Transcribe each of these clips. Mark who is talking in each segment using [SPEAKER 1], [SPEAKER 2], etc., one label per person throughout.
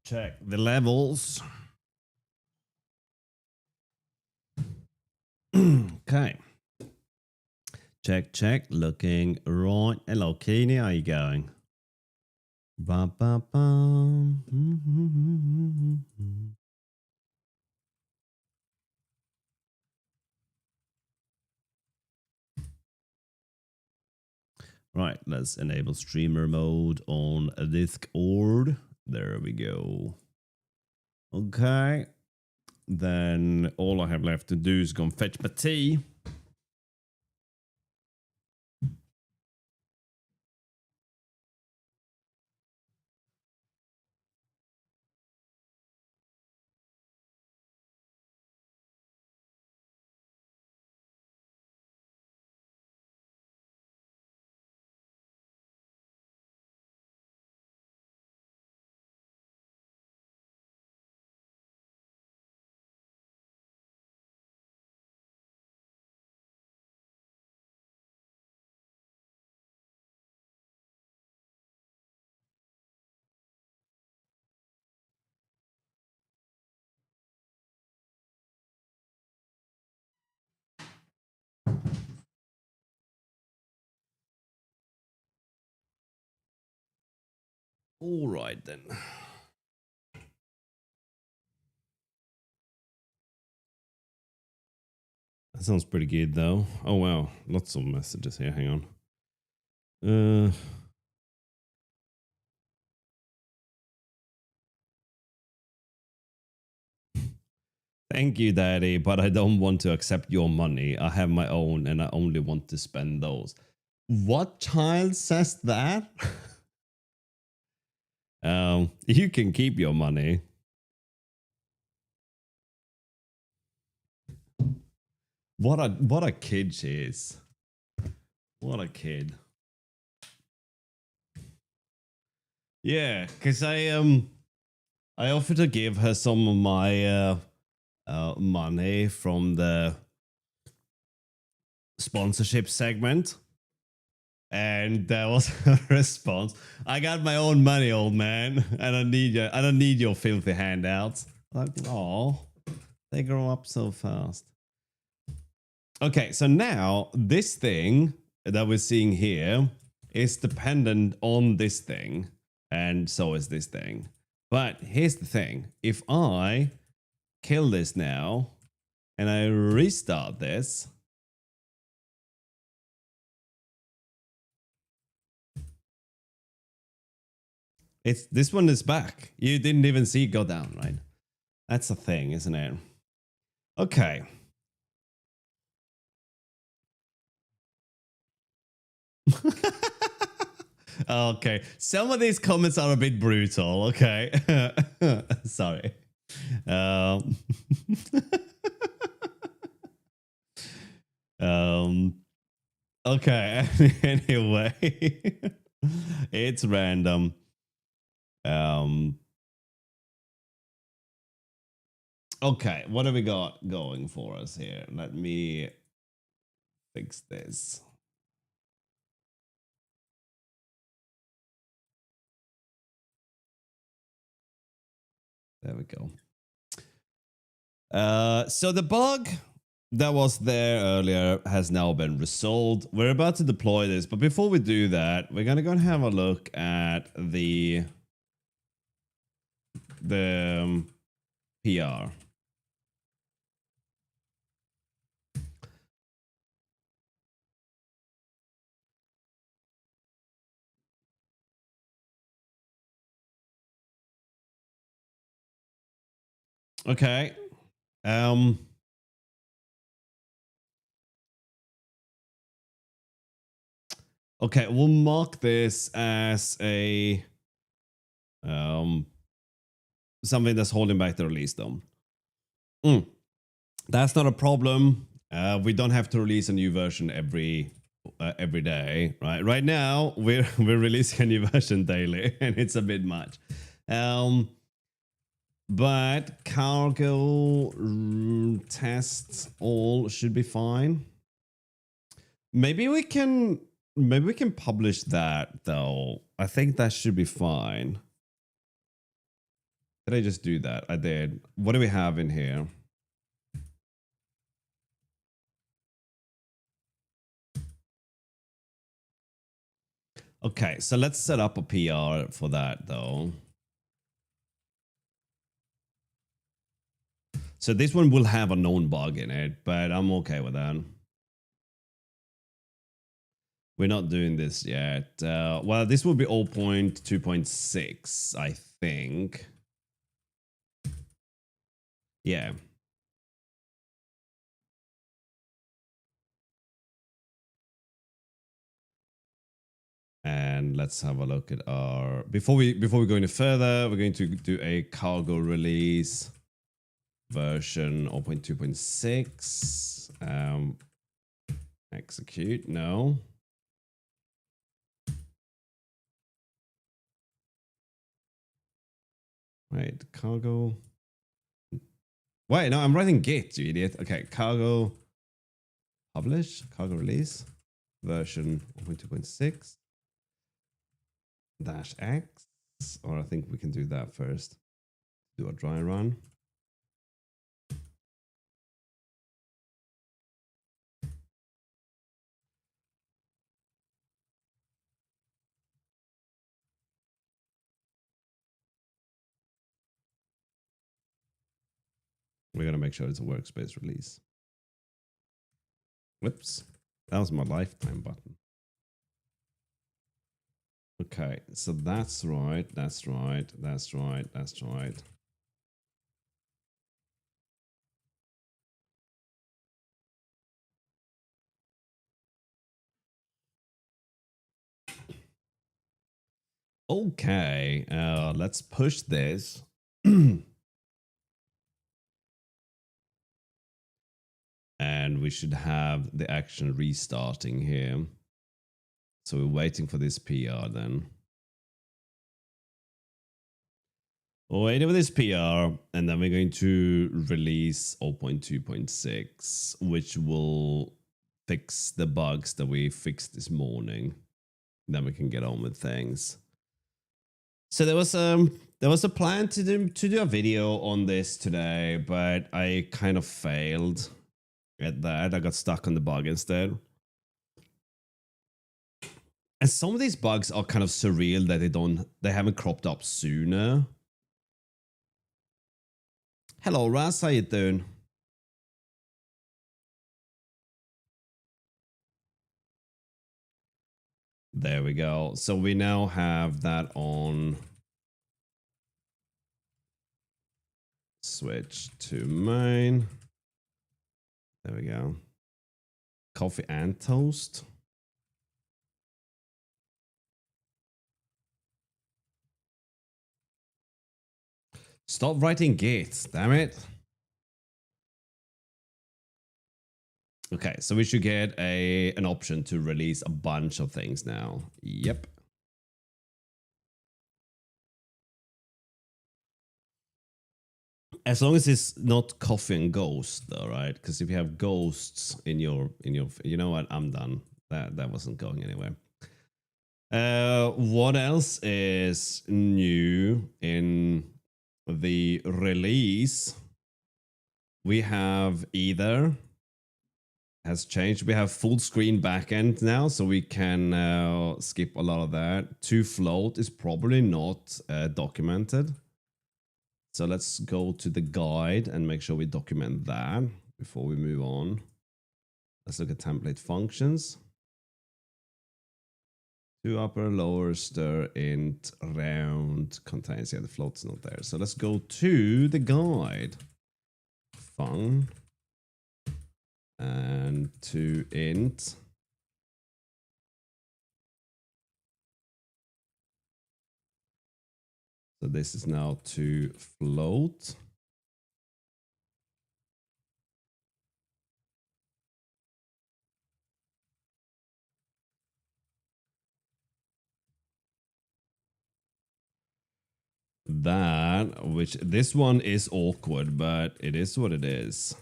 [SPEAKER 1] check the levels. Okay. Check. Looking right. Hello, Keeney. How you going? Ba, ba, bum. Right, let's enable streamer mode on Discord. There we go. Okay. Then all I have left to do is go and fetch my tea. All right then. That sounds pretty good though. Oh wow, lots of messages here. Hang on. Thank you, Daddy, but I don't want to accept your money. I have my own and I only want to spend those. What child says that? You can keep your money. What a kid she is. What a kid. Yeah, because I offered to give her some of my money from the sponsorship segment, and that was her response. I got my own money, old man. I don't need your filthy handouts. Like, oh, they grow up so fast. Okay, so now this thing that we're seeing here is dependent on this thing, and so is this thing. But here's the thing. If I kill this now and I restart this, this one is back. You didn't even see it go down, right? That's a thing, isn't it? Okay. Okay, some of these comments are a bit brutal. Okay, sorry. Okay. Anyway, it's random. Okay, what have we got going for us here? Let me fix this. There we go. So the bug that was there earlier has now been resolved. We're about to deploy this, but before we do that, we're gonna go and have a look at the PR. Okay. Okay, we'll mark this as a something that's holding back the release though. That's not a problem. We don't have to release a new version every day, right? Right now we're releasing a new version daily, and it's a bit much. But cargo tests all should be fine. Maybe we can publish that though. I think that should be fine. Did I just do that? I did. What do we have in here? Okay, so let's set up a PR for that though. So this one will have a known bug in it, but I'm okay with that. We're not doing this yet. Well, this will be 0.2.6, I think. Yeah. And let's have a look at our before we go any further, we're going to do a cargo release version 0.2.6. Execute. No. Wait, cargo. Wait, no, I'm writing Git, you idiot. Okay, cargo publish, cargo release version 0.2.6 -x. Or I think we can do that first. Do a dry run. We're gonna make sure it's a workspace release. Whoops, that was my lifetime button. Okay, so that's right, that's right, that's right, that's right. Okay, let's push this. And we should have the action restarting here. So we're waiting for this PR then. We're waiting for this PR, and then we're going to release 0.2.6, which will fix the bugs that we fixed this morning. Then we can get on with things. So there was a plan to do a video on this today, but I kind of failed at that. I got stuck on the bug instead. And some of these bugs are kind of surreal that they haven't cropped up sooner. Hello, Raz, how you doing? There we go. So we now have that on. Switch to main. There we go. Coffee and toast. Stop writing Git, damn it. Okay, so we should get an option to release a bunch of things now. Yep. As long as it's not coffee and ghost, though, right? Because if you have ghosts in your, you know what? I'm done. That wasn't going anywhere. What else is new in the release? We have either has changed. We have full screen backend now, so we can skip a lot of that. To float is probably not documented. So let's go to the guide and make sure we document that before we move on. Let's look at template functions. To upper, lower, stir, int, round, contains. Yeah, the float's not there. So let's go to the guide. Fun. And to int. So this is now to float. That, which this one is awkward, but it is what it is.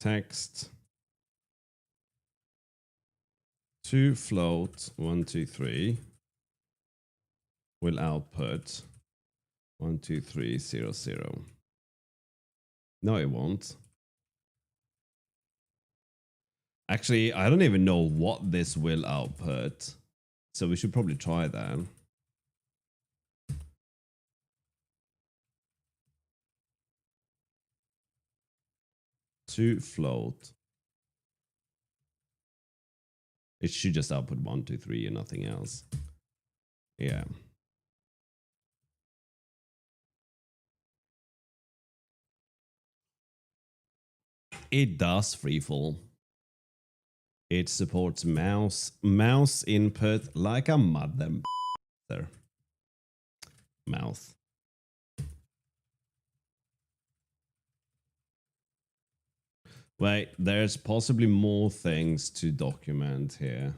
[SPEAKER 1] Text. to float 123 will output 12300. No, it won't. Actually, I don't even know what this will output, so we should probably try that. To float. It should just output 123 and nothing else. Yeah. It does freefall. It supports mouse input like a mother mouth. Wait, there's possibly more things to document here.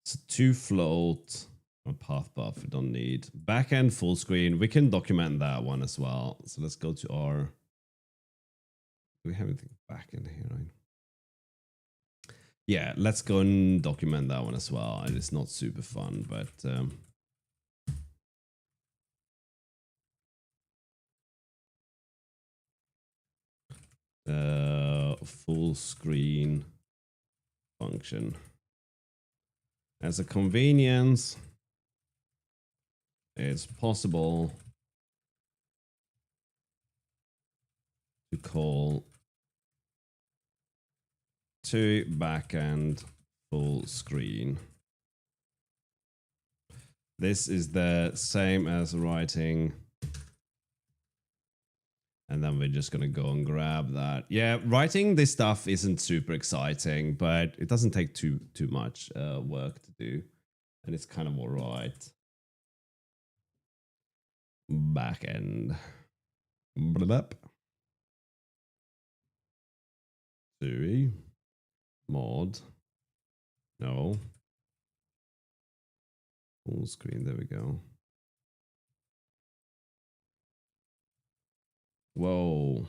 [SPEAKER 1] So to float, a path buffer, don't need. Backend full screen, we can document that one as well. So let's go to our, do we have anything backend here, right? Yeah, let's go and document that one as well. And it's not super fun, but full screen function. As a convenience, it's possible to call to backend full screen. This is the same as writing, and then we're just gonna go and grab that. Yeah, writing this stuff isn't super exciting, but it doesn't take too much work to do, and it's kind of all right. Backend. TUI mod. No. Full screen. There we go. Whoa.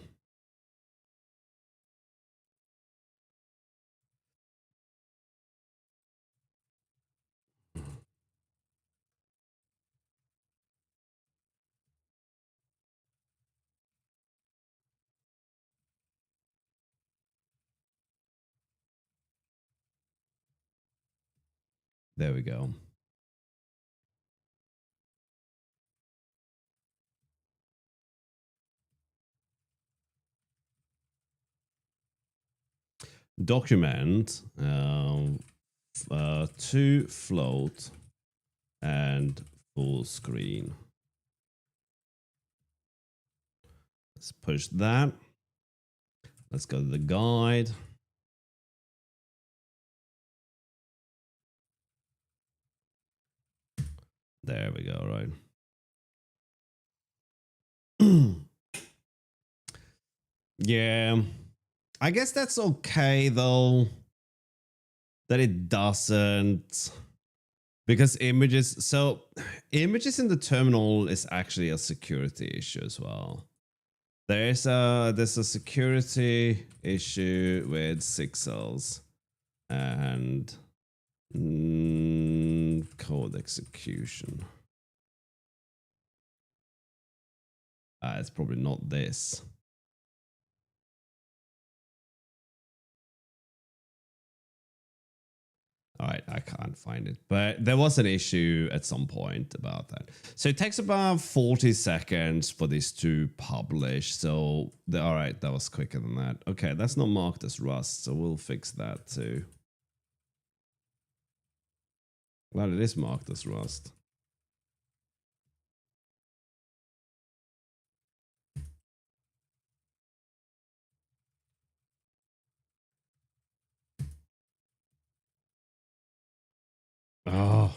[SPEAKER 1] There we go. Document to float and full screen. Let's push that. Let's go to the guide. There we go, right? Yeah, I guess that's okay though, that it doesn't, because images, so images in the terminal is actually a security issue as well. There's a security issue with Sixels and code execution. It's probably not this. All right, I can't find it, but there was an issue at some point about that. So it takes about 40 seconds for this to publish. So, all right, that was quicker than that. Okay, that's not marked as Rust, so we'll fix that too. Well, it is marked as Rust. Oh.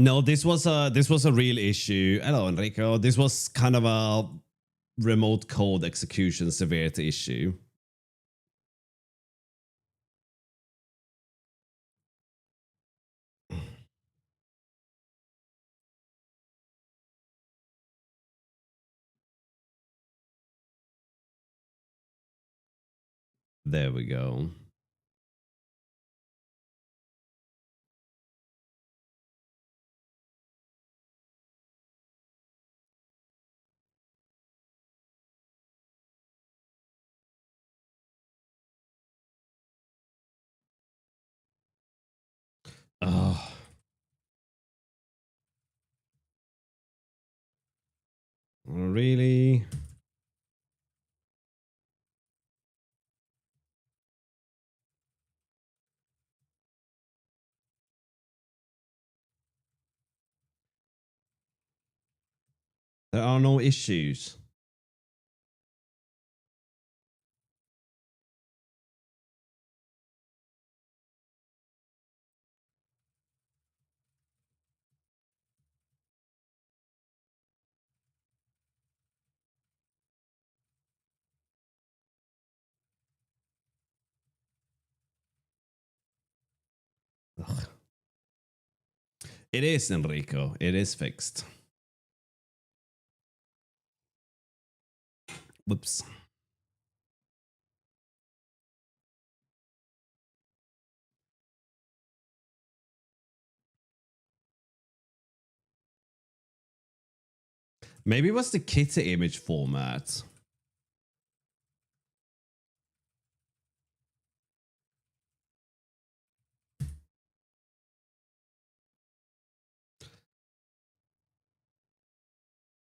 [SPEAKER 1] No, this was a real issue. Hello, Enrico. This was kind of a remote code execution severity issue. There we go. Oh, really? There are no issues. Ugh. It is, Enrico. It is fixed. Whoops. Maybe it was the kitty image format.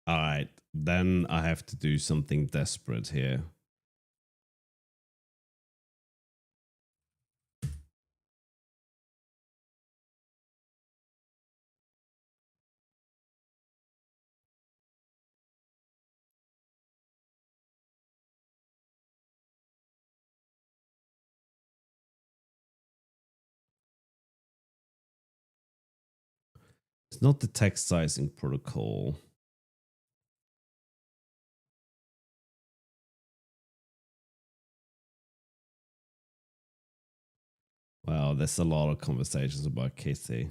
[SPEAKER 1] All right, then I have to do something desperate here. It's not the text sizing protocol. Wow, there's a lot of conversations about kitty.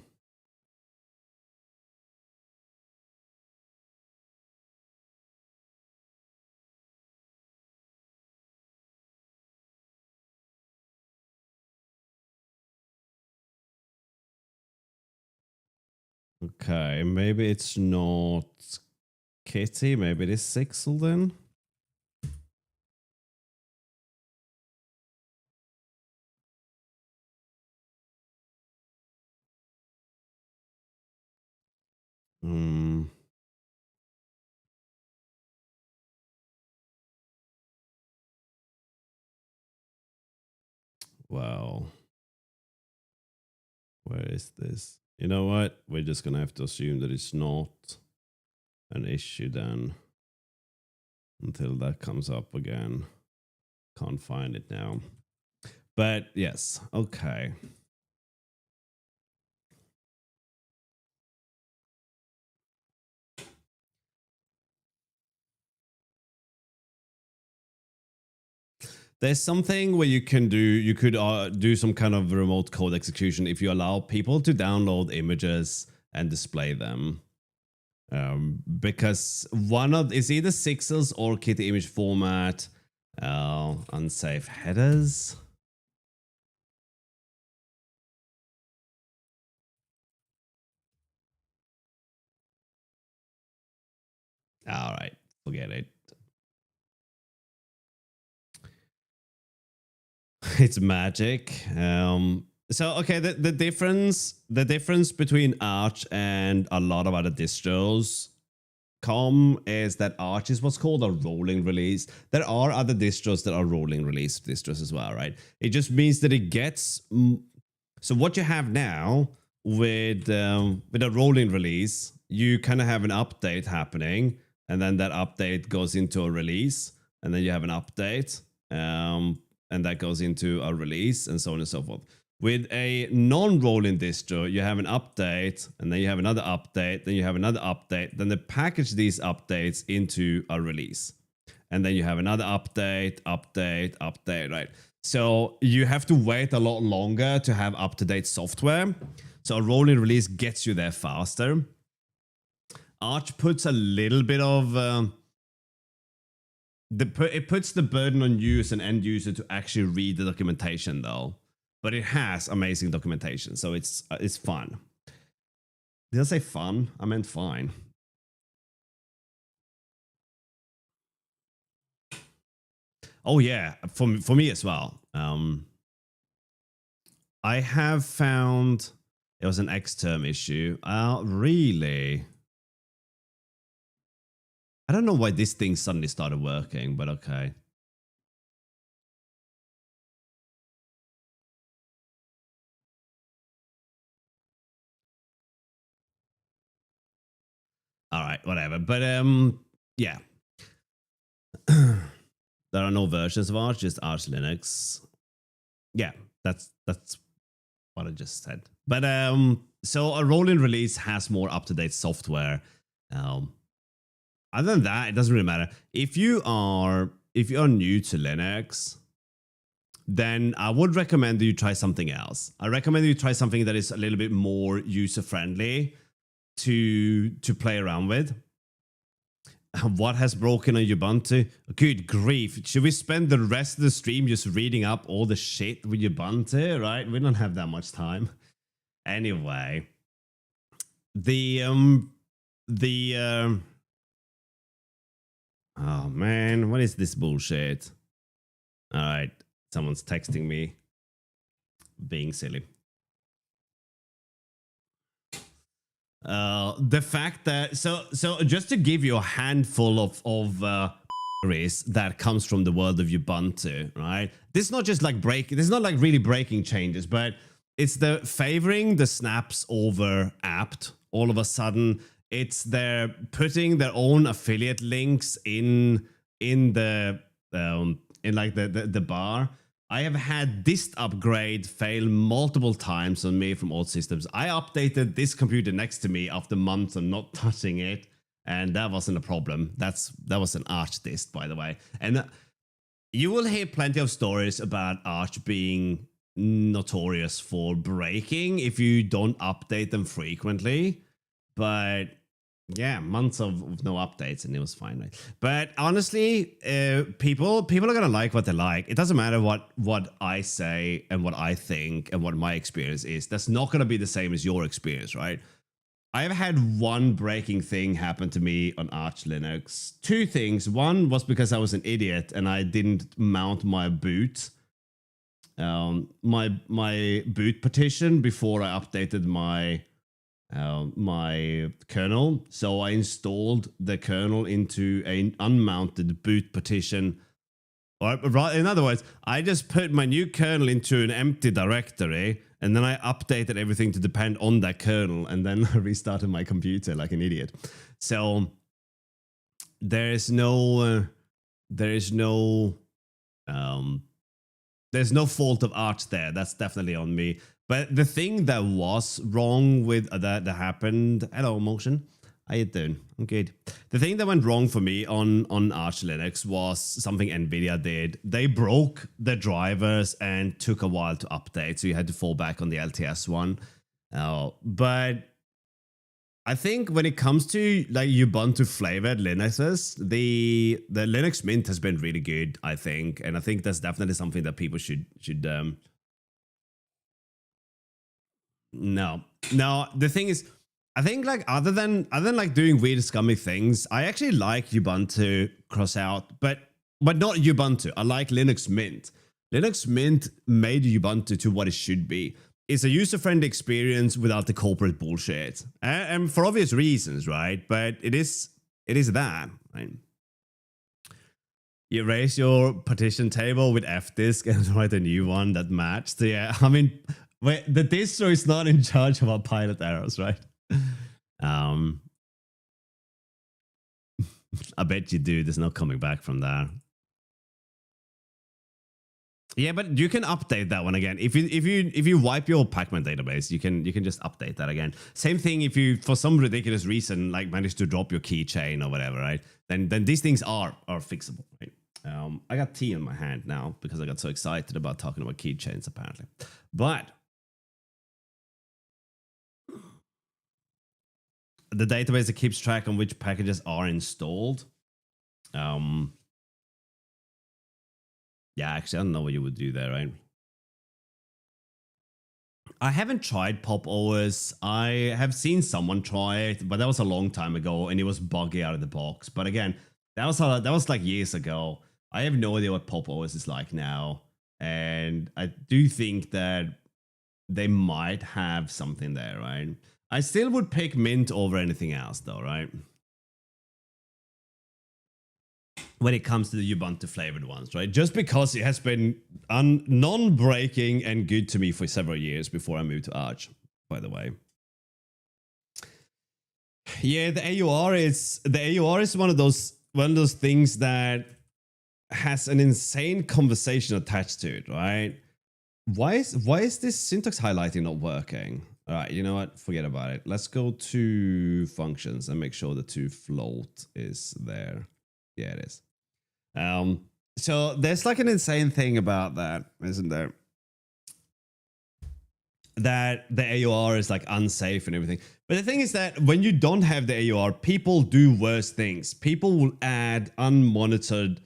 [SPEAKER 1] Okay, maybe it's not kitty. Maybe it is Sixel then. Hmm. Wow. Where is this? You know what? We're just gonna have to assume that it's not an issue then until that comes up again. Can't find it now. But yes, okay. There's something where you can do, you could do some kind of remote code execution if you allow people to download images and display them. Because one of, it's either Sixels or kitty image format, unsafe headers. All right, forget it. It's magic. So okay, the difference between Arch and a lot of other distros is that Arch is what's called a rolling release. There are other distros that are rolling release distros as well, right? It just means that it gets so what you have now with a rolling release, you kind of have an update happening, and then that update goes into a release, and then you have an update, and that goes into a release, and so on and so forth. With a non-rolling distro, you have an update, and then you have another update, then you have another update, then they package these updates into a release. And then you have another update, right? So you have to wait a lot longer to have up-to-date software. So a rolling release gets you there faster. Arch puts a little bit of... it puts the burden on you as an end user to actually read the documentation, though. But it has amazing documentation, so it's fun. Did I say fun? I meant fine. Oh yeah, for me as well. I have found it was an X-term issue. Really? I don't know why this thing suddenly started working, but okay. All right, whatever. But yeah. There are no versions of Arch, just Arch Linux. Yeah, that's what I just said. But so a rolling release has more up-to-date software. Other than that, it doesn't really matter. If you are new to Linux, then I would recommend that you try something else. I recommend you try something that is a little bit more user-friendly to play around with. What has broken on Ubuntu? Good grief. Should we spend the rest of the stream just reading up all the shit with Ubuntu, right? We don't have that much time. Anyway. Oh man, what is this bullshit? All right, someone's texting me. Being silly. The fact that so just to give you a handful of that comes from the world of Ubuntu, right? This is not just like this is not like really breaking changes, but it's the favoring the snaps over apt. All of a sudden, it's they're putting their own affiliate links in the in like the bar. I have had dist upgrade fail multiple times on me from old systems. I updated this computer next to me after months of not touching it, and that wasn't a problem. That was an Arch dist, by the way. And you will hear plenty of stories about Arch being notorious for breaking if you don't update them frequently. But yeah, months of no updates and it was fine, right? But honestly, people are gonna like what they like. It doesn't matter what I say and what I think and what my experience is. That's not gonna be the same as your experience, right? I've had one breaking thing happen to me on Arch Linux. Two things. One was because I was an idiot and I didn't mount my boot, my boot partition before I updated my kernel. So I installed the kernel into an unmounted boot partition. Or in other words, I just put my new kernel into an empty directory and then I updated everything to depend on that kernel and then I restarted my computer like an idiot. So there's no fault of Arch there. That's definitely on me. But the thing that was wrong with that happened... Hello, Motion. How you doing? I'm good. The thing that went wrong for me on Arch Linux was something NVIDIA did. They broke the drivers and took a while to update, so you had to fall back on the LTS one. But I think when it comes to like Ubuntu flavored Linuxes, the Linux Mint has been really good, I think. And I think that's definitely something that people should No, the thing is, I think like other than like doing weird scummy things, I actually like Ubuntu crossout, but not Ubuntu. I like Linux Mint. Linux Mint made Ubuntu to what it should be. It's a user-friendly experience without the corporate bullshit, and for obvious reasons, right? But it is that, right? You erase your partition table with fdisk and write a new one that matched. So yeah, I mean, wait, the distro is not in charge of our pilot errors, right? I bet you do. There's no coming back from that. Yeah, but you can update that one again. If you wipe your Pacman database, you can just update that again. Same thing if you for some ridiculous reason like manage to drop your keychain or whatever, right? Then these things are fixable, right? I got tea in my hand now because I got so excited about talking about keychains apparently. But the database that keeps track on which packages are installed. Yeah, actually, I don't know what you would do there, right? I haven't tried Pop OS. I have seen someone try it, but that was a long time ago, and it was buggy out of the box. But again, that was like years ago. I have no idea what Pop OS is like now, and I do think that they might have something there, right? I still would pick Mint over anything else, though, right? When it comes to the Ubuntu flavored ones, right? Just because it has been non-breaking and good to me for several years before I moved to Arch, by the way. Yeah, the AUR is one of those things that has an insane conversation attached to it, right? Why is this syntax highlighting not working? All right, you know what? Forget about it. Let's go to functions and make sure the toFloat is there. Yeah, it is. So there's like an insane thing about that, isn't there? That the AUR is like unsafe and everything. But the thing is that when you don't have the AUR, people do worse things. People will add unmonitored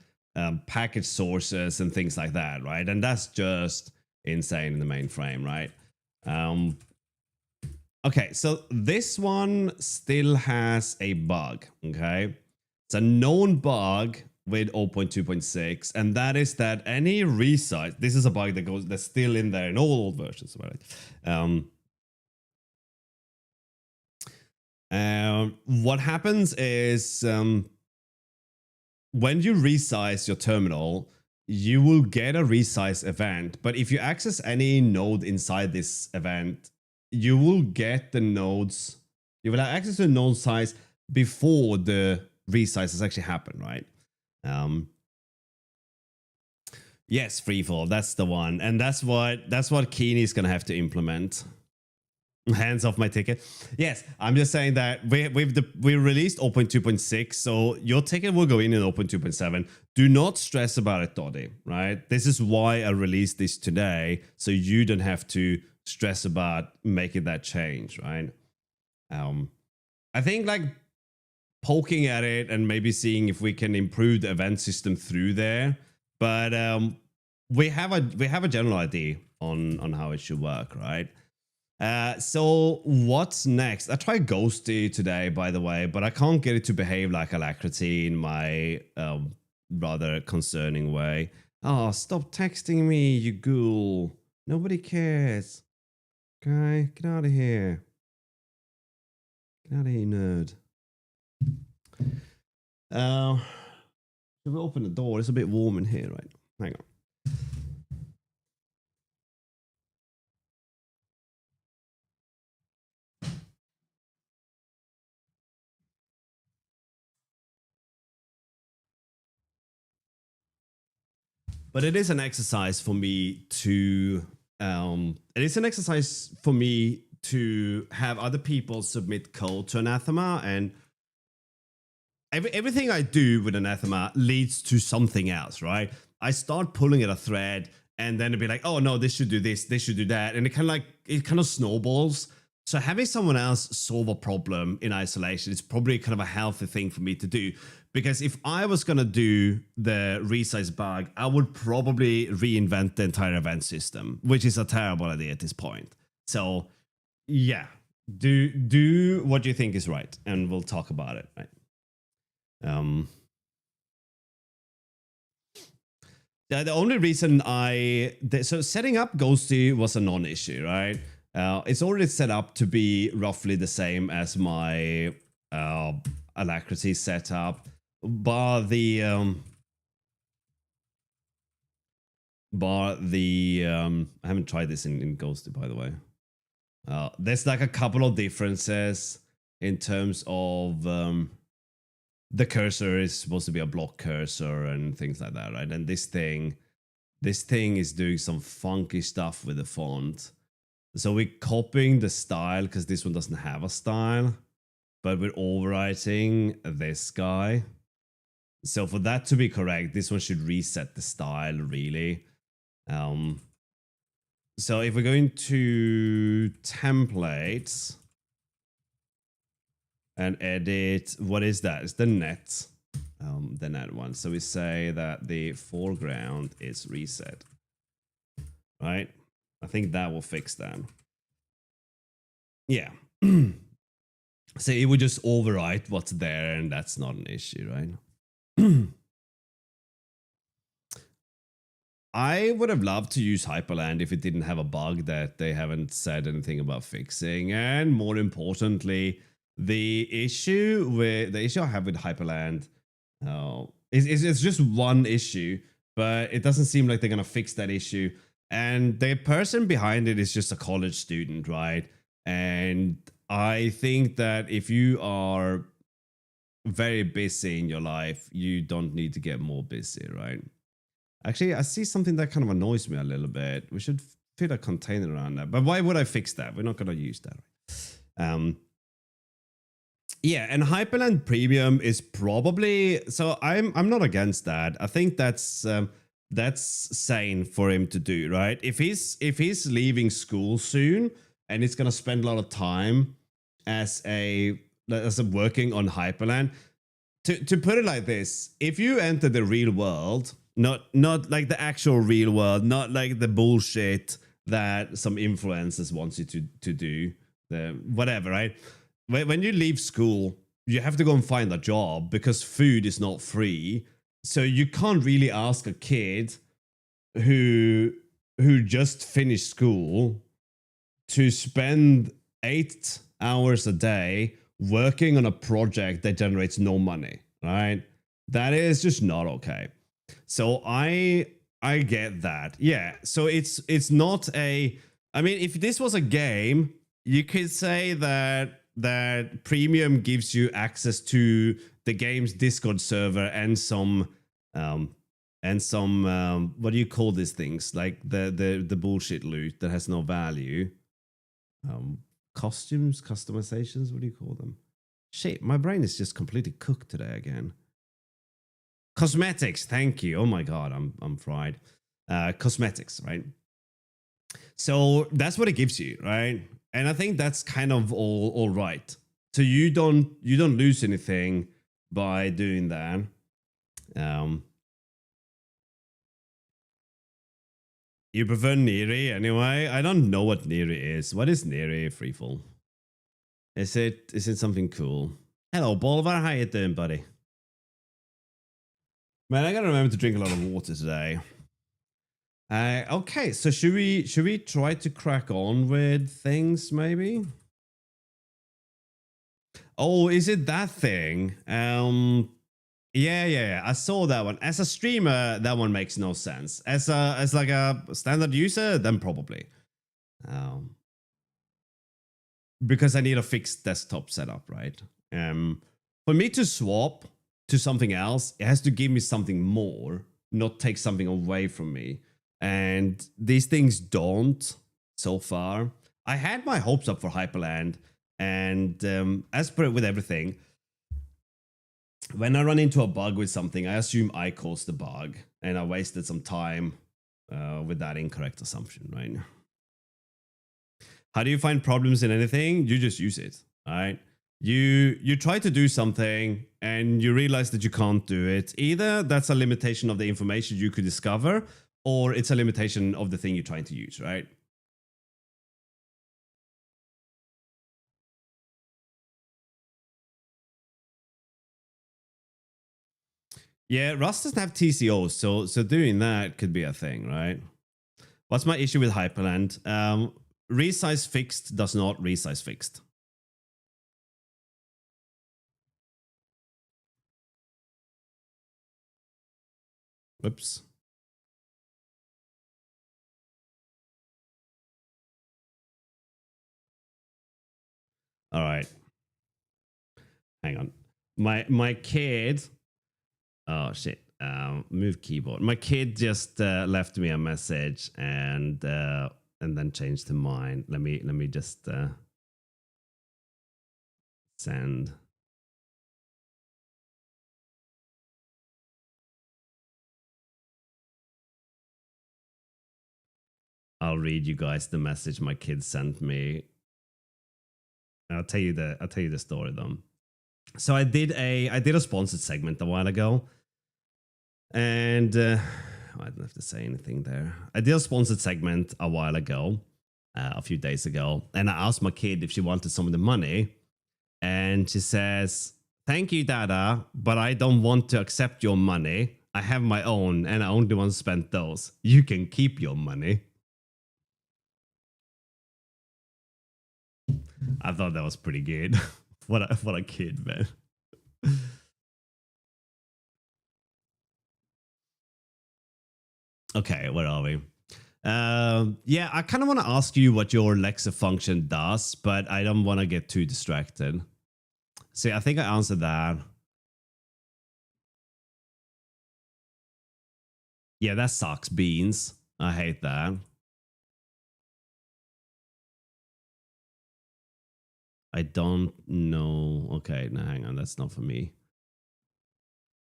[SPEAKER 1] package sources and things like that, right? And that's just insane in the mainframe, right? Okay, so this one still has a bug, okay? It's a known bug with 0.2.6, and that is that any resize, this is a bug that's still in there in all old versions, right? What happens is when you resize your terminal, you will get a resize event, but if you access any node inside this event, you will get the nodes, you will have access to the node size before the resize has actually happened, right? Yes, freefall, that's the one, and that's what Keeney is gonna have to implement. Hands off my ticket. Yes, I'm just saying that we released 0.2.6, so your ticket will go in 0.2.7. Do not stress about it, Doddy, right? This is why I released this today, so you don't have to stress about making that change, right? I think like poking at it and maybe seeing if we can improve the event system through there, but we have a general idea on how it should work, right? So what's next? I tried Ghosty today, by the way, but I can't get it to behave like Alacrity in my rather concerning way. Oh, stop texting me, you ghoul. Nobody cares. Okay, get out of here. Get out of here, nerd. Should we open the door? It's a bit warm in here, right? Hang on. But it is an exercise for me to have other people submit code to Anathema, and everything I do with Anathema leads to something else, right? I start pulling at a thread, and then it'd be like, oh no, this should do this should do that, and it kind of snowballs. So having someone else solve a problem in isolation is probably kind of a healthy thing for me to do. Because if I was going to do the resize bug, I would probably reinvent the entire event system, which is a terrible idea at this point. So yeah, do what you think is right, and we'll talk about it, right? Yeah, the only reason so setting up Ghosty was a non-issue, right? It's already set up to be roughly the same as my Alacrity setup, bar the I haven't tried this in Ghosty, by the way. There's like a couple of differences in terms of the cursor is supposed to be a block cursor and things like that, right? And this thing this thing is doing some funky stuff with the font. So we're copying the style because this one doesn't have a style, but we're overwriting this guy. So for that to be correct, this one should reset the style, really. So if we're going to templates and edit, what is that? It's the net one. So we say that the foreground is reset, right? I think that will fix that. Yeah. So it would just overwrite what's there, and that's not an issue, right? I would have loved to use Hyperland if it didn't have a bug that they haven't said anything about fixing. And more importantly, the issue I have with Hyperland it's just one issue, but it doesn't seem like they're gonna fix that issue. And the person behind it is just a college student, right? And I think that if you are very busy in your life, you don't need to get more busy, right? Actually, I see something that kind of annoys me a little bit. We should fit a container around that. But why would I fix that? We're not going to use that. Yeah, and Hyperland Premium is probably, so I'm not against that. I think that's sane for him to do, right? If he's leaving school soon and he's gonna spend a lot of time as a working on Hyperland. To put it like this, if you enter the real world, not like the actual real world, not like the bullshit that some influencers wants you to do, the whatever, right? When you leave school, you have to go and find a job because food is not free. So you can't really ask a kid who just finished school to spend 8 hours a day working on a project that generates no money, right? That is just not okay. So I get that. Yeah. So it's not a, I mean, if this was a game, you could say that premium gives you access to the game's Discord server and some what do you call these things? Like the bullshit loot that has no value. Costumes, customizations, what do you call them? Shit, my brain is just completely cooked today again. Cosmetics, thank you. Oh my god, I'm fried. Cosmetics, right? So that's what it gives you, right? And I think that's kind of all right. So you don't lose anything by doing that. You prefer Neri anyway? I don't know what Neri is. What is Neri, Freefall? Is it something cool? Hello, Bolivar. How you doing, buddy? Man, I gotta remember to drink a lot of water today. Okay, so should we try to crack on with things, maybe? Oh, is it that thing? Yeah. I saw that one. As a streamer, that one makes no sense. As like a standard user, then probably. Because I need a fixed desktop setup, right? For me to swap to something else, it has to give me something more, not take something away from me. And these things don't so far. I had my hopes up for Hyperland, and as per with everything, when I run into a bug with something, I assume I caused the bug, and I wasted some time with that incorrect assumption, right? How do you find problems in anything? You just use it, right? You try to do something and you realize that you can't do it. Either that's a limitation of the information you could discover, or it's a limitation of the thing you're trying to use, right? Yeah, Rust doesn't have TCOs, so doing that could be a thing, right? What's my issue with Hyperland? Resize fixed does not resize fixed. Whoops. All right. Hang on. My kid. Oh shit. Move keyboard. My kid just left me a message and then changed to mine. Let me just send. I'll read you guys the message my kid sent me. I'll tell you the story though. So I did a sponsored segment a while ago, and I don't have to say anything there. I did a sponsored segment a while ago, a few days ago, and I asked my kid if she wanted some of the money, and she says, "Thank you, Dada, but I don't want to accept your money. I have my own, and I only want to spend those. You can keep your money." I thought that was pretty good. what a kid, man. Okay, where are we? Yeah, I kind of want to ask you what your Alexa function does, but I don't want to get too distracted. See, I think I answered that. Yeah, that sucks, beans. I hate that. I don't know. Okay, no, hang on. That's not for me.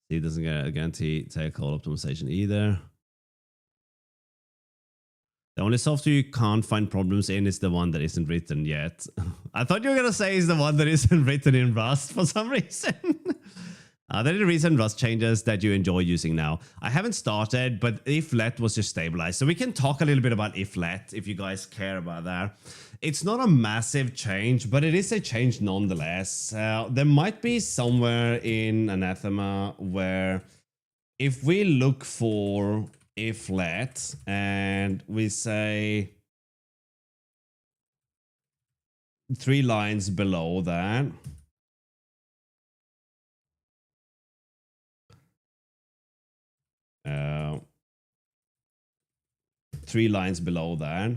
[SPEAKER 1] See, it doesn't guarantee take call optimization either. The only software you can't find problems in is the one that isn't written yet. I thought you were going to say is the one that isn't written in Rust for some reason. Are there any recent Rust changes that you enjoy using now? I haven't started, but if let was just stabilized. So we can talk a little bit about if let, if you guys care about that. It's not a massive change, but it is a change nonetheless. There might be somewhere in Anathema where if we look for if let and we say 3 lines below that, 3 lines below that.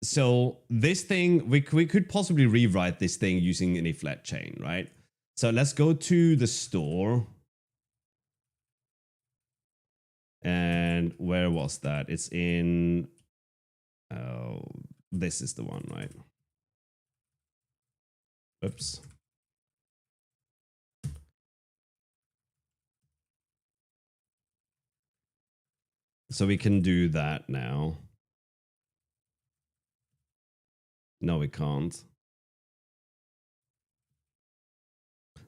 [SPEAKER 1] So this thing, we could possibly rewrite this thing using an if let chain, right? So let's go to the store. And where was that? It's in, this is the one, right? Oops. So we can do that now. No, we can't.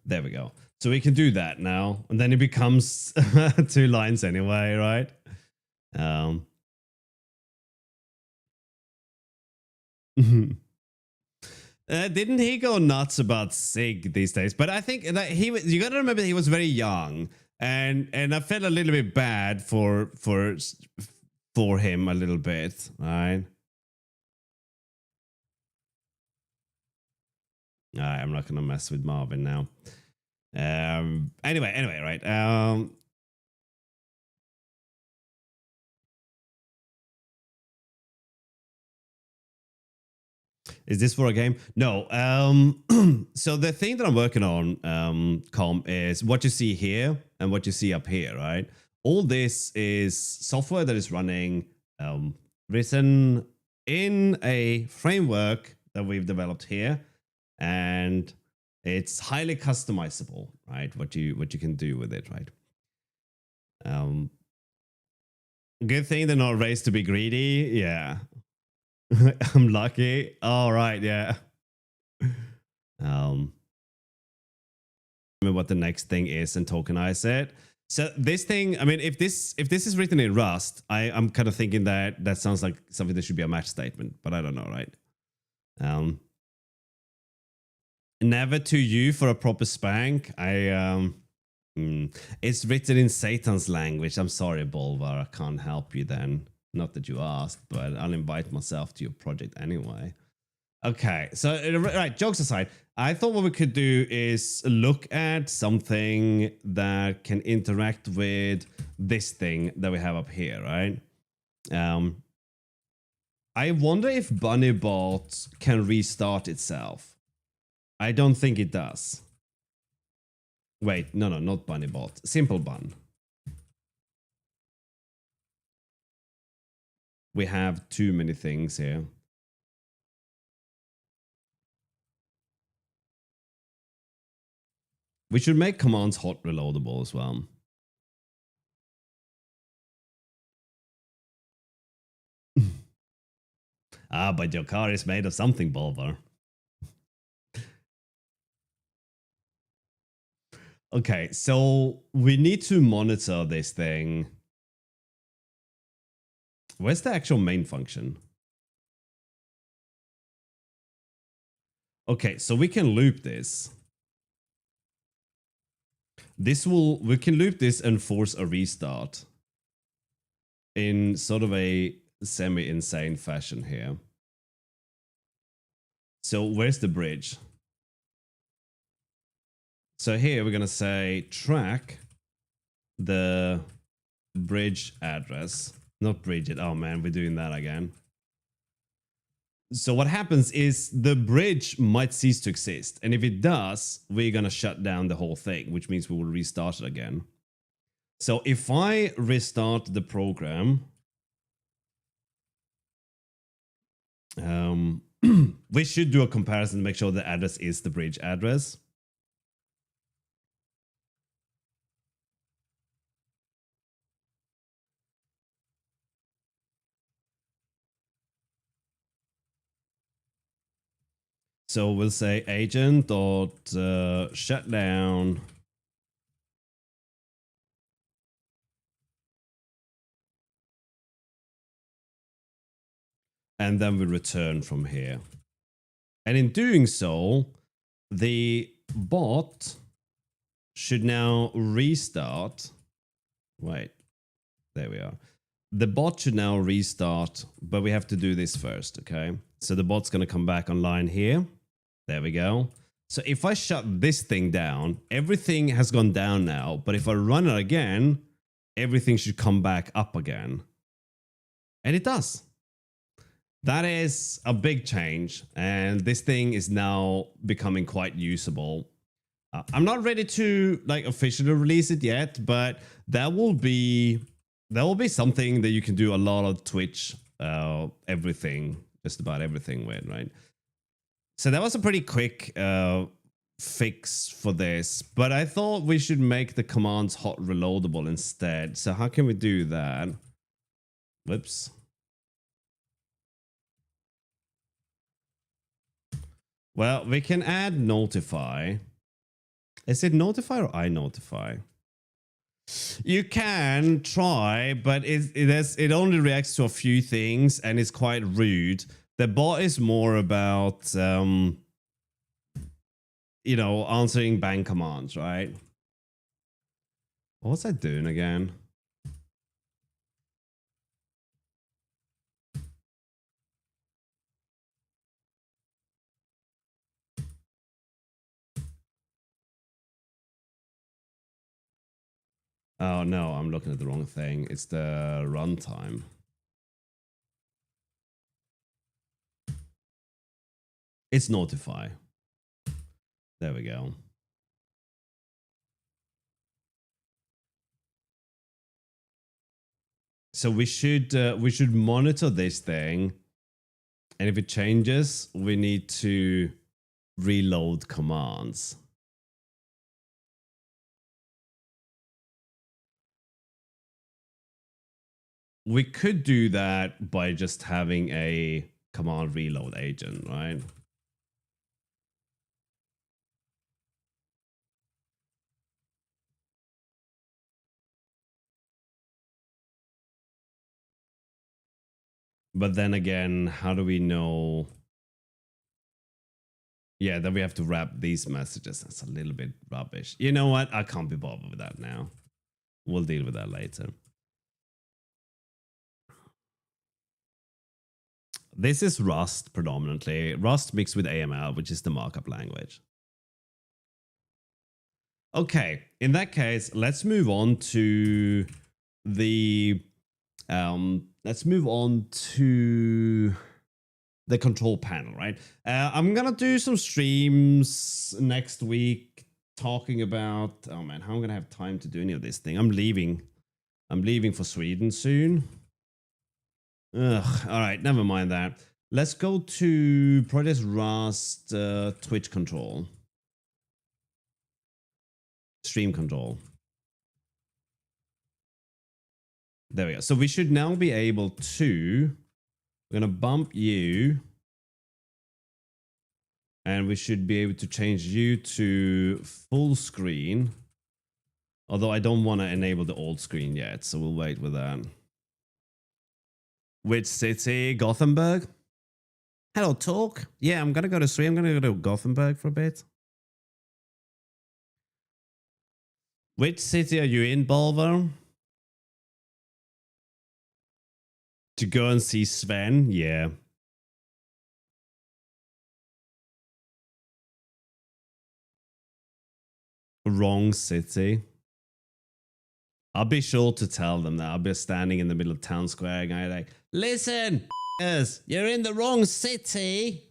[SPEAKER 1] There we go. So we can do that now. And then it becomes 2 lines anyway, right? Didn't he go nuts about Sig these days? But I think that you got to remember he was very young, and I felt a little bit bad for him a little bit, right? I'm not gonna mess with Marvin now. Anyway, right? Is this for a game? No. So the thing that I'm working on, Com, is what you see here and what you see up here, right? All this is software that is running, written in a framework that we've developed here, and it's highly customizable, right? What you can do with it, right? Good thing they're not raised to be greedy. Yeah. I'm lucky. All right, yeah. Remember what the next thing is and tokenize it. So this thing, I mean, if this is written in Rust, I'm kind of thinking that sounds like something that should be a match statement, but I don't know, right? Never to you for a proper spank. It's written in Satan's language. I'm sorry, Bolvar. I can't help you then. Not that you asked, but I'll invite myself to your project anyway. Okay, so right, jokes aside, I thought what we could do is look at something that can interact with this thing that we have up here, right? I wonder if Bunnybot can restart itself. I don't think it does. Wait, no, not bunny bot. Simple bun. We have too many things here. We should make commands hot reloadable as well. Ah, but your car is made of something, Bulvar. Okay, so we need to monitor this thing. Where's the actual main function? Okay, so we can loop this. We can loop this and force a restart in sort of a semi-insane fashion here. So where's the bridge? So here we're going to say track the bridge address. Not bridge it. Oh man, we're doing that again. So what happens is the bridge might cease to exist. And if it does, we're going to shut down the whole thing, which means we will restart it again. So if I restart the program, we should do a comparison to make sure the address is the bridge address. So we'll say agent dot shutdown. And then we return from here. And in doing so, the bot should now restart. Wait, there we are. The bot should now restart, but we have to do this first, okay? So the bot's going to come back online here. There we go. So if I shut this thing down, everything has gone down now, but if I run it again, everything should come back up again. And it does. That is a big change, and this thing is now becoming quite usable. I'm not ready to like officially release it yet, but that will be something that you can do a lot of Twitch, everything, just about everything with, right? So that was a pretty quick fix for this, but I thought we should make the commands hot reloadable instead. So how can we do that? Whoops. Well, we can add notify. Is it notify or I notify? You can try, but it only reacts to a few things and it's quite rude. The bot is more about, you know, answering bang commands, right? What was I doing again? Oh no, I'm looking at the wrong thing. It's the runtime. It's notify. There we go. So we should monitor this thing, and if it changes, we need to reload commands. We could do that by just having a command reload agent, right? But then again, how do we know? Yeah, then we have to wrap these messages. That's a little bit rubbish. You know what? I can't be bothered with that now. We'll deal with that later. This is Rust predominantly. Rust mixed with AML, which is the markup language. Okay, in that case, let's move on to the control panel, right? I'm gonna do some streams next week talking about, oh man, how am I gonna have time to do any of this thing? I'm leaving for Sweden soon. Ugh, all right, never mind that. Let's go to Project Rust Twitch control. Stream control. There we go. So we should now be able to, we're gonna bump you, and we should be able to change you to full screen. Although I don't want to enable the old screen yet, so we'll wait with that. Which city? Gothenburg? Hello, talk. Yeah, I'm gonna go to stream. I'm gonna go to Gothenburg for a bit. Which city are you in, Bolvar? To go and see Sven? Yeah. Wrong city. I'll be sure to tell them that. I'll be standing in the middle of town square going like, listen, you're in the wrong city.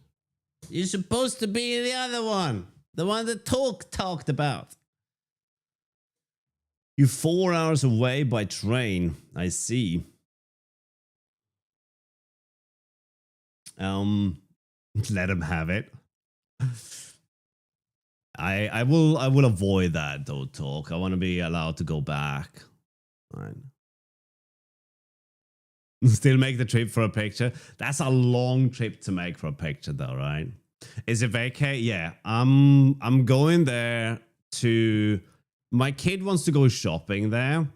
[SPEAKER 1] You're supposed to be in the other one. The one that talked about. You're 4 hours away by train. I see. Let him have it. I will avoid that though, talk. I want to be allowed to go back. Right. Still make the trip for a picture. That's a long trip to make for a picture though, right? Is it vacay? Yeah. I'm going there to, my kid wants to go shopping there.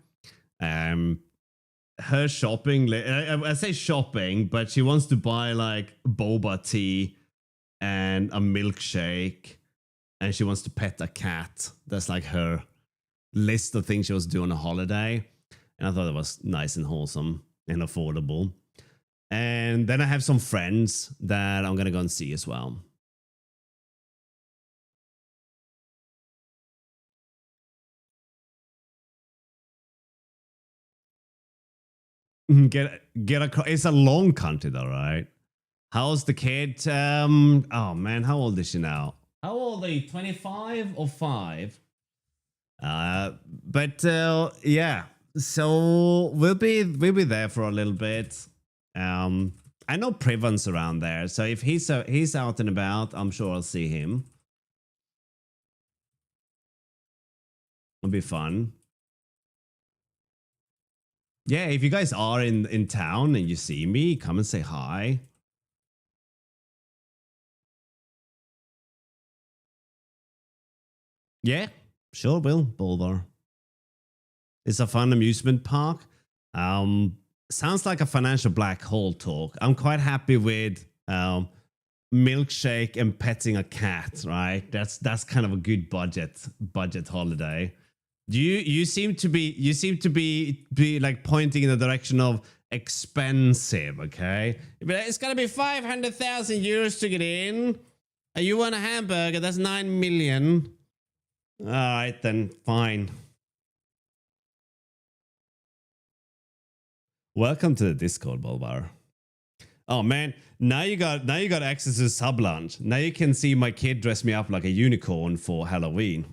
[SPEAKER 1] Her shopping, I say shopping, but she wants to buy like boba tea and a milkshake, and she wants to pet a cat. That's like her list of things she was doing on a holiday. And I thought it was nice and wholesome and affordable. And then I have some friends that I'm going to go and see as well. Get a, it's a long country though, right? How's the kid? Oh man, how old is she now? How old are you? 25 or 5? But yeah. So we'll be there for a little bit. I know Privan's around there, so if he's out and about, I'm sure I'll see him. It'll be fun. Yeah, if you guys are in town and you see me, come and say hi. Yeah, sure will, Boulder. It's a fun amusement park. Sounds like a financial black hole talk. I'm quite happy with milkshake and petting a cat, right? That's kind of a good budget holiday. You seem to be like pointing in the direction of expensive, okay? It's gonna be 500,000 euros to get in. You want a hamburger? That's 9 million. All right, then fine. Welcome to the Discord, Bolvar. Oh man, now you got access to sub lounge. Now you can see my kid dress me up like a unicorn for Halloween.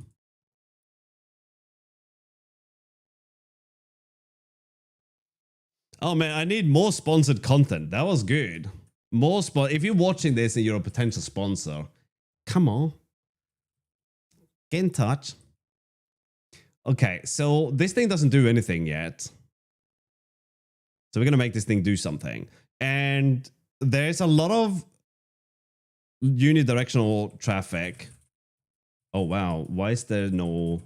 [SPEAKER 1] Oh man, I need more sponsored content. That was good. More spot. If you're watching this and you're a potential sponsor, come on, get in touch. Okay, so this thing doesn't do anything yet. So we're gonna make this thing do something. And there's a lot of unidirectional traffic. Oh wow, why is there no?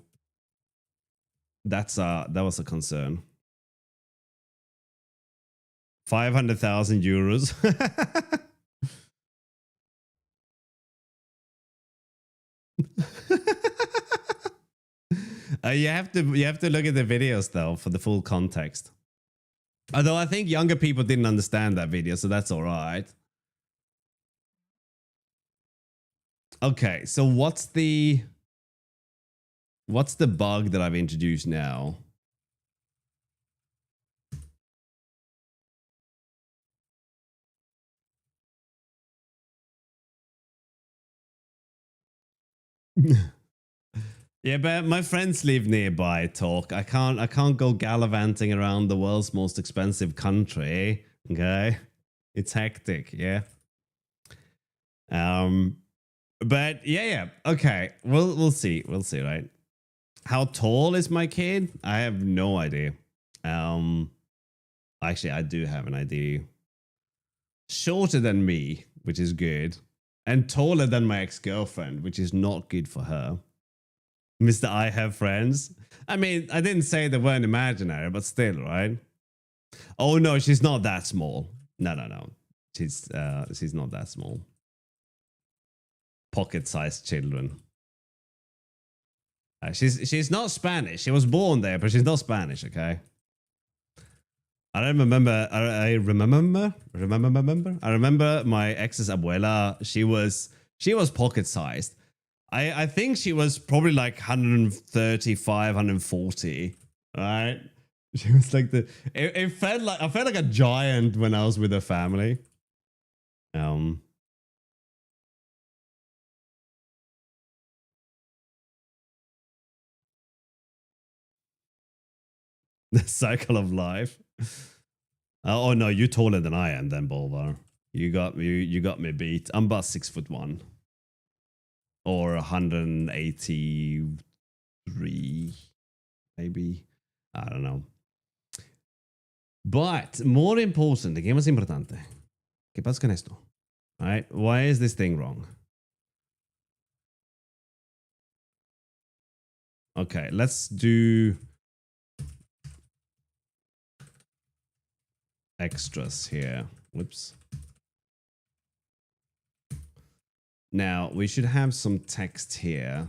[SPEAKER 1] That was a concern. 500,000 euros. You have to look at the videos though for the full context. Although I think younger people didn't understand that video, so that's all right. Okay, so what's the bug that I've introduced now? Yeah, but my friends live nearby, Talk. I can't go gallivanting around the world's most expensive country. Okay. It's hectic, yeah. Um but yeah. Okay. We'll see. We'll see, right? How tall is my kid? I have no idea. Um actually I do have an idea. Shorter than me, which is good. And taller than my ex-girlfriend, which is not good for her. Mr. I have friends. I mean, I didn't say they weren't imaginary, but still, right? Oh no, she's not that small. No. She's not that small. Pocket-sized children. She's not Spanish. She was born there, but she's not Spanish. Okay. I remember. I remember. I remember my ex's abuela. She was pocket-sized. I think she was probably like 135, 140. Right. She was like it felt like I felt like a giant when I was with her family. Um the cycle of life. Oh no, you're taller than I am then, Bolvar. You got me beat. I'm about 6'1" or 183, maybe. I don't know. But more important, ¿qué más importante? ¿Qué pasa con esto? All right, why is this thing wrong? Okay, let's do extras here. Whoops. Now we should have some text here.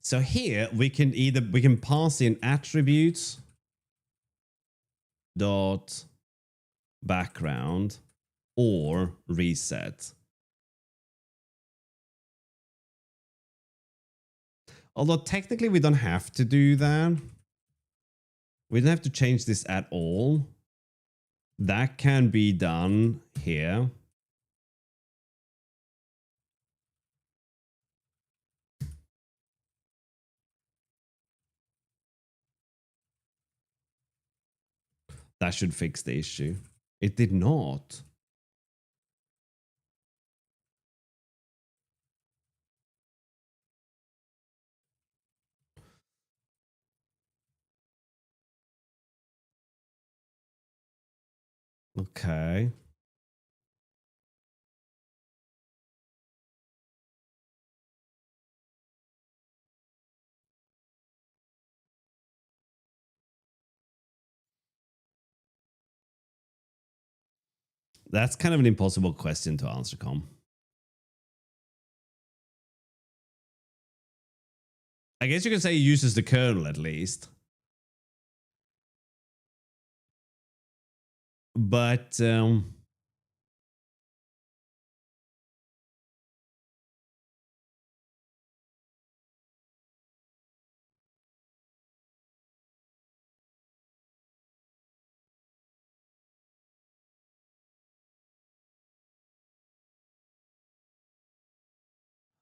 [SPEAKER 1] So here we can pass in attributes dot background or reset. Although technically we don't have to do that. We don't have to change this at all. That can be done here. That should fix the issue. It did not. Okay. That's kind of an impossible question to answer, Com. I guess you can say he uses the kernel at least. But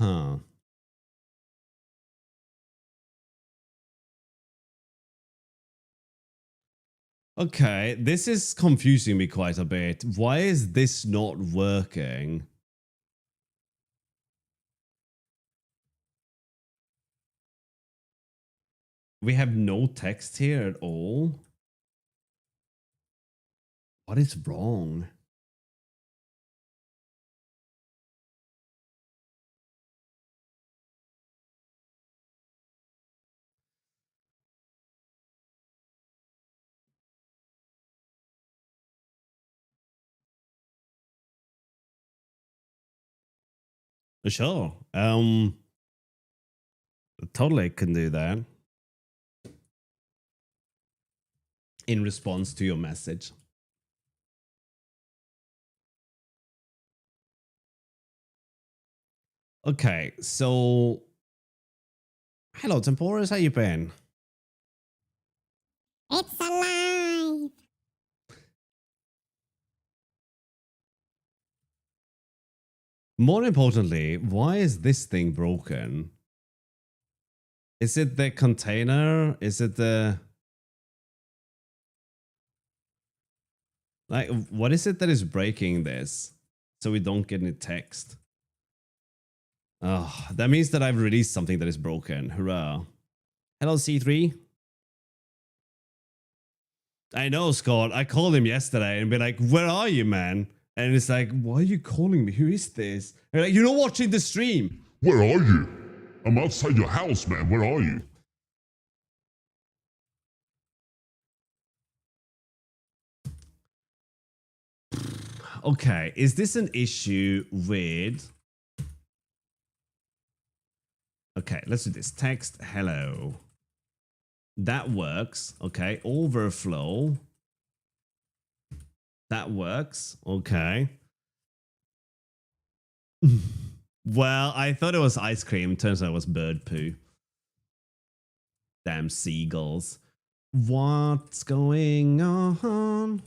[SPEAKER 1] huh. Okay, this is confusing me quite a bit. Why is this not working? We have no text here at all. What is wrong? Sure. Totally can do that in response to your message. Okay, so hello Temporis, how you been?
[SPEAKER 2] It's alive.
[SPEAKER 1] More importantly, why is this thing broken? Is it the container? Is it the... Like, what is it that is breaking this? So we don't get any text. Oh, that means that I've released something that is broken. Hurrah. Hello, C3. I know, Scott. I called him yesterday and be like, where are you, man? And it's like, why are you calling me? Who is this? And like, you're not watching the stream.
[SPEAKER 2] Where are you? I'm outside your house, man. Where are you?
[SPEAKER 1] Okay, is this an issue with... Okay, let's do this. Text hello. That works. Okay, overflow. That works. Okay. Well, I thought it was ice cream. Turns out it was bird poo. Damn seagulls. What's going on?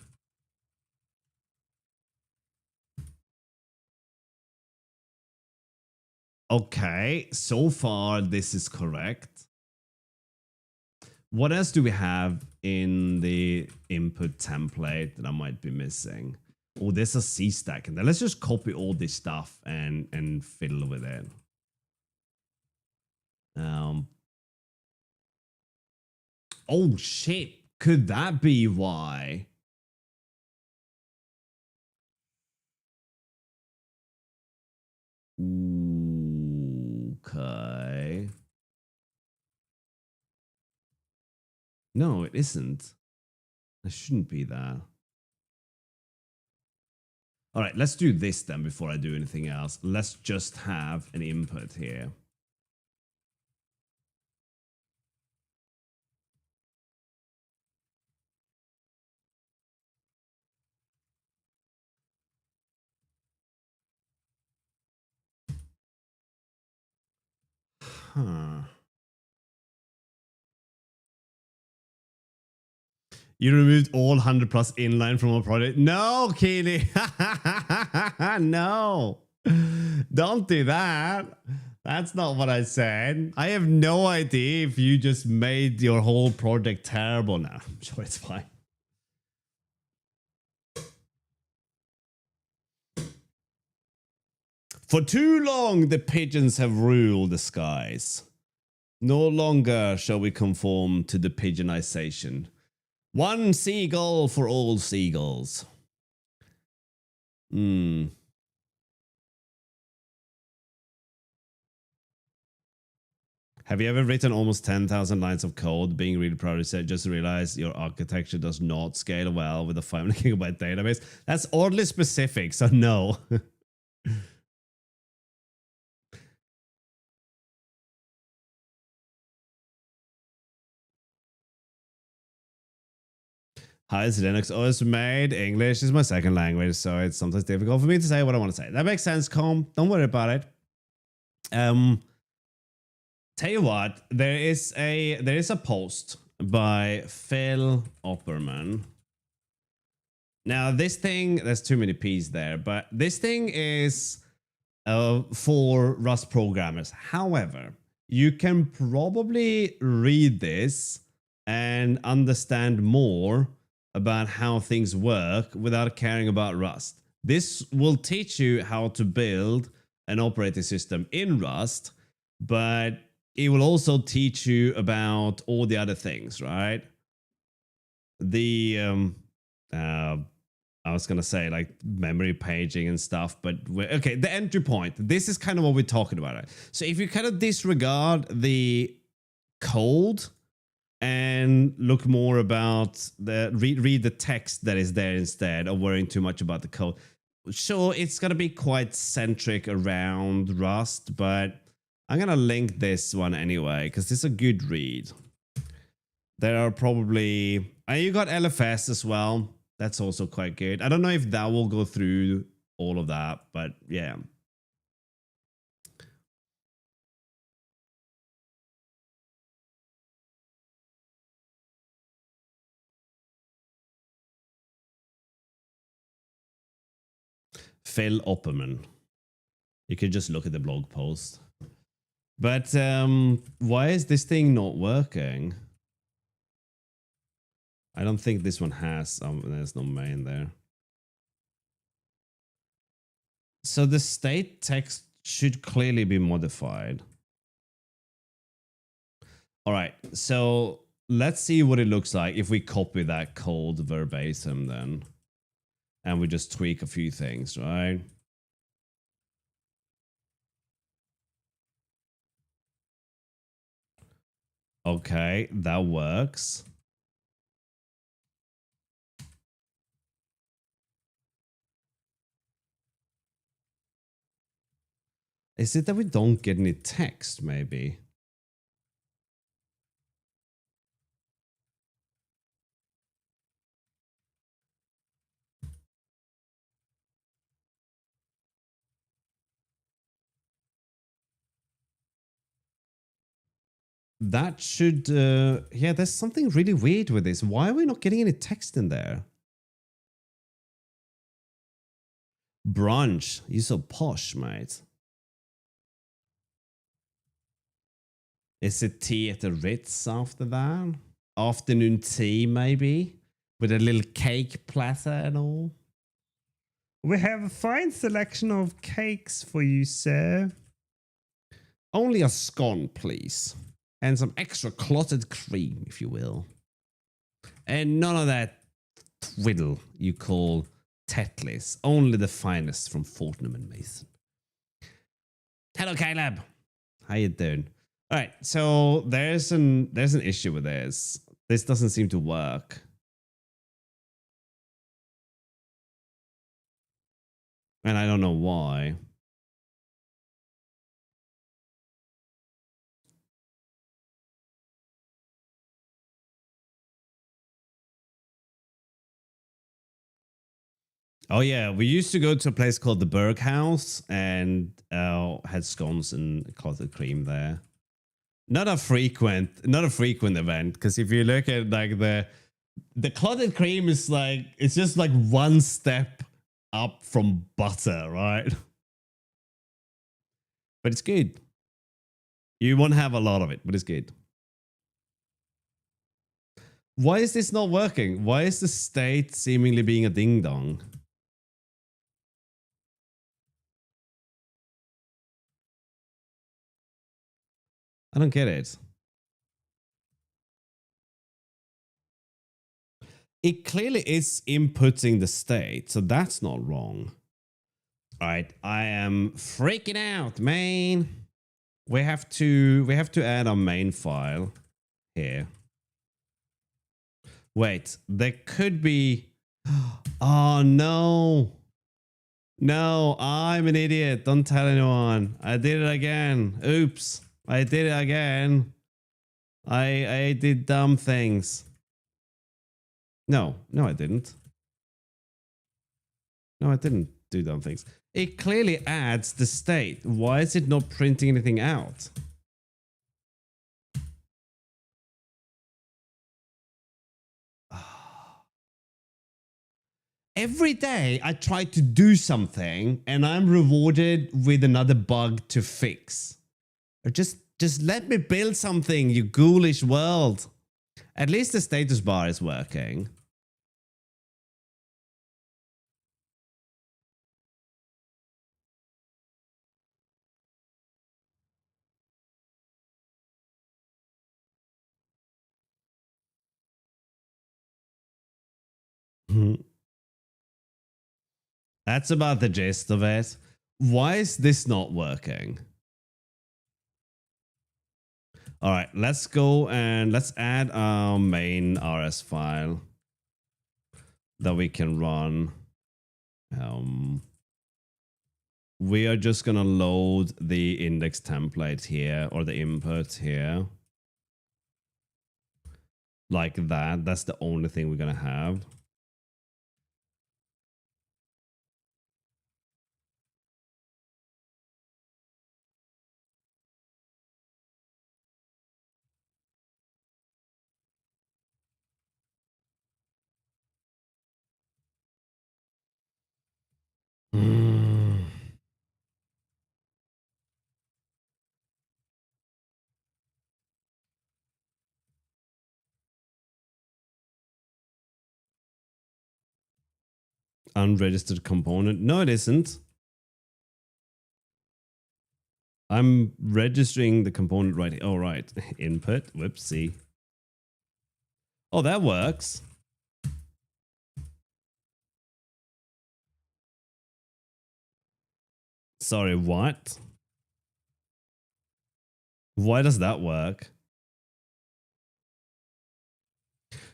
[SPEAKER 1] Okay, so far this is correct. What else do we have in the input template that I might be missing? Oh, there's a C stack in there. Let's just copy all this stuff and fiddle with it. Oh shit, could that be why? Okay. No, it isn't. It shouldn't be that. All right, let's do this then before I do anything else. Let's just have an input here. Huh. You removed all 100 plus inline from a project. No, Keely. No. Don't do that. That's not what I said. I have no idea if you just made your whole project terrible now. I'm sure it's fine. For too long, the pigeons have ruled the skies. No longer shall we conform to the pigeonization. One seagull for all seagulls. Hmm. Have you ever written almost 10,000 lines of code being really proud of it, just realize your architecture does not scale well with a 500 gigabyte database? That's oddly specific, so no. How is Linux OS made? English is my second language, so it's sometimes difficult for me to say what I want to say. That makes sense, Com. Don't worry about it. Tell you what, there is a post by Phil Opperman. Now this thing, there's too many P's there, but this thing is for Rust programmers. However, you can probably read this and understand more about how things work without caring about Rust. This will teach you how to build an operating system in Rust, but it will also teach you about all the other things, right? The I was gonna say like memory paging and stuff, but okay, the entry point. This is kind of what we're talking about. Right? So if you kind of disregard the code and look more about the read the text that is there instead of worrying too much about the code. Sure, it's gonna be quite centric around Rust, but I'm gonna link this one anyway because it's a good read. There are probably you got LFS as well. That's also quite good. I don't know if that will go through all of that, but yeah. Phil Opperman. You could just look at the blog post. But why is this thing not working? I don't think this one has. There's no main there. So the state text should clearly be modified. All right, so let's see what it looks like if we copy that code verbatim then. And we just tweak a few things, right? Okay, that works. Is it that we don't get any text, maybe? That should... yeah, there's something really weird with this. Why are we not getting any text in there? Brunch. You're so posh, mate. Is it tea at the Ritz after that? Afternoon tea, maybe? With a little cake platter and all? We have a fine selection of cakes for you, sir. Only a scone, please. And some extra clotted cream, if you will. And none of that twiddle you call Tetlis. Only the finest from Fortnum and Mason. Hello, Caleb. How you doing? All right, so there's an issue with this. This doesn't seem to work. And I don't know why. Oh yeah, we used to go to a place called the Berg House and had scones and clotted cream there. Not a frequent event, because if you look at like the clotted cream is like, it's just like one step up from butter, right? But it's good. You won't have a lot of it, but it's good. Why is this not working? Why is the state seemingly being a ding dong? I don't get it. It clearly is inputting the state, so that's not wrong. All right, I am freaking out, man. We have to add our main file here. Wait, there could be... Oh, no. No, I'm an idiot. Don't tell anyone. I did it again. Oops. I did it again. I did dumb things. No, I didn't. No, I didn't do dumb things. It clearly adds the state. Why is it not printing anything out? Every day I try to do something and I'm rewarded with another bug to fix. Or just let me build something, you ghoulish world. At least the status bar is working. That's about the gist of it. Why is this not working? All right, let's go and let's add our main RS file that we can run. We are just gonna load the index template here, or the input here. Like that. That's the only thing we're gonna have. unregistered component. No, it isn't. I'm registering the component right here. Oh, right. Input. Whoopsie. Oh, that works. Sorry, what? Why does that work?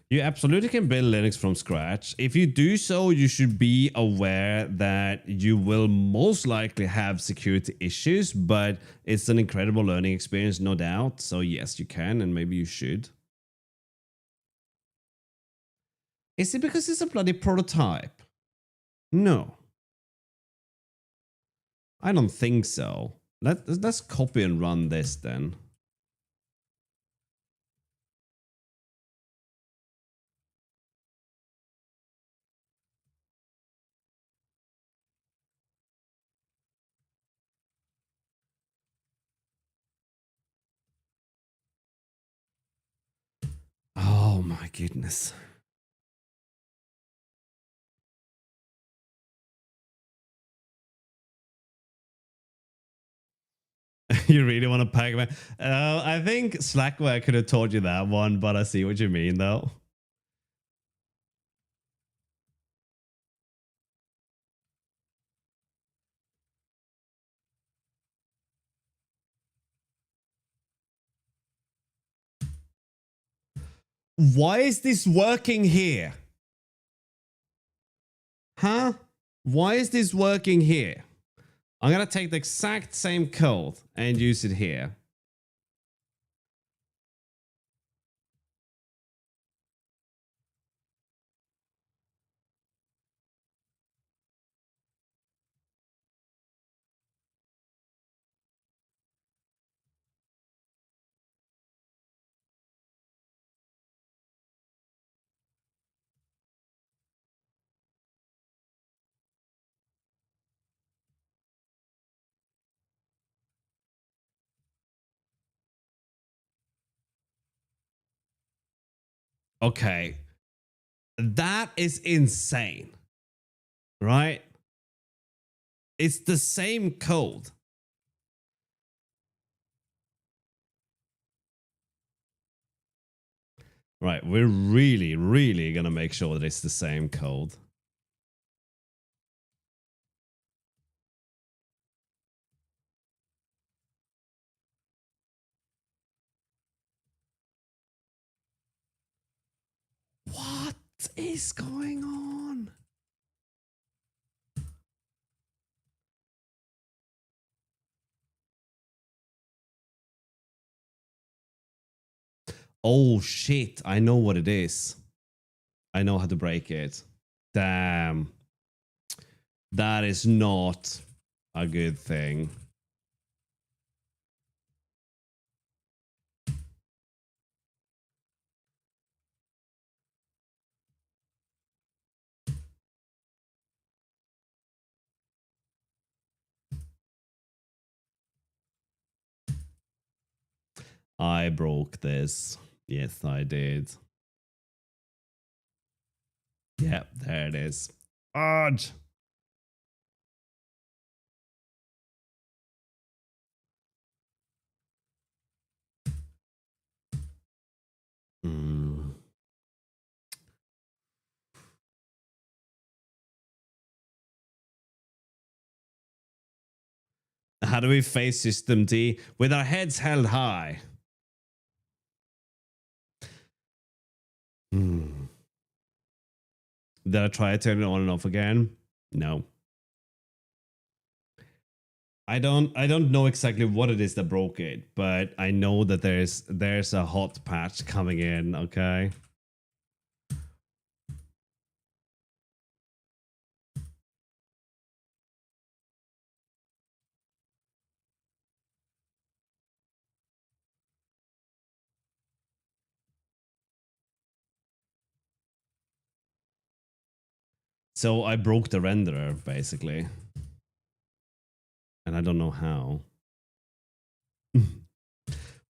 [SPEAKER 1] You absolutely can build Linux from scratch. If you do so, you should be aware that you will most likely have security issues, but it's an incredible learning experience, no doubt. So yes, you can, and maybe you should. Is it because it's a bloody prototype? No. I don't think so. Let's copy and run this then. Oh my goodness. You really want to pack man? I think Slackware could have taught you that one, but I see what you mean though. Why is this working here? Huh? Why is this working here? I'm gonna take the exact same code and use it here. Okay. That is insane. Right? It's the same code. Right, we're really, really gonna make sure that it's the same code. What is going on? Oh shit, I know what it is. I know how to break it. Damn. That is not a good thing. I broke this. Yes, I did. Yep, there it is. Odd. Mm. How do we face System D? With our heads held high. Hmm. Did I try to turn it on and off again? No. I don't know exactly what it is that broke it, but I know that there's a hot patch coming in, okay? So I broke the renderer basically. And I don't know how.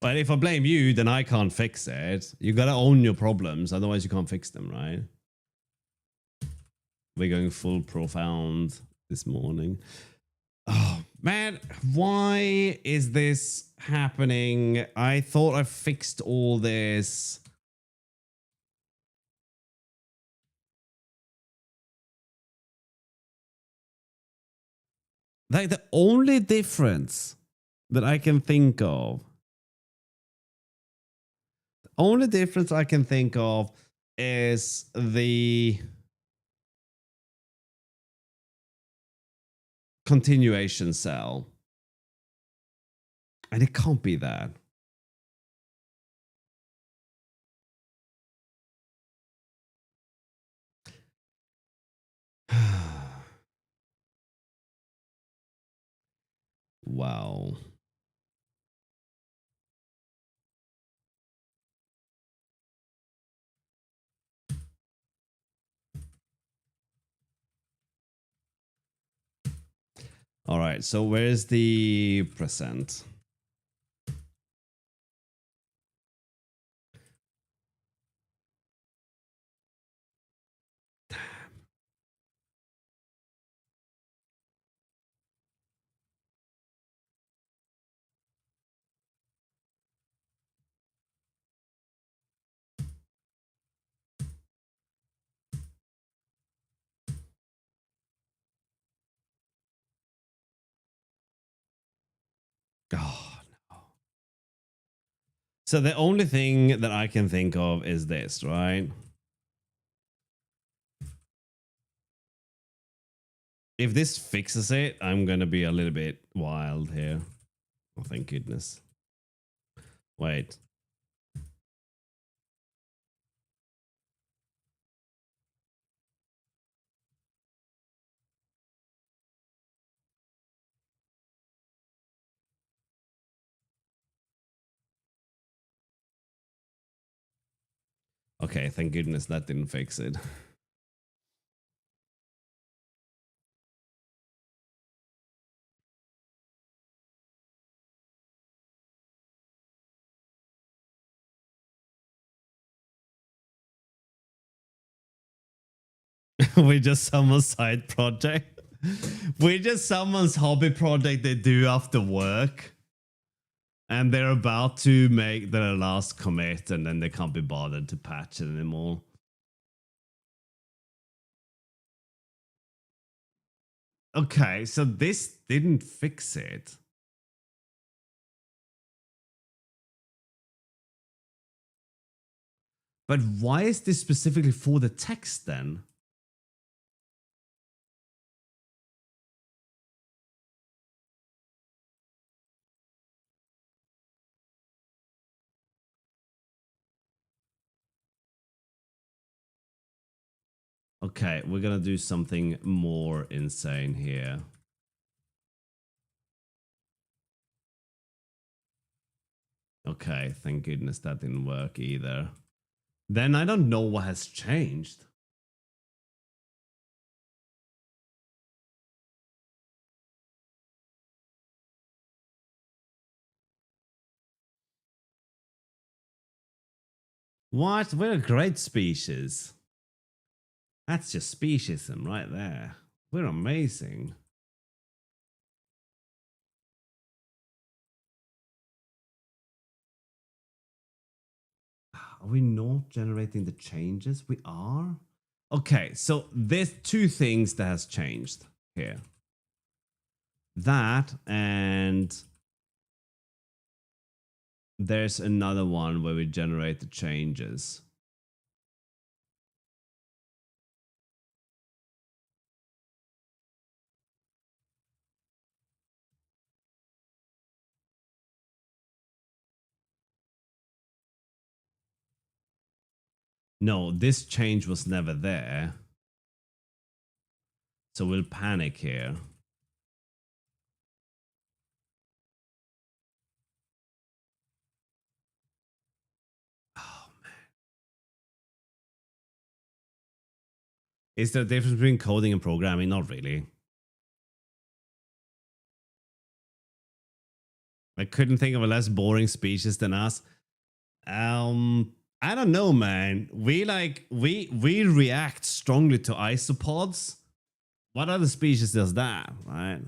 [SPEAKER 1] But if I blame you, then I can't fix it. You gotta own your problems, otherwise you can't fix them, right? We're going full profound this morning. Oh, man, why is this happening? I thought I fixed all this. Like, the only difference that I can think of, is the continuation cell. And it can't be that. Wow. All right, so where's the present? Oh, no. So the only thing that I can think of is this, right? If this fixes it, I'm going to be a little bit wild here. Oh, thank goodness. Wait. Okay, thank goodness that didn't fix it. We just someone's side project. We just someone's hobby project they do after work. And they're about to make their last commit and then they can't be bothered to patch it anymore. Okay, so this didn't fix it. But why is this specifically for the text then? Okay, we're gonna do something more insane here. Okay, thank goodness that didn't work either. Then I don't know what has changed. What? We're a great species. That's just speciesism right there. We're amazing. Are we not generating the changes? We are? Okay, so there's two things that has changed here. That and there's another one where we generate the changes. No, this change was never there. So we'll panic here. Oh, man. Is there a difference between coding and programming? Not really. I couldn't think of a less boring species than us. I don't know, man. We react strongly to isopods. What other species does that, right?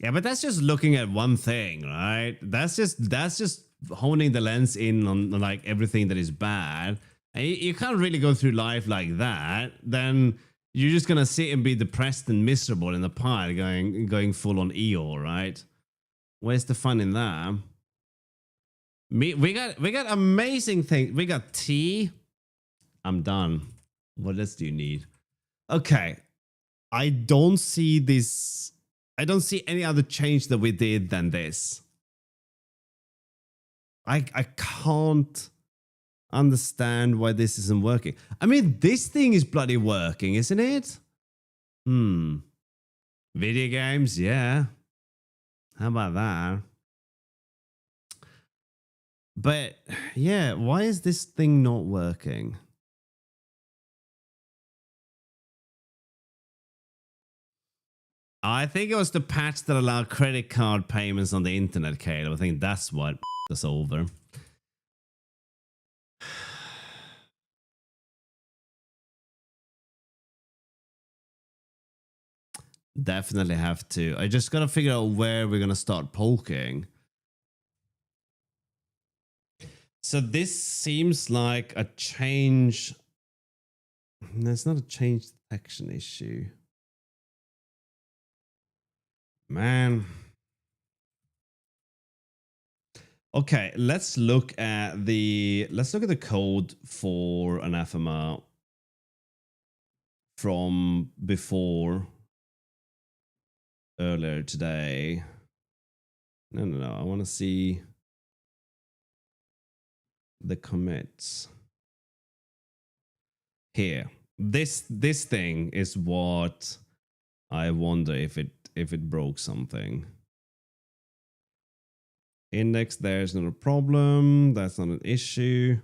[SPEAKER 1] Yeah, but that's just looking at one thing, right? That's just honing the lens in on like everything that is bad. And you can't really go through life like that. Then you're just gonna sit and be depressed and miserable in the pile, going full on Eeyore, right? Where's the fun in that? We got amazing things. We got tea. I'm done. What else do you need? Okay. I don't see this. I don't see any other change that we did than this. I can't understand why this isn't working. I mean, this thing is bloody working, isn't it? Video games, yeah. How about that? But yeah, why is this thing not working? I think it was the patch that allowed credit card payments on the internet, Caleb. I think that's what us over. Definitely have to. I just gotta figure out where we're gonna start poking. So this seems like a change. No, it's not a change detection issue. Man. Okay, let's look at the code for Anathema from before earlier today. No. I want to see the commits. Here. This thing is what I wonder if it broke something. Index there's not a problem. That's not an issue.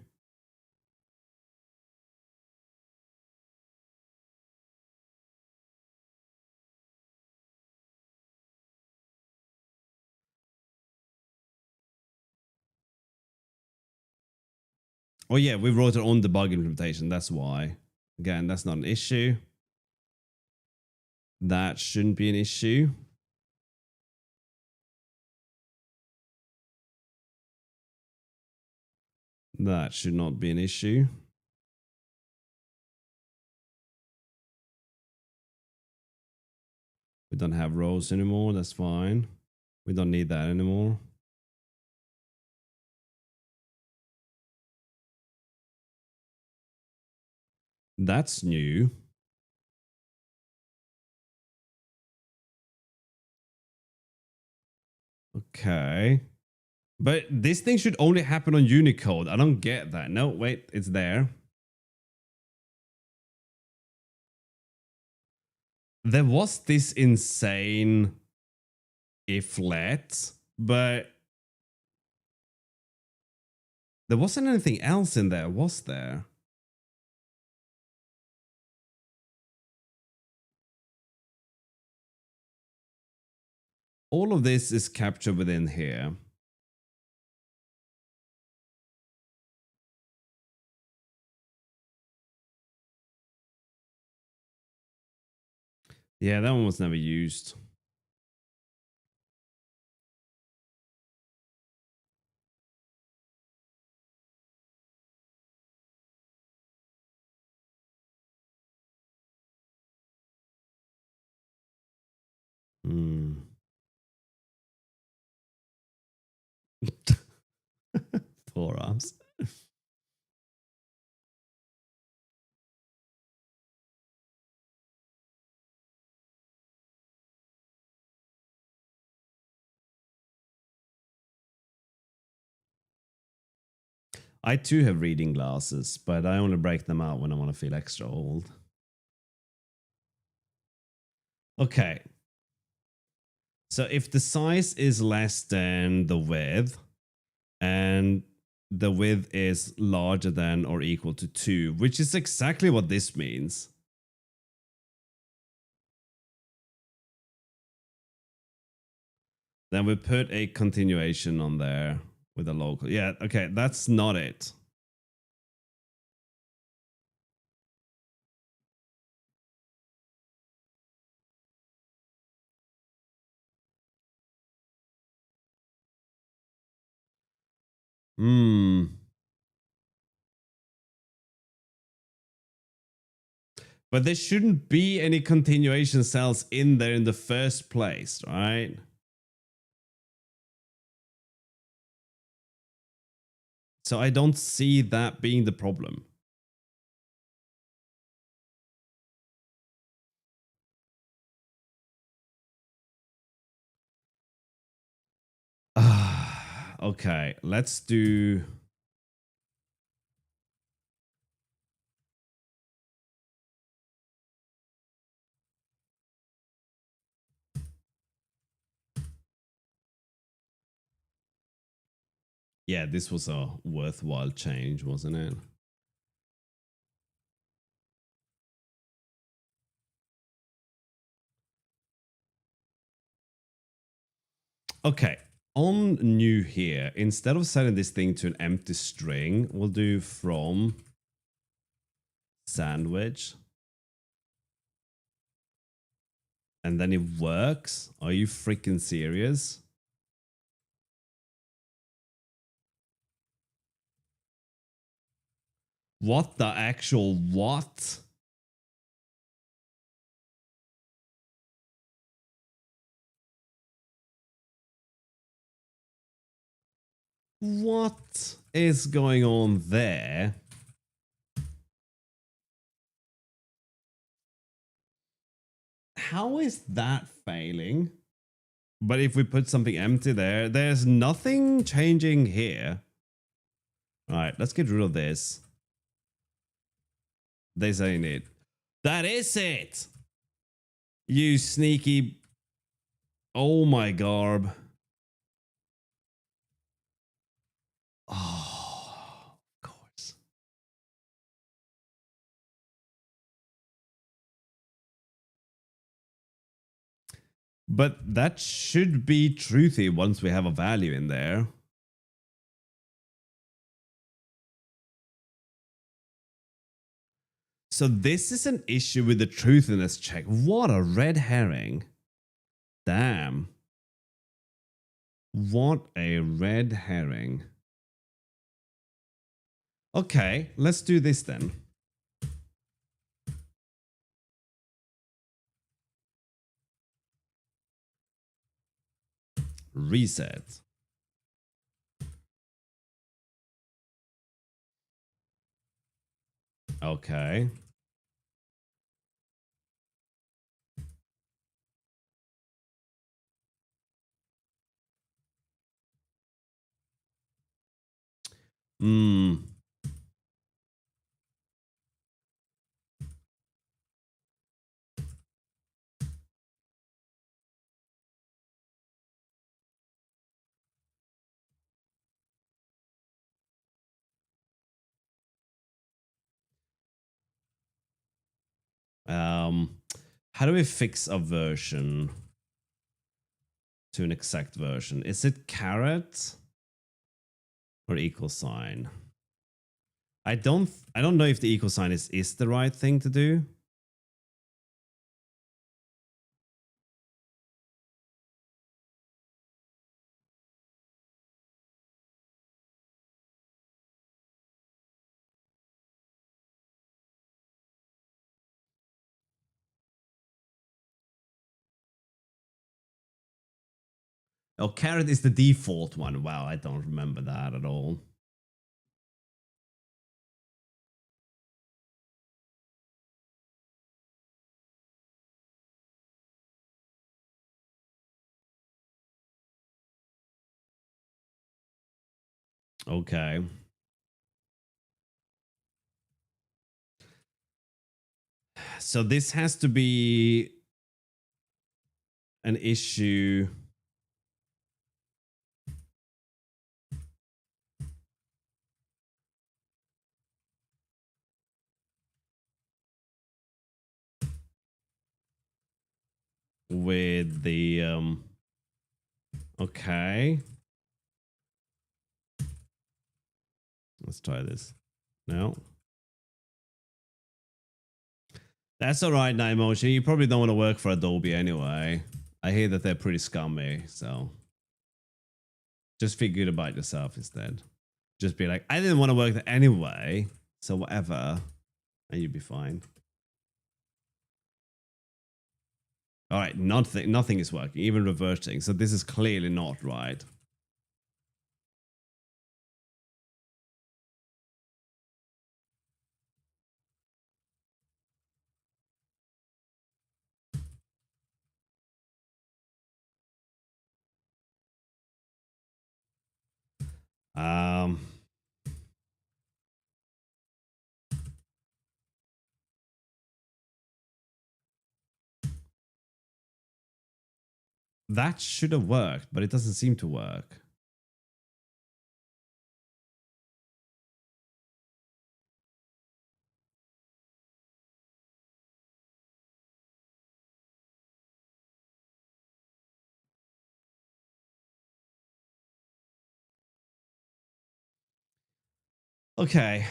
[SPEAKER 1] Oh yeah, we wrote it on the bug implementation. That's why. Again, that's not an issue. That shouldn't be an issue. That should not be an issue. We don't have rows anymore. That's fine. We don't need that anymore. That's new. Okay. But this thing should only happen on Unicode. I don't get that. No, wait, it's there. There was this insane if-let, but there wasn't anything else in there, was there? All of this is captured within here. Yeah, that one was never used. Forearms. I too have reading glasses, but I only break them out when I want to feel extra old. Okay. So if the size is less than the width, and the width is larger than or equal to 2, which is exactly what this means. Then we put a continuation on there. with a local. Yeah, okay, that's not it. Hmm. But there shouldn't be any continuation cells in there in the first place, right? So I don't see that being the problem. Okay, let's do... Yeah, this was a worthwhile change, wasn't it? Okay, on new here, instead of setting this thing to an empty string, we'll do from sandwich. And then it works? Are you freaking serious? What the actual what? What is going on there? How is that failing? But if we put something empty there, there's nothing changing here. All right, let's get rid of this. This ain't it. That is it. You sneaky. Oh my garb. Oh, of course. But that should be truthy once we have a value in there. So this is an issue with the truthiness check. What a red herring. Damn. What a red herring. Okay, let's do this then. Reset. Okay. Hmm. How do we fix a version to an exact version? Is it caret or equal sign? I don't know if the equal sign is the right thing to do. Oh, caret is the default one. Wow, I don't remember that at all. Okay. So this has to be an issue. With the okay. Let's try this. No. That's all right, Naimotion. You probably don't want to work for Adobe anyway. I hear that they're pretty scummy, so just feel good about yourself instead. Just be like, I didn't want to work there anyway, so whatever, and you'd be fine. All right, nothing is working, even reversing. So this is clearly not right. That should have worked, but it doesn't seem to work. Okay,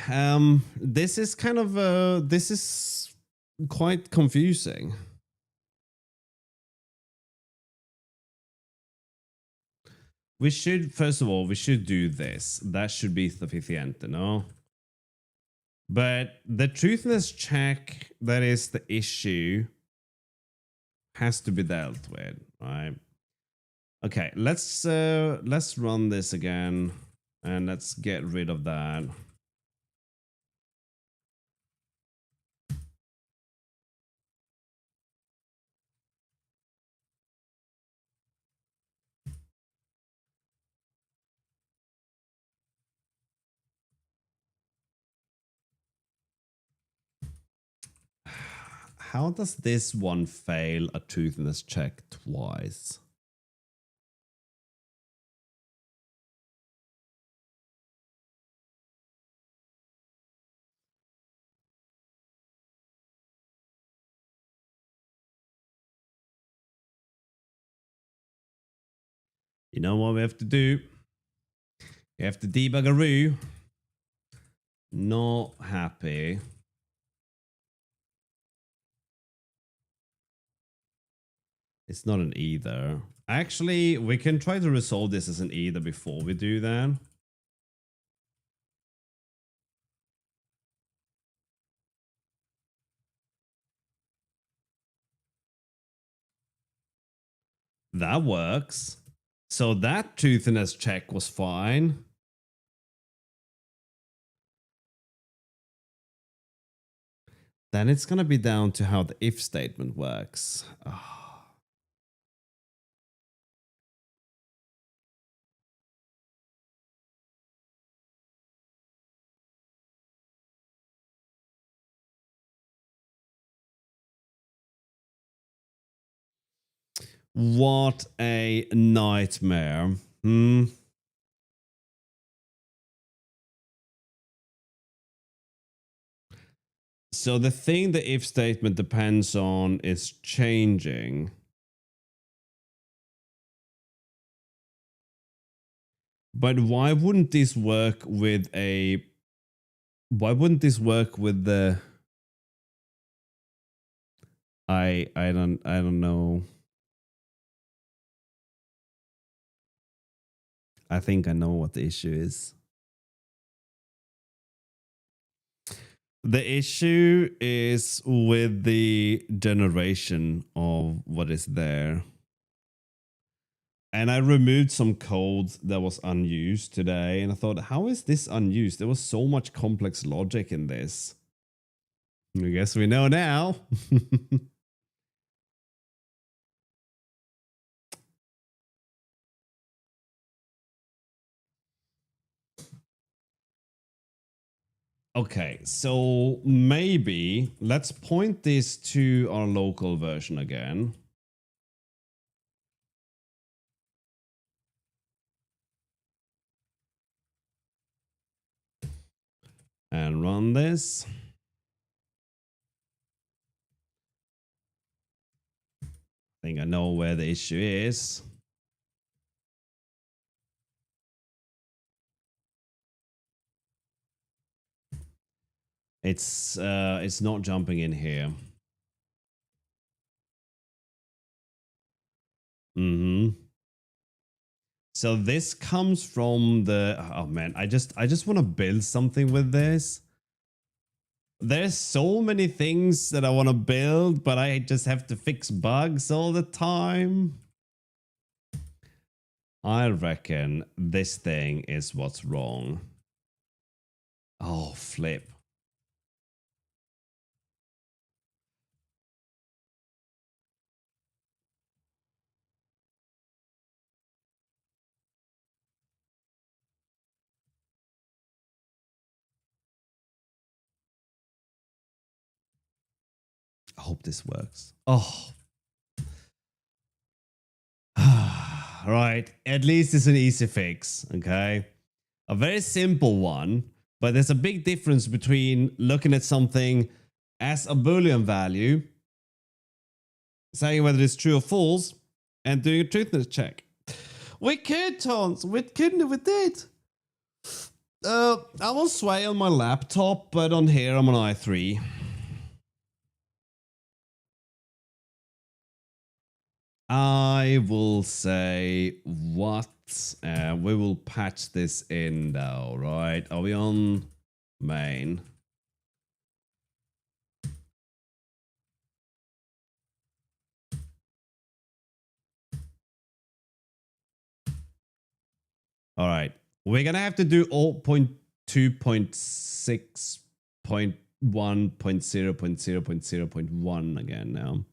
[SPEAKER 1] this is kind of this is quite confusing. We should, first of all, we should do this. That should be sufficient, no? But the truthness check that is the issue has to be dealt with, right? Okay, let's run this again and let's get rid of that. How does this one fail a truthness check twice? You know what we have to do? We have to debuggaroo. Not happy. It's not an either. Actually, we can try to resolve this as an either before we do that. That works. So that truthiness check was fine. Then it's going to be down to how the if statement works. Oh. What a nightmare. So the thing the if statement depends on is changing. But why wouldn't this work with a... Why wouldn't this work with the... I don't know. I think I know what the issue is. The issue is with the generation of what is there. And I removed some code that was unused today. And I thought, how is this unused? There was so much complex logic in this. I guess we know now. Okay, so maybe let's point this to our local version again. And run this. I think I know where the issue is. It's not jumping in here. So this comes from the, oh man, I just want to build something with this. There's so many things that I want to build, but I just have to fix bugs all the time. I reckon this thing is what's wrong. Oh, flip. I hope this works. Oh. Right. At least it's an easy fix. Okay. A very simple one, but there's a big difference between looking at something as a Boolean value, saying whether it's true or false, and doing a truthness check. We could, Tons. We did. I will Sway on my laptop, but on here I'm on i3. I will say what? We will patch this in though, right? Are we on main? All right. We're going to have to do 0.2.6.1.0.0.0.1 again now.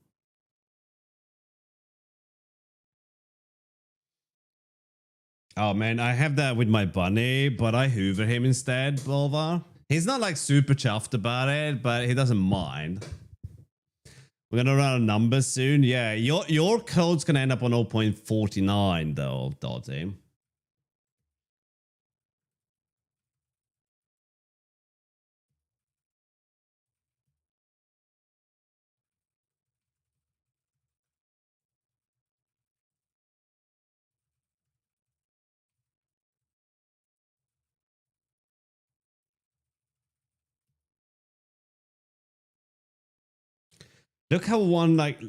[SPEAKER 1] Oh man, I have that with my bunny, but I hoover him instead, Volva. He's not like super chuffed about it, but he doesn't mind. We're gonna run a number soon. Yeah, your code's gonna end up on 0.49 though, Dotty. Look how one like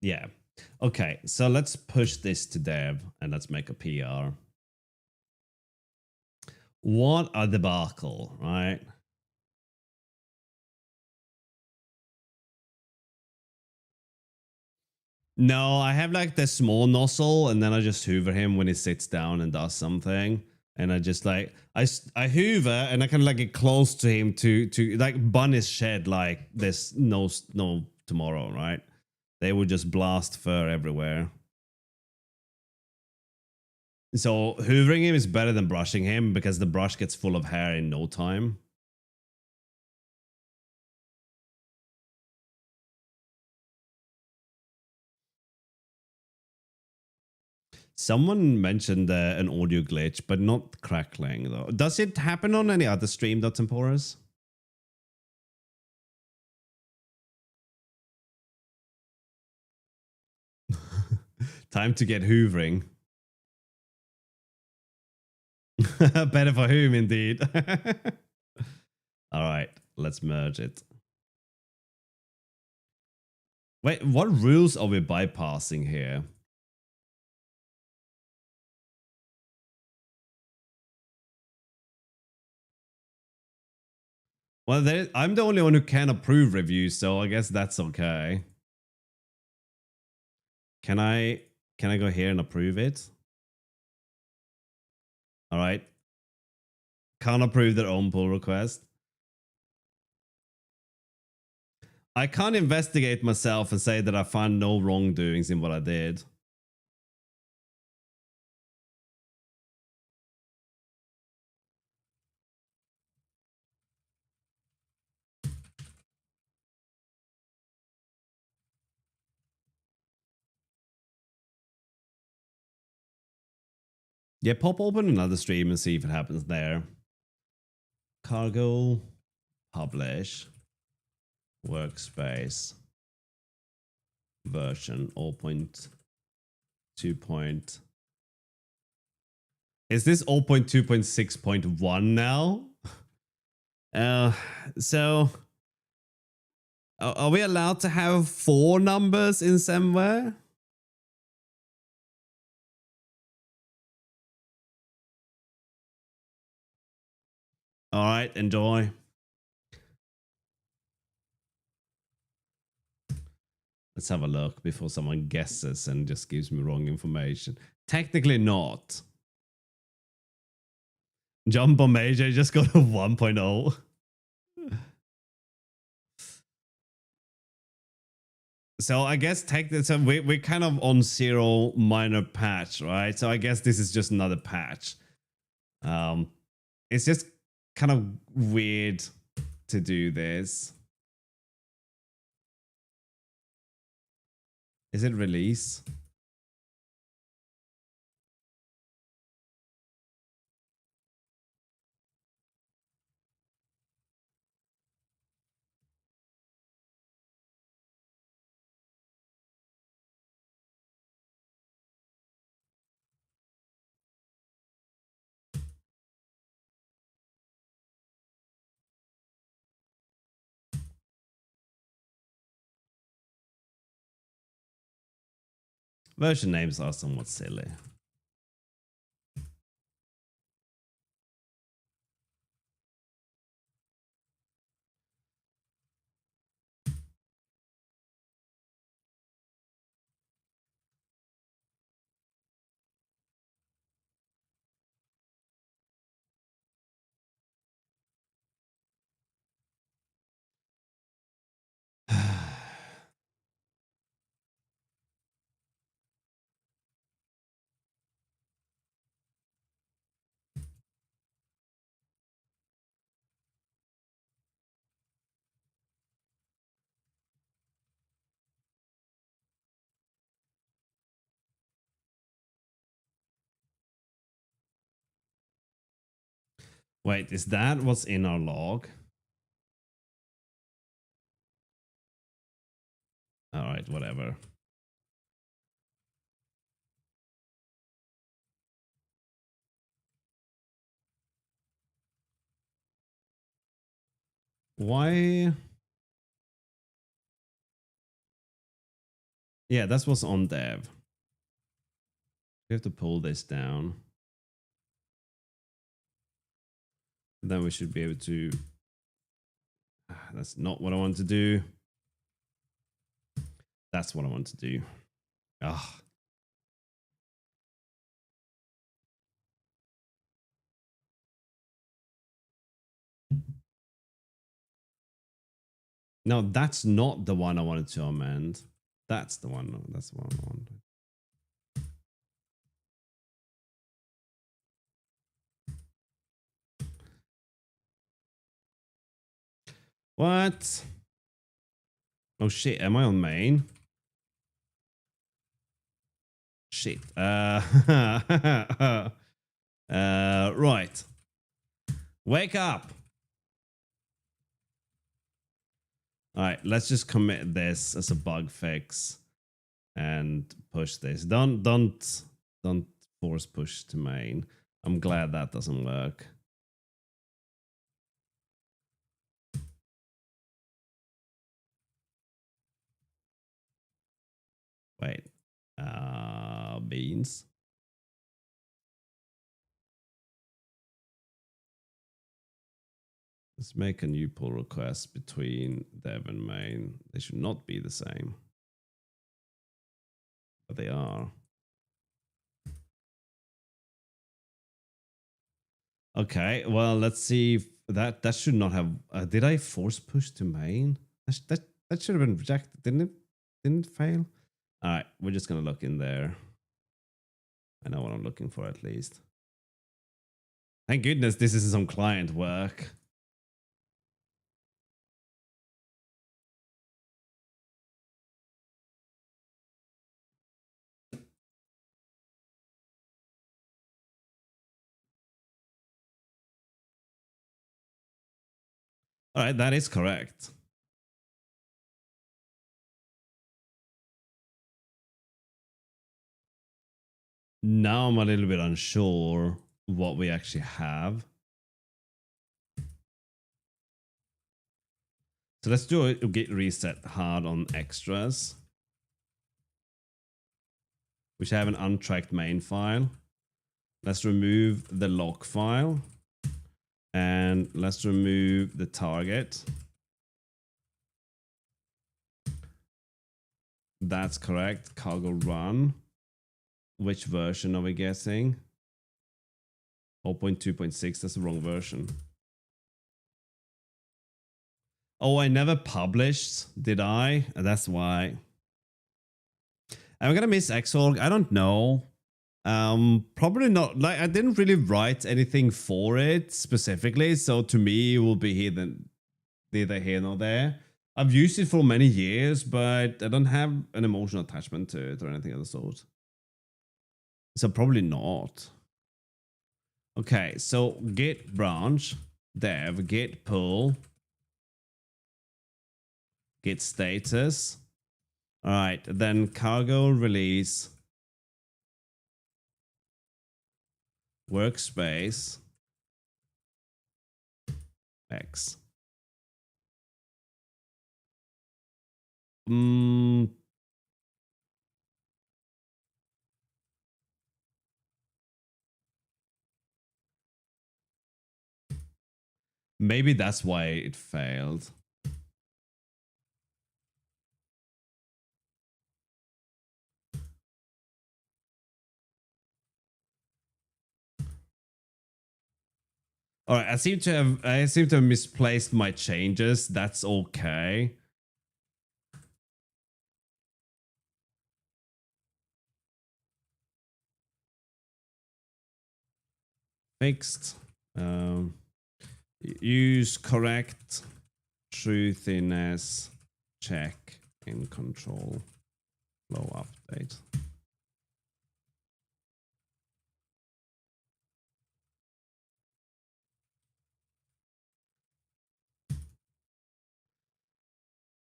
[SPEAKER 1] yeah. Okay, so let's push this to dev and let's make a PR. What a debacle, right? No, I have like the small nozzle and then I just hoover him when he sits down and does something. And I just like, I hoover and I kind of like get close to him to like bunnies shed like there's no tomorrow, right? They would just blast fur everywhere. So hoovering him is better than brushing him because the brush gets full of hair in no time. Someone mentioned an audio glitch, but not crackling though. Does it happen on any other stream, Temporis? Time to get hoovering. Better for whom, indeed. All right, let's merge it. Wait, what rules are we bypassing here? Well, I'm the only one who can approve reviews, so I guess that's okay. Can I go here and approve it? All right. Can't approve their own pull request. I can't investigate myself and say that I find no wrongdoings in what I did. Yeah, pop open another stream and see if it happens there. Cargo, publish, workspace, version 0.2. Is this 0.2.6.1 now? Uh, so are we allowed to have 4 numbers in somewhere? All right, enjoy. Let's have a look before someone guesses and just gives me wrong information. Technically not. Jumbo Major just got a 1.0. So I guess so we're kind of on 0 minor patch, right? So I guess this is just another patch. It's just kind of weird to do this. Is it release? Version names are somewhat silly. Wait, is that what's in our log? All right, whatever. Why? Yeah, that's what's on dev. We have to pull this down. Then we should be able to... That's not what I want to do. That's what I want to do. Ah. No, that's not the one I wanted to amend. That's the one. That's the one I want. What? Oh shit, am I on main? Shit. Right. Wake up. All right, let's just commit this as a bug fix and push this. Don't force push to main. I'm glad that doesn't work. Wait. Beans. Let's make a new pull request between dev and main. They should not be the same. But they are. Okay, well, let's see if that should not have... did I force push to main? That should have been rejected, didn't it? Didn't it fail? All right, we're just going to look in there. I know what I'm looking for at least. Thank goodness this is some client work. All right, that is correct. Now I'm a little bit unsure what we actually have. So let's do a git reset hard on extras. We should have an untracked main file. Let's remove the lock file. And let's remove the target. That's correct. Cargo run. Which version are we guessing? 0.2.6, that's the wrong version. Oh, I never published, did I? That's why. Am I gonna miss Xorg? I don't know. Probably not. Like, I didn't really write anything for it specifically, so to me it will be neither here nor there. I've used it for many years, but I don't have an emotional attachment to it or anything of the sort. So probably not. Okay, so git branch, dev, git pull, git status. All right, then cargo release, workspace, X. Maybe that's why it failed. All right, I seem to have misplaced my changes. That's okay. Fixed. Use correct truthiness check in control flow update.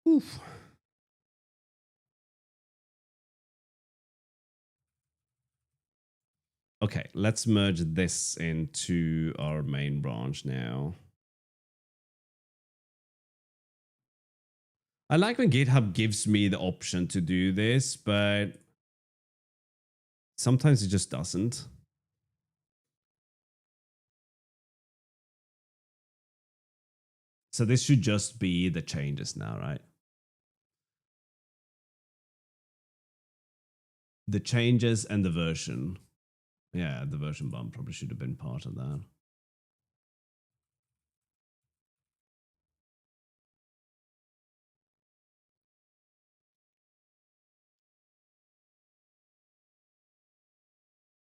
[SPEAKER 1] Oof. Okay, let's merge this into our main branch now. I like when GitHub gives me the option to do this, but sometimes it just doesn't. So this should just be the changes now, right? The changes and the version. Yeah, the version bump probably should have been part of that.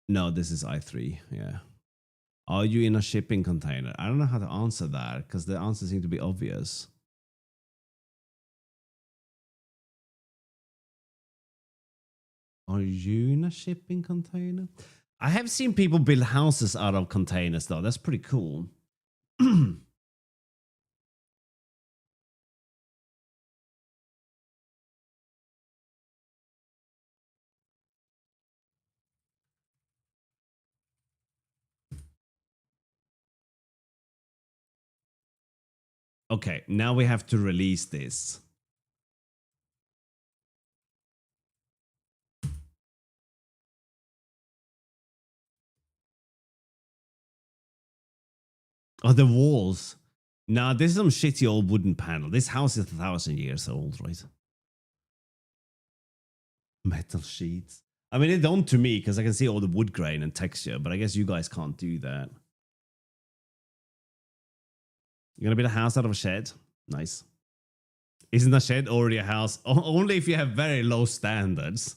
[SPEAKER 1] No, this is I3, yeah. Are you in a shipping container? I don't know how to answer that because the answer seems to be obvious. Are you in a shipping container? I have seen people build houses out of containers though. That's pretty cool. Okay, now we have to release this. Oh, the walls. Nah, this is some shitty old wooden panel. This house is 1,000 years old, right? Metal sheets. I mean, it don't to me because I can see all the wood grain and texture, but I guess you guys can't do that. You're gonna build a house out of a shed? Nice. Isn't a shed already a house? Only if you have very low standards.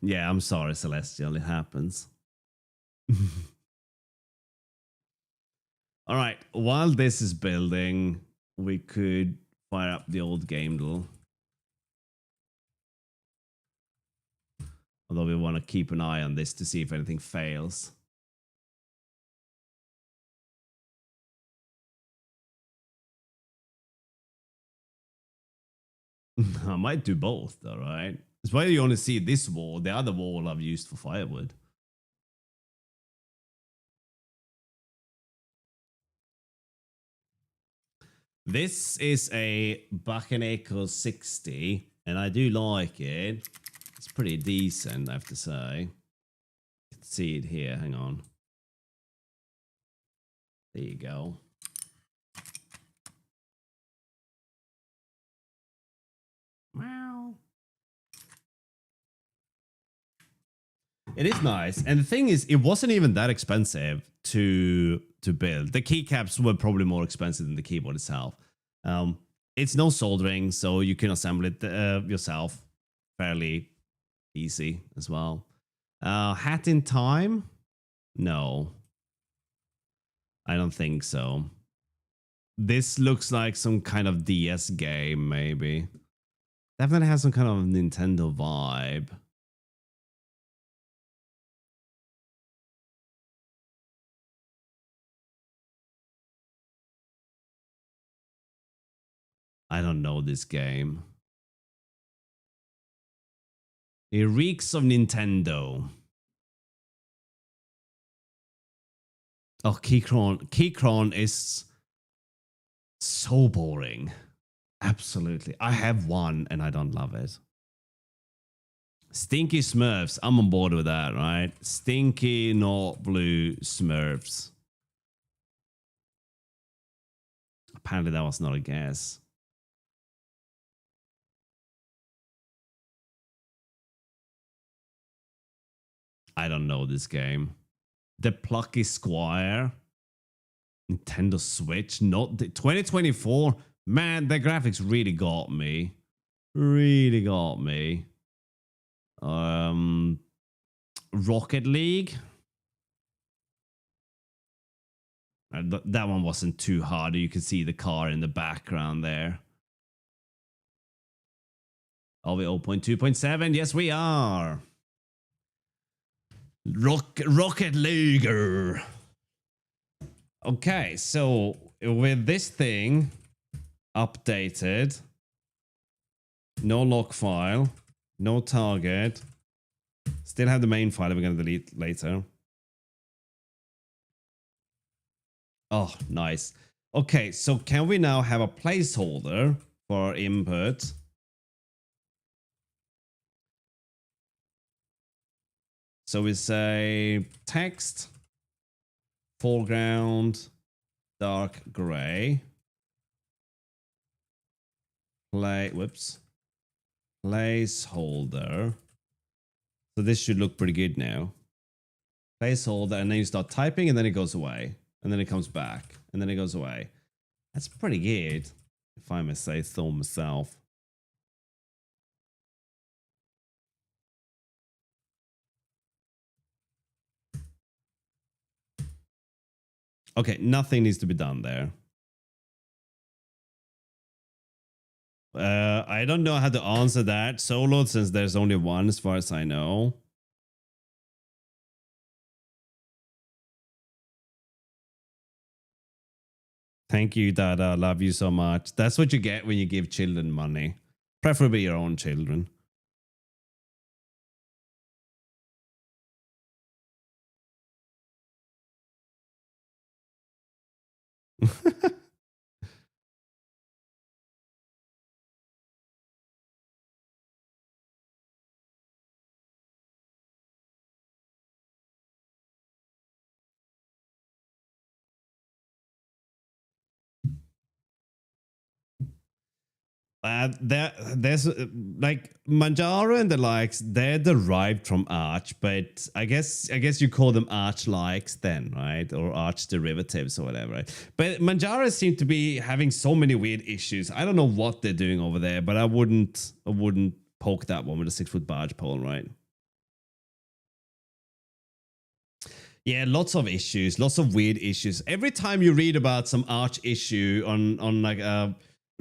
[SPEAKER 1] Yeah, I'm sorry, Celestial. It happens. All right. While this is building, we could fire up the old game duel. Although we want to keep an eye on this to see if anything fails. I might do both, all right? It's why you only see this wall. The other wall I've used for firewood. This is a Bakeneko 60, and I do like it. It's pretty decent, I have to say. You can see it here. Hang on. There you go. Wow. It is nice. And the thing is, it wasn't even that expensive to build. The keycaps were probably more expensive than the keyboard itself. It's no soldering, so you can assemble it yourself fairly easy as well. Hat in time? No. I don't think so. This looks like some kind of DS game, maybe. Definitely has some kind of Nintendo vibe. I don't know this game. It reeks of Nintendo. Oh, Keychron. Keychron is so boring. Absolutely. I have one and I don't love it. Stinky Smurfs. I'm on board with that, right? Stinky, not blue Smurfs. Apparently that was not a guess. I don't know this game. The Plucky Squire. Nintendo Switch. Not 2024. Man, the graphics really got me. Really got me. Rocket League. That one wasn't too hard. You could see the car in the background there. Are we 0.2.7? Yes, we are. Rocket League. Okay, so with this thing updated, no lock file, no target, still have the main file we're going to delete later. Oh, nice. Okay, so can we now have a placeholder for our input? So we say text, foreground, dark gray. Placeholder. So this should look pretty good now. Placeholder, and then you start typing, and then it goes away. And then it comes back, and then it goes away. That's pretty good, if I may say so myself. Okay, nothing needs to be done there. I don't know how to answer that solo, since there's only one as far as I know. Thank you, Dada. Love you so much. That's what you get when you give children money. Preferably your own children. There's like Manjaro and the likes, they're derived from Arch, but I guess you call them Arch likes then, right? Or Arch derivatives or whatever. Right? But Manjaro seem to be having so many weird issues. I don't know what they're doing over there, but I wouldn't poke that one with a 6-foot barge pole, right? Yeah, lots of issues, lots of weird issues. Every time you read about some Arch issue on like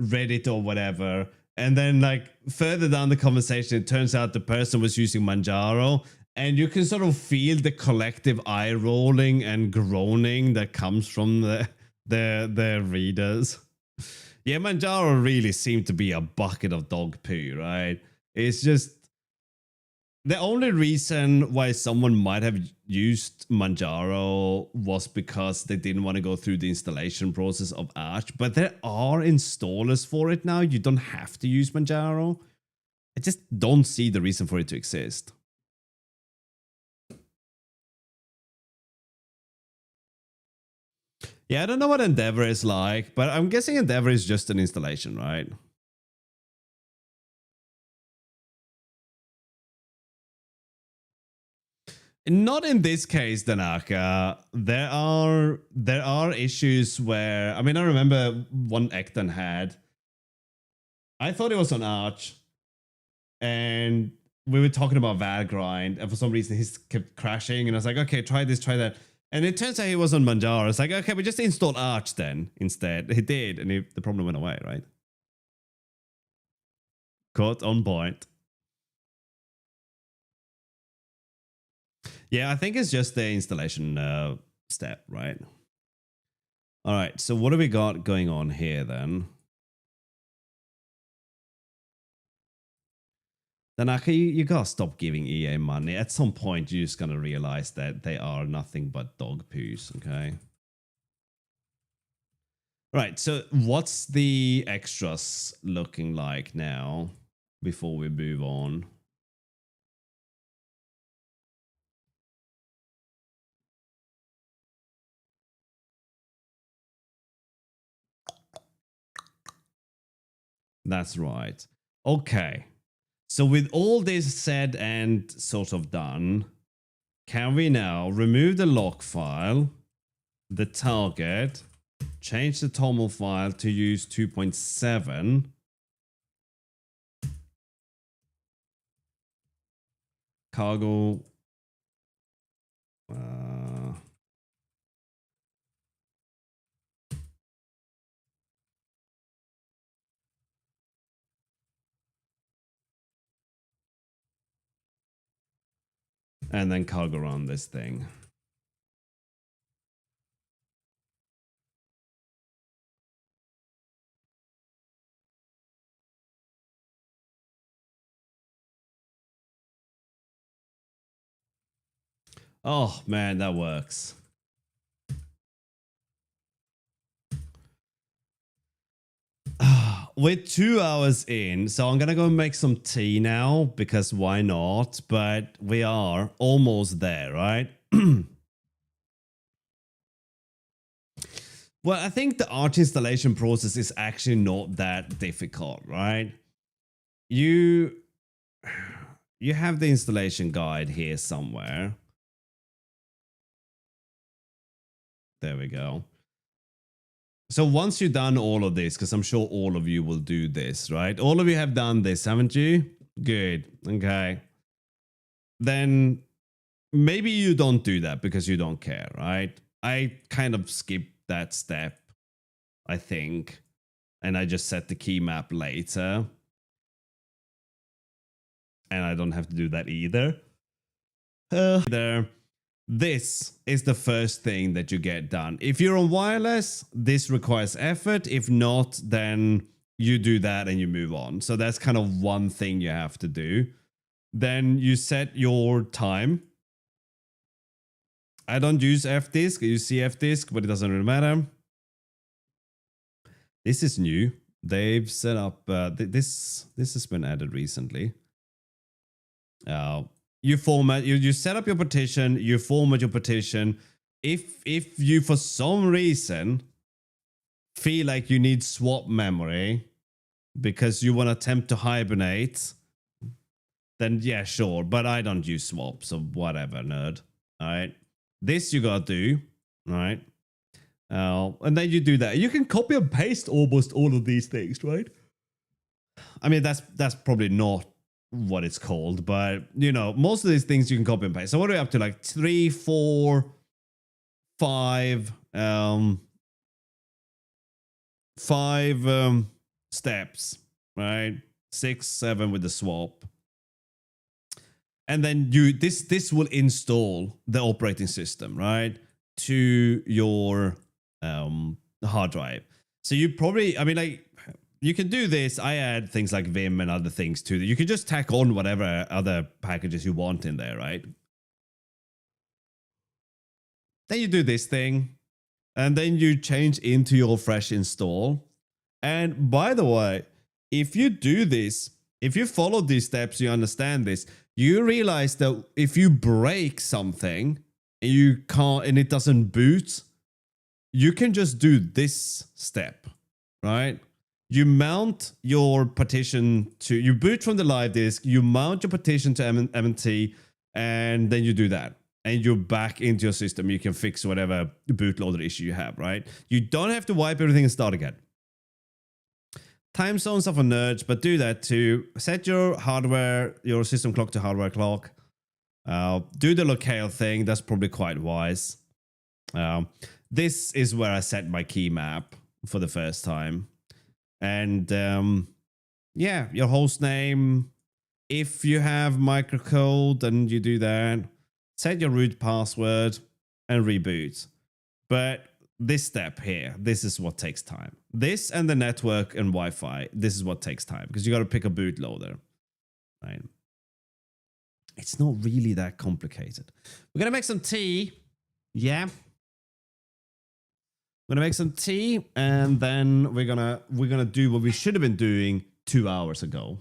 [SPEAKER 1] Reddit or whatever, and then like further down the conversation, it turns out the person was using Manjaro, and you can sort of feel the collective eye rolling and groaning that comes from the readers. Yeah, Manjaro really seemed to be a bucket of dog poo, right? It's just the only reason why someone might have used Manjaro was because they didn't want to go through the installation process of Arch, but there are installers for it now. You don't have to use Manjaro. I just don't see the reason for it to exist. Yeah, I don't know what Endeavor is like, but I'm guessing Endeavor is just an installation, right? Not in this case, Danaka. There are issues where, I mean, I remember one Ekton had. I thought it was on Arch, and we were talking about Valgrind, and for some reason he kept crashing, and I was like, okay, try this, try that. And it turns out he was on Manjaro. It's like, okay, we just installed Arch then instead. He did, and the problem went away, right? Caught on point. Yeah, I think it's just the installation step, right? All right, so what do we got going on here then? Danaka, you gotta stop giving EA money. At some point, you're just gonna realize that they are nothing but dog poos, okay? Right, so what's the extras looking like now before we move on? That's right. Okay. So with all this said and sort of done, can we now remove the lock file, the target, change the TOML file to use 2.7, cargo, and then cargo around this thing. Oh man, that works. We're 2 hours in, so I'm gonna go make some tea now because why not? But we are almost there, right? Well, I think the Arch installation process is actually not that difficult, right? You have the installation guide here somewhere. There we go. So once you've done all of this, because I'm sure all of you will do this, right? All of you have done this, haven't you? Good. Okay. Then maybe you don't do that because you don't care, right? I kind of skip that step, I think. And I just set the key map later. And I don't have to do that either. This is the first thing that you get done. If you're on wireless, this requires effort. If not, then you do that and you move on. So that's kind of one thing you have to do. Then you set your time. I don't use Fdisk. I use CFdisk, but it doesn't really matter. This is new. They've set up this has been added recently. You format, you set up your partition, you format your partition. If you for some reason feel like you need swap memory because you want to attempt to hibernate, then yeah, sure. But I don't use swap, so whatever, nerd. All right, this you gotta do, all right? And then you do that. You can copy and paste almost all of these things, right? I mean, that's probably not what it's called, but you know, most of these things you can copy and paste. So what are we up to? Like 3, 4, 5 steps, right? 6, 7 with the swap, and then this will install the operating system, right, to your hard drive. So you probably, I mean, like, you can do this. I add things like Vim and other things to that. You can just tack on whatever other packages you want in there, right? Then you do this thing, and then you change into your fresh install. And by the way, if you do this, if you follow these steps, you understand this, you realize that if you break something and you can't, and it doesn't boot, you can just do this step, right? You mount your partition to, you boot from the live disk, you mount your partition to MNT, and then you do that. And you're back into your system. You can fix whatever bootloader issue you have, right? You don't have to wipe everything and start again. Time zones are for nerds, but do that too. Set your hardware, your system clock to hardware clock. Do the locale thing. That's probably quite wise. This is where I set my key map for the first time. And yeah, your host name. If you have microcode, then you do that. Set your root password and reboot. But this step here, this is what takes time. This and the network and Wi-Fi, this is what takes time because you got to pick a bootloader, right? It's not really that complicated. We're going to make some tea. Yeah. We're going to make some tea and then we're going to do what we should have been doing 2 hours ago.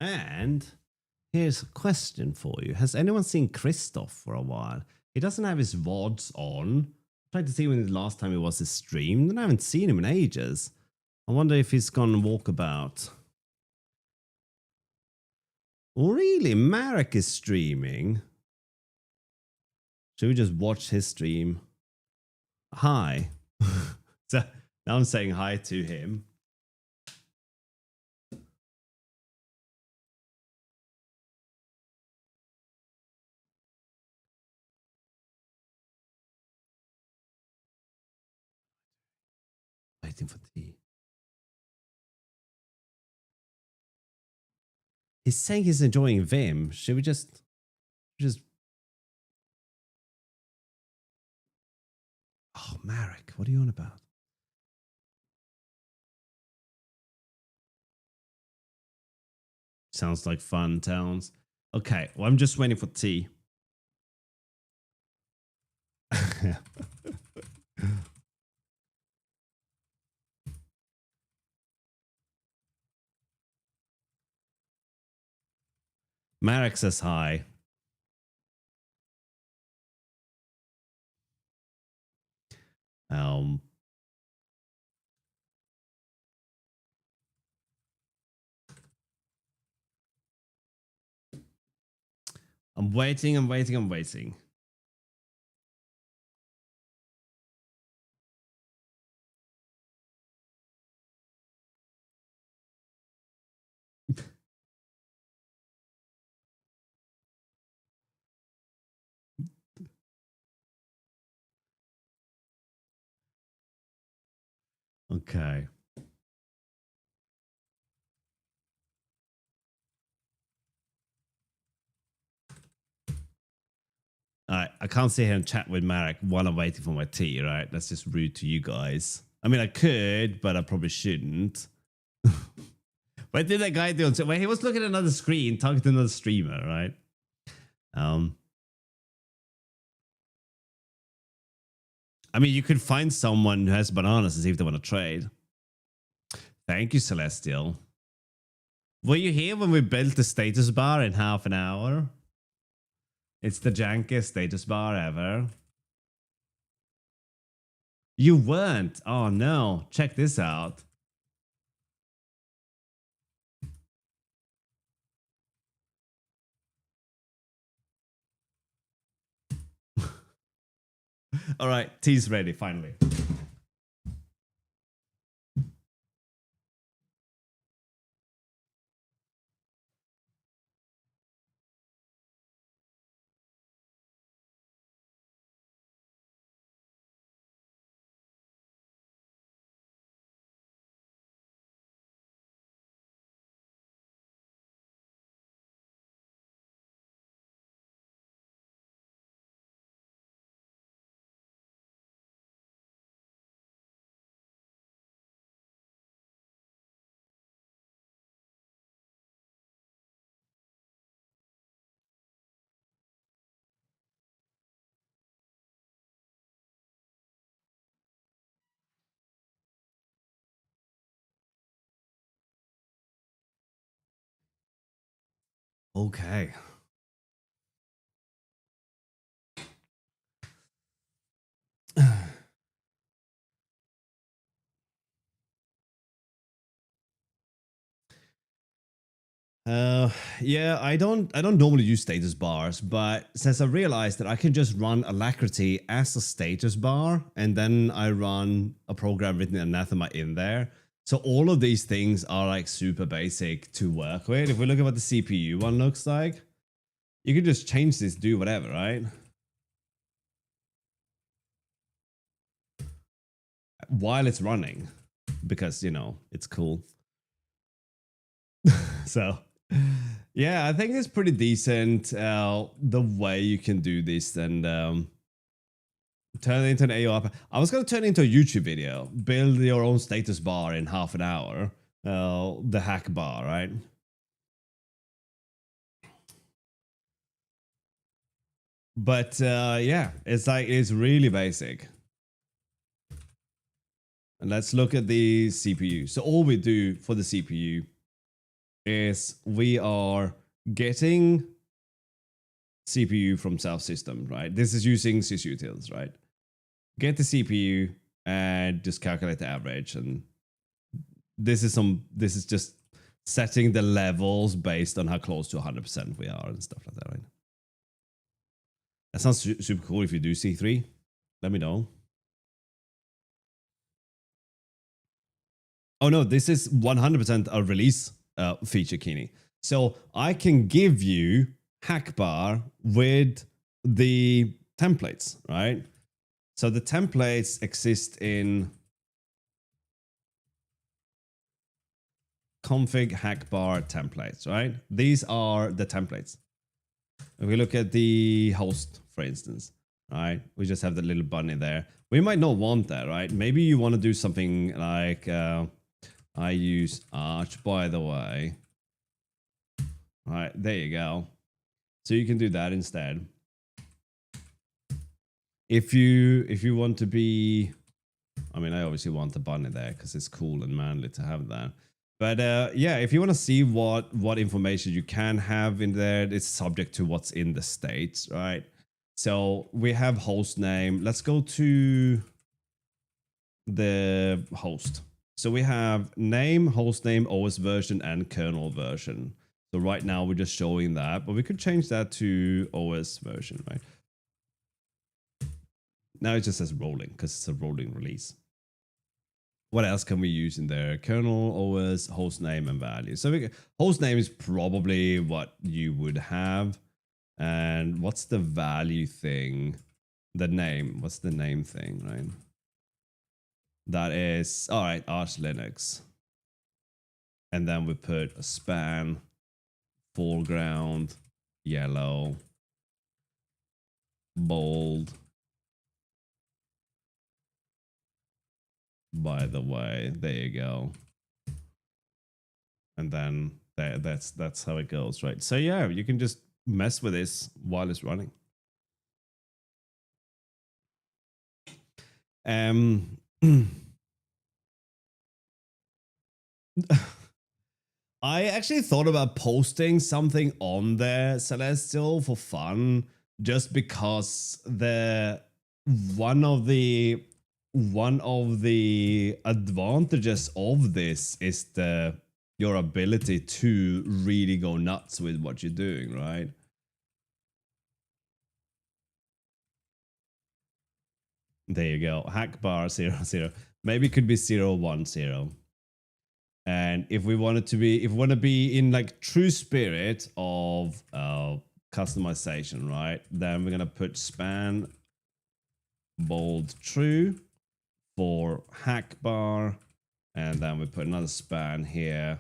[SPEAKER 1] And here's a question for you. Has anyone seen Christoph for a while? He doesn't have his VODs on. I tried to see when the last time it was his stream, and I haven't seen him in ages. I wonder if he's gone walkabout. Oh, really? Marek is streaming. Should we just watch his stream? Hi. So now I'm saying hi to him. waiting for tea. He's saying he's enjoying Vim. Should we just... Oh, Marek, what are you on about? Sounds like fun, Towns. Okay, well, I'm just waiting for tea. Marek says hi. I'm waiting. Okay. I can't sit here and chat with Marek while I'm waiting for my tea, right? That's just rude to you guys. I mean, I could, but I probably shouldn't. What did that guy do? Well, he was looking at another screen, talking to another streamer, right? I mean, you could find someone who has bananas and see if they want to trade. Thank you, Celestial. Were you here when we built the status bar in half an hour? It's the jankiest status bar ever. You weren't. Oh no. Check this out. All right, tea's ready finally. Okay. Yeah, I don't normally use status bars, but since I realized that I can just run Alacrity as a status bar, and then I run a program written in Anathema in there. So all of these things are like super basic to work with. If we look at what the CPU one looks like, you can just change this, do whatever, right? While it's running, because, you know, it's cool. So, yeah, I think it's pretty decent the way you can do this and turn it into an AO. I was going to turn it into a YouTube video, build your own status bar in half an hour, the hack bar, right? But yeah, it's really basic. And let's look at the CPU. So all we do for the CPU is we are getting CPU from self system, right? This is using sysutils, right? Get the CPU and just calculate the average. And this is just setting the levels based on how close to 100% we are and stuff like that, right? That sounds super cool. If you do C3, let me know. Oh no, this is 100% a release feature, Keeney. So I can give you Hackbar with the templates, right? So the templates exist in config hack bar templates, right? These are the templates. If we look at the host, for instance, right? We just have the little bunny there. We might not want that, right? Maybe you want to do something like, I use Arch, by the way. All right, there you go. So you can do that instead. If you want to be, I mean, I obviously want the bunny there because it's cool and manly to have that. But yeah, if you want to see what information you can have in there, it's subject to what's in the states, right? So we have host name. Let's go to the host. So we have name, host name, OS version, and kernel version. So right now we're just showing that, but we could change that to OS version, right? Now it just says rolling because it's a rolling release. What else can we use in there? Kernel, OS, host name, and value. So host name is probably what you would have. And what's the value thing? The name. What's the name thing, right? That is, all right, Arch Linux. And then we put a span, foreground, yellow, bold. By the way, there you go. And then that's how it goes, right? So yeah, you can just mess with this while it's running. I actually thought about posting something on there, Celestial, for fun, just because one of the advantages of this is your ability to really go nuts with what you're doing, right? There you go. Hack bar 00. Maybe it could be 010. And if we want to be in like true spirit of customization, right? Then we're gonna put span bold true for hack bar, and then we put another span here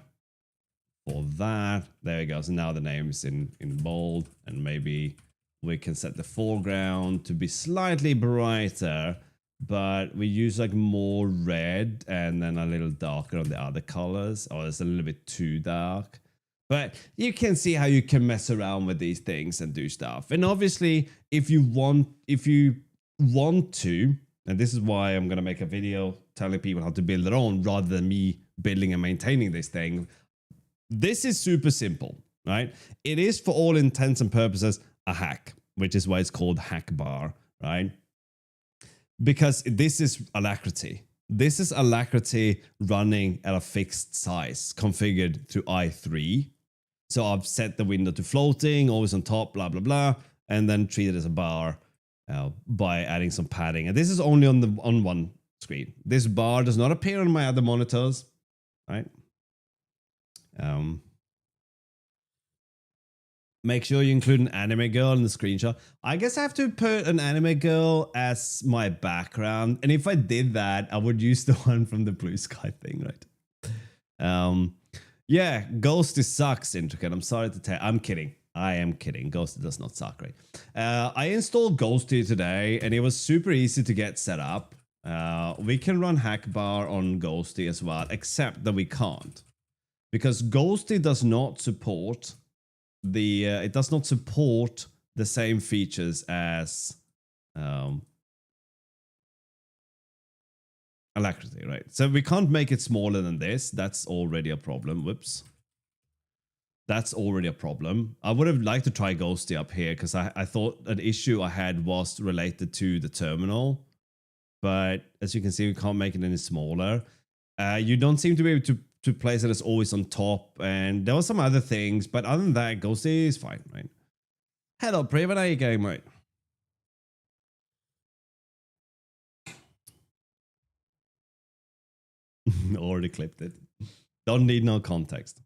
[SPEAKER 1] for that. There we go. So now the name is in bold, and maybe we can set the foreground to be slightly brighter, but we use like more red and then a little darker on the other colors. Or it's a little bit too dark. But you can see how you can mess around with these things and do stuff. And obviously, if you want to, and this is why I'm going to make a video telling people how to build their own rather than me building and maintaining this thing. This is super simple, right? It is for all intents and purposes a hack, which is why it's called hack bar, right? Because this is Alacrity. This is Alacrity running at a fixed size, configured through i3. So I've set the window to floating, always on top, blah, blah, blah, and then treat it as a bar by adding some padding. And this is only on one screen. This bar does not appear on my other monitors, right? Make sure you include an anime girl in the screenshot. I guess I have to put an anime girl as my background. And if I did that, I would use the one from the Blue Sky thing, right? Yeah, Ghosty sucks, Intricate. I'm sorry to tell. I'm kidding. I am kidding. Ghosty does not suck, right? I installed Ghosty today, and it was super easy to get set up. We can run Hackbar on Ghosty as well, except that we can't. Because Ghosty does not support it does not support the same features as Alacrity, right? So we can't make it smaller than this. That's already a problem. Whoops. That's already a problem. I would have liked to try Ghosty up here because I thought an issue I had was related to the terminal. But as you can see, we can't make it any smaller. You don't seem to be able to place it as always on top, and there were some other things, but other than that, Ghosty is fine, right? Hello, Praven, how are you going, mate? Already clipped it. Don't need no context.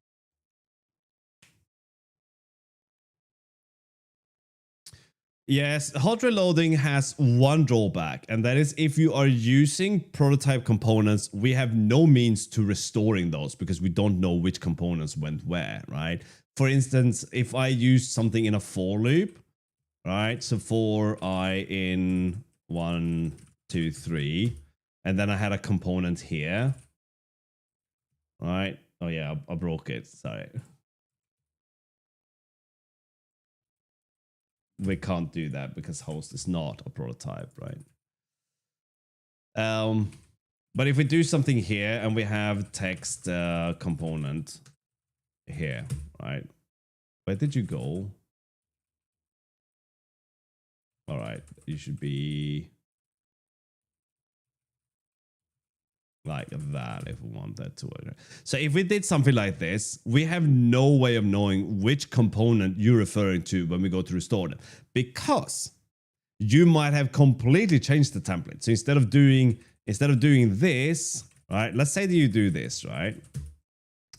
[SPEAKER 1] Yes, hot reloading has one drawback, and that is if you are using prototype components, we have no means to restoring those because we don't know which components went where, right? For instance, if I use something in a for loop, right? So for I in 1, 2, 3, and then I had a component here, right? Oh yeah, I broke it. Sorry. We can't do that because host is not a prototype, right? But if we do something here and we have text component here, right? Where did you go? All right, you should be like that if we want that to work. So if we did something like this, we have no way of knowing which component you're referring to when we go to restore them, because you might have completely changed the template. So instead of doing this, right? Let's say that you do this, right?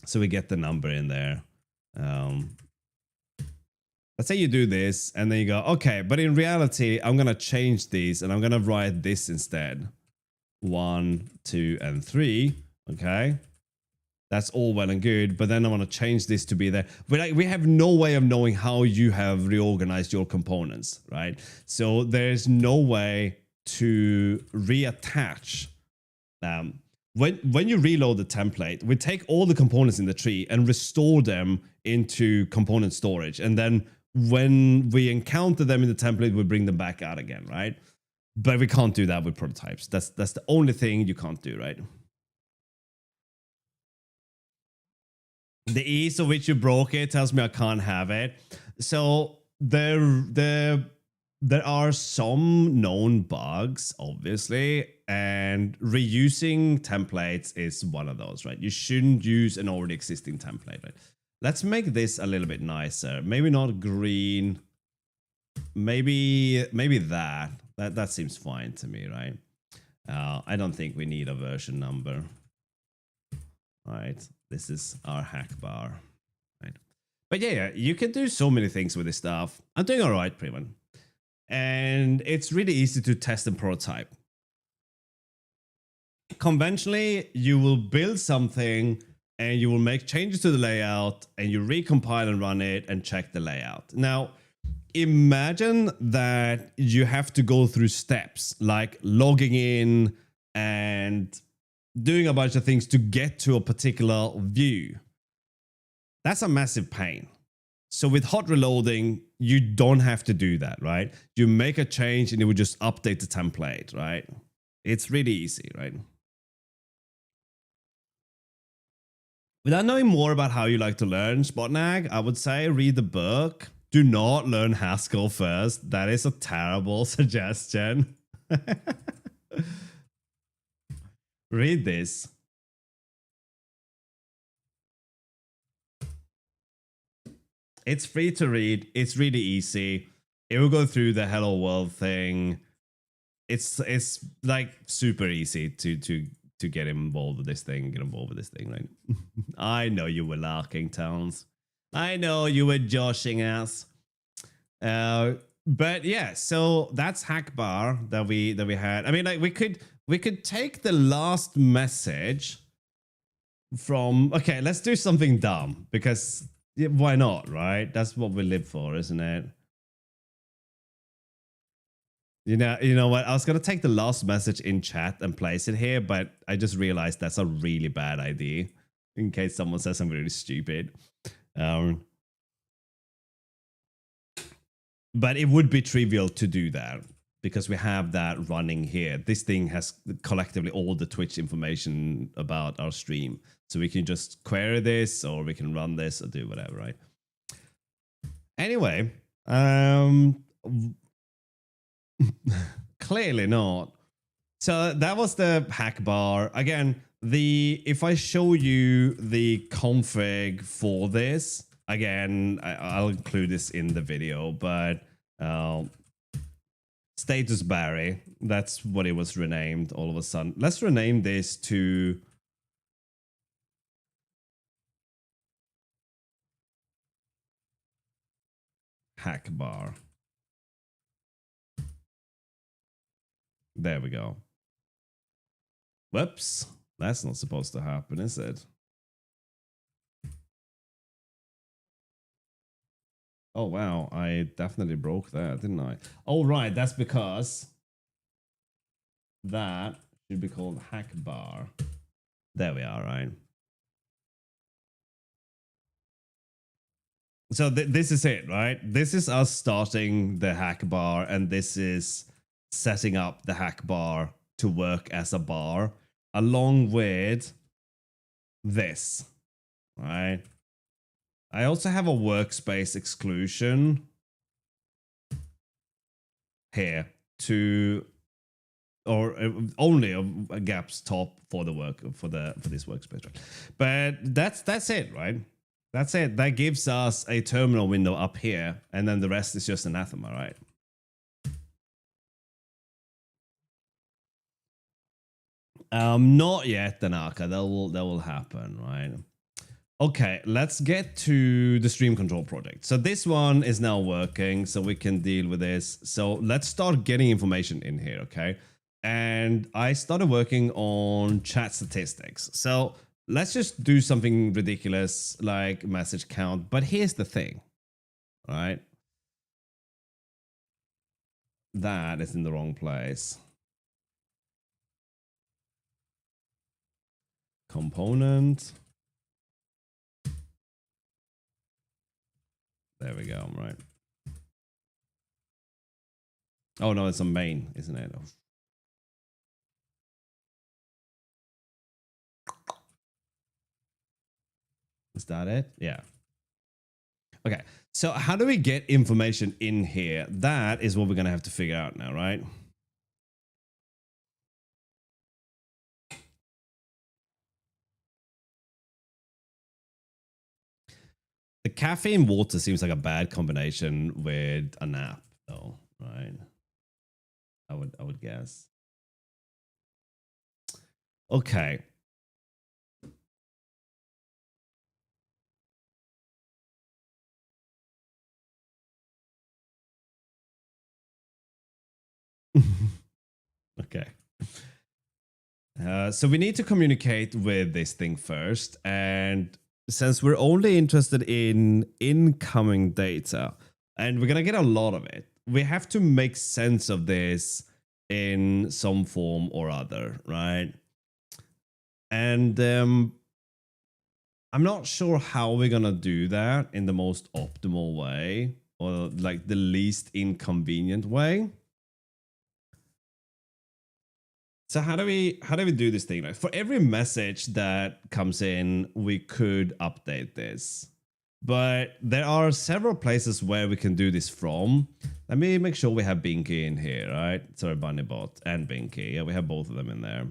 [SPEAKER 1] So we get the number in there. Let's say you do this and then you go, okay, but in reality, I'm going to change these and I'm going to write this instead. 1, 2, and 3. Okay. That's all well and good, but then I want to change this to be there. But we have no way of knowing how you have reorganized your components, right? So there's no way to reattach. When you reload the template, we take all the components in the tree and restore them into component storage. And then when we encounter them in the template, we bring them back out again, right? But we can't do that with prototypes. That's the only thing you can't do, right? The ease of which you broke it tells me I can't have it. So there are some known bugs, obviously, and reusing templates is one of those, right? You shouldn't use an already existing template, right? Let's make this a little bit nicer. Maybe not green. Maybe that. That seems fine to me, right? I don't think we need a version number. Right, this is our hack bar, right? But yeah, you can do so many things with this stuff. I'm doing all right, Priman. And it's really easy to test and prototype. Conventionally, you will build something and you will make changes to the layout and you recompile and run it and check the layout. Now, imagine that you have to go through steps like logging in and doing a bunch of things to get to a particular view. That's a massive pain. So with hot reloading, you don't have to do that, right? You make a change and it will just update the template, right? It's really easy, right? Without knowing more about how you like to learn Spotnag, I would say read the book. Do not learn Haskell first. That is a terrible suggestion. Read this. It's free to read. It's really easy. It will go through the hello world thing. It's like super easy to get involved with this thing, right? I know you were larking, Towns. I know you were joshing us. But yeah, so that's Hackbar that we had. I mean, like we could take the last message from, okay, let's do something dumb because why not, right? That's what we live for, isn't it? You know what? I was gonna take the last message in chat and place it here, but I just realized that's a really bad idea. In case someone says something really stupid, but it would be trivial to do that because we have that running here. This thing has collectively all the Twitch information about our stream, so we can just query this, or we can run this, or do whatever, right? Anyway, clearly not. So that was the hack bar. Again, if I show you the config for this, again, I'll include this in the video, but status Barry, that's what it was renamed all of a sudden. Let's rename this to hack bar. There we go. Whoops. That's not supposed to happen, is it? Oh, wow. I definitely broke that, didn't I? Oh, right. That's because that should be called hack bar. There we are, right? So this is it, right? This is us starting the hack bar, and this is setting up the hack bar to work as a bar, along with this, right? I also have a workspace exclusion here to, or only a gaps top for the work for this workspace, right? But that's it, right? That's it. That gives us a terminal window up here, and then the rest is just anathema, right? Not yet, Tanaka. That will happen, right? Okay, let's get to the stream control project. So this one is now working, so we can deal with this. So let's start getting information in here, okay? And I started working on chat statistics. So let's just do something ridiculous like message count. But here's the thing, right? That is in the wrong place. Component. There we go, right? Oh no, it's a main, isn't it? Is that it? Yeah. Okay, so how do we get information in here? That is what we're gonna have to figure out now, right? The caffeine water seems like a bad combination with a nap, though, right? I would guess. Okay. Okay. So we need to communicate with this thing first, and since we're only interested in incoming data, and we're gonna get a lot of it, we have to make sense of this in some form or other, right? And I'm not sure how we're gonna do that in the most optimal way, or like the least inconvenient way. So how do we do this thing? Like for every message that comes in, we could update this. But there are several places where we can do this from. Let me make sure we have Binky in here, right? Sorry, Bunnybot and Binky. Yeah, we have both of them in there.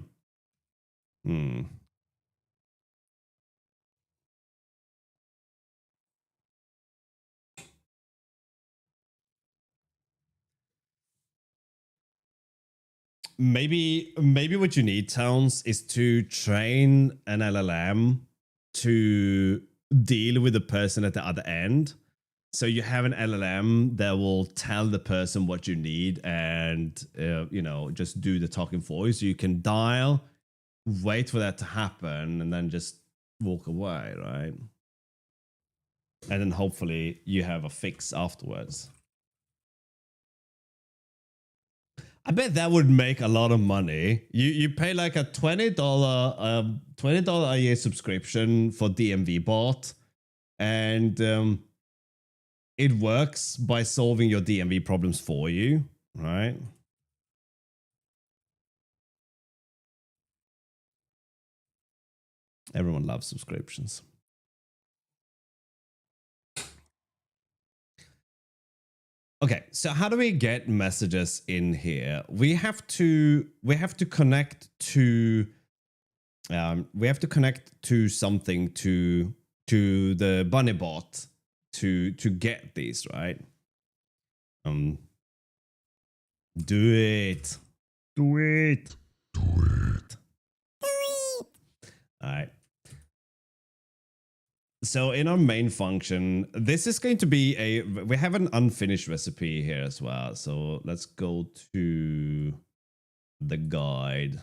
[SPEAKER 1] Maybe what you need, Towns, is to train an LLM to deal with the person at the other end. So you have an LLM that will tell the person what you need and you know, just do the talking for you. So you can dial, wait for that to happen, and then just walk away, right? And then hopefully you have a fix afterwards. I bet that would make a lot of money. You pay like a $20 a year subscription for DMV bot, and it works by solving your DMV problems for you, right? Everyone loves subscriptions. Okay, so how do we get messages in here? We have to connect to something to the bunny bot to get these, right? Do it. Do it. Do it. Do it. All right. So in our main function, this is going to be we have an unfinished recipe here as well. So let's go to the guide.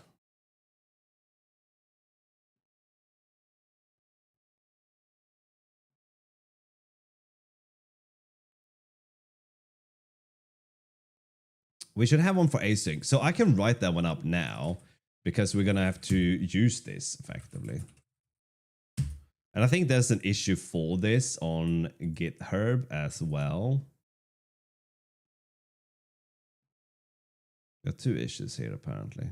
[SPEAKER 1] We should have one for async. So I can write that one up now because we're going to have to use this effectively. And I think there's an issue for this on GitHub as well. Got two issues here apparently.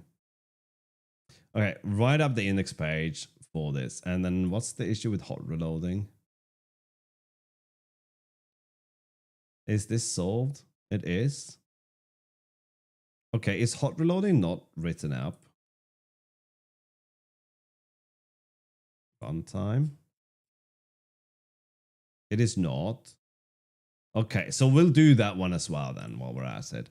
[SPEAKER 1] Okay, write up the index page for this. And then what's the issue with hot reloading? Is this solved? It is. Okay, is hot reloading not written up? Runtime. It is not. Okay, so we'll do that one as well then while we're at it.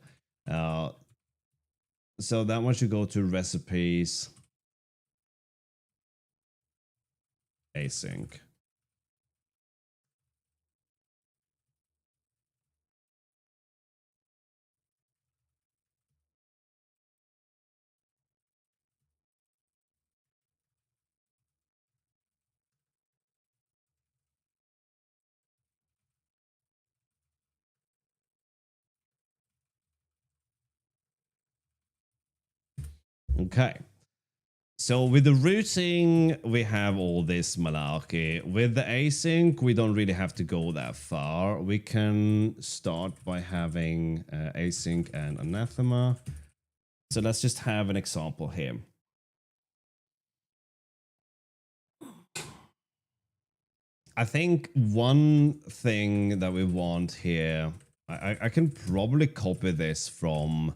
[SPEAKER 1] So that one should go to recipes, async. Okay. So with the routing, we have all this malarkey. With the async, we don't really have to go that far. We can start by having async and anathema. So let's just have an example here. I think one thing that we want here, I can probably copy this from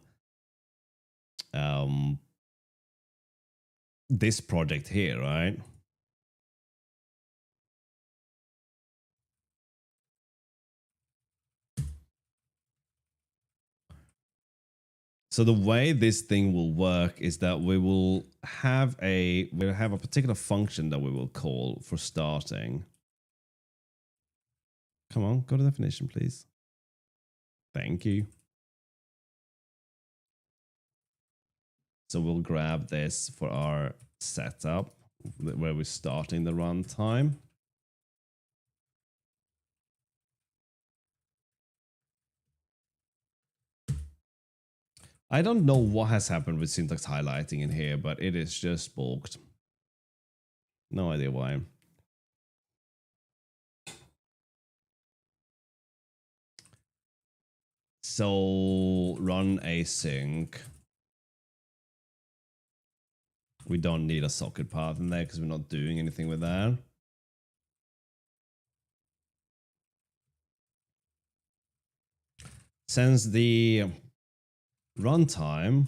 [SPEAKER 1] this project here, right? So the way this thing will work is that we'll have a particular function that we will call for starting. Come on, go to definition, please. Thank you. So we'll grab this for our setup where we're starting the runtime. I don't know what has happened with syntax highlighting in here, but it is just bulked. No idea why. So run async. We don't need a socket path in there because we're not doing anything with that. Since the runtime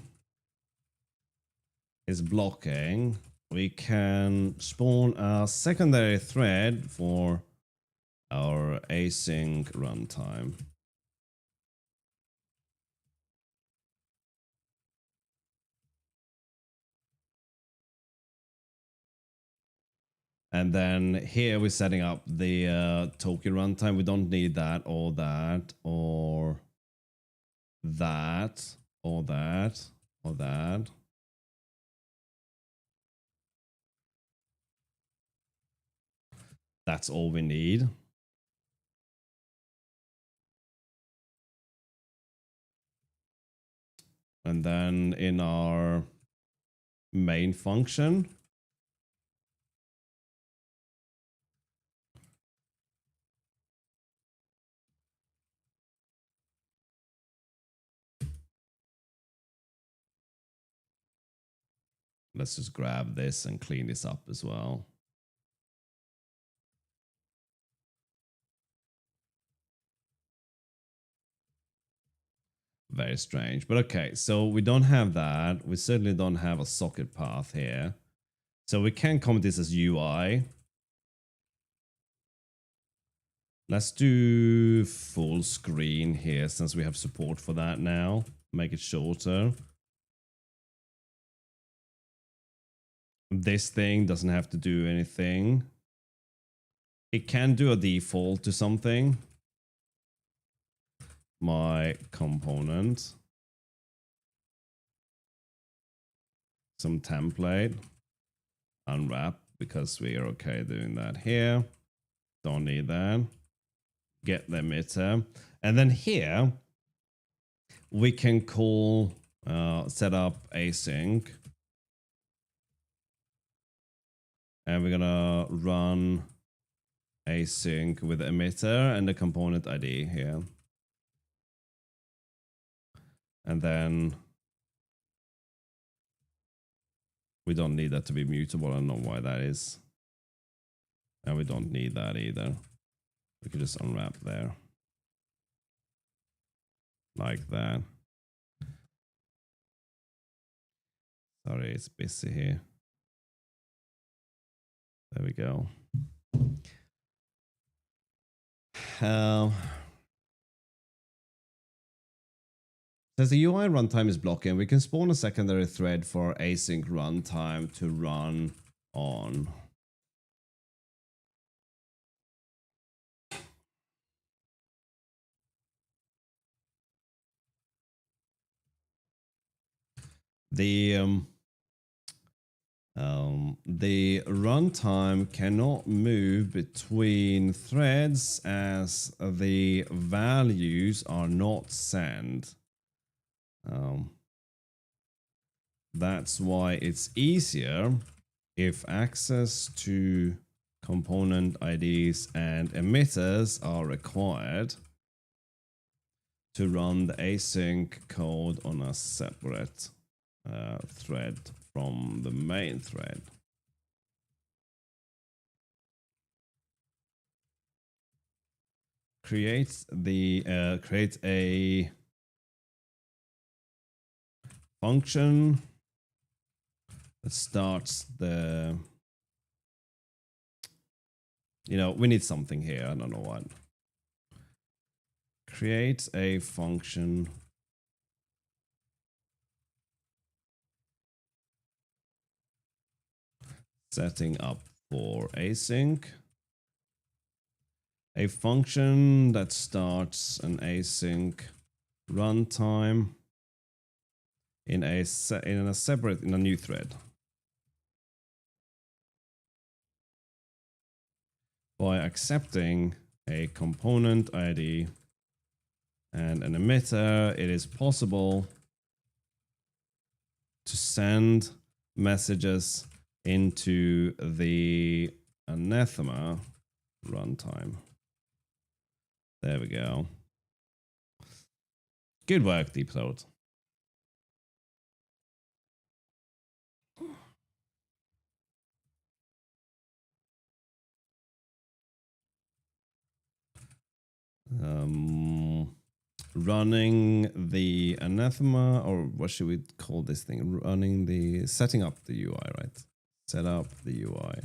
[SPEAKER 1] is blocking, we can spawn a secondary thread for our async runtime. And then here we're setting up the token runtime. We don't need that or that or that or that or that. That's all we need. And then in our main function, let's just grab this and clean this up as well. Very strange, but okay. So we don't have that. We certainly don't have a socket path here. So we can comment this as UI. Let's do full screen here since we have support for that now. Make it shorter. This thing doesn't have to do anything. It can do a default to something. My component. some template, unwrap, because we are okay doing that here. Don't need that. Get the emitter. And then here, we can call set up async. And we're gonna run async with the emitter and the component ID here. And then we don't need that to be mutable. I don't know why that is. And we don't need that either. We can just unwrap there. Like that. Sorry, it's busy here. There we go. Says the UI runtime is blocking. We can spawn a secondary thread for async runtime to run on. The runtime cannot move between threads as the values are not sent. That's why it's easier if access to component IDs and emitters are required to run the async code on a separate thread from the main thread. Create a function that starts the, we need something here. I don't know what. Create a function setting up for async. A function that starts an async runtime in a new thread. By accepting a component ID and an emitter, it is possible to send messages into the anathema runtime. There we go. Good work, Deep Throat. Running the anathema, or what should we call this thing? Setting up the UI, right? Set up the UI.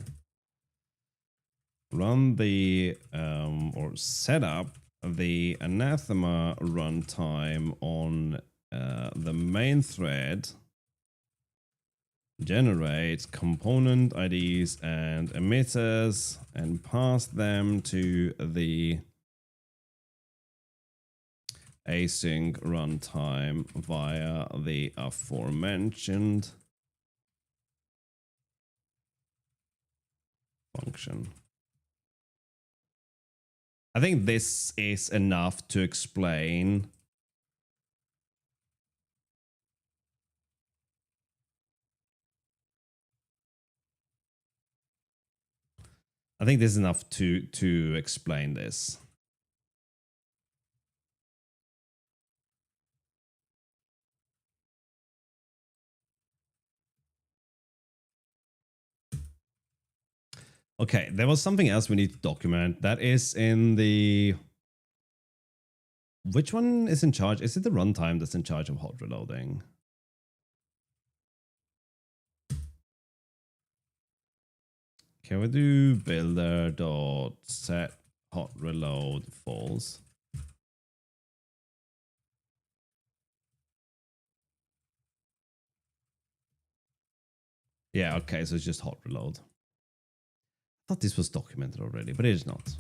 [SPEAKER 1] Run the, or set up the anathema runtime on the main thread. Generate component IDs and emitters and pass them to the async runtime via the aforementioned function. I think this is enough to explain to explain this. Okay, there was something else we need to document. That is in the... Which one is in charge? Is it the runtime that's in charge of hot reloading? Can we do builder.set hot reload false? Yeah, okay, so it's just hot reload. I thought this was documented already, but it is not.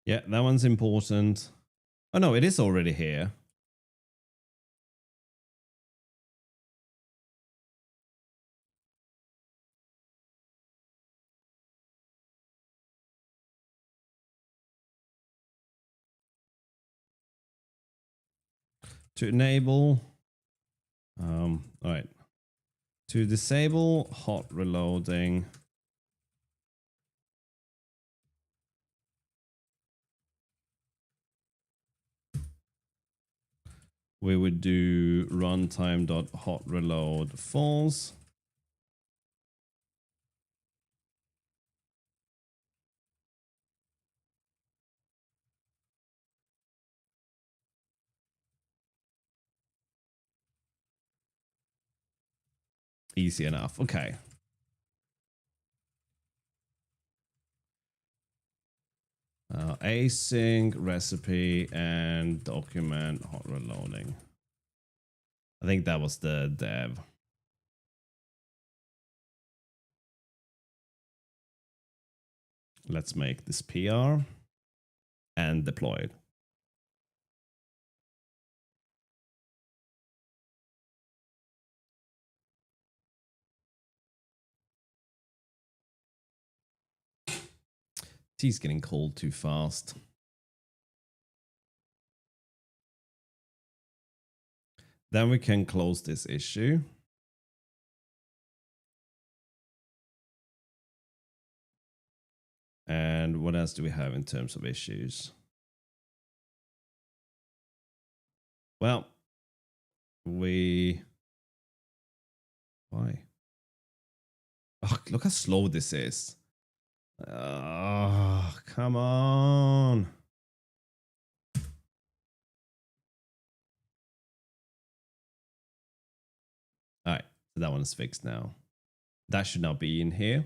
[SPEAKER 1] Yeah, that one's important. Oh no, it is already here. To enable, all right. To disable hot reloading. We would do runtime.hotReload false. Easy enough. Okay. Async recipe and document hot reloading. I think that was the dev. Let's make this PR and deploy it. Tea's getting cold too fast. Then we can close this issue. And what else do we have in terms of issues? Well, why? Oh, look how slow this is. Oh, come on. All right, so that one is fixed now. That should now be in here.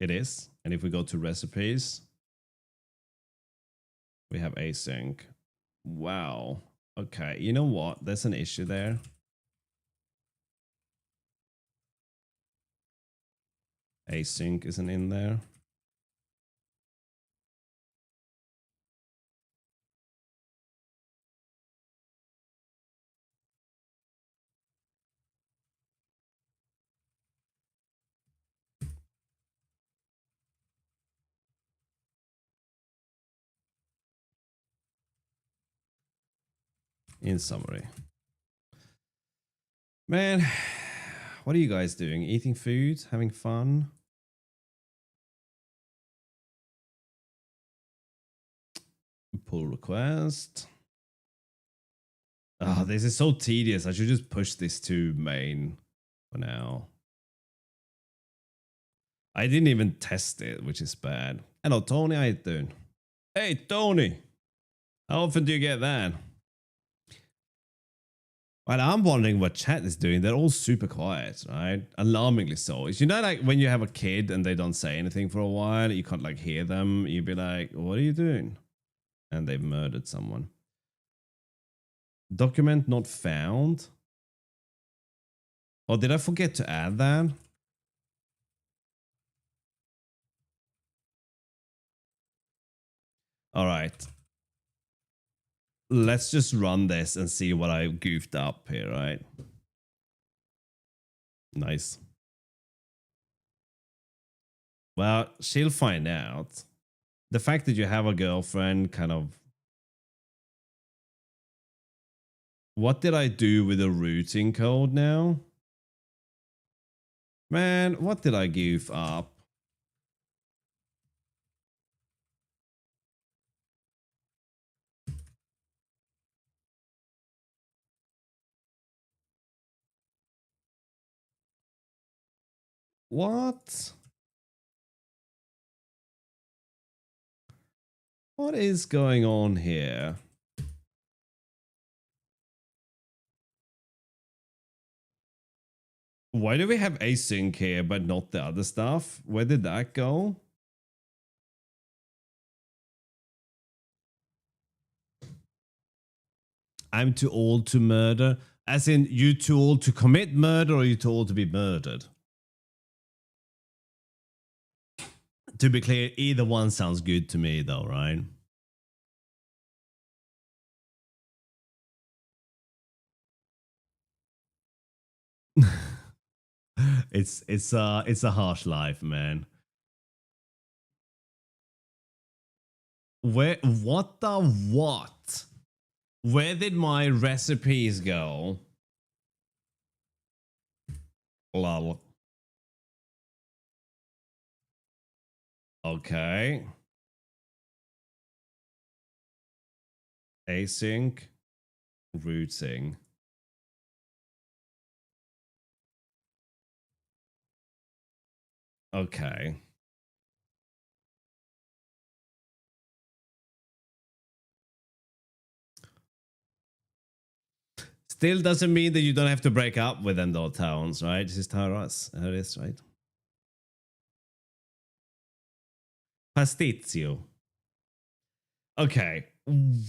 [SPEAKER 1] It is. And if we go to recipes, we have async. Wow. Okay, you know what? There's an issue there. Async isn't in there. In summary. Man, what are you guys doing? Eating food? Having fun? Pull request. Oh, this is so tedious. I should just push this to main for now. I didn't even test it, which is bad. Hello, Tony. How you doing? Hey, Tony. How often do you get that? Well, I'm wondering what chat is doing. They're all super quiet, right? Alarmingly so. You know, like when you have a kid and they don't say anything for a while, you can't like hear them. You'd be like, what are you doing? And they've murdered someone. Document not found. Oh, did I forget to add that? All right. Let's just run this and see what I goofed up here, right? Nice. Well, she'll find out. The fact that you have a girlfriend kind of... What did I do with the routing code now? Man, what did I goof up? What? What is going on here? Why do we have async here but not the other stuff? Where did that go? I'm too old to murder. As in, you too old to commit murder or you too old to be murdered? To be clear, either one sounds good to me though, right? It's a harsh life, man. What the what? Where did my recipes go? Lol. Okay. Async routing. Okay. Still doesn't mean that you don't have to break up with them though, towns, right? This is how it is, right? Pastizio. Okay.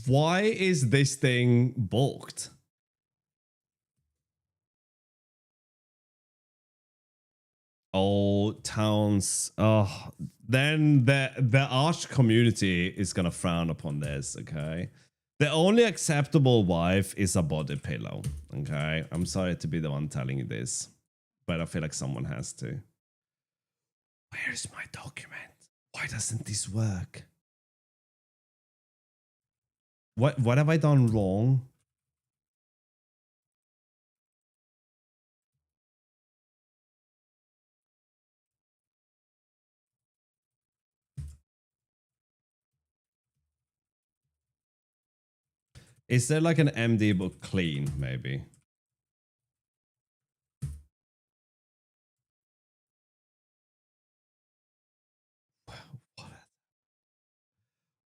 [SPEAKER 1] Why is this thing bulked? Oh, towns. Oh, then the Arch community is gonna frown upon this, okay? The only acceptable wife is a body pillow, okay? I'm sorry to be the one telling you this, but I feel like someone has to. Where's my document? Why doesn't this work? What have I done wrong? Is there like an MD book clean, maybe?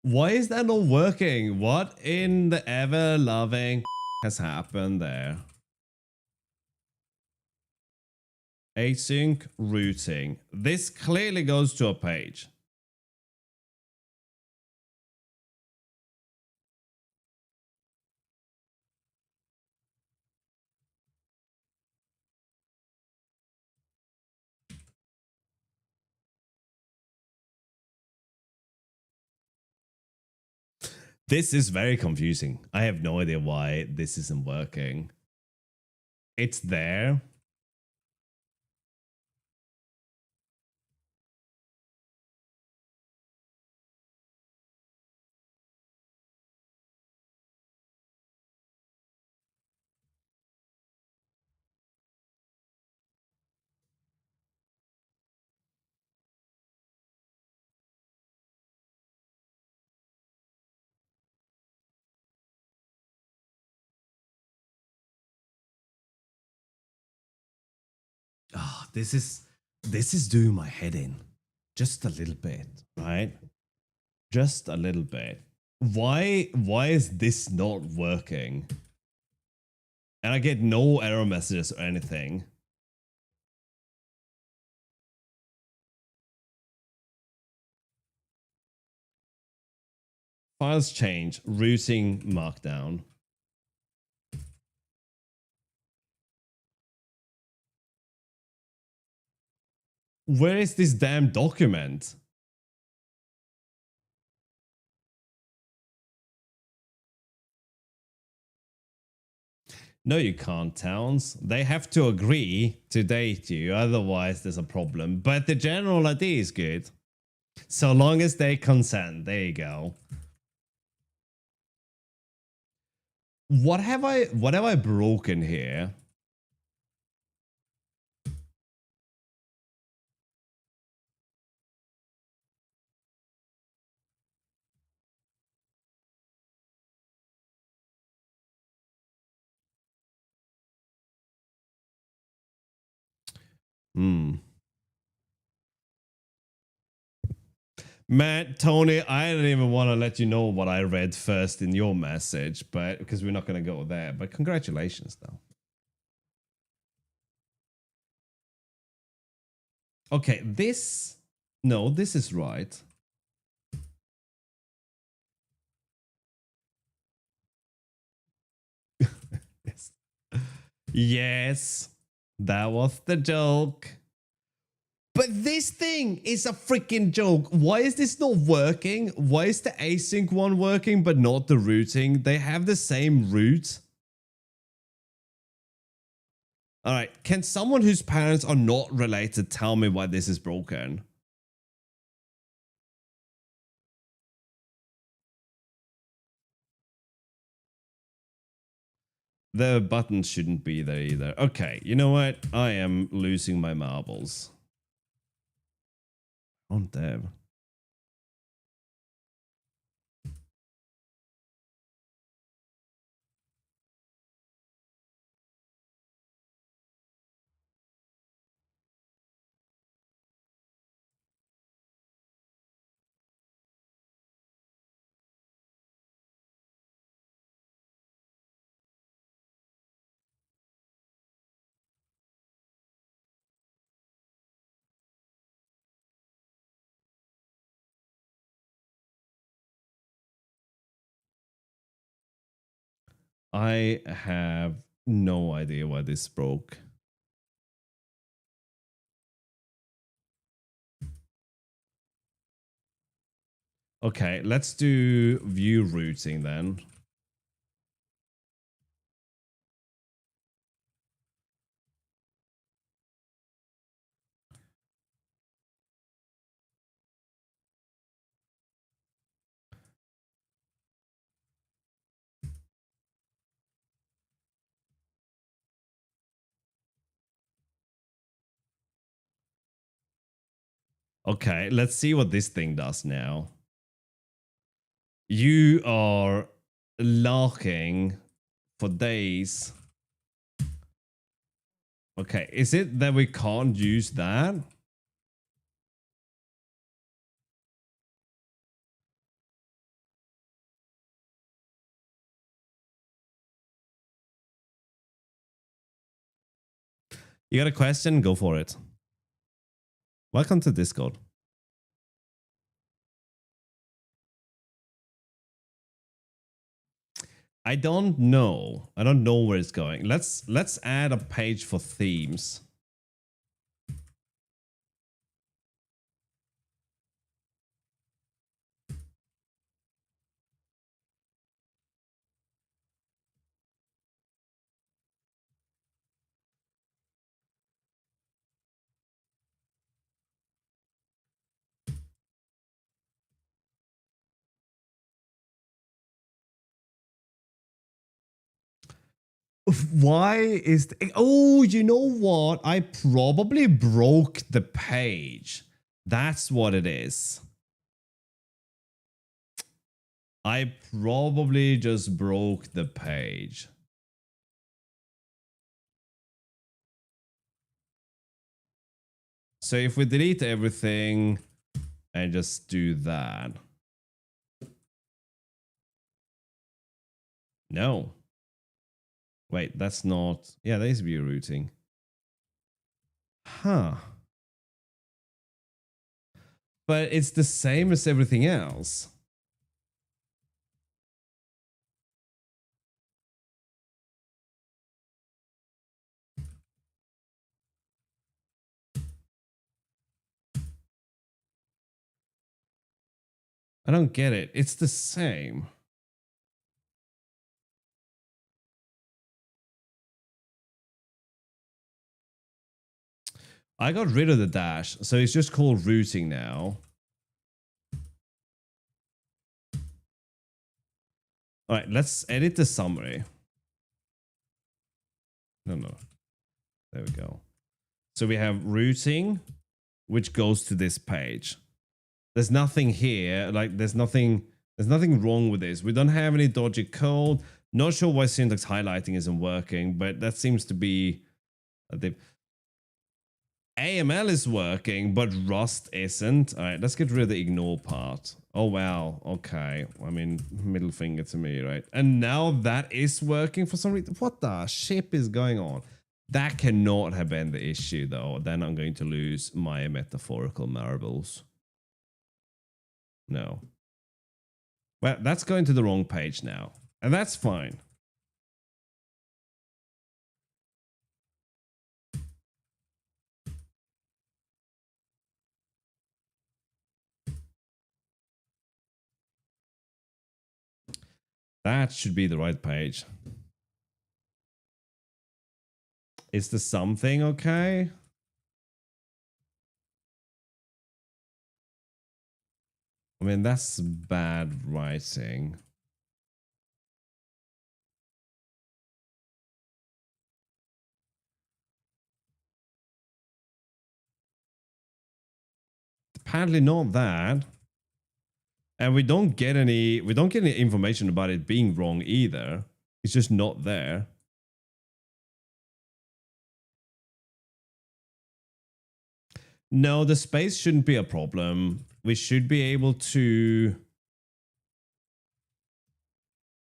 [SPEAKER 1] Why is that not working? What in the ever loving has happened there? Async routing. This clearly goes to a page. This is very confusing. I have no idea why this isn't working. It's there. Oh, this is doing my head in. Just a little bit, right? Just a little bit. Why is this not working? And I get no error messages or anything. Files change, routing markdown. Where is this damn document? No, you can't, Towns. They have to agree to date you, otherwise there's a problem. But the general idea is good. So long as they consent. There you go. What have I broken here? Matt, Tony, I didn't even want to let you know what I read first in your message, but because we're not going to go there. But congratulations, though. Okay, this is right. Yes. Yes, that was the joke. But this thing is a freaking joke. Why is this not working? Why is the async one working but not the routing? They have the same route. All right, can someone whose parents are not related tell me why this is broken? The buttons shouldn't be there either. Okay, you know what? I am losing my marbles. On dev. I have no idea why this broke. Okay, let's do view routing then. Okay, let's see what this thing does now. You are locking for days. Okay, is it that we can't use that? You got a question? Go for it. Welcome to Discord. I don't know. I don't know where it's going. Let's add a page for themes. Why is oh, you know what? I probably broke the page. That's what it is. I probably just broke the page. So if we delete everything and just do that. No. Wait, that's not... Yeah, that is view routing. Huh. But it's the same as everything else. I don't get it. It's the same. I got rid of the dash, so it's just called routing now. All right, let's edit the summary. No. There we go. So we have routing, which goes to this page. There's nothing here. Like there's nothing wrong with this. We don't have any dodgy code. Not sure why syntax highlighting isn't working, but that seems to be the AML is working, but Rust isn't. All right, let's get rid of the ignore part. Oh, wow. Okay. I mean, middle finger to me, right? And now that is working for some reason. What the shit is going on? That cannot have been the issue, though. Then I'm going to lose my metaphorical marbles. No. Well, that's going to the wrong page now. And that's fine. That should be the right page. Is the something okay? I mean, that's bad writing. Apparently not that. And we don't get any information about it being wrong either. It's just not there. No, the space shouldn't be a problem. We should be able to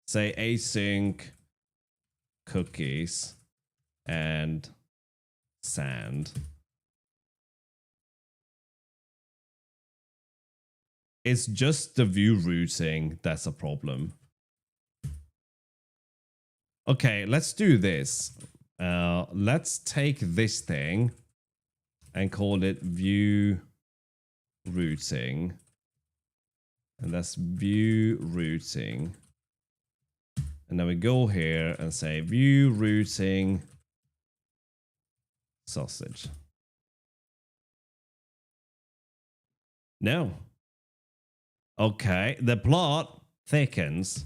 [SPEAKER 1] say async cookies and sand. It's just the view routing that's a problem. Okay, let's do this. Let's take this thing and call it view routing. And that's view routing. And then we go here and say view routing sausage. No. Okay, the plot thickens.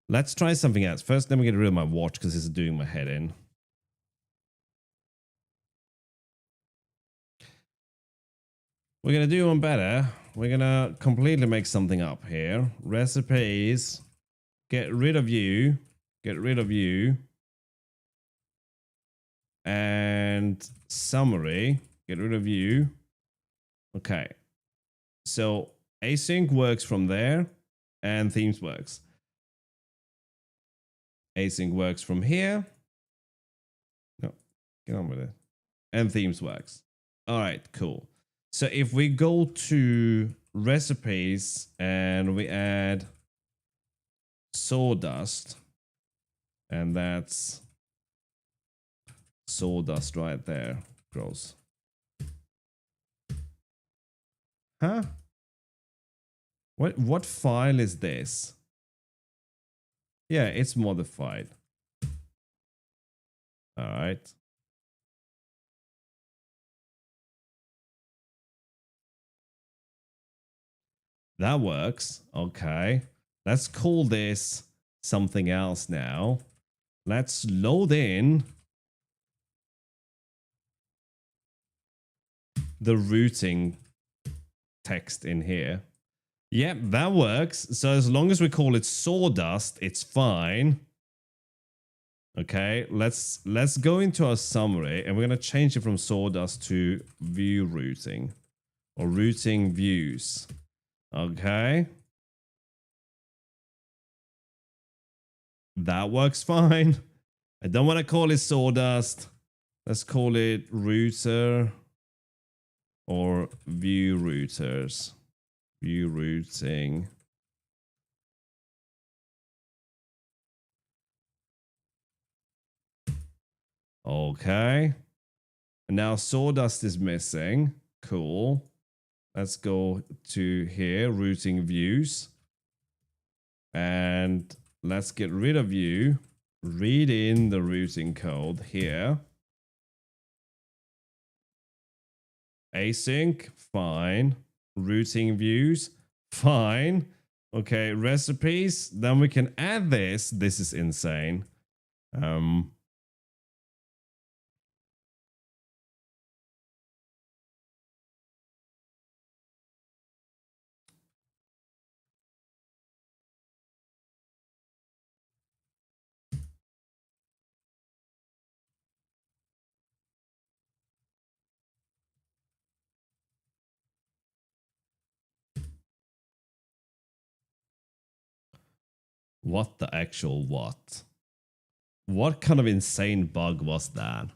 [SPEAKER 1] Let's try something else. First, let me get rid of my watch because this is doing my head in. We're going to do one better. We're going to completely make something up here. Recipes. Get rid of you. Get rid of you. And summary. Get rid of you. Okay. So async works from there. And themes works. Async works from here. No, get on with it. And themes works. All right, cool. So if we go to recipes and we add sawdust, and that's sawdust right there. Gross. Huh? What file is this? Yeah, it's modified. All right. That works. Okay. Let's call this something else now. Let's load in the routing text in here. Yep, that works. So as long as we call it sawdust, it's fine. Okay, let's go into our summary and we're going to change it from sawdust to view routing or routing views. Okay. That works fine. I don't want to call it sawdust. Let's call it router or view routers. View routing. Okay. And now sawdust is missing. Cool. Let's go to here, routing views. And let's get rid of you. Read in the routing code here. Async, fine. Routing views, fine. Okay, recipes. Then we can add this. This is insane. What the actual what? What kind of insane bug was that?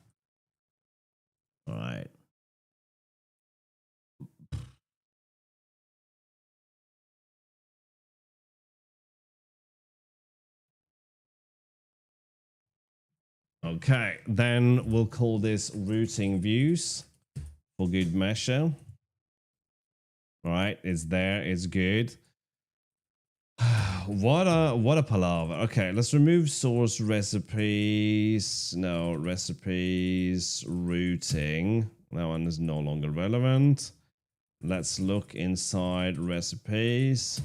[SPEAKER 1] All right. Okay, then we'll call this routing views for good measure. All right, it's there. It's good. What a palaver. Okay, let's remove source recipes. No, recipes, routing. That one is no longer relevant. Let's look inside recipes.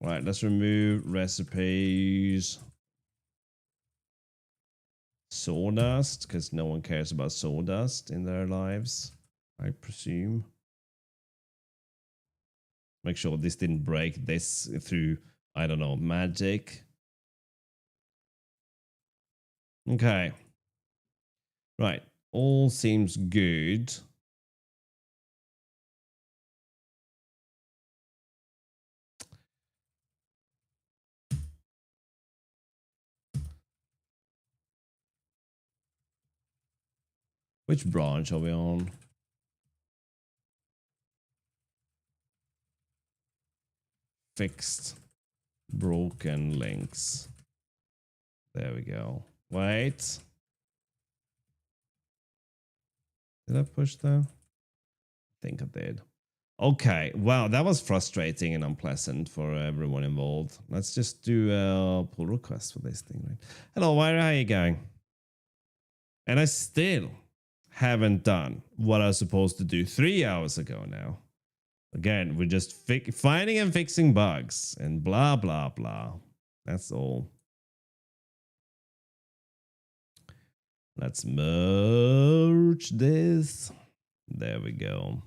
[SPEAKER 1] Right, let's remove recipes. Sawdust, because no one cares about sawdust in their lives, I presume. Make sure this didn't break this through, I don't know, magic. Okay. Right. All seems good. Which branch are we on? Fixed. Broken links. There we go. Wait. Did I push that? I think I did. Okay. Wow, that was frustrating and unpleasant for everyone involved. Let's just do a pull request for this thing, right? Hello, Wire. How are you going? And I still haven't done what I was supposed to do 3 hours ago now. Again, we're just finding and fixing bugs and blah, blah, blah. That's all. Let's merge this. There we go.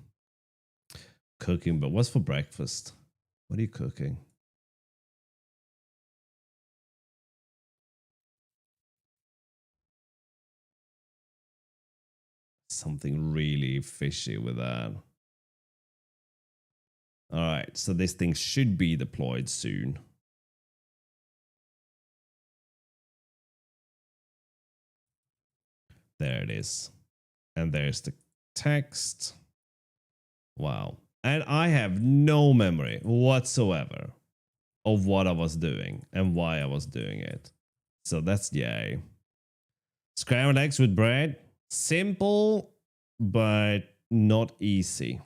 [SPEAKER 1] Cooking, but what's for breakfast? What are you cooking? Something really fishy with that. All right, so this thing should be deployed soon. There it is. And there's the text. Wow. And I have no memory whatsoever of what I was doing and why I was doing it. So that's yay. Scrambled eggs with bread. Simple, but not easy.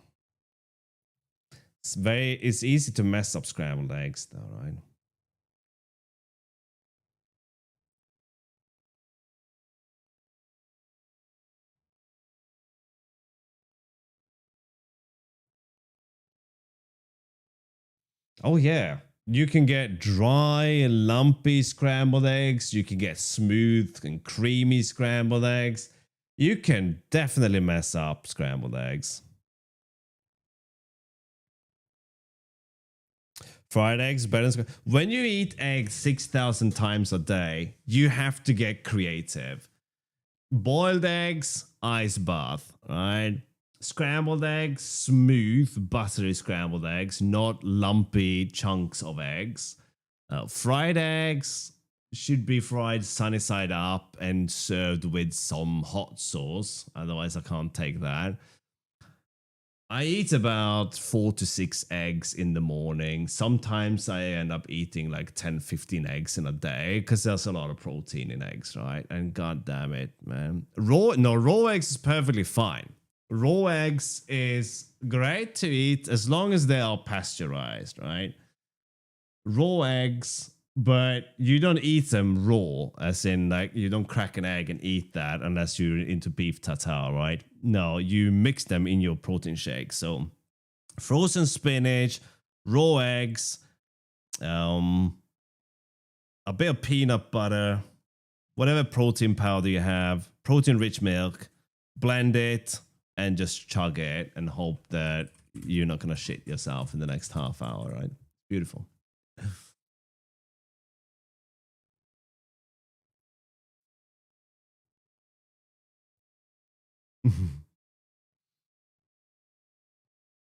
[SPEAKER 1] It's easy to mess up scrambled eggs though, right? Oh yeah. You can get dry and lumpy scrambled eggs. You can get smooth and creamy scrambled eggs. You can definitely mess up scrambled eggs. Fried eggs, better than when you eat eggs 6,000 times a day, you have to get creative. Boiled eggs, ice bath, right? Scrambled eggs, smooth, buttery scrambled eggs, not lumpy chunks of eggs. Fried eggs should be fried sunny side up and served with some hot sauce. Otherwise, I can't take that. I eat about 4 to 6 eggs in the morning. Sometimes I end up eating like 10, 15 eggs in a day because there's a lot of protein in eggs, right? And god damn it, man. Raw eggs is perfectly fine. Raw eggs is great to eat as long as they are pasteurized, right? Raw eggs, but you don't eat them raw, as in like you don't crack an egg and eat that unless you're into beef tartare, right? No, you mix them in your protein shake. So frozen spinach, raw eggs, a bit of peanut butter, whatever protein powder you have, protein rich milk, blend it and just chug it and hope that you're not gonna shit yourself in the next half hour, right? Beautiful.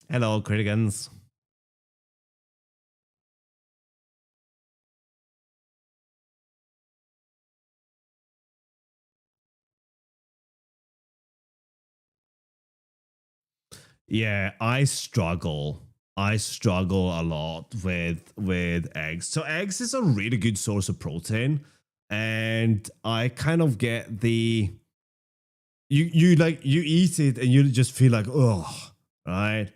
[SPEAKER 1] Hello, Criticans. Yeah, I struggle. I struggle a lot with eggs. So eggs is a really good source of protein, and I kind of get the you eat it and you just feel like oh right?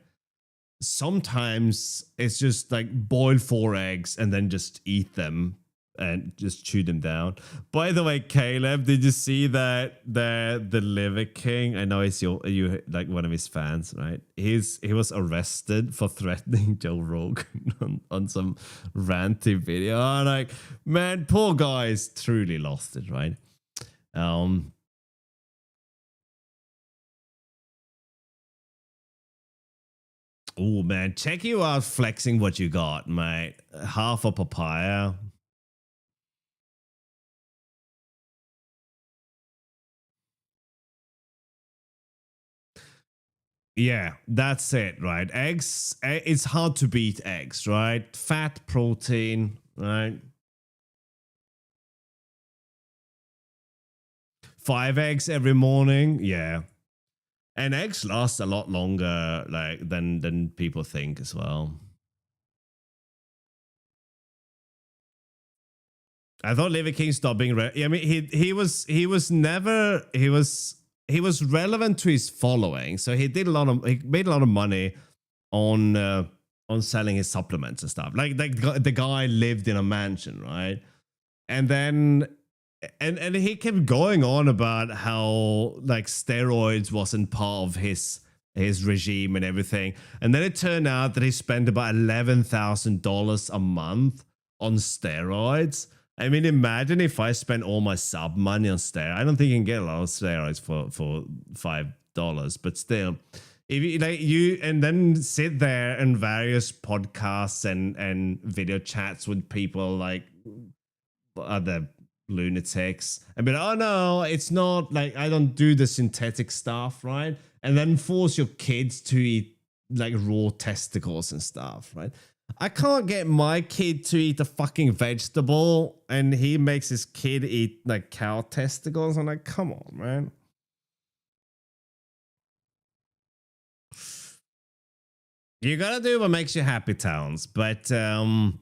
[SPEAKER 1] Sometimes it's just like boil 4 eggs and then just eat them and just chew them down. By the way, Caleb, did you see that the Liver King? I know it's you like one of his fans, right? He was arrested for threatening Joe Rogan on some ranty video. Like, man, poor guy's truly lost it, right? Oh man, check you out flexing what you got, mate. Half a papaya. Yeah, that's it, right? Eggs, it's hard to beat eggs, right? Fat, protein, right? 5 eggs every morning, yeah. And eggs last a lot longer, like than people think as well. I thought Liver King stopped being. I mean, he was relevant to his following, so he made a lot of money on selling his supplements and stuff. Like the guy lived in a mansion, right? And then and he kept going on about how like steroids wasn't part of his regime and everything. And then it turned out that he spent about $11,000 a month on steroids. I mean, imagine if I spent all my sub money on steroids. I don't think you can get a lot of steroids for $5, but still, if you like you and then sit there in various podcasts and video chats with people like other lunatics and be like, oh no, it's not like I don't do the synthetic stuff, right? And then force your kids to eat like raw testicles and stuff, right? I can't get my kid to eat a fucking vegetable and he makes his kid eat like cow testicles. I'm like, come on, man. You gotta do what makes you happy, Towns. But I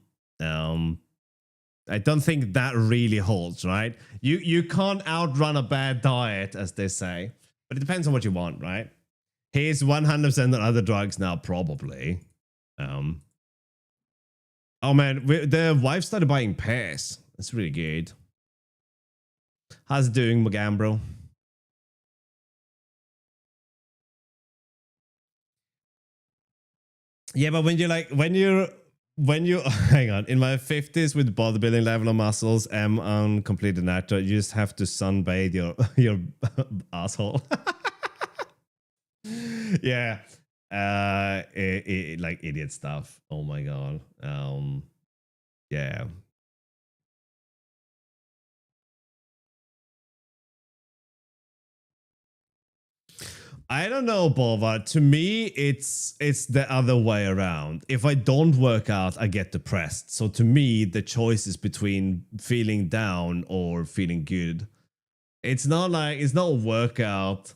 [SPEAKER 1] don't think that really holds, right? You can't outrun a bad diet, as they say. But it depends on what you want, right? He's 100% on other drugs now, probably. Oh man, the wife started buying pears. That's really good. How's it doing, Magambro? Yeah, but when you hang on, in my 50s with bodybuilding level of muscles, I'm completely natural. You just have to sunbathe your asshole. Yeah. Like idiot stuff. Oh my god. Yeah. I don't know, Bova. To me, it's the other way around. If I don't work out, I get depressed. So to me, the choice is between feeling down or feeling good. It's not a workout.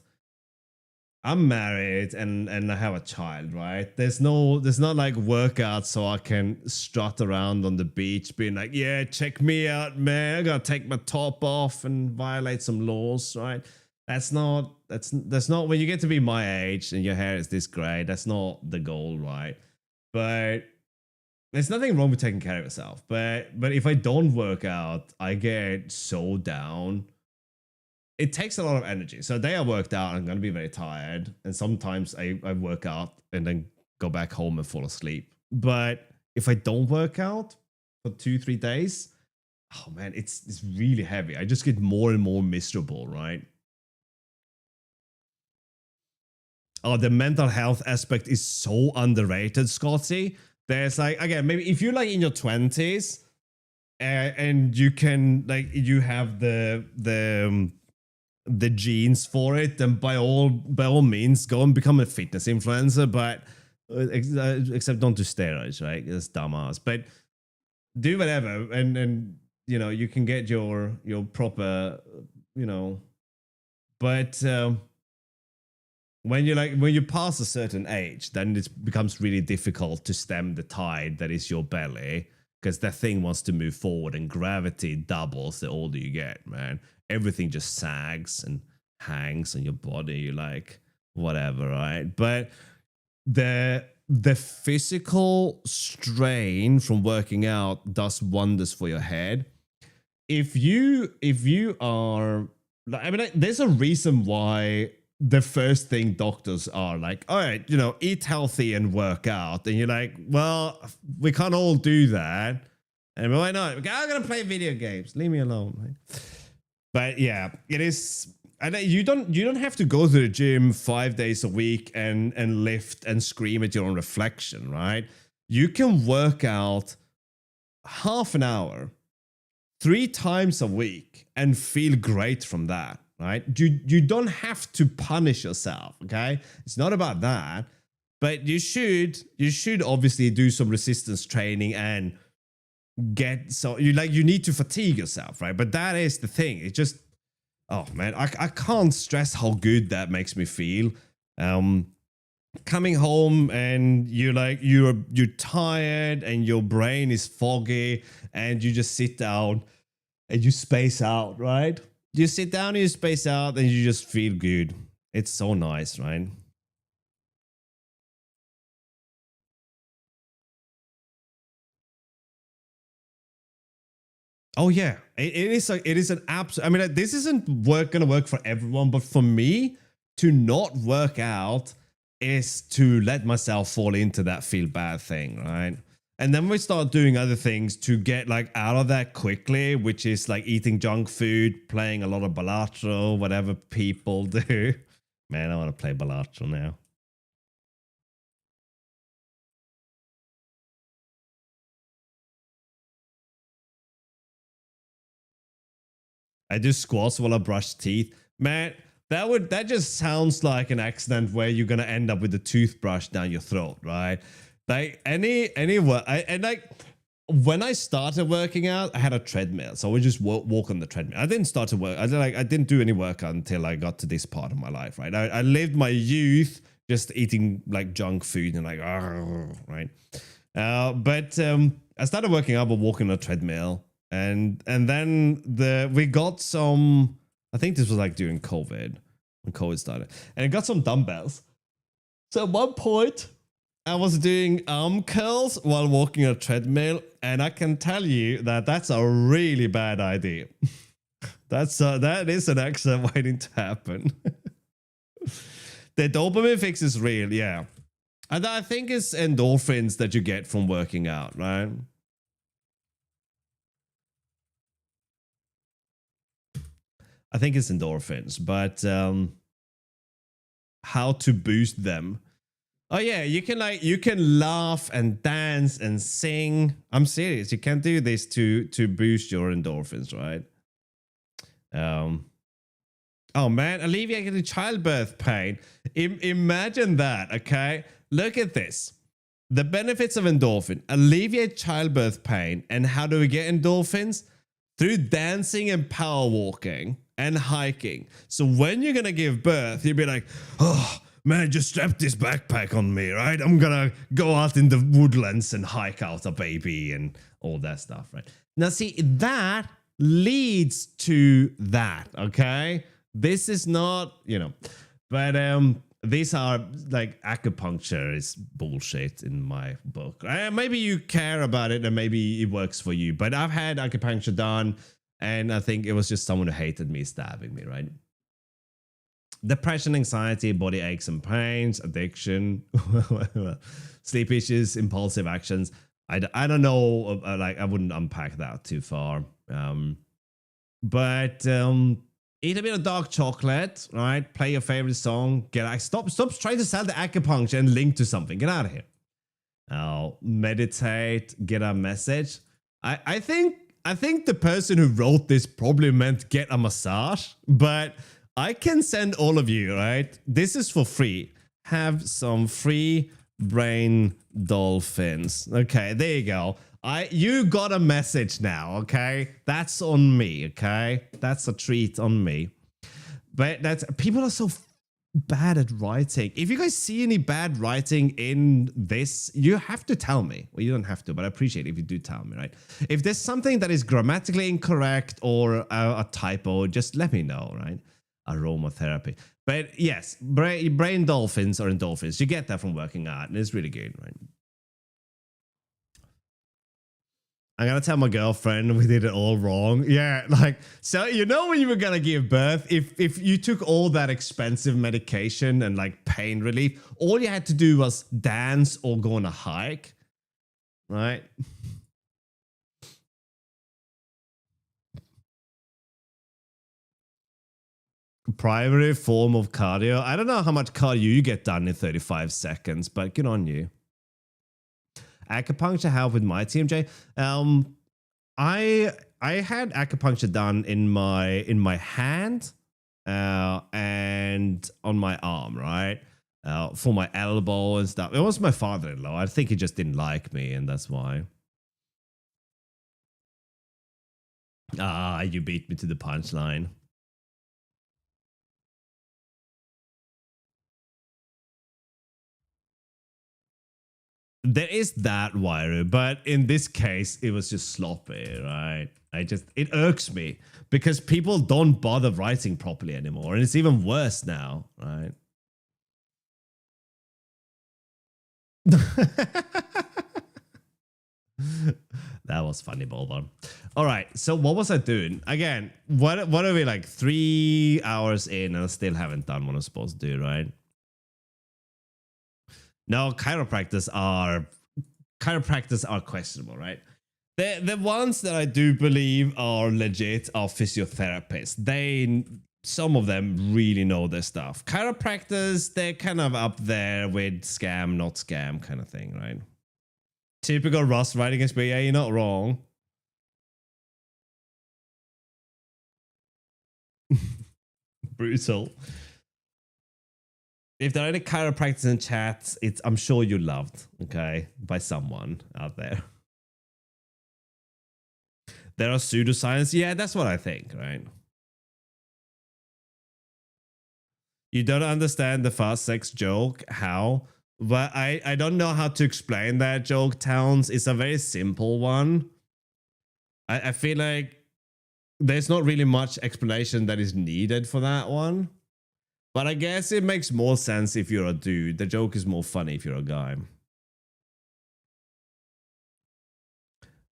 [SPEAKER 1] I'm married and I have a child, right? There's not like workout so I can strut around on the beach being like, yeah, check me out, man. I gotta take my top off and violate some laws, right? That's not when you get to be my age and your hair is this gray, that's not the goal, right? But there's nothing wrong with taking care of yourself. But if I don't work out, I get so down. It takes a lot of energy. So a day I worked out, I'm going to be very tired. And sometimes I work out and then go back home and fall asleep. But if I don't work out for 2-3 days, oh man, it's really heavy. I just get more and more miserable, right? Oh, the mental health aspect is so underrated, Scotty. There's like, again, maybe if you're like in your 20s and you can like you have the genes for it, then by all means go and become a fitness influencer, but except don't do steroids, right? It's dumbass. But do whatever, and you know you can get your proper, you know. But when you pass a certain age, then it becomes really difficult to stem the tide that is your belly, because that thing wants to move forward, and gravity doubles the older you get, man. Everything just sags and hangs on your body. You're like, whatever, right? But the physical strain from working out does wonders for your head. If you are, I mean, there's a reason why the first thing doctors are like, all right, eat healthy and work out, and you're like, well, we can't all do that, and why not? Okay, I'm gonna play video games. Leave me alone, right? But yeah, it is. And you don't have to go to the gym 5 days a week and lift and scream at your own reflection, right? You can work out half an hour 3 times a week and feel great from that, right? You don't have to punish yourself, okay? It's not about that, but you should obviously do some resistance training and you need to fatigue yourself, right? But that is the thing. It just, oh man, I can't stress how good that makes me feel. Coming home and you're tired and your brain is foggy and you just sit down and you space out, right? You sit down and you space out and you just feel good. It's so nice, right? Oh yeah, it is an absolute. I mean, this isn't gonna work for everyone, but for me, to not work out is to let myself fall into that feel bad thing, right? And then we start doing other things to get out of that quickly, which is eating junk food, playing a lot of Balatro, whatever people do. Man, I want to play Balatro now. I do squats while I brush teeth. Man, that just sounds like an accident where you're gonna end up with a toothbrush down your throat, right? When I started working out, I had a treadmill, so I would just walk on the treadmill. I didn't start to work. I didn't do any workout until I got to this part of my life, right? I lived my youth just eating junk food and right. But I started working out by walking on a treadmill. And then we got some, I think this was during COVID, when COVID started, and I got some dumbbells. So at one point I was doing arm curls while walking a treadmill, and I can tell you that that's a really bad idea. That is an accident waiting to happen. The dopamine fix is real, yeah. And I think it's endorphins that you get from working out, right? I think it's endorphins, but how to boost them? Oh yeah, you can laugh and dance and sing. I'm serious. You can do this to boost your endorphins, right? Oh man, alleviating childbirth pain. Imagine that, okay? Look at this. The benefits of endorphin: alleviate childbirth pain. And how do we get endorphins? Through dancing and power walking and hiking. So when you're gonna give birth, you'll be like, oh man, just strap this backpack on me, right? I'm gonna go out in the woodlands and hike out a baby and all that stuff, right? Now see, that leads to that, okay? This is not, but these are acupuncture is bullshit in my book. Maybe you care about it and maybe it works for you, but I've had acupuncture done and I think it was just someone who hated me stabbing me, right? Depression, anxiety, body aches and pains, addiction, sleep issues, impulsive actions. I don't know, I wouldn't unpack that too far. But eat a bit of dark chocolate, right? Play your favorite song. Stop trying to sell the acupuncture and link to something. Get out of here. Now, meditate, get a message. I think the person who wrote this probably meant get a massage, but I can send all of you, right? This is for free. Have some free brain dolphins. Okay, there you go. You got a message now, okay? That's on me, okay? That's a treat on me. But people are so bad at writing. If you guys see any bad writing in this, you have to tell me. Well, you don't have to, but I appreciate it if you do tell me, right? If there's something that is grammatically incorrect or a typo, just let me know, right? aromatherapy. But yes, brain dolphins or endorphins. You get that from working out, and it's really good, right? I'm gonna tell my girlfriend we did it all wrong. Yeah, like, so you know when you were gonna give birth, if you took all that expensive medication and like pain relief, all you had to do was dance or go on a hike, right? Primary form of cardio. I don't know how much cardio you get done in 35 seconds, but good on you. Acupuncture help with my TMJ. I had acupuncture done in my hand and on my arm, right? For my elbow and stuff. It was my father-in-law. I think he just didn't like me, and that's why. Ah, you beat me to the punchline. There is that wire, but in this case, it was just sloppy, right? It irks me because people don't bother writing properly anymore, and it's even worse now, right? That was funny, Bolvar. All right, so what was I doing again? What are we like 3 hours in and I still haven't done what I'm supposed to do, right? No, chiropractors are questionable, right? The ones that I do believe are legit are physiotherapists. Some of them really know their stuff. Chiropractors, they're kind of up there with scam, not scam kind of thing, right? Typical Rust writing experience. Yeah, you're not wrong. Brutal. If there are any chiropractors in chats, I'm sure you're loved, okay, by someone out there. There are pseudoscience. Yeah, that's what I think, right? You don't understand the fast sex joke. How? But I don't know how to explain that joke, Towns. It's a very simple one. I feel like there's not really much explanation that is needed for that one. But I guess it makes more sense if you're a dude. The joke is more funny if you're a guy.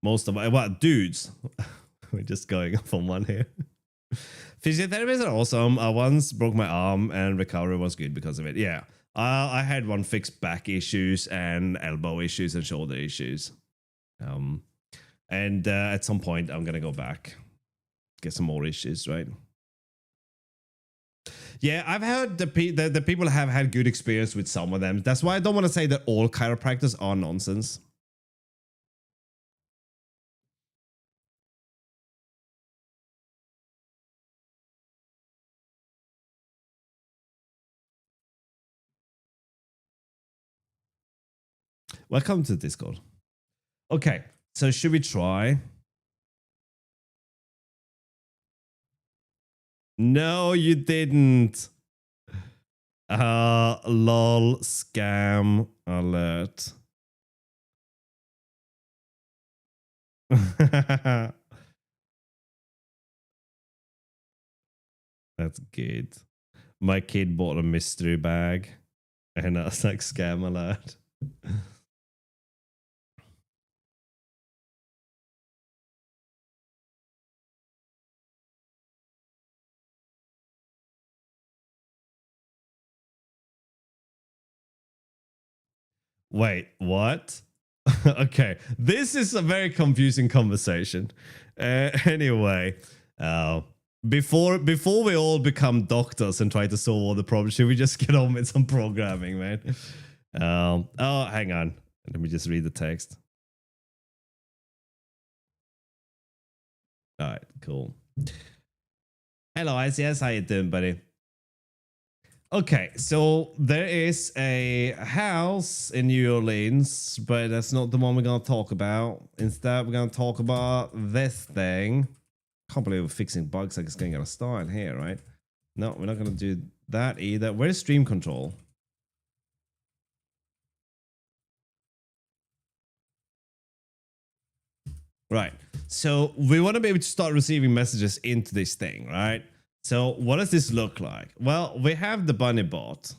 [SPEAKER 1] Most of what dudes. We're just going off on one here. Physiotherapists are awesome. I once broke my arm and recovery was good because of it. Yeah. I had one fixed back issues and elbow issues and shoulder issues. And at some point, I'm going to go back, get some more issues, right? Yeah, I've heard the people have had good experience with some of them. That's why I don't want to say that all chiropractors are nonsense. Welcome to Discord. Okay, so should we try? No, you didn't. Lol, scam alert. That's good. My kid bought a mystery bag and I was like, scam alert. Wait, what? Okay, this is a very confusing conversation. Anyway, before we all become doctors and try to solve all the problems, should we just get on with some programming, man? Oh, hang on. Let me just read the text. All right, cool. Hello, ICS. How you doing, buddy? Okay, so there is a house in New Orleans, but that's not the one we're going to talk about. Instead, we're going to talk about this thing. Can't believe we're fixing bugs like it's going to get a start here, right? No, we're not going to do that either. Where's stream control? Right. So we want to be able to start receiving messages into this thing, right? So what does this look like? Well, we have the bunny bot.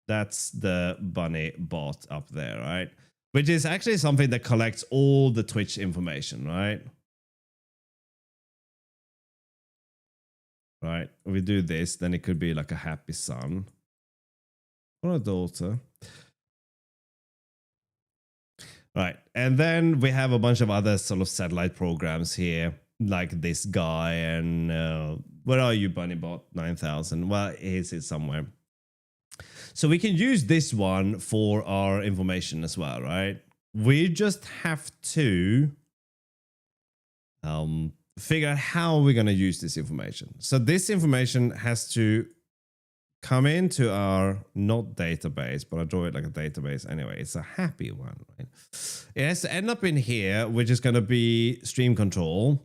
[SPEAKER 1] That's the bunny bot up there, right? Which is actually something that collects all the Twitch information, right? Right. We do this, then it could be like a happy son or a daughter. Right. And then we have a bunch of other sort of satellite programs here, like this guy. And where are you, Bunnybot 9000? Well, here's it somewhere. So we can use this one for our information as well, right? We just have to figure out how we're going to use this information. So this information has to come into our not database, but I draw it like a database anyway. It's a happy one, right? It has to end up in here, which is going to be stream control,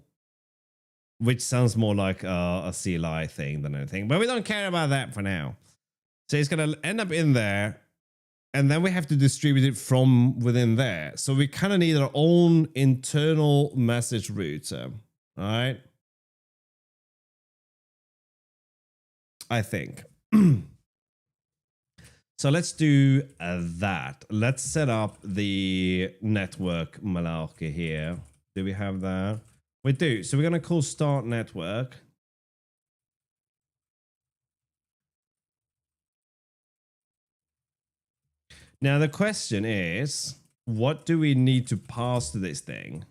[SPEAKER 1] which sounds more like a CLI thing than anything, but we don't care about that for now. So it's going to end up in there, and then we have to distribute it from within there. So we kind of need our own internal message router, all right? I think. So let's do that. Let's set up the network malarkey here. Do we have that? We do. So we're going to call start network. Now the question is, what do we need to pass to this thing?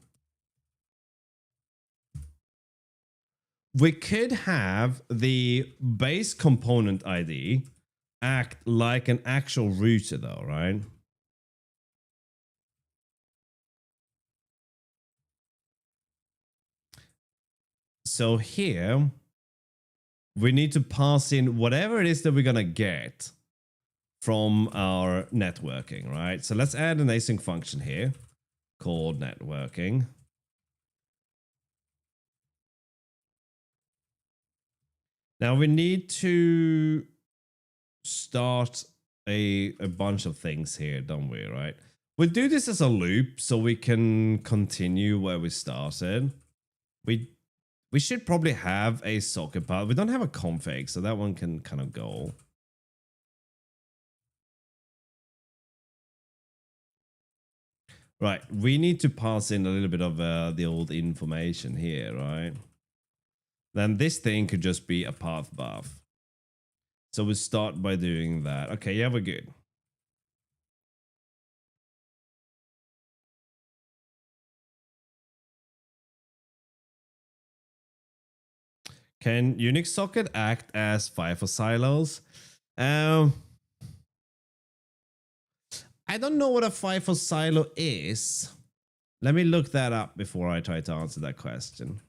[SPEAKER 1] We could have the base component ID act like an actual router though, right? So here, we need to pass in whatever it is that we're going to get from our networking, right? So let's add an async function here called networking. Now we need to start a bunch of things here, don't we, right? We'll do this as a loop so we can continue where we started. We should probably have a socket path. We don't have a config, so that one can kind of go. Right, we need to pass in a little bit of the old information here, right? Then this thing could just be a path buff. So we start by doing that. Okay, yeah, we're good. Can Unix socket act as FIFO silos? I don't know what a FIFO silo is. Let me look that up before I try to answer that question.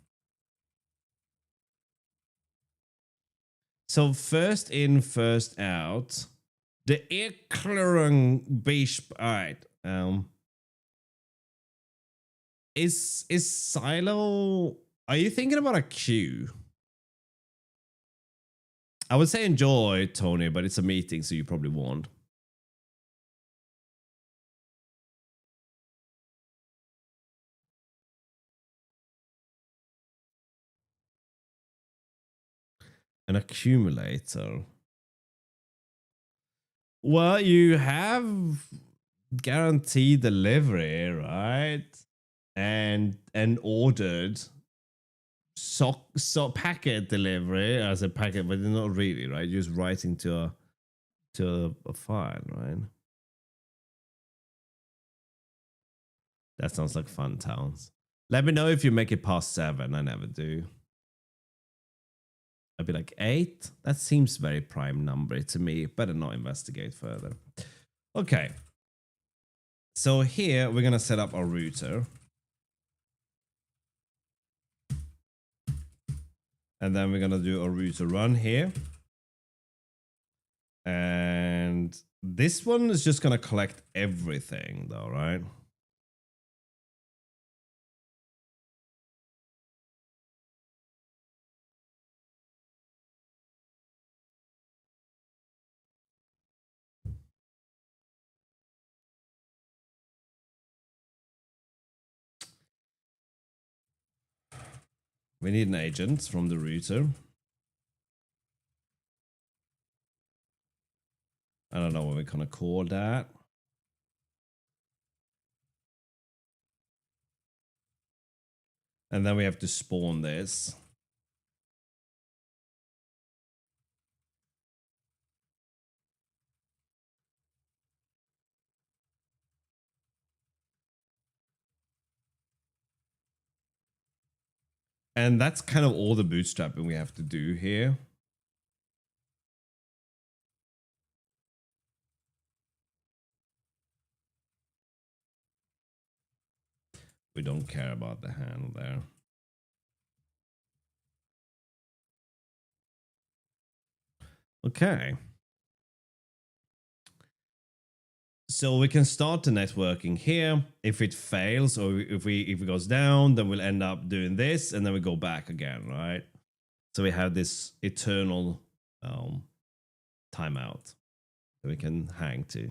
[SPEAKER 1] So first in, first out. The Erklärung Beisp. All right. Is silo? Are you thinking about a queue? I would say enjoy, Tony, but it's a meeting, so you probably won't. An accumulator. Well, you have guaranteed delivery, right? And ordered packet delivery as a packet, but not really, right? You're just writing to a file, right? That sounds like fun towns. Let me know if you make it past 7. I never do. I'd be like 8. That seems very prime number to me. Better not investigate further. Okay. So here we're gonna set up our router. And then we're gonna do a router run here. And this one is just gonna collect everything though, right? We need an agent from the router. I don't know what we're gonna call that. And then we have to spawn this. And that's kind of all the bootstrapping we have to do here. We don't care about the handle there. Okay. So we can start the networking here. If it fails or if it goes down, then we'll end up doing this and then we go back again, right? So we have this eternal timeout that we can hang to.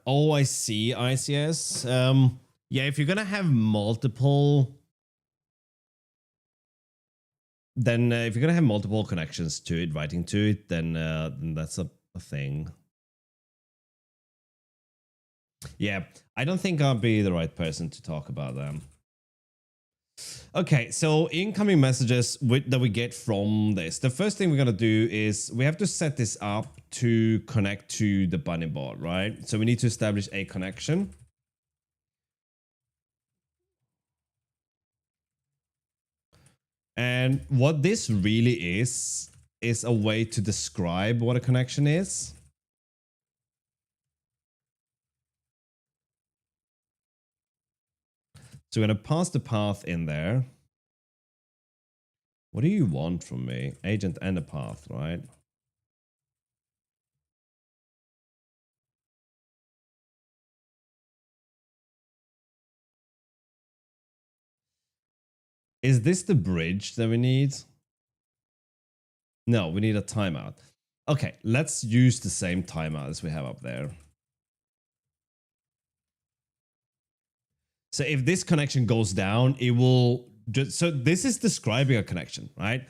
[SPEAKER 1] Oh, I see, ICS. Yeah, if you're gonna have multiple, then if you're gonna have multiple connections to it, writing to it, then that's a thing. Yeah, I don't think I'll be the right person to talk about them. Okay, so incoming messages that we get from this. The first thing we're going to do is we have to set this up to connect to the bunny bot, right? So we need to establish a connection. And what this really is a way to describe what a connection is. So we're going to pass the path in there. What do you want from me? Agent and a path, right? Is this the bridge that we need? No, we need a timeout. Okay, let's use the same timeout as we have up there. So if this connection goes down, it will just, so this is describing a connection, right?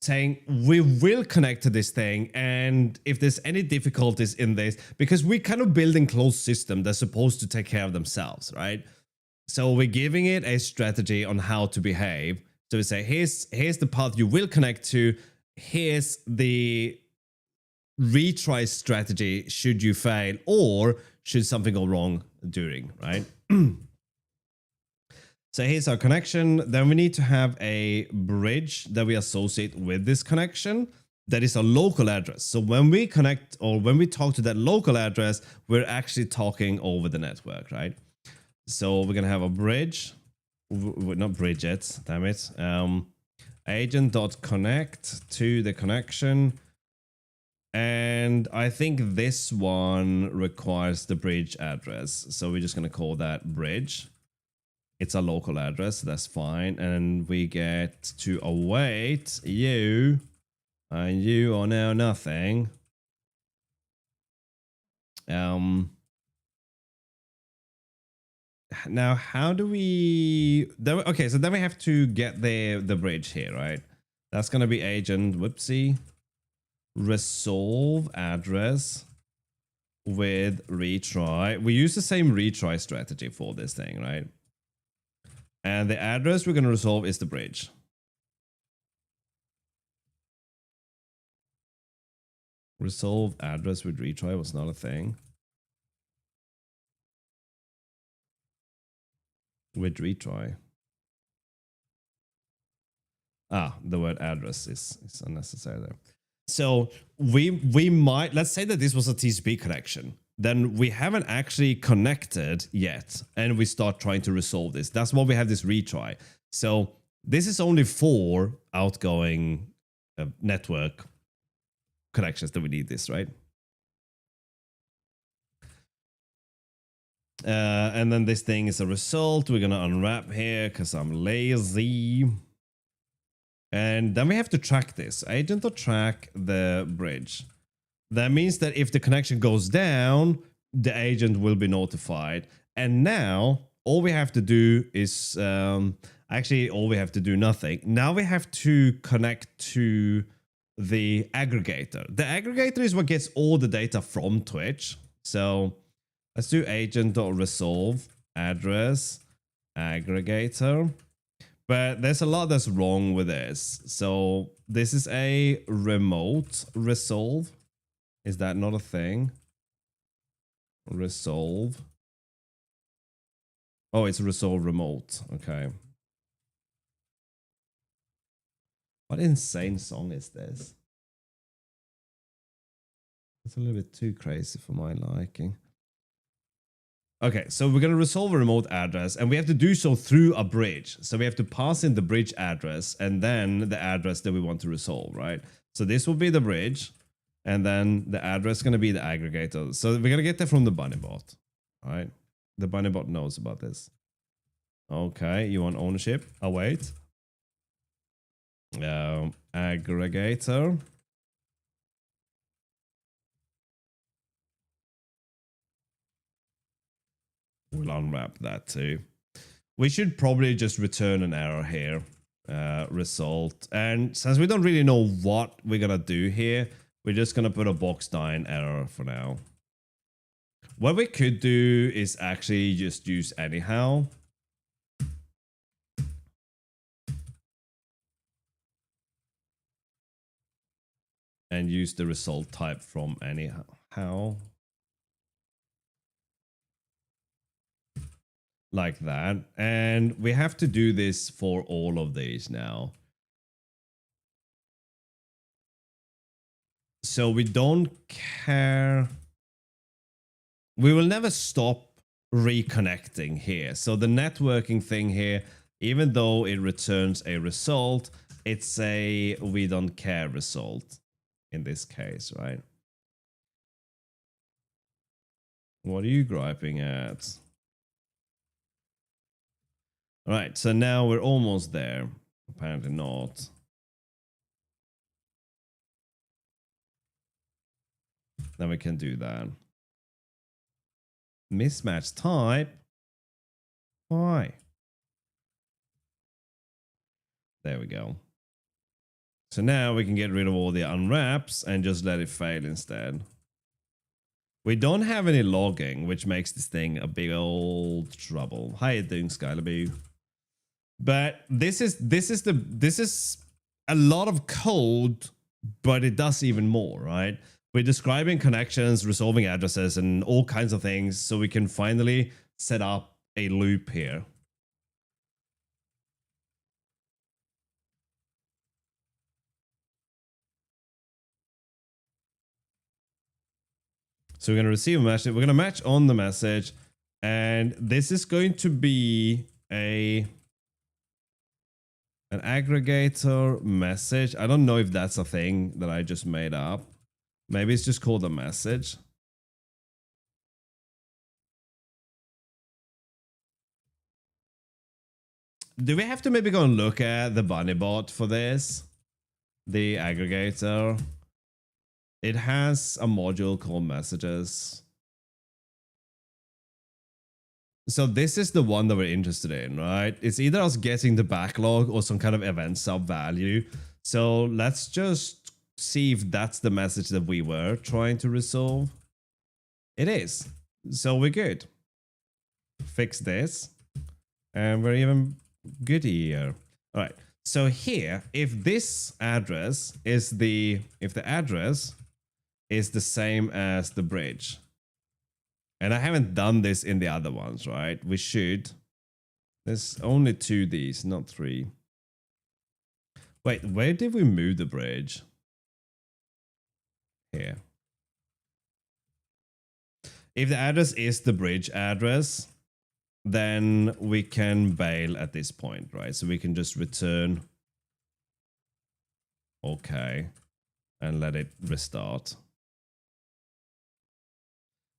[SPEAKER 1] Saying we will connect to this thing, and if there's any difficulties in this, because we're kind of building closed system that's supposed to take care of themselves, right? So we're giving it a strategy on how to behave. So we say, here's the path you will connect to. Here's the retry strategy should you fail or should something go wrong during, right? So here's our connection. Then we need to have a bridge that we associate with this connection that is a local address. So when we connect or when we talk to that local address, we're actually talking over the network, right? So we're going to have a bridge, not bridge it, damn it. Agent.connect to the connection. And I think this one requires the bridge address. So we're just going to call that bridge. It's a local address, so that's fine. And we get to await you, and you are now nothing. Now, how do we... Okay, so then we have to get the bridge here, right? That's going to be agent, whoopsie, resolve address with retry. We use the same retry strategy for this thing, right? And the address we're going to resolve is the bridge. Resolve address with retry was not a thing. With retry. Ah, the word address is unnecessary there. So we might, let's say that this was a TCP connection. Then we haven't actually connected yet, and we start trying to resolve this. That's why we have this retry. So this is only for outgoing network connections that we need this, right? And then this thing is a result. We're going to unwrap here because I'm lazy. And then we have to track this. Agent to track the bridge. That means that if the connection goes down, the agent will be notified. And now all we have to do is actually all we have to do nothing. Now we have to connect to the aggregator. The aggregator is what gets all the data from Twitch. So let's do agent.resolve address aggregator. But there's a lot that's wrong with this. So this is a remote resolve. Is that not a thing? Resolve. Oh, it's resolve remote. Okay. What insane song is this? It's a little bit too crazy for my liking. Okay, so we're going to resolve a remote address, and we have to do so through a bridge. So we have to pass in the bridge address and then the address that we want to resolve, right? So this will be the bridge, and then the address is going to be the aggregator. So we're going to get that from the bunnybot, all right? The bunnybot knows about this. Okay, you want ownership? I'll wait. Aggregator. We'll unwrap that too. We should probably just return an error here. Result. And since we don't really know what we're going to do here, we're just going to put a box 9 error for now. What we could do is actually just use anyhow. And use the result type from anyhow. Like that. And we have to do this for all of these now. So we don't care. We will never stop reconnecting here. So the networking thing here, even though it returns a result, it's a we don't care result in this case, right? What are you griping at? All right, so now we're almost there. Apparently not. Then we can do that. Mismatch type. Why? There we go. So now we can get rid of all the unwraps and just let it fail instead. We don't have any logging, which makes this thing a big old trouble. How you doing, Skylaboo? But this is a lot of code, but it does even more, right? We're describing connections, resolving addresses, and all kinds of things, so we can finally set up a loop here. So we're going to receive a message. We're going to match on the message, and this is going to be an aggregator message. I don't know if that's a thing that I just made up. Maybe it's just called a message. Do we have to maybe go and look at the bunnybot for this? The aggregator. It has a module called messages. So this is the one that we're interested in, right? It's either us getting the backlog or some kind of event sub value. So let's just see if that's the message that we were trying to resolve. It is. So we're good. Fix this. And we're even good here. All right. So here, if this address is if the address is the same as the bridge, and I haven't done this in the other ones, right? We should. There's only 2 these, not 3. Wait, where did we move the bridge? Here. If the address is the bridge address, then we can bail at this point, right? So we can just return okay and let it restart.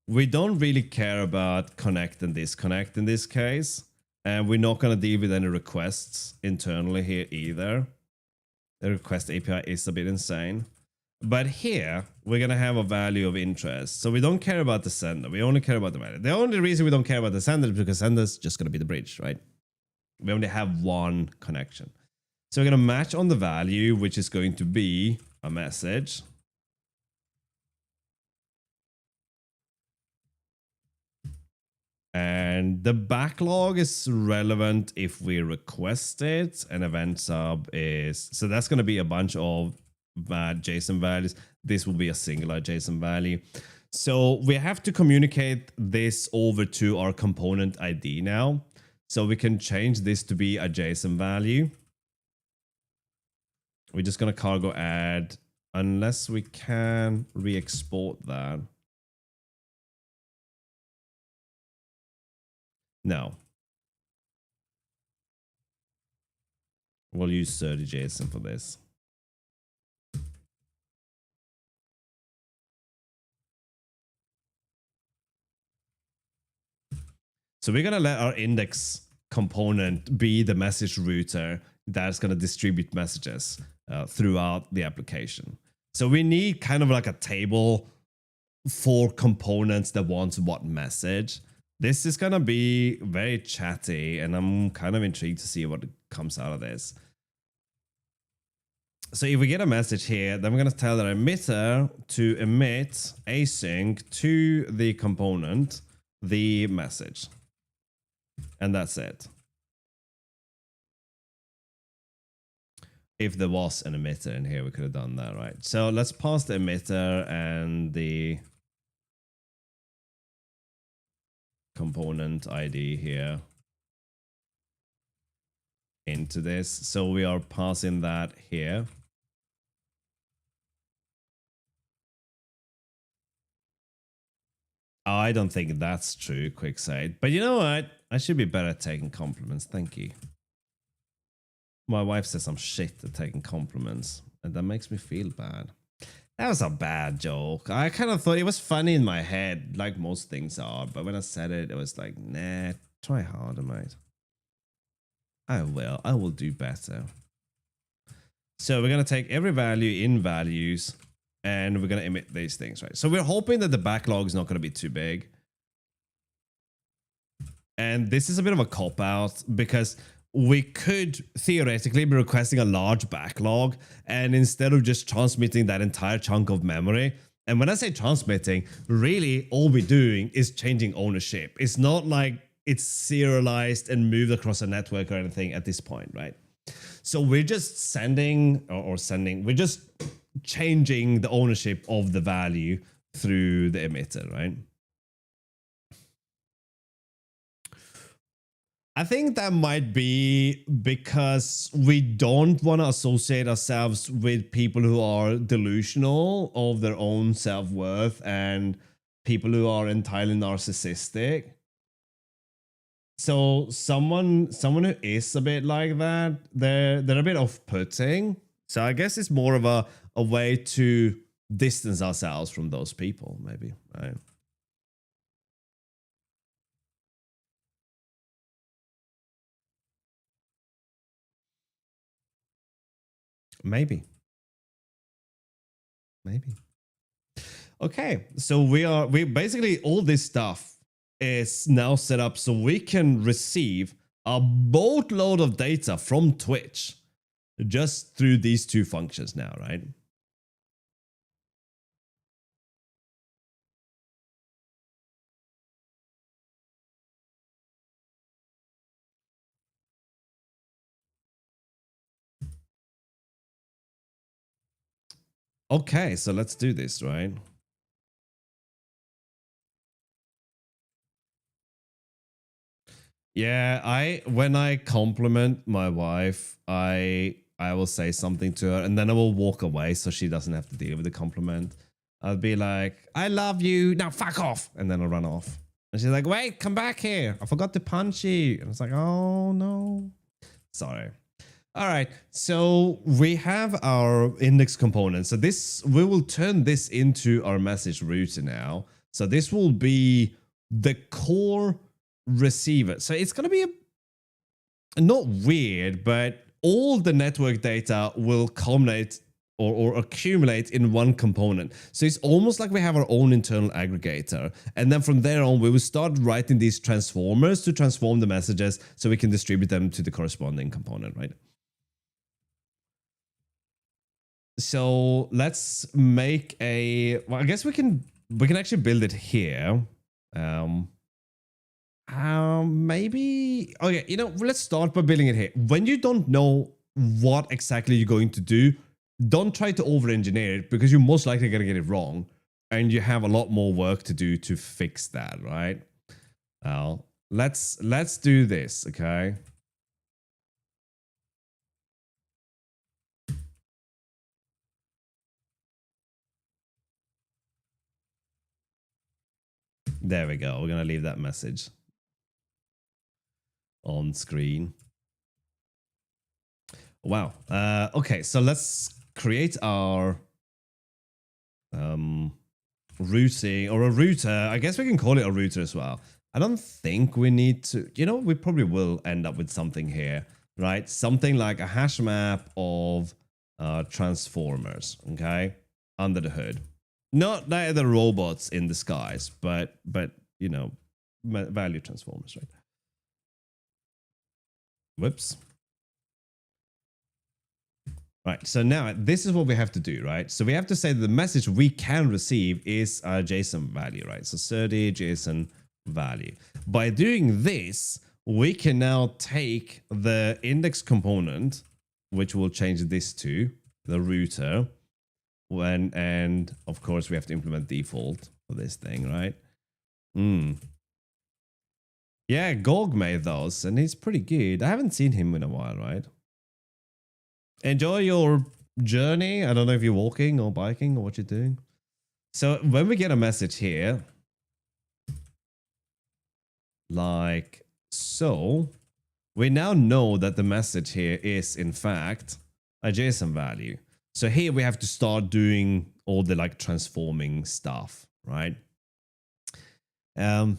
[SPEAKER 1] We don't really care about connect and disconnect in this case, and we're not going to deal with any requests internally here either. The request API is a bit insane. But here, we're going to have a value of interest. So we don't care about the sender. We only care about the value. The only reason we don't care about the sender is because sender is just going to be the bridge, right? We only have one connection. So we're going to match on the value, which is going to be a message. And the backlog is relevant if we request it. And event sub is, so that's going to be a bunch of JSON values. This will be a singular JSON value. So we have to communicate this over to our component ID now. So we can change this to be a JSON value. We're just going to cargo add, unless we can re-export that. No. We'll use 30 JSON for this. So we're going to let our index component be the message router that's going to distribute messages throughout the application. So we need kind of like a table for components that wants what message. This is going to be very chatty, and I'm kind of intrigued to see what comes out of this. So if we get a message here, then we're going to tell the emitter to emit async to the component the message. And that's it. If there was an emitter in here, we could have done that, right? So let's pass the emitter and the component ID here into this. So we are passing that here. I don't think that's true, quick side. But you know what? I should be better at taking compliments. Thank you. My wife says I'm shit at taking compliments, and that makes me feel bad. That was a bad joke. I kind of thought it was funny in my head, like most things are. But when I said it, it was like, nah, try harder, mate. I will do better. So we're going to take every value in values, and we're going to emit these things, right? So we're hoping that the backlog is not going to be too big. And this is a bit of a cop-out because we could theoretically be requesting a large backlog, and instead of just transmitting that entire chunk of memory, and when I say transmitting, really all we're doing is changing ownership. It's not like it's serialized and moved across a network or anything at this point, right? So we're just sending, we're just changing the ownership of the value through the emitter, right? I think that might be because we don't want to associate ourselves with people who are delusional of their own self-worth and people who are entirely narcissistic. So someone who is a bit like that, they're a bit off-putting. So I guess it's more of a way to distance ourselves from those people, maybe, right? Maybe. Okay, so we basically, all this stuff is now set up so we can receive a boatload of data from Twitch just through these two functions now, right? Okay, so let's do this, right? Yeah, when I compliment my wife, I will say something to her and then I will walk away so she doesn't have to deal with the compliment. I'll be like, I love you, now fuck off. And then I'll run off. And she's like, wait, come back here. I forgot to punch you. And it's like, oh no. Sorry. All right, so we have our index component. So we will turn this into our message router now. So this will be the core receiver. So it's going to be not weird, but all the network data will culminate or accumulate in one component. So it's almost like we have our own internal aggregator. And then from there on, we will start writing these transformers to transform the messages so we can distribute them to the corresponding component, right? So let's make well, I guess we can actually build it here. Maybe, okay, let's start by building it here. When you don't know what exactly you're going to do, don't try to over-engineer it, because you're most likely going to get it wrong, and you have a lot more work to do to fix that, right? Well, let's do this, okay? There we go. We're going to leave that message on screen. Wow. Okay, so let's create our routing, or a router. I guess we can call it a router as well. I don't think we need to, we probably will end up with something here, right? Something like a hash map of transformers, okay? Under the hood. Not like the robots in the skies, but value transformers, right? Whoops. Right, so now this is what we have to do, right? So we have to say that the message we can receive is a JSON value, right? So 30 JSON value. By doing this, we can now take the index component, which we'll change this to the router, and of course we have to implement default for this thing, right? Yeah, Gog made those, and he's pretty good. I haven't seen him in a while, right? Enjoy your journey. I don't know if you're walking or biking or what you're doing. So when we get a message here, like so, we now know that the message here is in fact a JSON value. So here we have to start doing all the like transforming stuff, right? And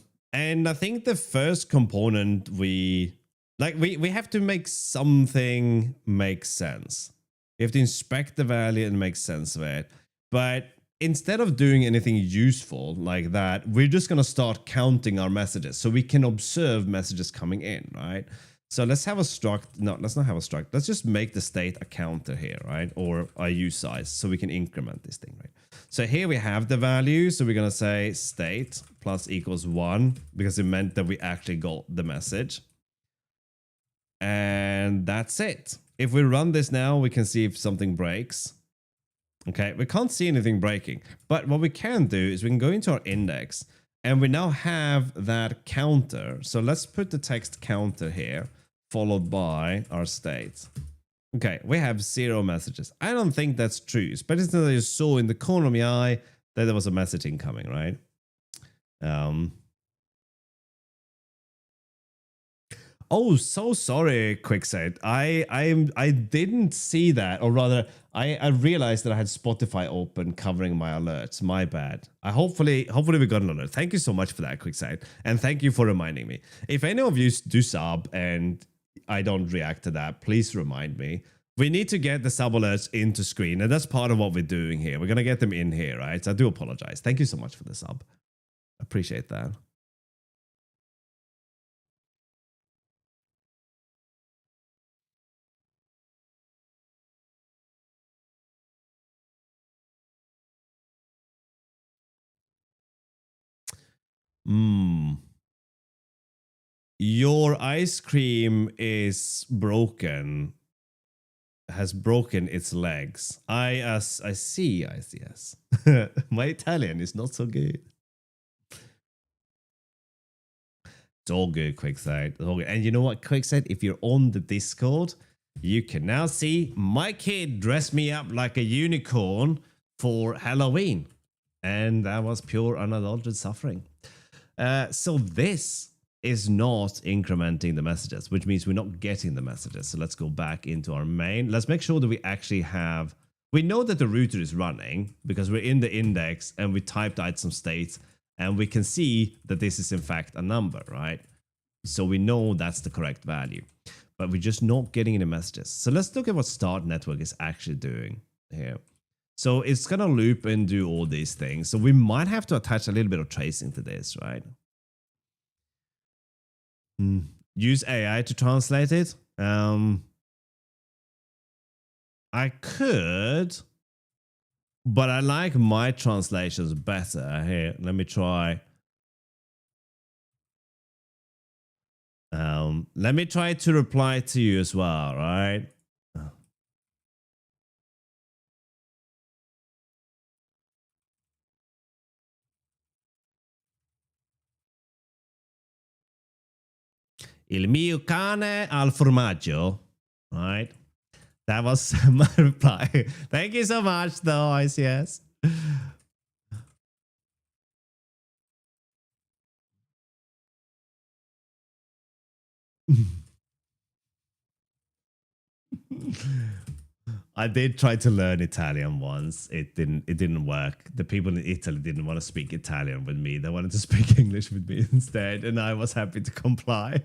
[SPEAKER 1] I think the first component we have to make something make sense. We have to inspect the value and make sense of it. But instead of doing anything useful like that, we're just going to start counting our messages so we can observe messages coming in, right? So let's have a struct. No, let's not have a struct. Let's just make the state a counter here, right? Or a usize so we can increment this thing, right? So here we have the value. So we're going to say state plus equals 1 because it meant that we actually got the message. And that's it. If we run this now, we can see if something breaks. Okay, we can't see anything breaking. But what we can do is we can go into our index and we now have that counter. So let's put the text counter here, followed by our state. Okay, we have 0 messages. I don't think that's true, especially since I saw in the corner of my eye that there was a message incoming, right? Oh, so sorry, Quickside. I didn't see that, or rather, I realized that I had Spotify open covering my alerts. My bad. Hopefully we got an alert. Thank you so much for that, Quickside, and thank you for reminding me. If any of you do sub and I don't react to that, please remind me. We need to get the sub alerts into screen, and that's part of what we're doing here. We're gonna get them in here, right? So I do apologize. Thank you so much for the sub. Appreciate that. Your ice cream is broken. Has broken its legs. I see. Yes. My Italian is not so good. It's all good, Quickside. It's all good. And you know what, Quickside? If you're on the Discord, you can now see my kid dressed me up like a unicorn for Halloween. And that was pure unadulterated suffering. So this is not incrementing the messages, which means we're not getting the messages. So let's go back into our main. Let's make sure that we actually have, we know that the router is running because we're in the index and we typed out some states and we can see that this is in fact a number, right? So we know that's the correct value, but we're just not getting any messages. So let's look at what start network is actually doing. here. So it's going to loop and do all these things. So we might have to attach a little bit of tracing to this, right? Use AI to translate it. I could, but I like my translations better. Here, let me try. Let me try to reply to you as well, right? Il mio cane al formaggio, right? That was my reply. Thank you so much, though, ICS. I did try to learn Italian once. It didn't work. The people in Italy didn't want to speak Italian with me. They wanted to speak English with me instead, and I was happy to comply.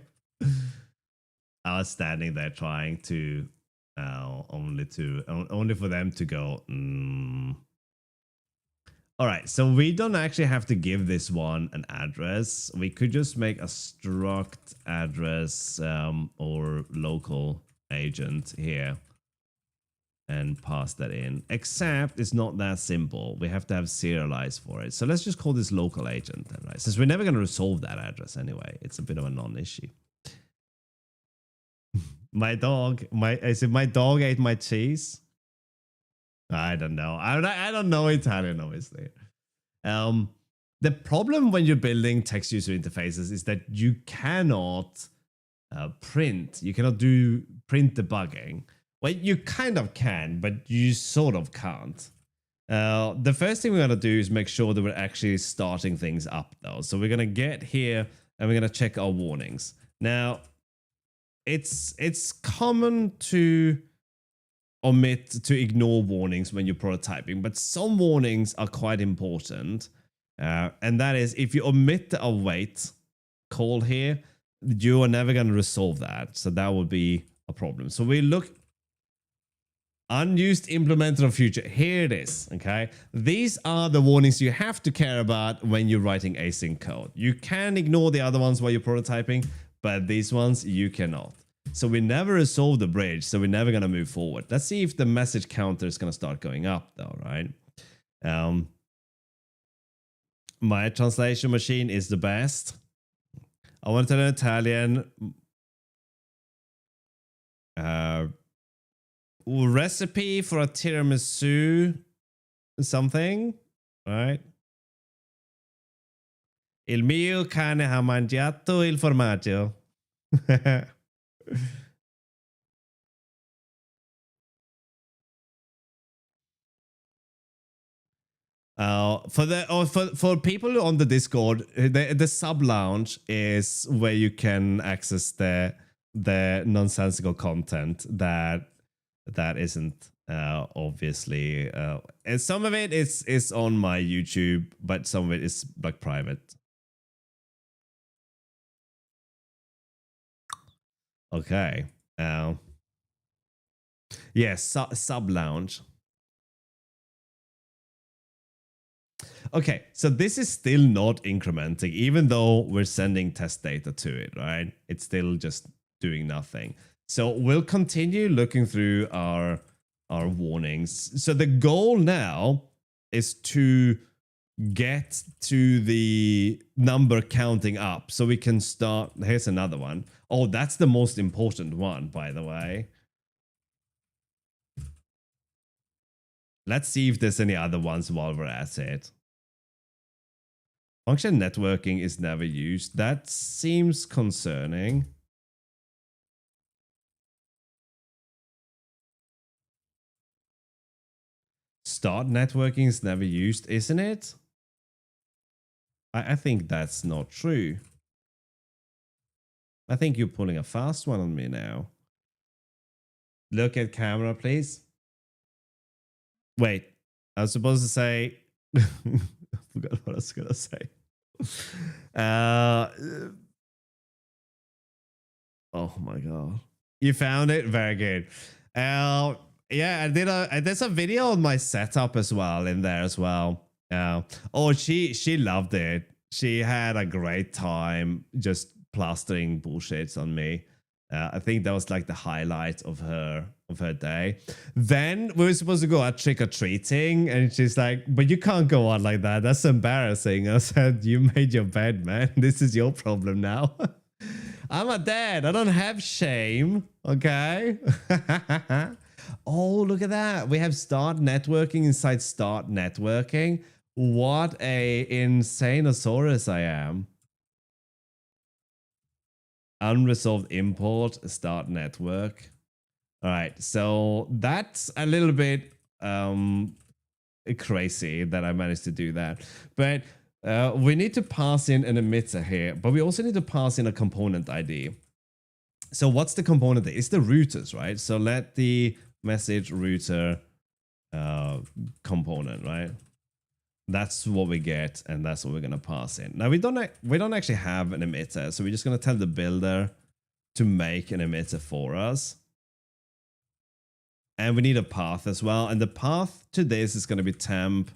[SPEAKER 1] I was standing there trying to only for them to go. All right, so we don't actually have to give this one an address. We could just make a struct address or local agent here and pass that in, except it's not that simple. We have to have serialized for it. So let's just call this local agent then, right? Since we're never going to resolve that address anyway, it's a bit of a non-issue. My dog ate my cheese? I don't know. I don't know Italian, obviously. The problem when you're building text user interfaces is that you cannot print. You cannot do print debugging. Well, you kind of can, but you sort of can't. The first thing we're going to do is make sure that we're actually starting things up, though. So we're going to get here and we're going to check our warnings. Now, it's common to ignore warnings when you're prototyping, but some warnings are quite important. And that is, if you omit the await call here, you are never going to resolve that. So that would be a problem. So we look unused implemented of future. Here it is. Okay. These are the warnings you have to care about when you're writing async code. You can ignore the other ones while you're prototyping, but these ones you cannot. So we never resolve the bridge, so we're never going to move forward. Let's see if the message counter is going to start going up, though, right? My translation machine is the best. I want to learn Italian. Recipe for a tiramisu, something, right? Il mio cane ha mangiato il formaggio. For people on the Discord, the sub lounge is where you can access the nonsensical content that isn't obviously, and some of it is on my YouTube, but some of it is like private. Okay. Yes, sub lounge. Okay, so this is still not incrementing, even though we're sending test data to it, right? It's still just doing nothing. So we'll continue looking through our warnings. So the goal now is to get to the number counting up so we can start. Here's another one. Oh, that's the most important one, by the way. Let's see if there's any other ones while we're at it. Function networking is never used. That seems concerning. Start networking is never used, isn't it? I think that's not true. I think you're pulling a fast one on me now. Look at camera, please. Wait, I was supposed to say... I forgot what I was going to say. Oh my god. You found it? Very good. Yeah, there's a video on my setup as well in there as well. Oh, she loved it. She had a great time just plastering bullshits on me. I think that was like the highlight of her day. Then we were supposed to go out trick or treating, and she's like, "But you can't go out like that. That's embarrassing." I said, "You made your bed, man. This is your problem now." I'm a dad. I don't have shame. Okay. Oh, look at that. We have start networking inside start networking. What a insaneosaurus I am. Unresolved import, start network. All right. So that's a little bit crazy that I managed to do that. But we need to pass in an emitter here, but we also need to pass in a component ID. So what's the component? It's the routers, right? So let the message router component, right? That's what we get, and that's what we're gonna pass in. Now we don't actually have an emitter, so we're just gonna tell the builder to make an emitter for us. And we need a path as well. And the path to this is gonna be temp.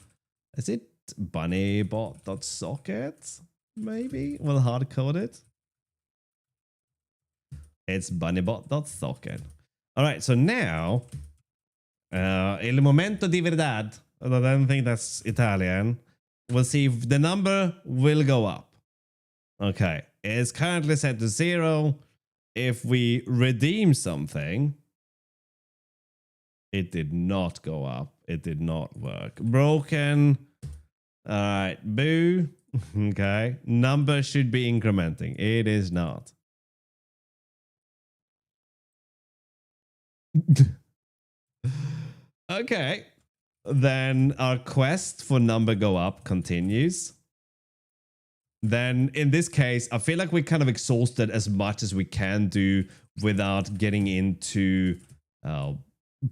[SPEAKER 1] Is it bunnybot.socket? Maybe we'll hard code it. It's bunnybot.socket. All right, so now il momento di verdad. I don't think that's Italian. We'll see if the number will go up. Okay, it's currently set to 0. If we redeem something, it did not go up. It did not work. Broken. All right, boo. Okay, number should be incrementing. It is not. Okay. Then our quest for number go up continues. Then in this case, I feel like we kind of exhausted as much as we can do without getting into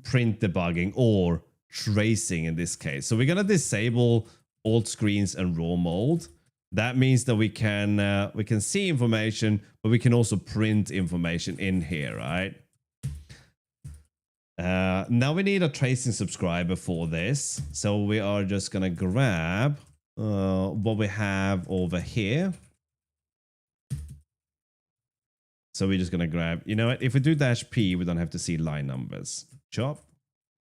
[SPEAKER 1] print debugging or tracing in this case. So we're going to disable alt screens and raw mode. That means that we can see information, but we can also print information in here, right? Now we need a tracing subscriber for this. So we are just going to grab what we have over here. So we're just going to grab, you know what? If we do -p, we don't have to see line numbers. Chop,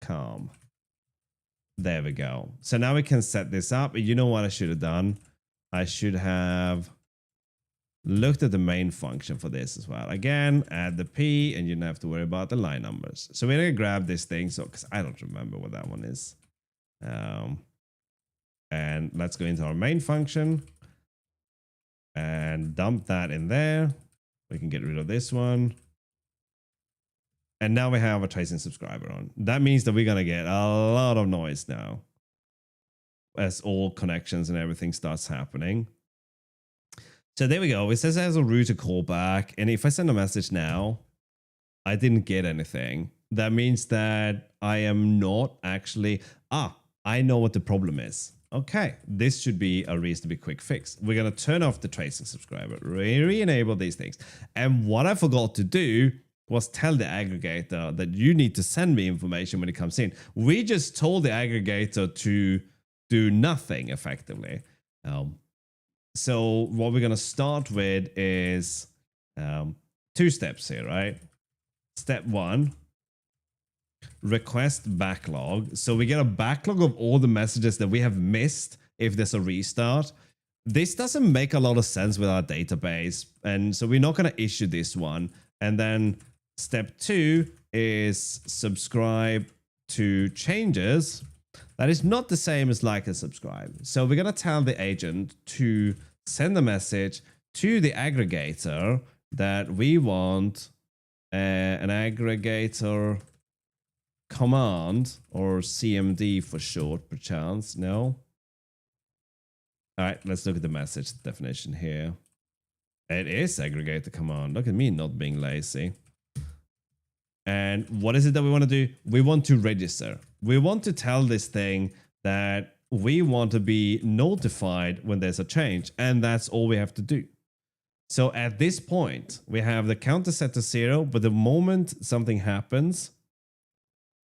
[SPEAKER 1] calm. There we go. So now we can set this up. You know what I should have done? I should have looked at the main function for this as well. Again, add the P, and you don't have to worry about the line numbers. So we're going to grab this thing, so because I don't remember what that one is. And let's go into our main function and dump that in there. We can get rid of this one. And now we have a tracing subscriber on. That means that we're going to get a lot of noise now as all connections and everything starts happening. So there we go. It says it has a router callback. And if I send a message now, I didn't get anything. That means that I am not actually... I know what the problem is. Okay, this should be a reasonably quick fix. We're going to turn off the tracing subscriber, re-enable these things. And what I forgot to do was tell the aggregator that you need to send me information when it comes in. We just told the aggregator to do nothing effectively. So what we're going to start with is 2 steps here, right? Step 1, request backlog. So we get a backlog of all the messages that we have missed if there's a restart. This doesn't make a lot of sense with our database. And so we're not going to issue this one. And then step 2 is subscribe to changes. That is not the same as like and subscribe. So we're going to tell the agent to send a message to the aggregator that we want an aggregator command, or CMD for short, perchance. No? All right, let's look at the message definition here. It is aggregator command. Look at me not being lazy. And what is it that we want to do? We want to register. We want to tell this thing that we want to be notified when there's a change. And that's all we have to do. So at this point, we have the counter set to 0. But the moment something happens,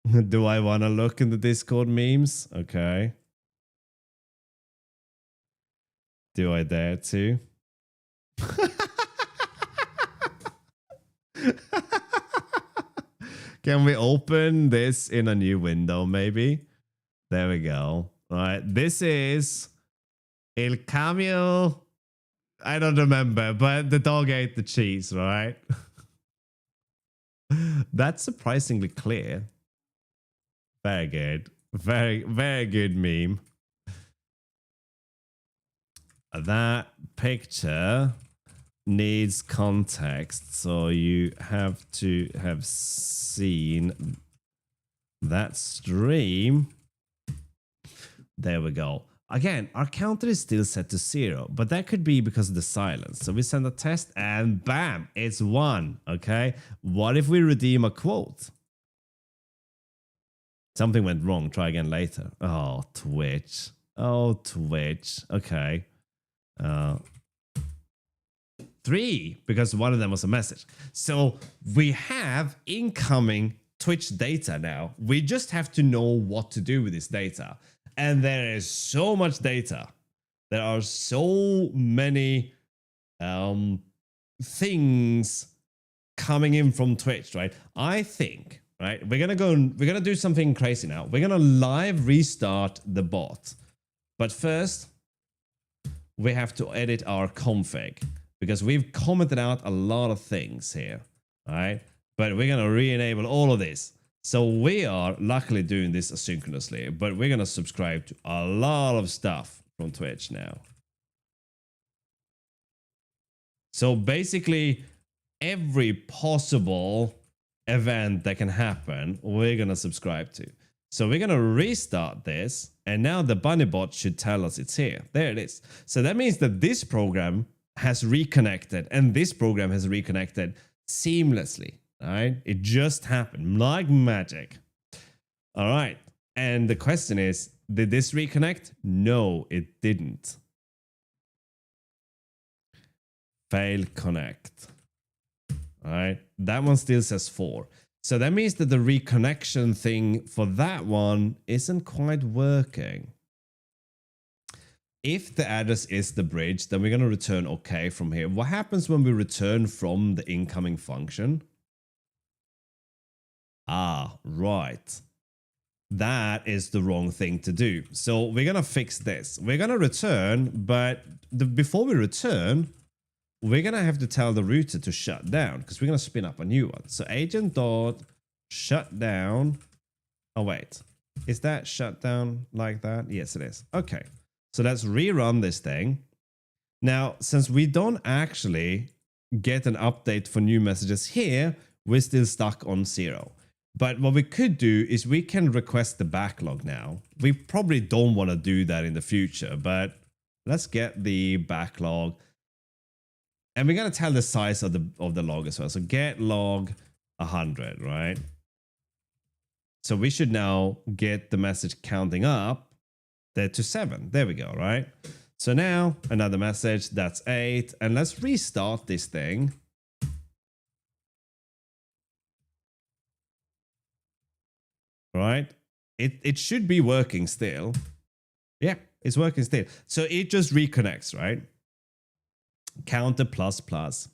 [SPEAKER 1] Do I want to look in the Discord memes? Okay. Do I dare to? Can we open this in a new window, maybe? There we go. All right. This is El Cameo. I don't remember, but the dog ate the cheese, right? That's surprisingly clear. Very good. Very, very good meme. That picture needs context, so you have to have seen that stream. There we go. Again, our counter is still set to 0, but that could be because of the silence. So we send a test and bam, it's 1. Okay. What if we redeem a quote? Something went wrong. Try again later. Oh, Twitch. Oh, Twitch. Okay. 3, because one of them was a message. So we have incoming Twitch data now. We just have to know what to do with this data. And there is so much data. There are so many things coming in from Twitch, right? I think, right, we're gonna do something crazy now. We're gonna live restart the bot. But first, we have to edit our config because we've commented out a lot of things here, all right? But we're gonna re-enable all of this. So we are luckily doing this asynchronously, but we're gonna subscribe to a lot of stuff from Twitch now. So basically, every possible event that can happen, we're gonna subscribe to. So we're gonna restart this, and now the bunny bot should tell us it's here. There it is. So that means that this program has reconnected, and this program has reconnected seamlessly. All right, it just happened like magic. All right, and the question is, did this reconnect? No, it didn't. Fail connect. All right, that one still says 4. So that means that the reconnection thing for that one isn't quite working. If the address is the bridge, then we're going to return OK from here. What happens when we return from the incoming function? Ah, right. That is the wrong thing to do. So we're going to fix this. We're going to return, but before we return, we're going to have to tell the router to shut down because we're going to spin up a new one. So agent.shutdown. Oh, wait. Is that shutdown like that? Yes, it is. Okay. So let's rerun this thing. Now, since we don't actually get an update for new messages here, we're still stuck on 0. But what we could do is we can request the backlog now. We probably don't want to do that in the future, but let's get the backlog. And we're going to tell the size of the log as well. So get log 100, right? So we should now get the message counting up there to 7. There we go, right? So now another message, that's 8. And let's restart this thing. Right? It should be working still. Yeah, it's working still. So it just reconnects, right? Counter plus plus.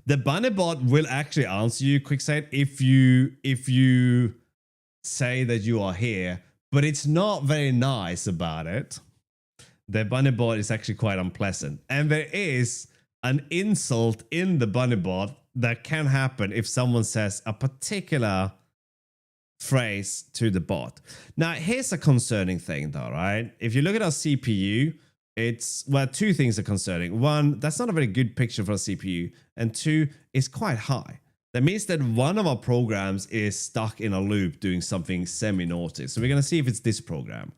[SPEAKER 1] The bunny bot will actually answer you, Quickside, if you say that you are here, but it's not very nice about it. The bunny bot is actually quite unpleasant. And there is an insult in the bunny bot that can happen if someone says a particular phrase to the bot. Now, here's a concerning thing though, right? If you look at our CPU, it's, well, 2 things are concerning. 1, that's not a very good picture for a CPU. And 2, it's quite high. That means that one of our programs is stuck in a loop doing something semi-naughty. So we're going to see if it's this program.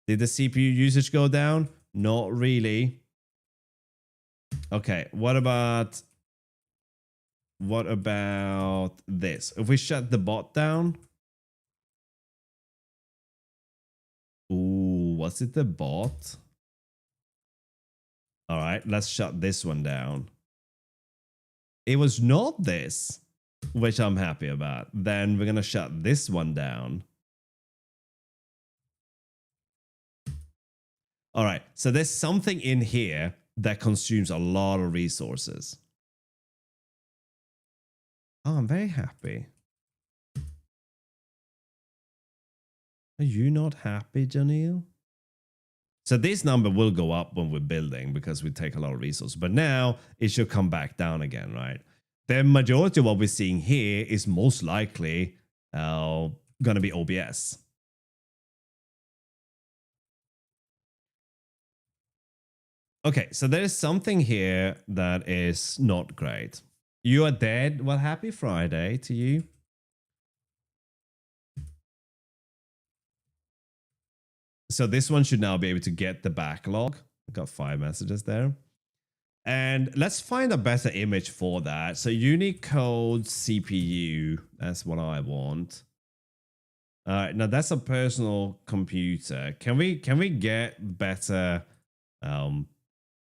[SPEAKER 1] Did the CPU usage go down? Not really. Okay, what about this? If we shut the bot down. Ooh, was it the bot? All right, let's shut this one down. It was not this. which I'm happy about. Then we're going to shut this one down. All right, so there's something in here that consumes a lot of resources. Oh, I'm very happy. Are you not happy, Janelle? So this number will go up when we're building because we take a lot of resources. But now it should come back down again, right? The majority of what we're seeing here is most likely going to be OBS. Okay, so there is something here that is not great. You are dead. Well, happy Friday to you. So this one should now be able to get the backlog. I got 5 messages there. And let's find a better image for that. So Unicode CPU, that's what I want. All right, now that's a personal computer. Can we get better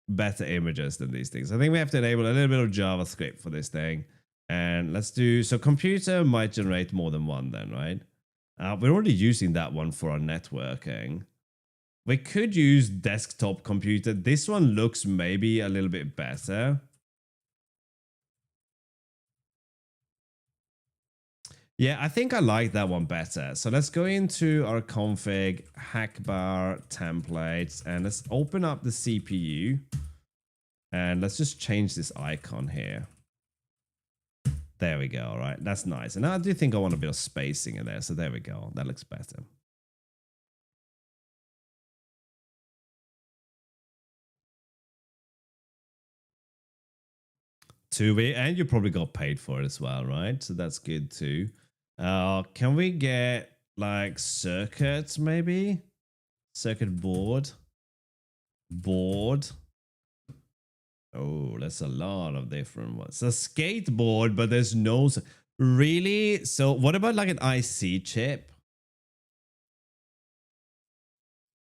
[SPEAKER 1] better images than these things? I think we have to enable a little bit of JavaScript for this thing. And let's do, so computer might generate more than one then, right? We're already using that one for our networking. We could use desktop computer. This one looks maybe a little bit better. Yeah, I think I like that one better. So let's go into our config, hackbar templates, and let's open up the CPU. And let's just change this icon here. There we go. All right, that's nice. And I do think I want a bit of spacing in there. So there we go. That looks better. TUI, and you probably got paid for it as well, right? So that's good too. Can we get like circuits maybe? Circuit board. Board. Oh, that's a lot of different ones. A skateboard, but there's no... Really? So what about like an IC chip?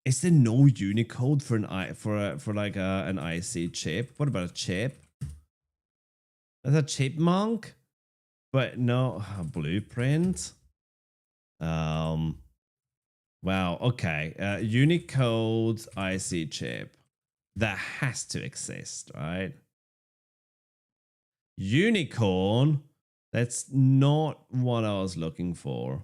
[SPEAKER 1] Is there no Unicode for an an IC chip? What about a chip? That's a chipmunk, but no blueprint. Wow. Okay. Unicode IC chip. That has to exist, right? Unicorn. That's not what I was looking for.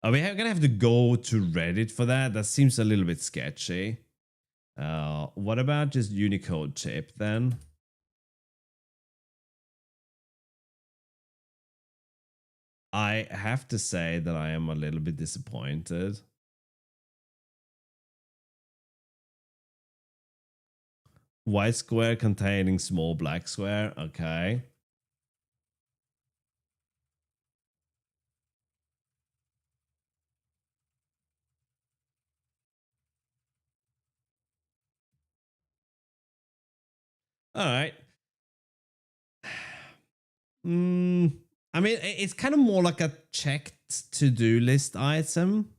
[SPEAKER 1] Are we gonna have to go to Reddit for that? That seems a little bit sketchy. What about just Unicode chip then? I have to say that I am a little bit disappointed. White square containing small black square. Okay. All right. I mean, it's kind of more like a checked to-do list item.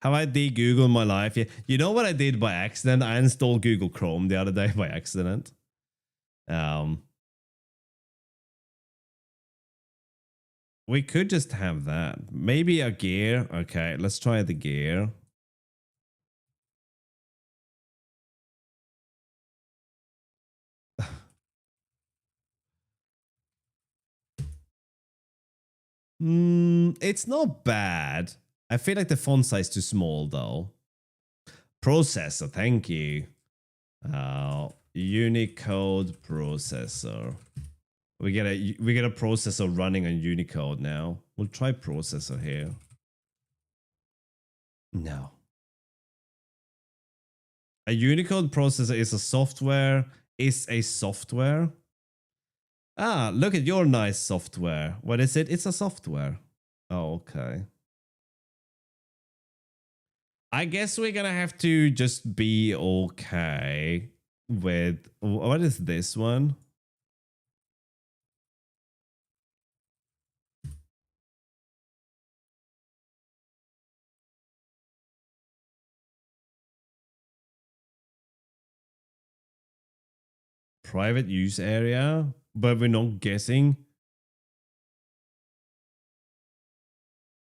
[SPEAKER 1] Have I de-Googled my life? Yeah. You know what I did by accident? I installed Google Chrome the other day by accident. We could just have that. Maybe a gear. Okay, let's try the gear. It's not bad. I feel like the font size is too small though. Processor, thank you. Unicode processor. We get a processor running on Unicode now. We'll try processor here. No. A Unicode processor is a software. Ah, look at your nice software. What is it? It's a software. Oh, okay. I guess we're gonna have to just be okay with... What is this one? private use area, but we're not guessing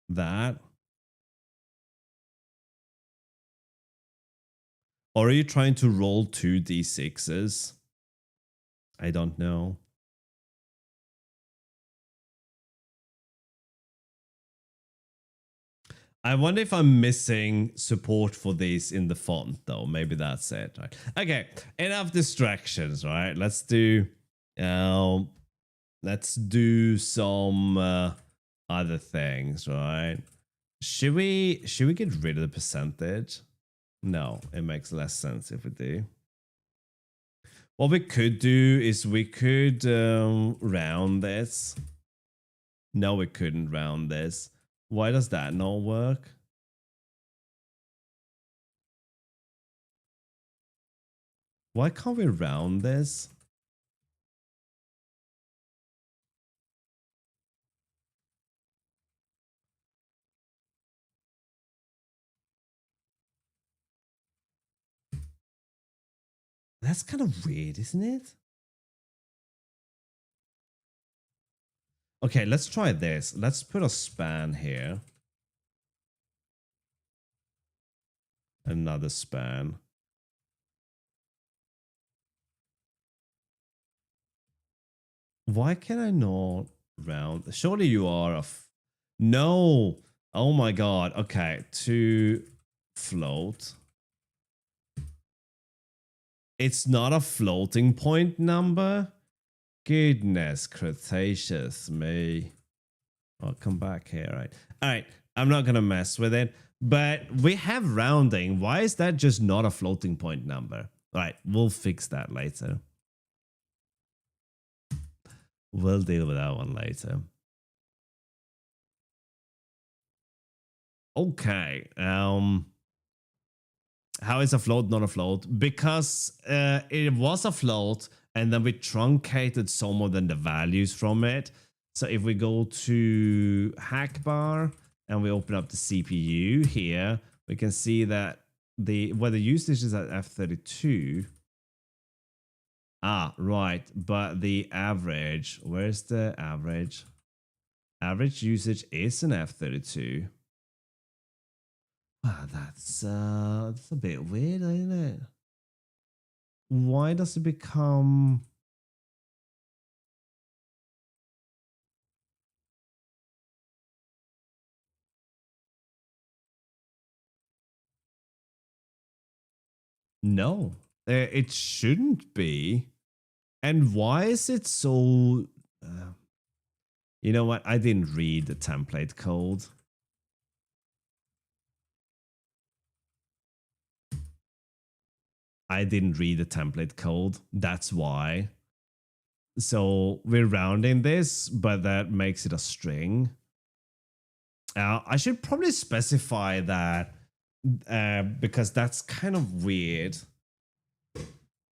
[SPEAKER 1] that. Or are you trying to roll 2d6s? I don't know. I wonder if I'm missing support for this in the font, though. Maybe that's it. Right? Okay, enough distractions, right? Let's do some other things, right? Should we get rid of the percentage? No, it makes less sense if we do. What we could do is we could round this. No, we couldn't round this. Why does that not work? Why can't we round this? That's kind of weird, isn't it? Okay, let's try this. Let's put a span here. Another span. Why can I not round? Surely you are no. Oh my god. Okay, to float. It's not a floating point number. Goodness Cretaceous me. I'll come back here, right? All right, I'm not gonna mess with it. But we have rounding. Why is that just not a floating point number? All right, we'll fix that later. We'll deal with that one later. Okay. How is a float not a float? Because it was a float, and then we truncated some of the values from it. So if we go to hack bar and we open up the CPU here, we can see that the usage is at F32. Ah, right. But the average, where's the average? Average usage is an F32. Wow, that's a bit weird, ain't it? Why does it become... No, it shouldn't be. And why is it so... you know what? I didn't read the template code. I didn't read the template code. That's why. So we're rounding this, but that makes it a string. I should probably specify that because that's kind of weird.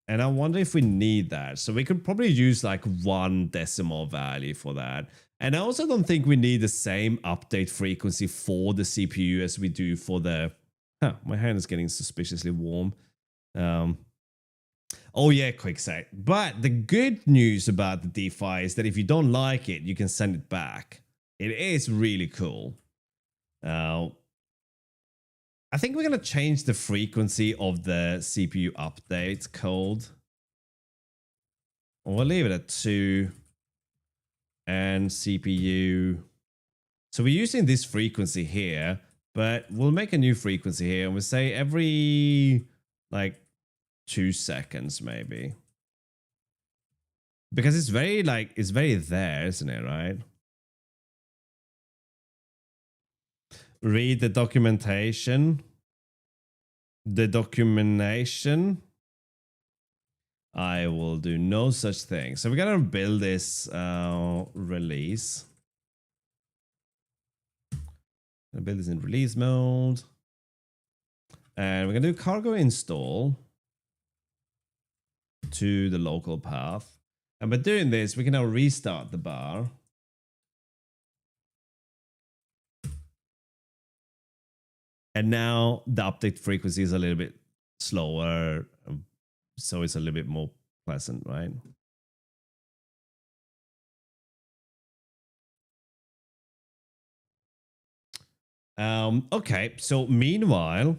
[SPEAKER 1] And I wonder if we need that. So we could probably use like 1 decimal value for that. And I also don't think we need the same update frequency for the CPU as we do for the... Huh, my hand is getting suspiciously warm. Oh yeah, quick sec. But the good news about the DeFi is that if you don't like it, you can send it back. It is really cool. I think we're going to change the frequency of the CPU update code. We'll leave it at 2. And CPU. So we're using this frequency here, but we'll make a new frequency here. And we'll say every like 2 seconds maybe. Because it's very there, isn't it, right? Read the documentation. The documentation. I will do no such thing. So we're gonna build this release. Gonna build this in release mode. And we're gonna do cargo install to the local path. And by doing this, we can now restart the bar. And now the update frequency is a little bit slower. So it's a little bit more pleasant, right? Okay, so meanwhile,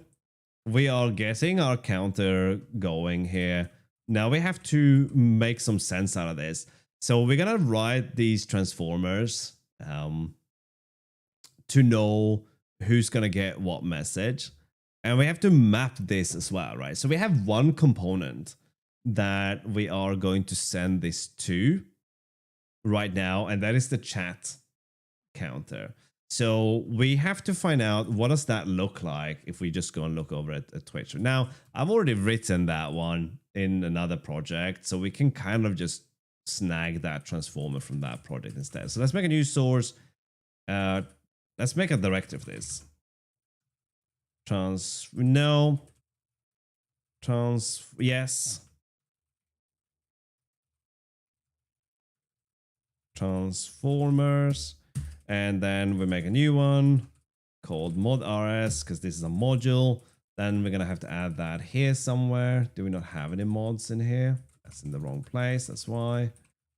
[SPEAKER 1] we are getting our counter going here. Now we have to make some sense out of this. So we're gonna write these transformers to know who's gonna get what message. And we have to map this as well, right? So we have one component that we are going to send this to right now, and that is the chat counter. So we have to find out what does that look like if we just go and look over at Twitch. Now, I've already written that one in another project, so we can kind of just snag that transformer from that project instead. So let's make a new source. Let's make a directive of this. Yes. Transformers. And then we make a new one called mod rs because this is a module. Then we're going to have to add that here somewhere. Do we not have any mods in here? That's in the wrong place. That's why.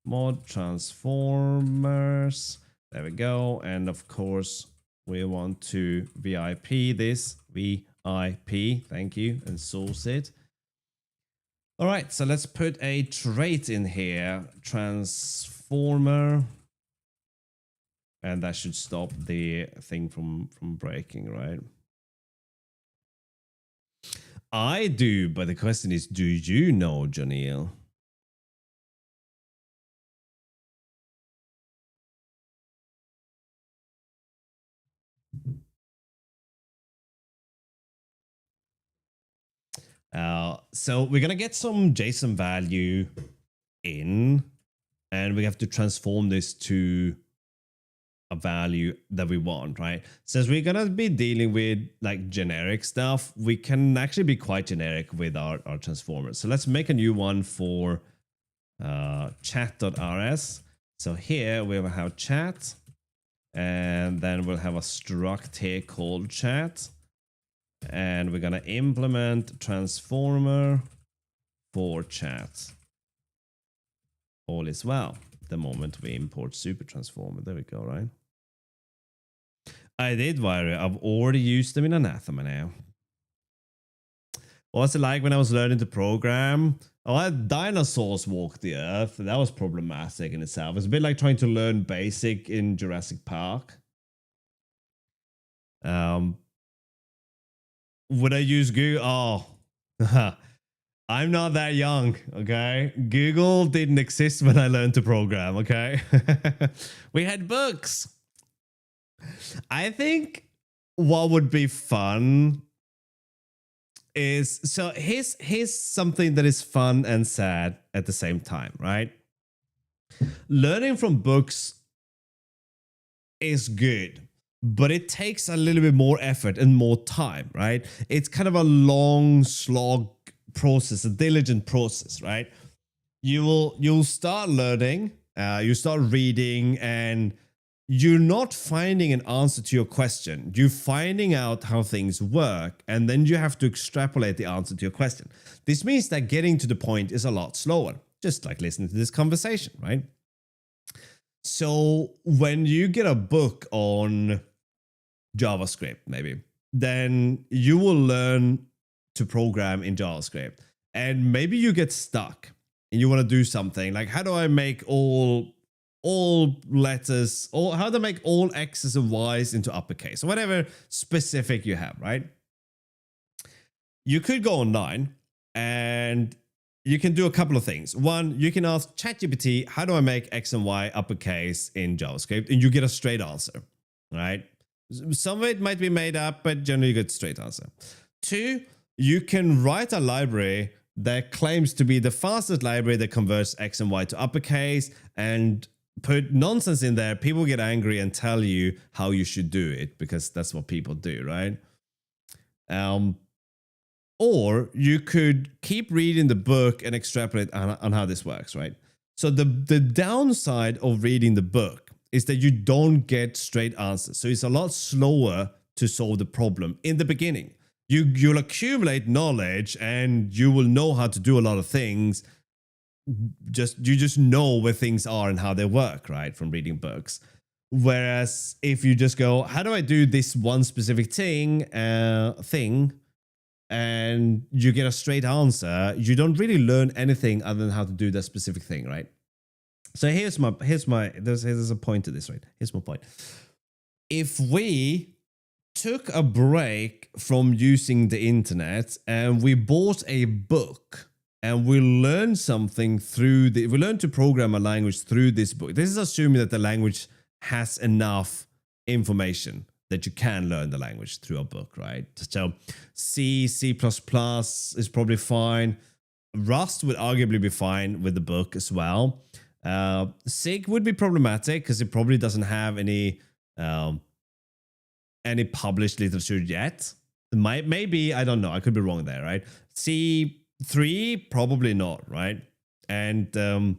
[SPEAKER 1] Mod transformers. There we go. And of course, we want to VIP this. VIP. Thank you. And source it. All right. So let's put a trait in here. Transformer. And that should stop the thing from breaking, right? I do, but the question is, do you know, Janelle? So we're going to get some JSON value in, and we have to transform this to a value that we want, right? Since we're gonna be dealing with like generic stuff, we can actually be quite generic with our transformers. So let's make a new one for chat.rs. So here we will have chat, and then we'll have a struct here called chat, and we're gonna implement transformer for chat. All is well. The moment we import super transformer. There we go, right? I did, Wire. I've already used them in Anathema now. What was it like when I was learning to program? Oh, I had dinosaurs walk the earth. That was problematic in itself. It's a bit like trying to learn basic in Jurassic Park. Would I use Google? Oh, I'm not that young, okay? Google didn't exist when I learned to program, okay? We had books. I think what would be fun is, so here's something that is fun and sad at the same time, right? Learning from books is good, but it takes a little bit more effort and more time, right? It's kind of a long slog process, a diligent process, right? You'll start learning, you start reading, and you're not finding an answer to your question. You're finding out how things work, and then you have to extrapolate the answer to your question. This means that getting to the point is a lot slower, just like listening to this conversation, right? So when you get a book on JavaScript, maybe, then you will learn to program in JavaScript, and maybe you get stuck and you want to do something like, how do I make all letters, or how to make all X's and Y's into uppercase, or whatever specific you have, right? You could go online and you can do a couple of things. One, you can ask ChatGPT, how do I make X and Y uppercase in JavaScript? And you get a straight answer, right? Some of it might be made up, but generally you get a straight answer. Two, you can write a library that claims to be the fastest library that converts X and Y to uppercase, and put nonsense in there. People get angry and tell you how you should do it, because that's what people do, right? Or you could keep reading the book and extrapolate on how this works, right? So the downside of reading the book is that you don't get straight answers. So it's a lot slower to solve the problem in the beginning. You'll accumulate knowledge and you will know how to do a lot of things, you just know where things are and how they work, right, from reading books. Whereas if you just go, how do I do this one specific thing, and you get a straight answer, you don't really learn anything other than how to do that specific thing, right? So here's a point to this, right? Here's my point. If we took a break from using the internet and we bought a book and we learned something we learned to program a language through this book. This is assuming that the language has enough information that you can learn the language through a book, right? So C, C++ is probably fine. Rust would arguably be fine with the book as well. SIG would be problematic because it probably doesn't have any published literature yet. Maybe, I don't know. I could be wrong there, right? C3, probably not, right? And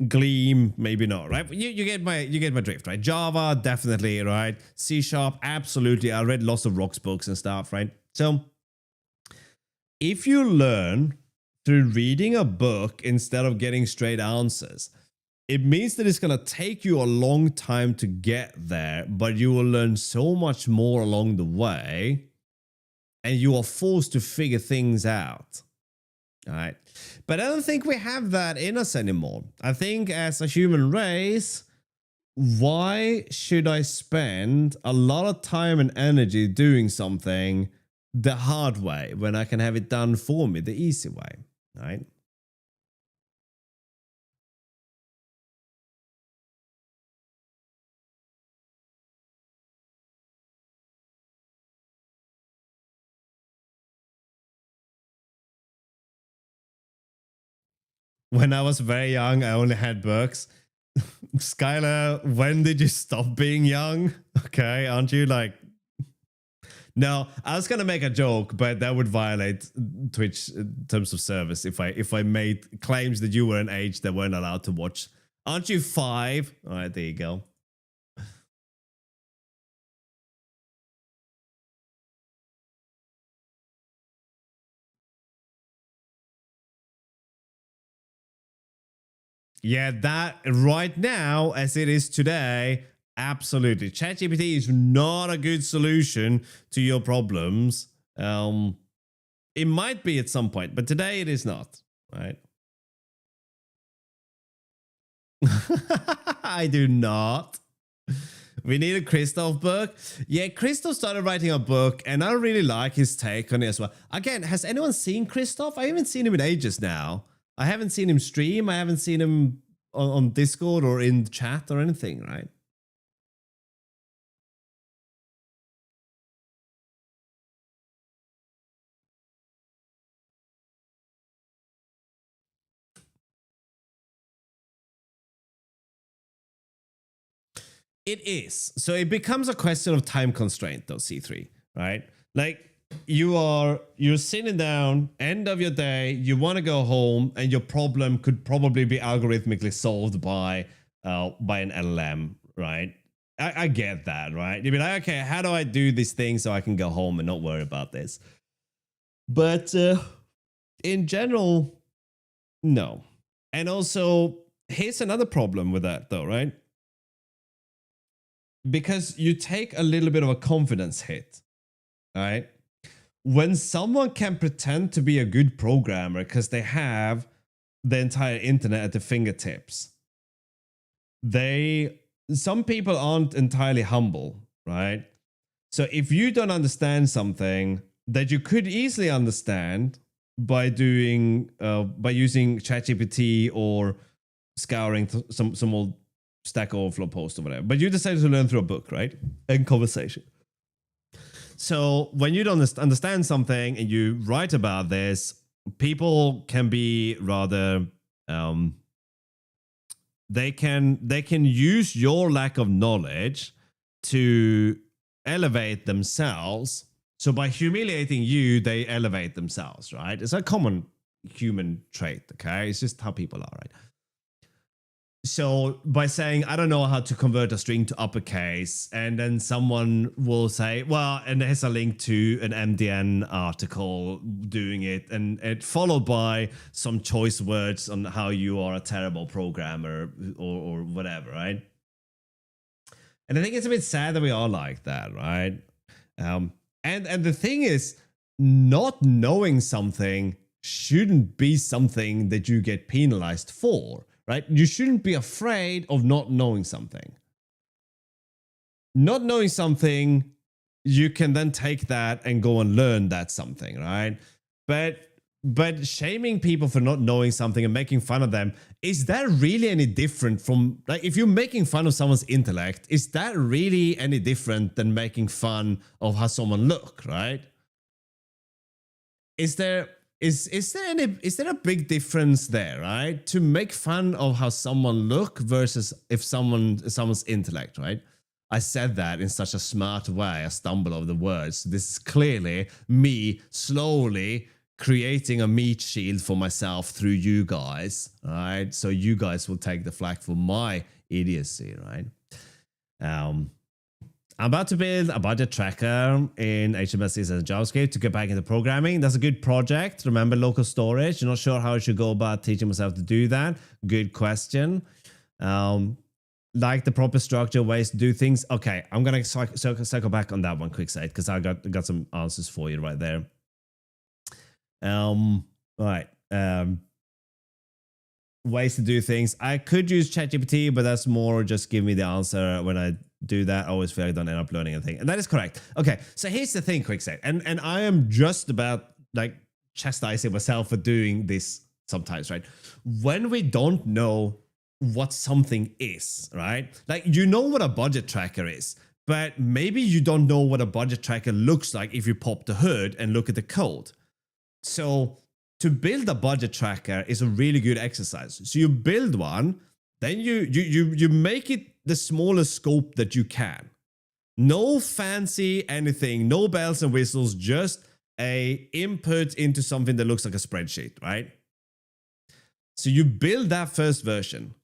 [SPEAKER 1] Gleam, maybe not, right? You get my drift, right? Java, definitely, right? C#, absolutely. I read lots of Rocks books and stuff, right? So if you learn through reading a book instead of getting straight answers, it means that it's going to take you a long time to get there, but you will learn so much more along the way, and you are forced to figure things out. All right. But I don't think we have that in us anymore. I think as a human race, why should I spend a lot of time and energy doing something the hard way when I can have it done for me the easy way? All right. When I was very young, I only had books. Skylar, when did you stop being young? Okay, aren't you like... No, I was gonna make a joke, but that would violate Twitch terms of service if I made claims that you were an age that weren't allowed to watch. Aren't you 5? All right, there you go. Yeah, that right now, as it is today, absolutely. ChatGPT is not a good solution to your problems. It might be at some point, but today it is not, right? I do not. We need a Christoph book. Yeah, Christoph started writing a book, and I really like his take on it as well. Again, has anyone seen Christoph? I haven't seen him in ages now. I haven't seen him stream. I haven't seen him on Discord or in chat or anything, right? It is. So it becomes a question of time constraint, though, C3, right? Like you're sitting down, end of your day, you want to go home, and your problem could probably be algorithmically solved by an LLM, right? I get that, right? You'd be like, okay, how do I do this thing so I can go home and not worry about this? But in general, no. And also, here's another problem with that, though, right? Because you take a little bit of a confidence hit, right? When someone can pretend to be a good programmer because they have the entire internet at their fingertips, some people aren't entirely humble, right? So if you don't understand something that you could easily understand by using ChatGPT or scouring some old Stack Overflow post or whatever, but you decided to learn through a book, right? And conversation. So when you don't understand something and you write about this, people can be rather they can use your lack of knowledge to elevate themselves. So by humiliating you, they elevate themselves, right? It's a common human trait, okay? It's just how people are, right? So by saying, I don't know how to convert a string to uppercase, and then someone will say, well, and there's a link to an MDN article doing it, and it followed by some choice words on how you are a terrible programmer or whatever, right? And I think it's a bit sad that we are like that, right? And the thing is, not knowing something shouldn't be something that you get penalized for, right? You shouldn't be afraid of not knowing something. Not knowing something, you can then take that and go and learn that something, right? But shaming people for not knowing something and making fun of them, is that really any different from, like, if you're making fun of someone's intellect, is that really any different than making fun of how someone look, right? Is there a big difference there, right? To make fun of how someone look versus if someone's intellect, right? I said that in such a smart way, I stumble over the words. This is clearly me slowly creating a meat shield for myself through you guys, right? So you guys will take the flak for my idiocy, right? I'm about to build a budget tracker in HTML, CSS, and JavaScript to get back into programming. That's a good project. Remember local storage. You're not sure how I should go about teaching myself to do that. Good question. Like the proper structure, ways to do things. Okay, I'm going to circle back on that one quick sec because I got some answers for you right there. All right. Ways to do things. I could use ChatGPT, but that's more just give me the answer when I do that. I always feel like I don't end up learning anything. And that is correct. Okay, so here's the thing, quick sec. And I am just about like chastising myself for doing this sometimes, right? When we don't know what something is, right? Like, you know what a budget tracker is, but maybe you don't know what a budget tracker looks like if you pop the hood and look at the code. So to build a budget tracker is a really good exercise. So you build one, then you make it the smallest scope that you can. No fancy anything, no bells and whistles, just a input into something that looks like a spreadsheet, right? So you build that first version,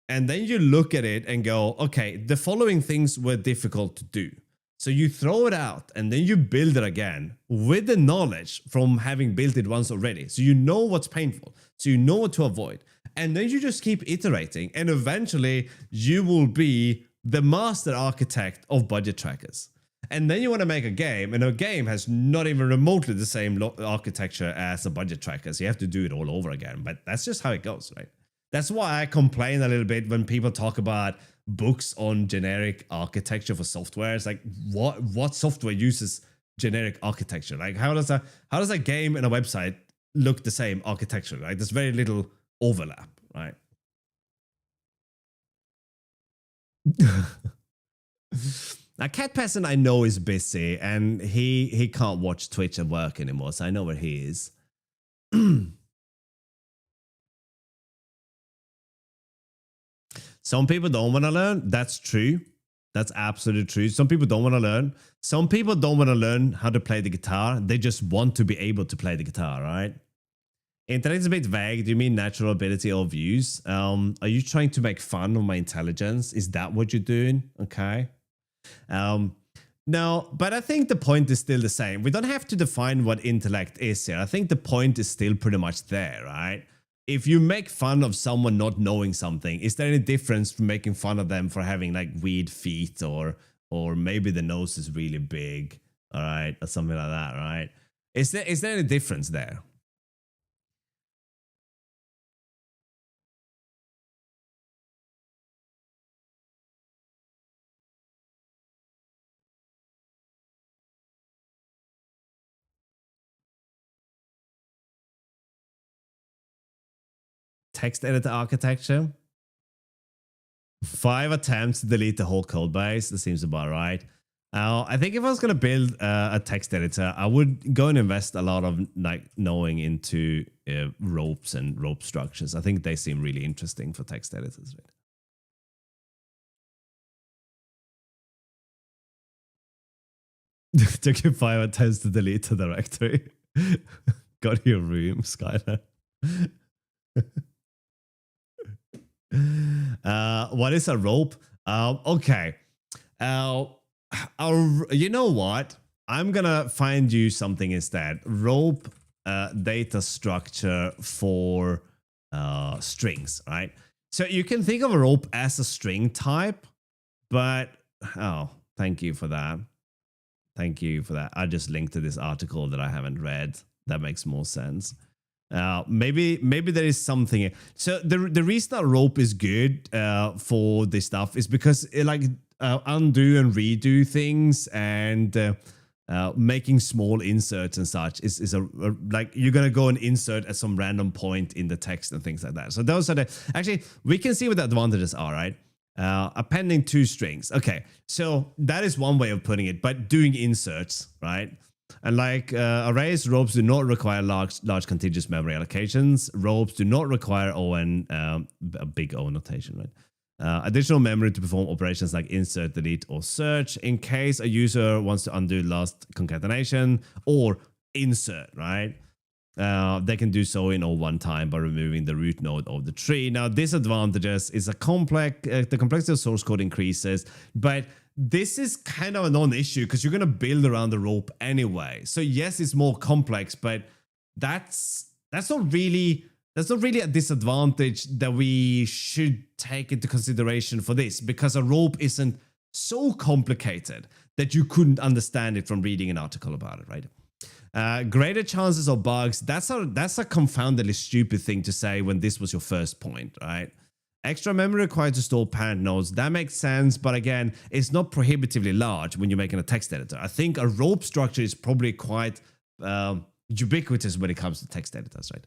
[SPEAKER 1] and then you look at it and go, okay, the following things were difficult to do. So you throw it out and then you build it again with the knowledge from having built it once already. So you know what's painful. So you know what to avoid. And then you just keep iterating, and eventually you will be the master architect of budget trackers. And then you want to make a game, and a game has not even remotely the same architecture as a budget tracker. So you have to do it all over again. But that's just how it goes, right? That's why I complain a little bit when people talk about books on generic architecture for software. It's like, what software uses generic architecture? Like, how does a game and a website look the same architecture? Like, there's very little overlap, right? Now, Cat Peasant I know is busy, and he can't watch Twitch at work anymore, so I know where he is. Some people don't want to learn. That's true. That's absolutely true. Some people don't want to learn. Some people don't want to learn how to play the guitar. They just want to be able to play the guitar, right? Intellect is a bit vague. Do you mean natural ability or views? Are you trying to make fun of my intelligence? Is that what you're doing? Okay. No, but I think the point is still the same. We don't have to define what intellect is here. I think the point is still pretty much there, right? If you make fun of someone not knowing something, is there any difference from making fun of them for having like weird feet or maybe the nose is really big, all right, or something like that, right? Is there any difference there? Text editor architecture. 5 attempts to delete the whole code base. That seems about right. I think if I was going to build a text editor, I would go and invest a lot of like knowing into ropes and rope structures. I think they seem really interesting for text editors. Took you 5 attempts to delete the directory. Got your room, Skylar. What is a rope? Okay. You know what? I'm gonna find you something instead. Rope data structure for strings, right? So you can think of a rope as a string type, but oh, thank you for that. Thank you for that. I just linked to this article that I haven't read. That makes more sense. Maybe there is something. So the reason a rope is good for this stuff is because it undo and redo things and making small inserts and such is like you're gonna go and insert at some random point in the text and things like that. So those are actually we can see what the advantages are, right? Appending two strings. Okay, so that is one way of putting it, but doing inserts, right? And like arrays, ropes do not require large contiguous memory allocations. Ropes do not require ON, a big O notation, right? Additional memory to perform operations like insert, delete, or search in case a user wants to undo last concatenation or insert, right? They can do so in all one time by removing the root node of the tree. Now, disadvantages is the complexity of source code increases, but this is kind of a non-issue because you're going to build around the rope anyway. So yes, it's more complex, but that's not really a disadvantage that we should take into consideration for this, because a rope isn't so complicated that you couldn't understand it from reading an article about it, right? Greater chances of bugs. That's a confoundedly stupid thing to say when this was your first point, right? Extra memory required to store parent nodes. That makes sense, but again, it's not prohibitively large when you're making a text editor. I think a rope structure is probably quite ubiquitous when it comes to text editors, right?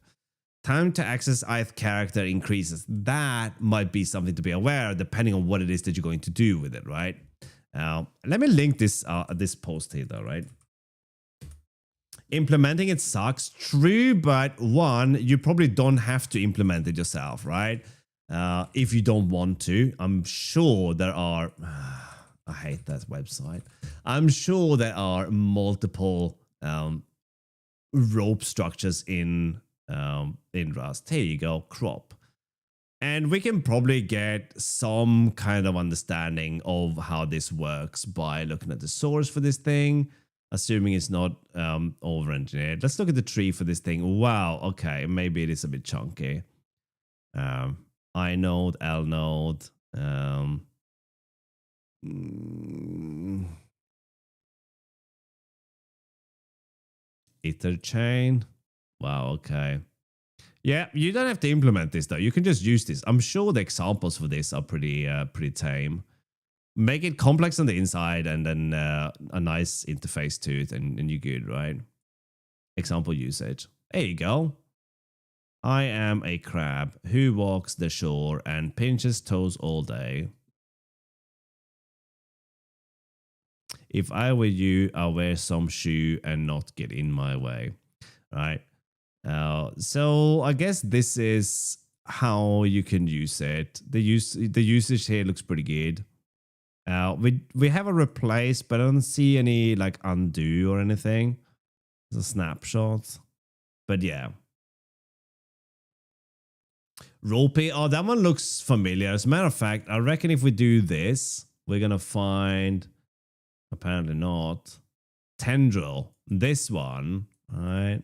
[SPEAKER 1] Time to access ith character increases. That might be something to be aware of, depending on what it is that you're going to do with it, right? Let me link this post here, though, right? Implementing it sucks. True, but one, you probably don't have to implement it yourself, right? If you don't want to. I'm sure there are... I hate that website. I'm sure there are multiple rope structures in Rust. Here you go, crop. And we can probably get some kind of understanding of how this works by looking at the source for this thing, assuming it's not over-engineered. Let's look at the tree for this thing. Wow, okay, maybe it is a bit chunky. I node, L node. Iter chain. Wow, okay. Yeah, you don't have to implement this though. You can just use this. I'm sure the examples for this are pretty tame. Make it complex on the inside and then a nice interface to it and you're good, right? Example usage. There you go. I am a crab who walks the shore and pinches toes all day. If I were you, I'll wear some shoe and not get in my way, right? So I guess this is how you can use it. The usage here looks pretty good. We have a replace, but I don't see any like undo or anything. It's a snapshot, but yeah. Ropey. Oh, that one looks familiar. As a matter of fact, I reckon if we do this, we're gonna find. Apparently not. Tendril. This one, all right?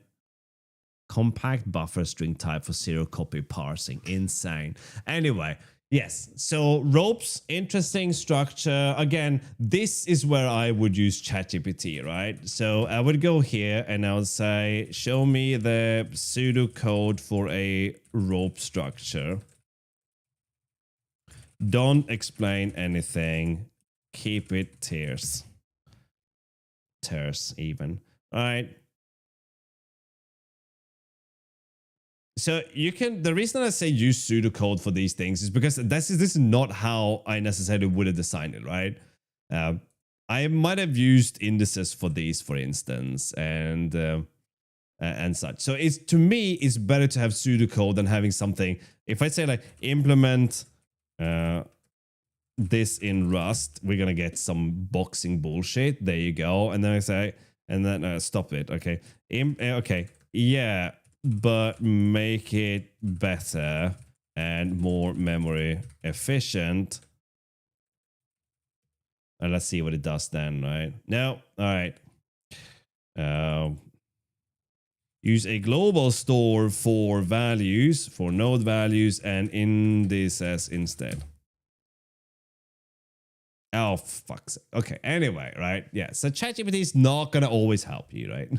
[SPEAKER 1] Compact buffer string type for zero copy parsing. Insane. Anyway, yes. So ropes, interesting structure. Again, this is where I would use ChatGPT, right? So I would go here and I would say, show me the pseudocode for a rope structure. Don't explain anything. Keep it terse. Terse even. All right. So you can, the reason I say use pseudocode for these things is because this is not how I necessarily would have designed it, right? I might have used indices for these, for instance, and such. So it's, to me, it's better to have pseudocode than having something. If I say like implement this in Rust, we're gonna get some boxing bullshit. There you go. And then I say, and then stop it. Okay. Okay. Yeah, but make it better and more memory efficient. And let's see what it does then, right? No, all right. Use a global store for values, for node values, and indices instead. Oh, fuck's sake. Okay, anyway, right? Yeah, so ChatGPT is not going to always help you, right?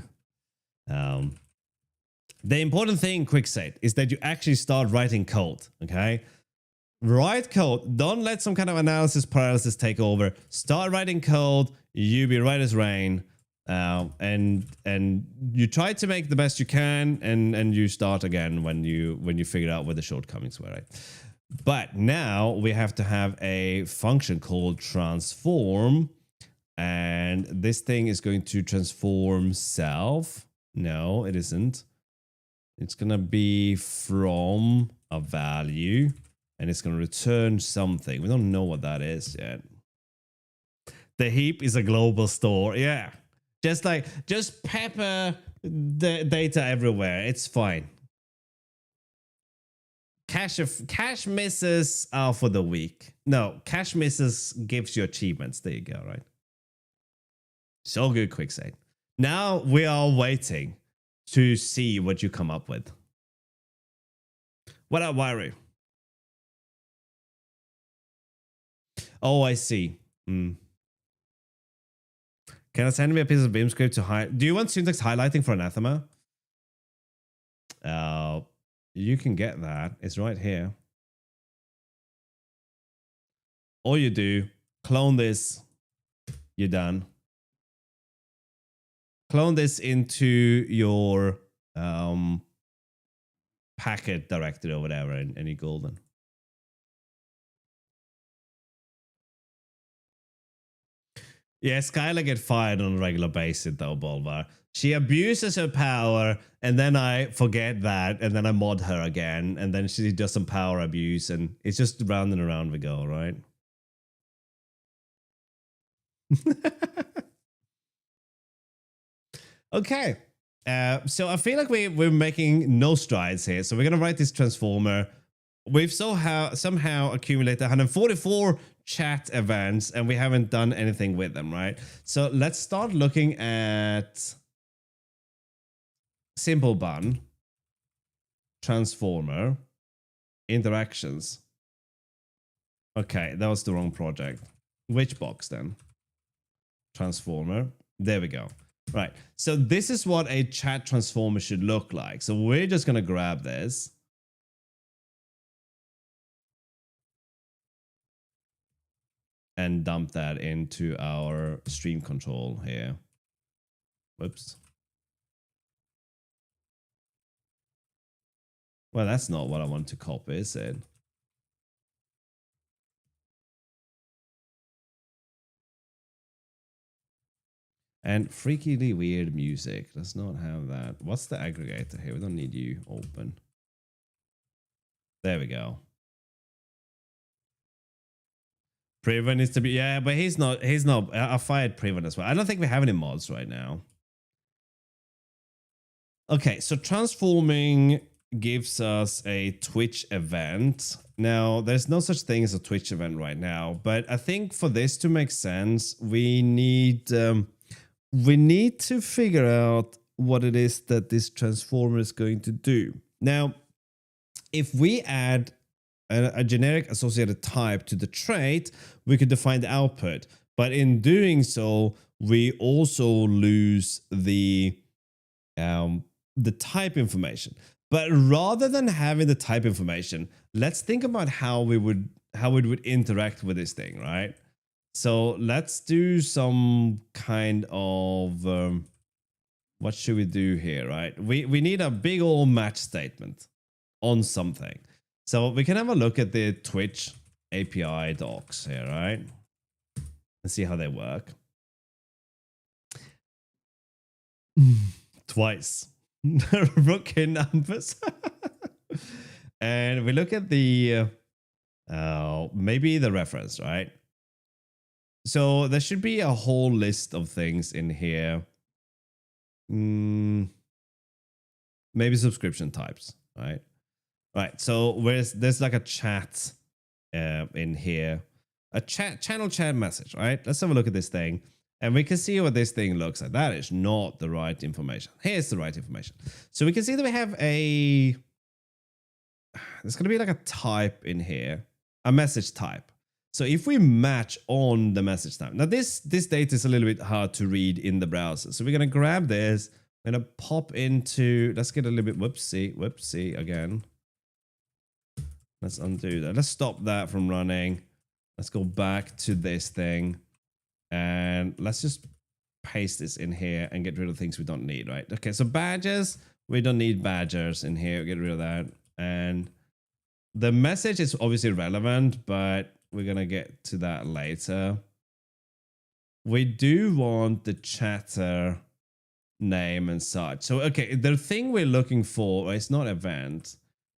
[SPEAKER 1] The important thing, Quicksave, is that you actually start writing code, okay? Write code. Don't let some kind of analysis paralysis take over. Start writing code. You be right as rain. And you try to make the best you can, and you start again when you figure out where the shortcomings were, right? But now we have to have a function called transform, and this thing is going to transform self. No, it isn't. It's gonna be from a value, and it's gonna return something. We don't know what that is yet. The heap is a global store. Yeah. Just pepper the data everywhere. It's fine. Cache misses are for the week. No, cache misses gives you achievements. There you go, right? So good, Quicksave. Now we are waiting to see what you come up with. What up, Wiry? Oh, I see. Can I send me a piece of Beam script to hide? Do you want syntax highlighting for Anathema? You can get that. It's right here. All you do, clone this. You're done. Clone this into your packet directory or whatever, and you're golden. Yeah, Skylar get fired on a regular basis though, Bolvar. She abuses her power, and then I forget that, and then I mod her again, and then she does some power abuse, and it's just round and around we go, right? Okay. So I feel like we're making no strides here. So we're gonna write this transformer. We've somehow accumulated 144 chat events, and we haven't done anything with them, right? So let's start looking at simple bun, transformer, interactions. Okay, that was the wrong project. Which box then? Transformer. There we go. Right. So this is what a chat transformer should look like. So we're just going to grab this. And dump that into our stream control here. Whoops. Well, that's not what I want to copy, is it? And freakily weird music. Does not have that. What's the aggregator here? We don't need you open. There we go. Priven needs to be, yeah, but he's not, I fired Priven as well. I don't think we have any mods right now. Okay, so transforming gives us a Twitch event. Now, there's no such thing as a Twitch event right now, but I think for this to make sense, we need to figure out what it is that this transformer is going to do. Now, if we add a generic associated type to the trait, we could define the output. But in doing so, we also lose the type information. But rather than having the type information, let's think about how it would interact with this thing, right? So let's do some kind of what should we do here, right? We need a big old match statement on something. So we can have a look at the Twitch API docs here, right? And see how they work. Twice. Rookie numbers. And we look at the maybe the reference, right? So there should be a whole list of things in here. Maybe subscription types, right? Right. So there's like a chat in here, a channel chat message. Right. Let's have a look at this thing. And we can see what this thing looks like. That is not the right information. Here's the right information. So we can see that we have there's going to be like a type in here, a message type. So if we match on the message type, now this data is a little bit hard to read in the browser. So we're going to grab this, we're going to pop into, let's get a little bit, whoopsie again. Let's undo that. Let's stop that from running. Let's go back to this thing. And let's just paste this in here and get rid of things we don't need, right? Okay, so badges, we don't need badgers in here. Get rid of that. And the message is obviously relevant, but we're going to get to that later. We do want the chatter name and such. So, okay, the thing we're looking for is not event,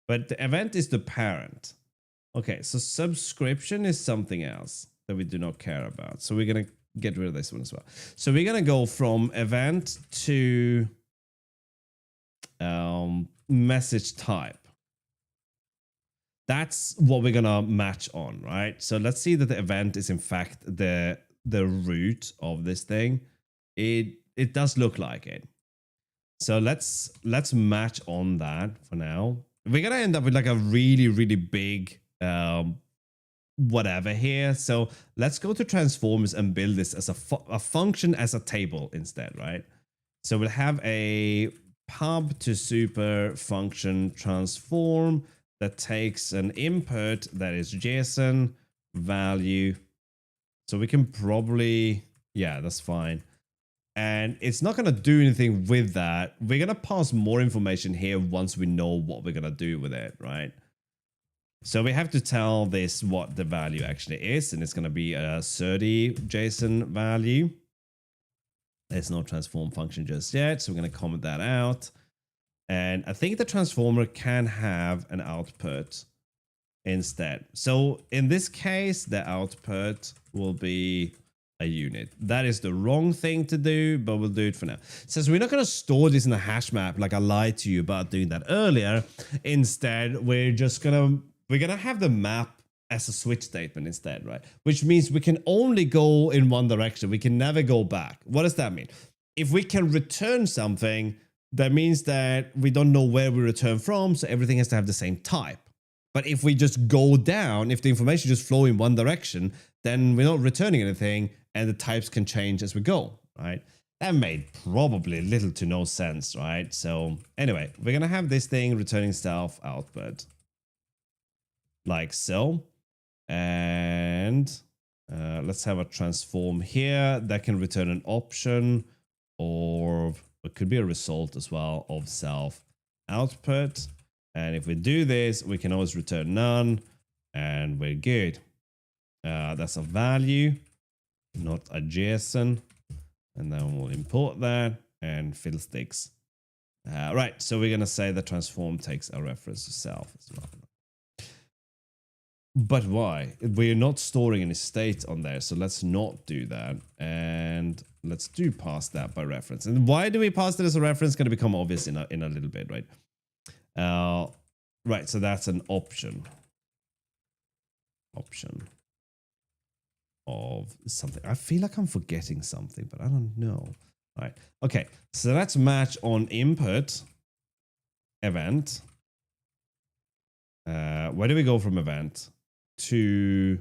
[SPEAKER 1] but the event is the parent. Okay, so subscription is something else that we do not care about. So we're going to get rid of this one as well. So we're going to go from event to message type. That's what we're going to match on, right? So let's see that the event is in fact the root of this thing. It does look like it. So let's match on that for now. We're going to end up with like a really, really big whatever here. So let's go to transformers and build this as a function as a table instead, right? So we'll have a pub to super function transform that takes an input that is JSON value. So we can probably, yeah, that's fine. And it's not going to do anything with that. We're going to pass more information here once we know what we're going to do with it, right? So we have to tell this what the value actually is, and it's going to be a 30 JSON value. There's no transform function just yet, so we're going to comment that out. And I think the transformer can have an output instead. So in this case, the output will be a unit. That is the wrong thing to do, but we'll do it for now. So we're not going to store this in a hash map like I lied to you about doing that earlier. Instead, we're going to have the map as a switch statement instead, right? Which means we can only go in one direction. We can never go back. What does that mean? If we can return something, that means that we don't know where we return from, so everything has to have the same type. But if we just go down, if the information just flow in one direction, then we're not returning anything, and the types can change as we go, right? That made probably little to no sense, right? So anyway, we're going to have this thing returning self output. Like so. And let's have a transform here that can return an option, or it could be a result as well of self output. And if we do this, we can always return none, and we're good. That's a value, not a JSON. And then we'll import that and fill sticks. Right, so we're going to say the transform takes a reference to self as well. But why? We're not storing any state on there, so let's not do that. And let's do pass that by reference. And why do we pass it as a reference? It's going to become obvious in a little bit, right? Right, so that's an option. Option of something. I feel like I'm forgetting something, but I don't know. All right, okay, so let's match on input event. Where do we go from event to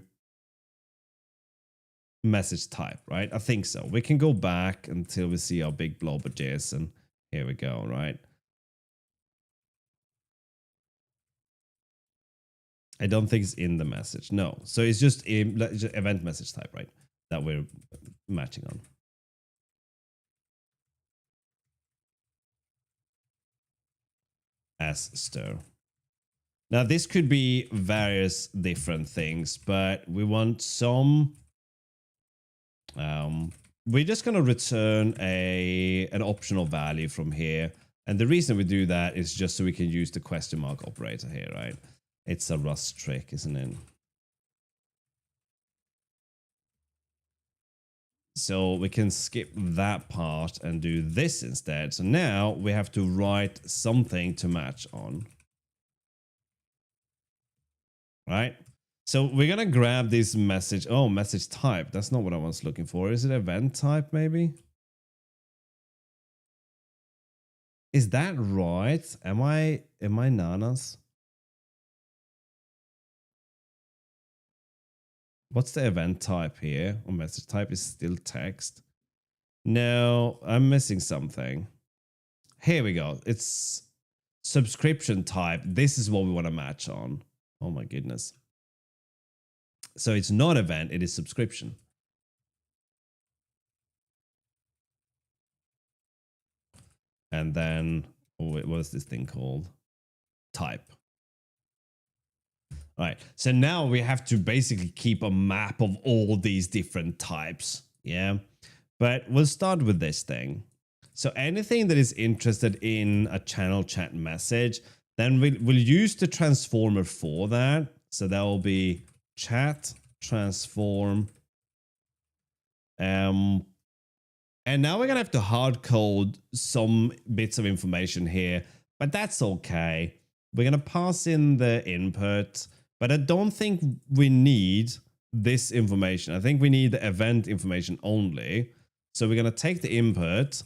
[SPEAKER 1] message type, right? I think so. We can go back until we see our big blob of JSON. Here we go, right? I don't think it's in the message. No. So it's just event message type, right? That we're matching on. As stir. Now, this could be various different things, but we want some. We're just going to return an optional value from here. And the reason we do that is just so we can use the question mark operator here, right? It's a Rust trick, isn't it? So we can skip that part and do this instead. So now we have to write something to match on. right? So we're gonna grab this message. Oh, message type. That's not what I was looking for. Is it event type maybe? Is that right? Am I nanas? What's the event type here? Or message type is still text. No, I'm missing something. Here we go. It's subscription type. This is what we want to match on. Oh my goodness. So it's not event, it is subscription. And then, what is this thing called? Type. All right. So now we have to basically keep a map of all these different types. Yeah. But we'll start with this thing. So anything that is interested in a channel chat message, then we'll use the transformer for that. So that will be chat transform. And now we're going to have to hard code some bits of information here, but that's okay. We're going to pass in the input, but I don't think we need this information. I think we need the event information only. So we're going to take the input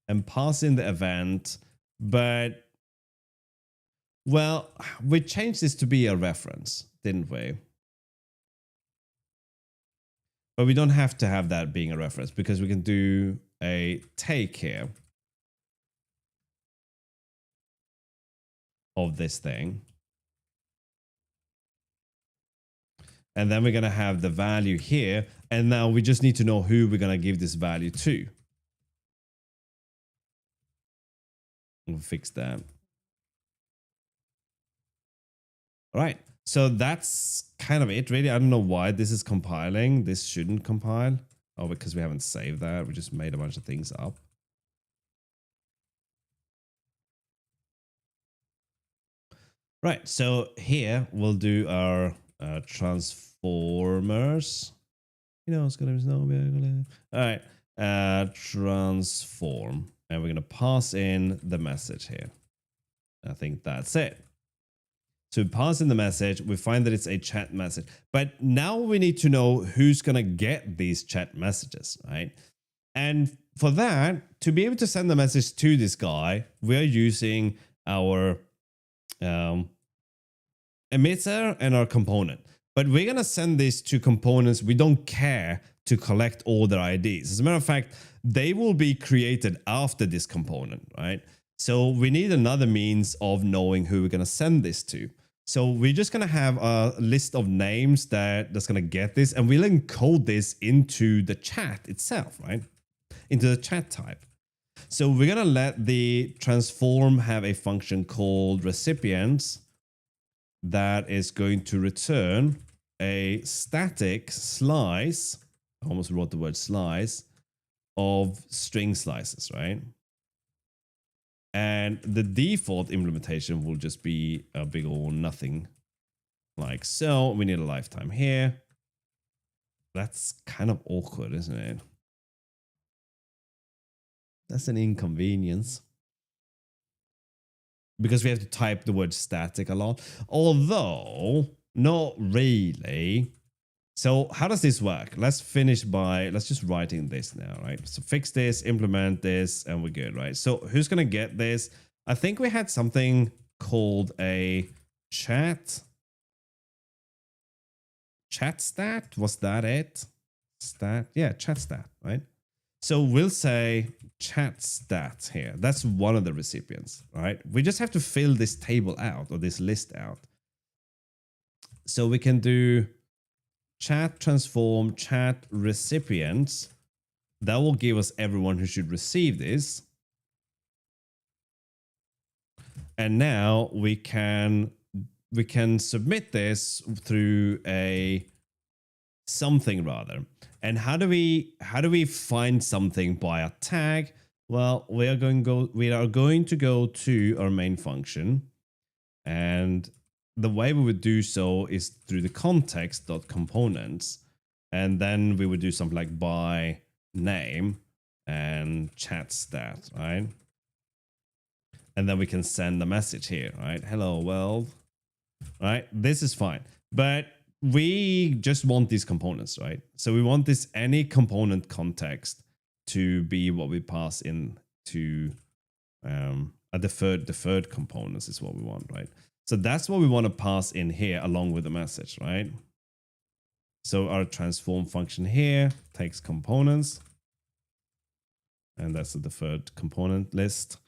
[SPEAKER 1] and pass in the event, but well, we changed this to be a reference, didn't we? But we don't have to have that being a reference because we can do a take here of this thing. And then we're going to have the value here. And now we just need to know who we're going to give this value to. We'll fix that. All right. So that's kind of it, really. I don't know why this is compiling. This shouldn't compile. Oh, because we haven't saved that. We just made a bunch of things up. Right. So here we'll do our transformers. You know, it's going to be no. All right. Transform. And we're going to pass in the message here. I think that's it. So we pass in the message, we find that it's a chat message. But now we need to know who's going to get these chat messages, right? And for that, to be able to send the message to this guy, we are using our emitter and our component. But we're going to send this to components we don't care to collect all their IDs. As a matter of fact, they will be created after this component, right? So we need another means of knowing who we're going to send this to. So we're just going to have a list of names that's going to get this, and we'll encode this into the chat itself, right? Into the chat type. So we're going to let the transform have a function called recipients that is going to return a static slice. I almost wrote the word slice of string slices, right? And the default implementation will just be a big old nothing like so. We need a lifetime here. That's kind of awkward, isn't it? That's an inconvenience. Because we have to type the word static a lot. Although, not really. So how does this work? Let's just writing this now, right? So fix this, implement this, and we're good, right? So who's going to get this? I think we had something called a chat stat. Was that it? Stat? Yeah, chat stat, right? So we'll say chat stat here. That's one of the recipients, right? We just have to fill this table out or this list out. So we can do chat transform chat recipients. That will give us everyone who should receive this. And now we can submit this through a something rather. And how do we find something by a tag? Well, we are going to go to our main function, and the way we would do so is through the context.components, and then we would do something like by name and chat stat, right? And then we can send the message here, right? Hello world, right? This is fine. But we just want these components, right? So we want this any component context to be what we pass in to a deferred components is what we want, right? So that's what we want to pass in here along with the message, right? So our transform function here takes components, and that's the deferred component list.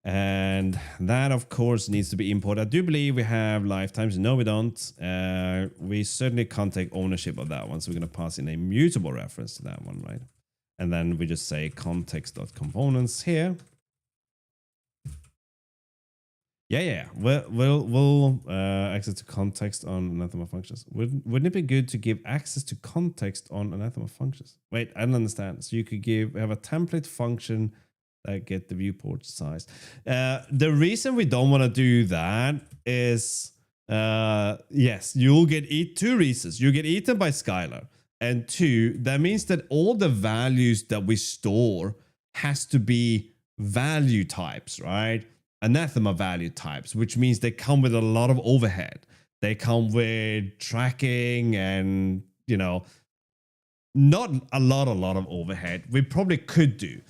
[SPEAKER 1] And that, of course, needs to be imported. I do believe we have lifetimes. No, we don't. We certainly can't take ownership of that one. So we're going to pass in a mutable reference to that one, right? And then we just say context.components here. Yeah. We'll access to context on anathema functions. Wouldn't it be good to give access to context on anathema functions? Wait, I don't understand. So you could have a template function that get the viewport size. The reason we don't want to do that is, yes, you'll get two reasons. You get eaten by Skylar. And two, that means that all the values that we store has to be value types, right? Anathema value types, which means they come with a lot of overhead. They come with tracking and, not a lot of overhead. We probably could do,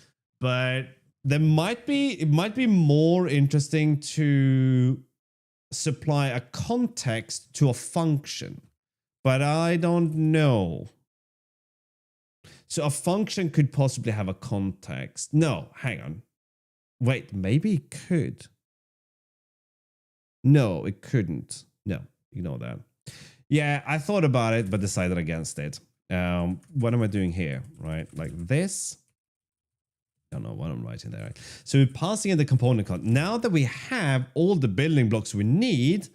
[SPEAKER 1] but it might be more interesting to supply a context to a function, but I don't know. So a function could possibly have a context. No, hang on. Wait, maybe it could. No, it couldn't. No, ignore that. Yeah, I thought about it, but decided against it. What am I doing here? Right, like this. I don't know what I'm writing there. Right? So we're passing in the component code. Now that we have all the building blocks we need,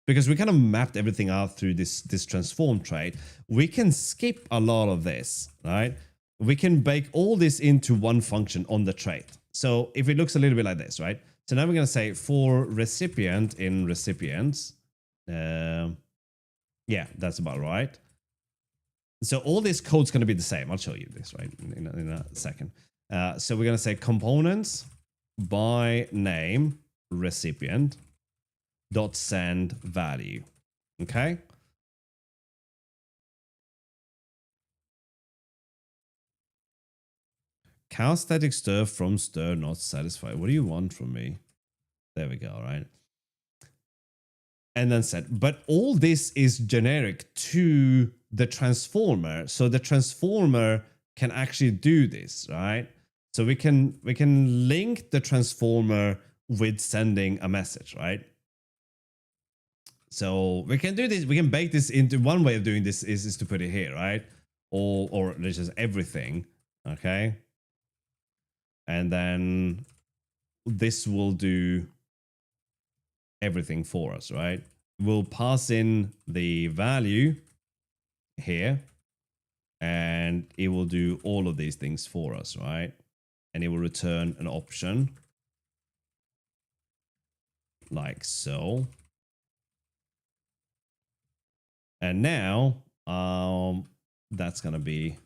[SPEAKER 1] because we kind of mapped everything out through this transform trait, we can skip a lot of this, right? We can bake all this into one function on the trait. So if it looks a little bit like this, right? So now we're going to say for recipient in recipients. Yeah, that's about right. So all this code's going to be the same. I'll show you this, right, in a second. So we're going to say components by name recipient dot send value. Okay. Cow static stir from stir not satisfied. What do you want from me? There we go, right? And then set. But all this is generic to the transformer. So the transformer can actually do this, right? So we can link the transformer with sending a message, right? So we can do this. We can bake this into one way of doing this is to put it here, right? Or just everything, okay? And then this will do everything for us, right? We'll pass in the value here and it will do all of these things for us, right? And it will return an option like so. And now that's going to be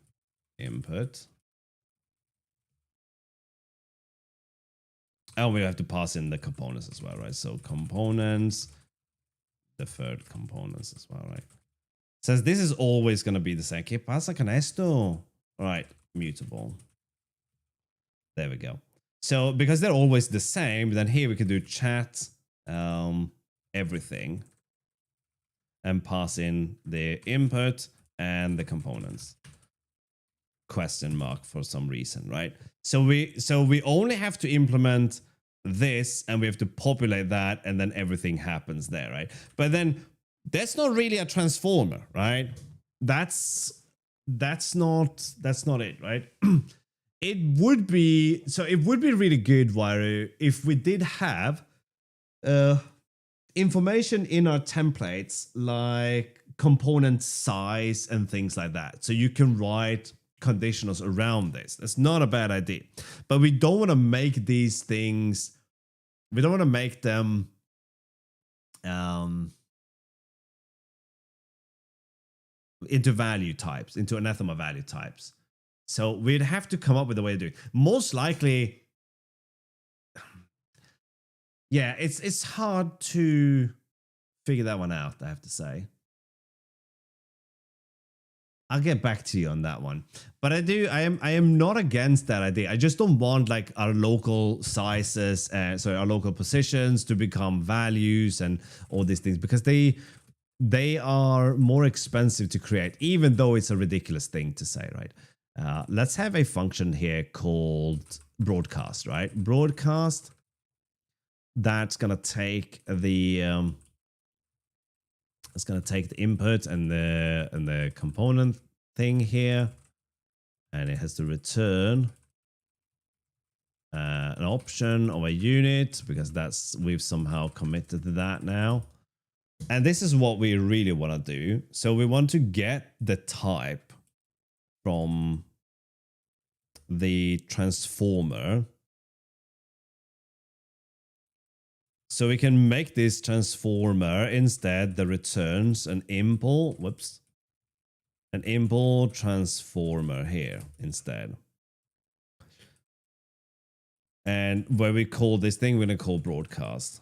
[SPEAKER 1] input. And we have to pass in the components as well, right? So components, deferred components as well, right? Says this is always going to be the same. ¿Qué pasa con esto? All right, mutable. There we go. So because they're always the same, then here we can do chat everything and pass in the input and the components. Question mark for some reason, right? So we only have to implement this and we have to populate that and then everything happens there, right? But then that's not really a transformer, right? That's not it, right? It would be really good, Waru, if we did have information in our templates like component size and things like that. So you can write conditionals around this. That's not a bad idea. But we don't want to make these things, we don't want to make them into value types, into anathema value types. So we'd have to come up with a way to do it. Most likely, yeah, it's hard to figure that one out, I have to say. I'll get back to you on that one. But I am not against that idea. I just don't want like our local sizes, our local positions to become values and all these things, because they are more expensive to create, even though it's a ridiculous thing to say, right? Let's have a function here called broadcast, right? Broadcast. That's gonna take the it's gonna take the input and the component thing here, and it has to return an option of a unit, because we've somehow committed to that now. And this is what we really want to do. So we want to get the type from the transformer. So we can make this transformer instead that returns an import, an import transformer here instead. And where we call this thing, we're going to call broadcast.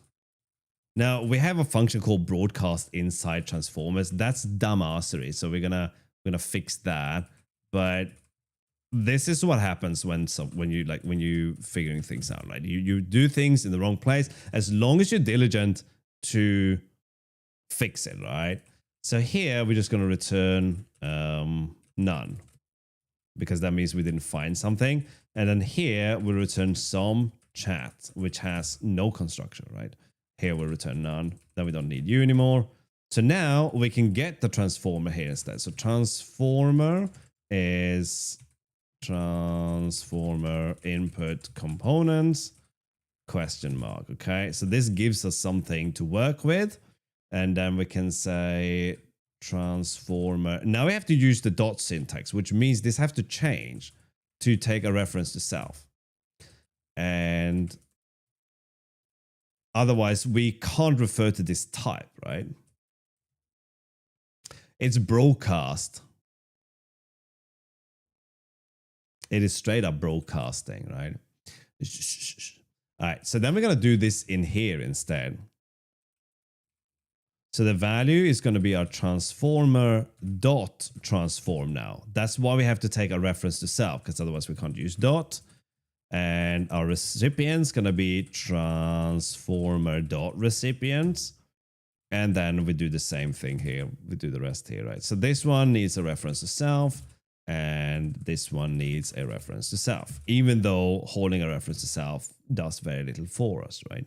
[SPEAKER 1] Now we have a function called broadcast inside transformers. That's dumbassery. So we're gonna fix that. But this is what happens when you figuring things out, right? You do things in the wrong place, as long as you're diligent to fix it, right? So here we're just going to return none, because that means we didn't find something. And then here we'll return some chat, which has no construction, right? Here we'll return none. Then we don't need you anymore. So now we can get the transformer here instead. So transformer is transformer input components question mark. Okay, so this gives us something to work with, and then we can say transformer. Now we have to use the dot syntax, which means this have to change to take a reference to self, and otherwise we can't refer to this type, right? It's broadcast. It is straight up broadcasting, right? All right, so then we're going to do this in here instead. So the value is going to be our transformer dot transform now. That's why we have to take a reference to self, because otherwise we can't use dot. And our recipient's going to be transformer dot recipients. And then we do the same thing here. We do the rest here, right? So this one needs a reference to self, and this one needs a reference to self, even though holding a reference to self does very little for us, right?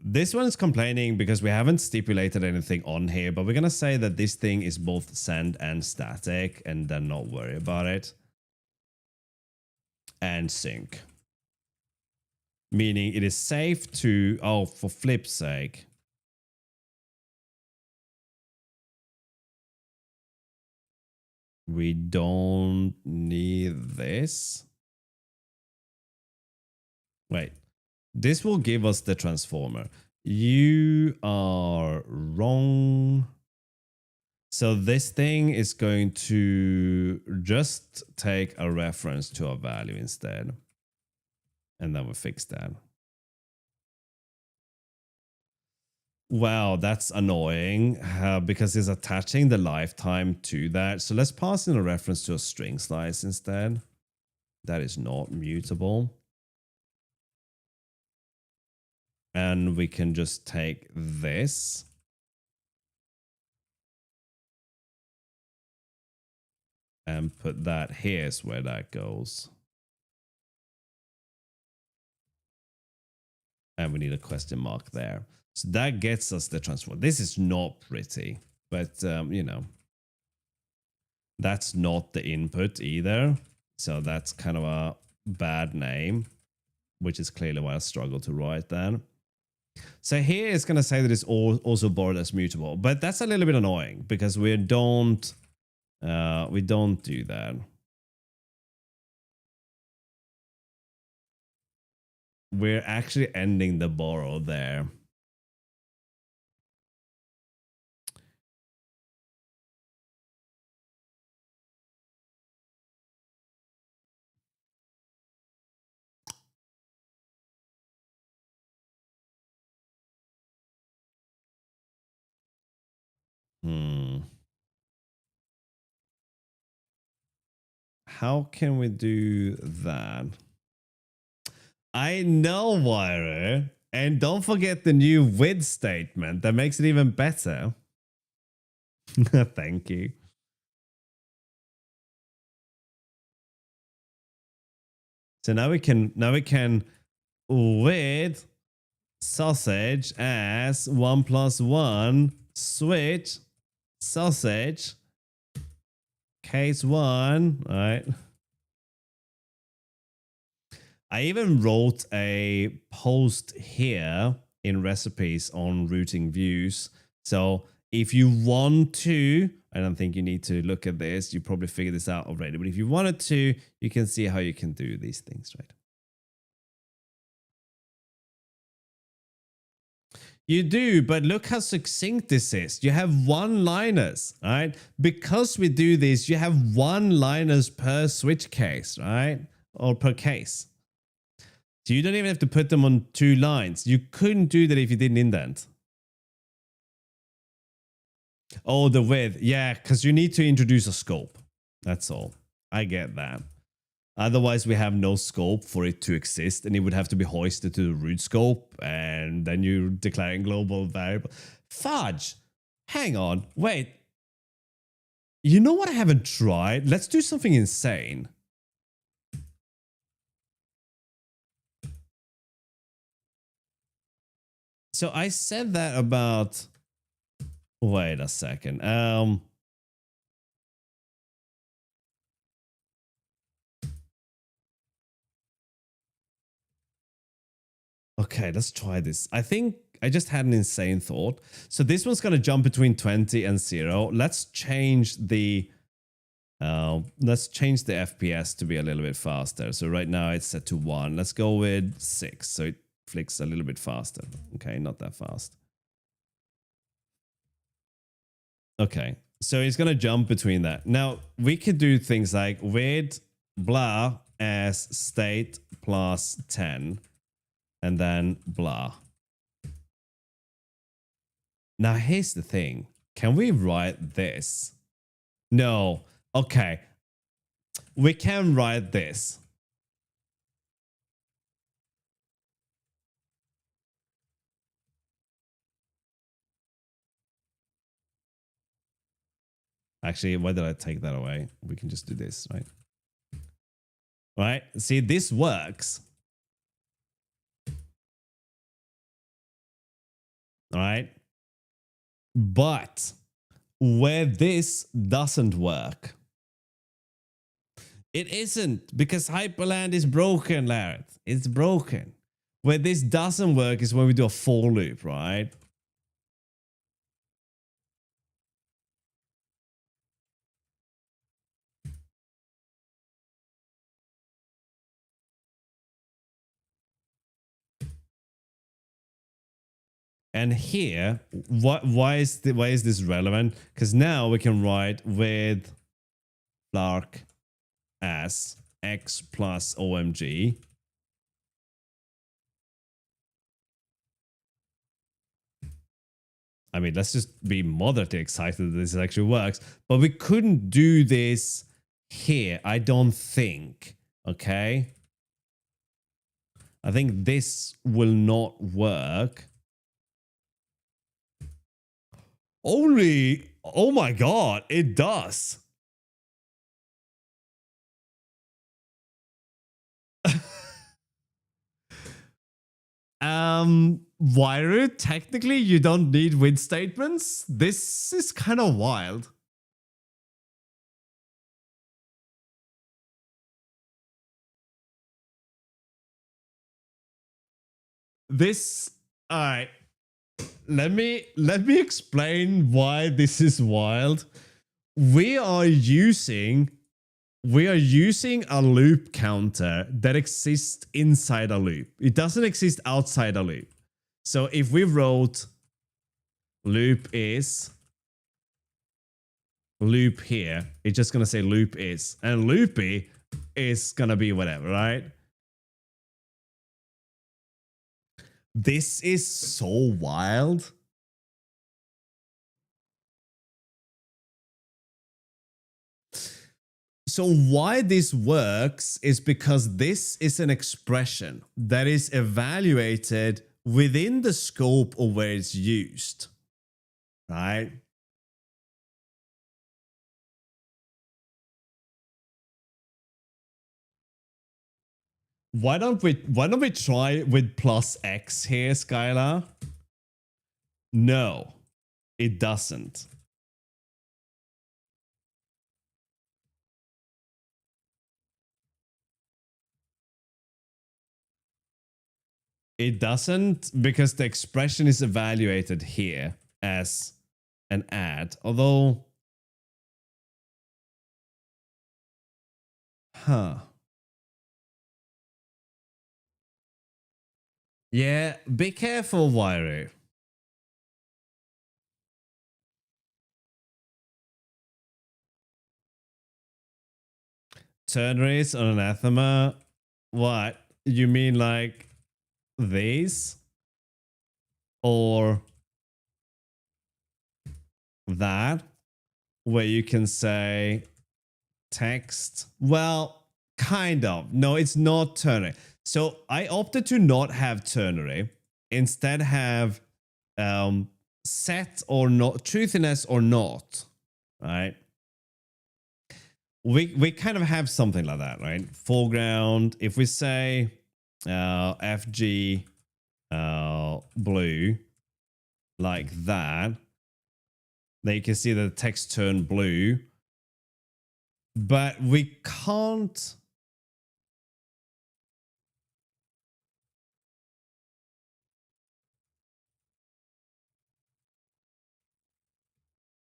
[SPEAKER 1] This one is complaining because we haven't stipulated anything on here, but we're going to say that this thing is both send and static, and then not worry about it. And sync. Meaning it is safe to, oh, for flip's sake. We don't need this. Wait. This will give us the transformer. You are wrong. So this thing is going to just take a reference to a value instead. And then we'll fix that. Wow, that's annoying because it's attaching the lifetime to that. So let's pass in a reference to a string slice instead. That is not mutable. And we can just take this. And put that here's where that goes. And we need a question mark there. So that gets us the transform. This is not pretty, but you know, that's not the input either. So that's kind of a bad name, which is clearly why I struggle to write that. So here it's going to say that it's also borrowed as mutable, but that's a little bit annoying because we don't do that. We're actually ending the borrow there. How can we do that? I know, Wire. And don't forget the new with statement. That makes it even better. Thank you. So now we can with sausage as 1 + 1 switch sausage case 1. All right. I even wrote a post here in recipes on routing views. So if you want to, I don't think you need to look at this. You probably figured this out already. But if you wanted to, you can see how you can do these things, right? You do, but look how succinct this is. You have one-liners, right? Because we do this, you have one-liners per switch case, right? Or per case. So you don't even have to put them on 2 lines. You couldn't do that if you didn't indent. Oh, the width. Yeah, because you need to introduce a scope. That's all. I get that. Otherwise, we have no scope for it to exist, and it would have to be hoisted to the root scope, and then you're declaring global variable. Fudge! Hang on. Wait. You know what I haven't tried? Let's do something insane. So I said that about... Wait a second. Okay, let's try this. I think I just had an insane thought. So this one's going to jump between 20 and 0. Let's change the FPS to be a little bit faster. So right now it's set to 1. Let's go with 6. So it flicks a little bit faster. Okay, not that fast. Okay, so it's going to jump between that. Now, we could do things like with blah as state plus 10. And then blah. Now, here's the thing. Can we write this? No. Okay. We can write this. Actually, why did I take that away? We can just do this, right? Right? See, this works. All right. But where this doesn't work, it isn't, because Hyperland is broken, Lareth. It's broken. Where this doesn't work is when we do a for loop, right? And here, why is this relevant? Because now we can write with Flark as x plus omg. I mean, let's just be moderately excited that this actually works. But we couldn't do this here, I don't think. Okay? I think this will not work. Only, oh my god, it does. Wire, technically you don't need with statements. This is kind of wild. This, all right. Let me explain why this is wild. We are using a loop counter that exists inside a loop. It doesn't exist outside a loop. So if we wrote loop is loop here, it's just gonna say loop is, and loopy is gonna be whatever, right? This is so wild. So why this works is because this is an expression that is evaluated within the scope of where it's used, right? Why don't we try with plus X here, Skylar? No, it doesn't. It doesn't because the expression is evaluated here as an add, although, yeah, be careful, Wiry. Ternaries on anathema? What? You mean like these? Or that? Where you can say text? Well, kind of. No, it's not ternary. So I opted to not have ternary. Instead have set or not, truthiness or not, right? We kind of have something like that, right? Foreground. If we say FG blue like that, then you can see the text turn blue. But we can't.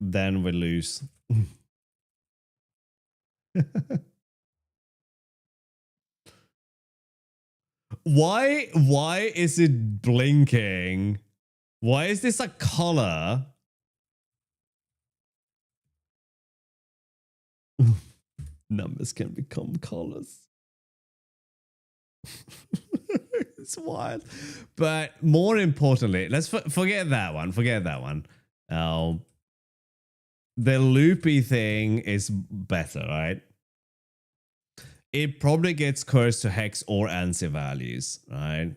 [SPEAKER 1] Then we lose. Why is it blinking? Why is this a color? Numbers can become colors. It's wild. But more importantly, let's forget that one. Forget that one. The loopy thing is better, right? It probably gets cursed to hex or ANSI values, right?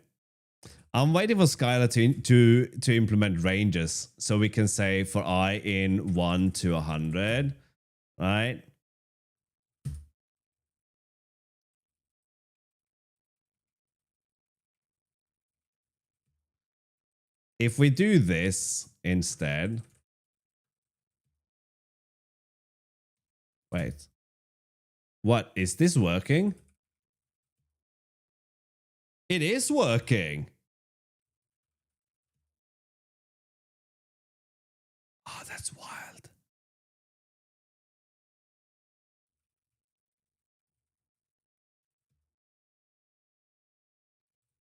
[SPEAKER 1] I'm waiting for Skylar to implement ranges so we can say for I in 1 to 100, right? If we do this instead, wait, what is this working? It is working. Oh, that's wild.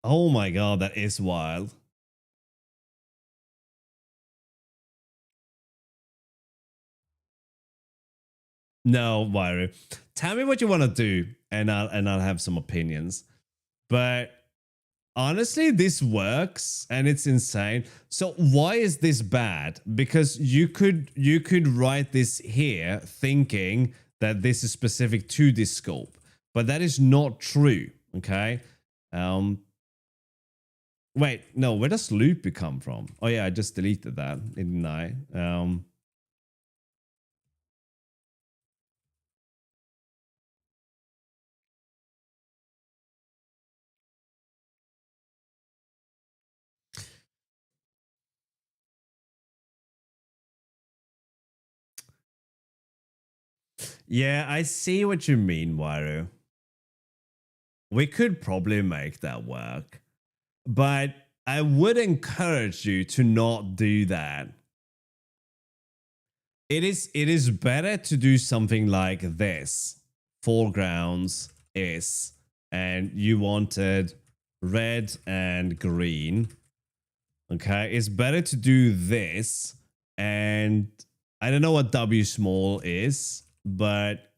[SPEAKER 1] Oh my god, that is wild. No, Wiry. Tell me what you want to do, and I'll have some opinions. But honestly, this works and it's insane. So why is this bad? Because you could write this here thinking that this is specific to this scope, but that is not true. Okay. Wait, no, where does loopy come from? Oh yeah, I just deleted that, didn't I? Yeah, I see what you mean, Waru. We could probably make that work, but I would encourage you to not do that. It is better to do something like this. Foregrounds is, and you wanted red and green. Okay, it's better to do this, and I don't know what W small is, but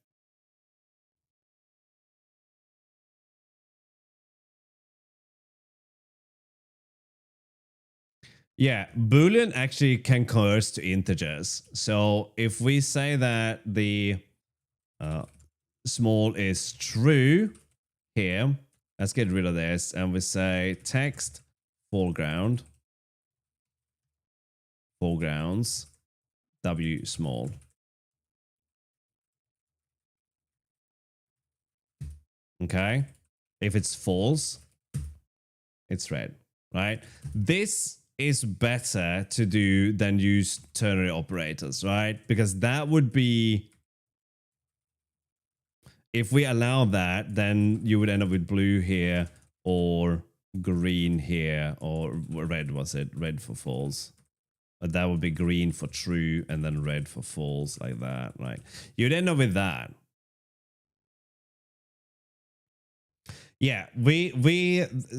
[SPEAKER 1] yeah, Boolean actually can convert to integers. So if we say that the small is true here. Let's get rid of this and we say text foreground, foregrounds, W small. Okay. If it's false, it's red, right? This is better to do than use ternary operators, right? Because that would be, if we allow that, then you would end up with blue here or green here, or red, was it? Red for false. But that would be green for true and then red for false, like that, right? You'd end up with that. Yeah,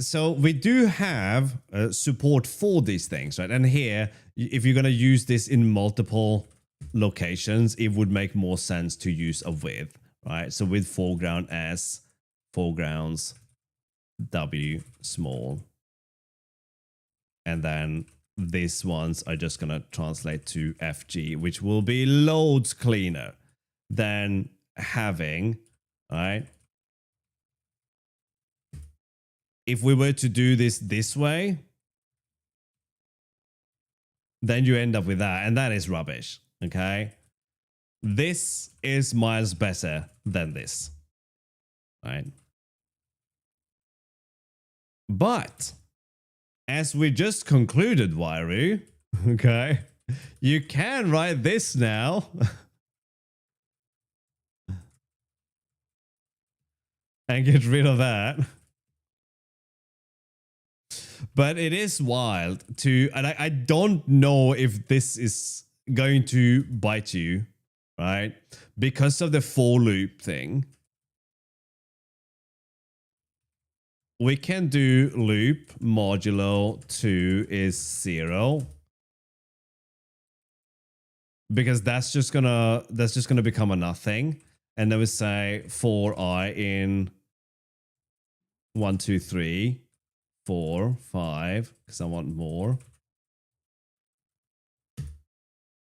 [SPEAKER 1] so we do have support for these things, right? And here, if you're gonna use this in multiple locations, it would make more sense to use a with, right? So with foreground as foregrounds W small, and then these ones are just gonna translate to FG, which will be loads cleaner than having, right? If we were to do this way, then you end up with that, and that is rubbish, okay? This is miles better than this, right? But, as we just concluded, Wairu, okay, you can write this now. And get rid of that. But it is wild to, and I don't know if this is going to bite you, right? Because of the for loop thing. We can do loop modulo 2 is 0. Because that's just gonna become a nothing. And then we say for I in 1, 2, 3. 4, 5, because I want more.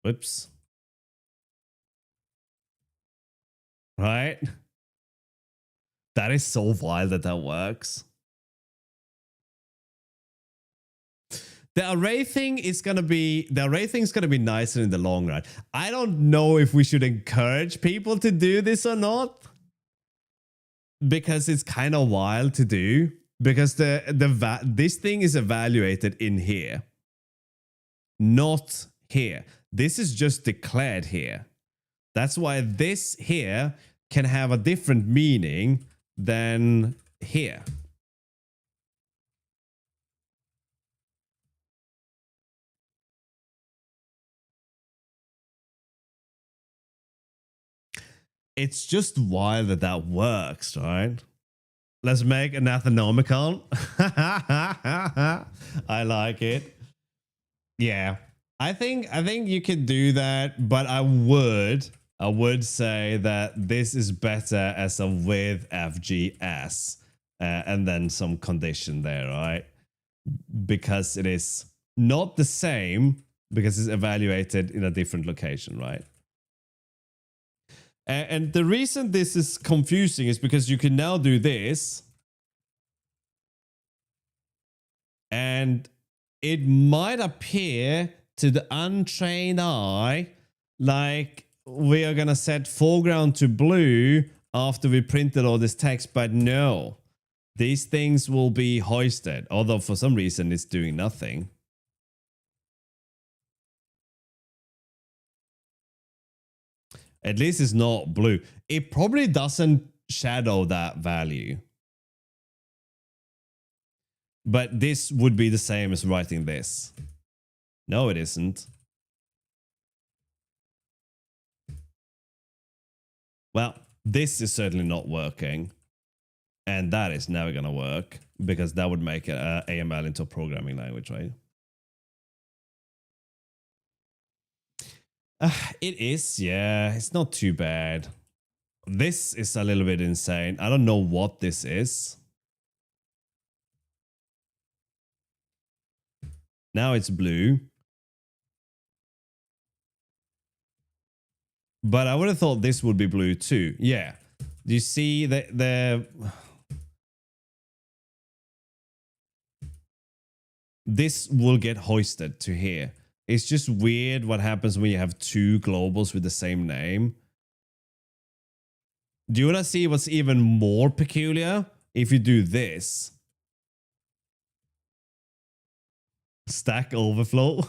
[SPEAKER 1] Whoops. Right? That is so wild that that works. The array thing is gonna be nicer in the long run. I don't know if we should encourage people to do this or not, because it's kind of wild to do. Because this thing is evaluated in here, not here. This is just declared here. That's why this here can have a different meaning than here. It's just wild that that works, right? Let's make an Athenomicon. I like it. Yeah. I think you could do that, but I would say that this is better as a with FGS and then some condition there, right? Because it is not the same, because it's evaluated in a different location, right? And the reason this is confusing is because you can now do this. And it might appear to the untrained eye like we are going to set foreground to blue after we printed all this text. But no, these things will be hoisted. Although for some reason it's doing nothing. At least it's not blue. It probably doesn't shadow that value. But this would be the same as writing this. No, it isn't. Well, this is certainly not working. And that is never going to work, because that would make AML into a programming language, right? It is, yeah. It's not too bad. This is a little bit insane. I don't know what this is. Now it's blue. But I would have thought this would be blue too. Yeah. Do you see the this will get hoisted to here. It's just weird what happens when you have two globals with the same name. Do you want to see what's even more peculiar? If you do this. Stack Overflow.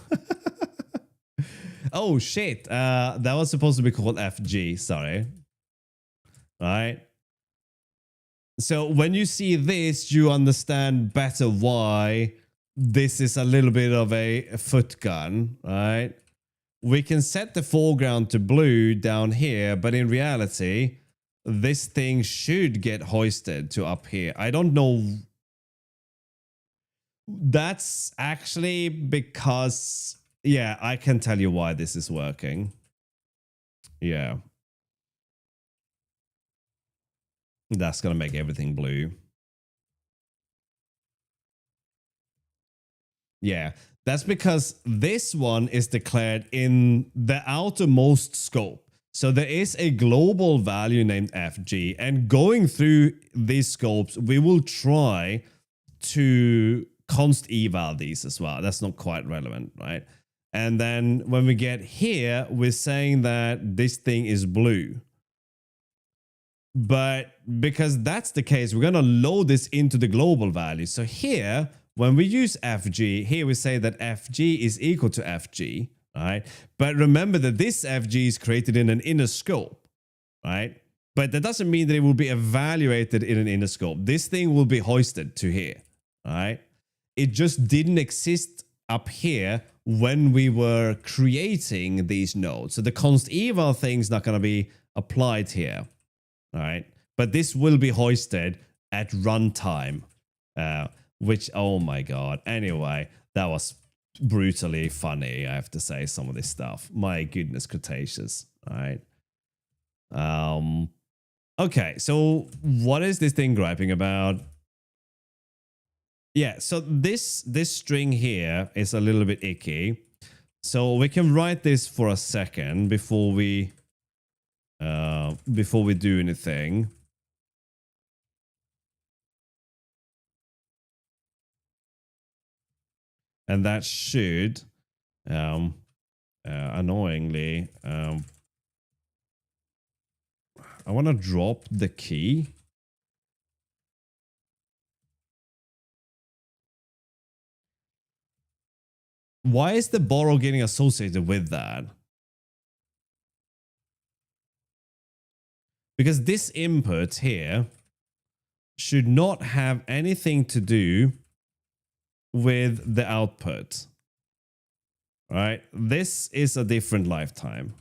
[SPEAKER 1] Oh, shit. That was supposed to be called FG. Sorry. Right? So when you see this, you understand better why this is a little bit of a foot gun, right? We can set the foreground to blue down here, but in reality, this thing should get hoisted to up here. I don't know. That's actually because, yeah, I can tell you why this is working. Yeah. That's going to make everything blue. Yeah, that's because this one is declared in the outermost scope. So there is a global value named FG, and going through these scopes, we will try to const eval these as well. That's not quite relevant, right? And then when we get here, we're saying that this thing is blue. But because that's the case, we're going to load this into the global value. So here, when we use FG, here we say that FG is equal to FG, right? But remember that this FG is created in an inner scope, right? But that doesn't mean that it will be evaluated in an inner scope. This thing will be hoisted to here, right? It just didn't exist up here when we were creating these nodes. So the const eval thing is not going to be applied here. All right, but this will be hoisted at runtime, which, oh my god. Anyway, that was brutally funny, I have to say, some of this stuff. My goodness, Cretaceous. All right. Okay, so what is this thing griping about? Yeah, so this string here is a little bit icky. So we can write this for a second before we do anything. And that should, annoyingly, I want to drop the key. Why is the borrow getting associated with that? Because this input here should not have anything to do with the output. Right? This is a different lifetime.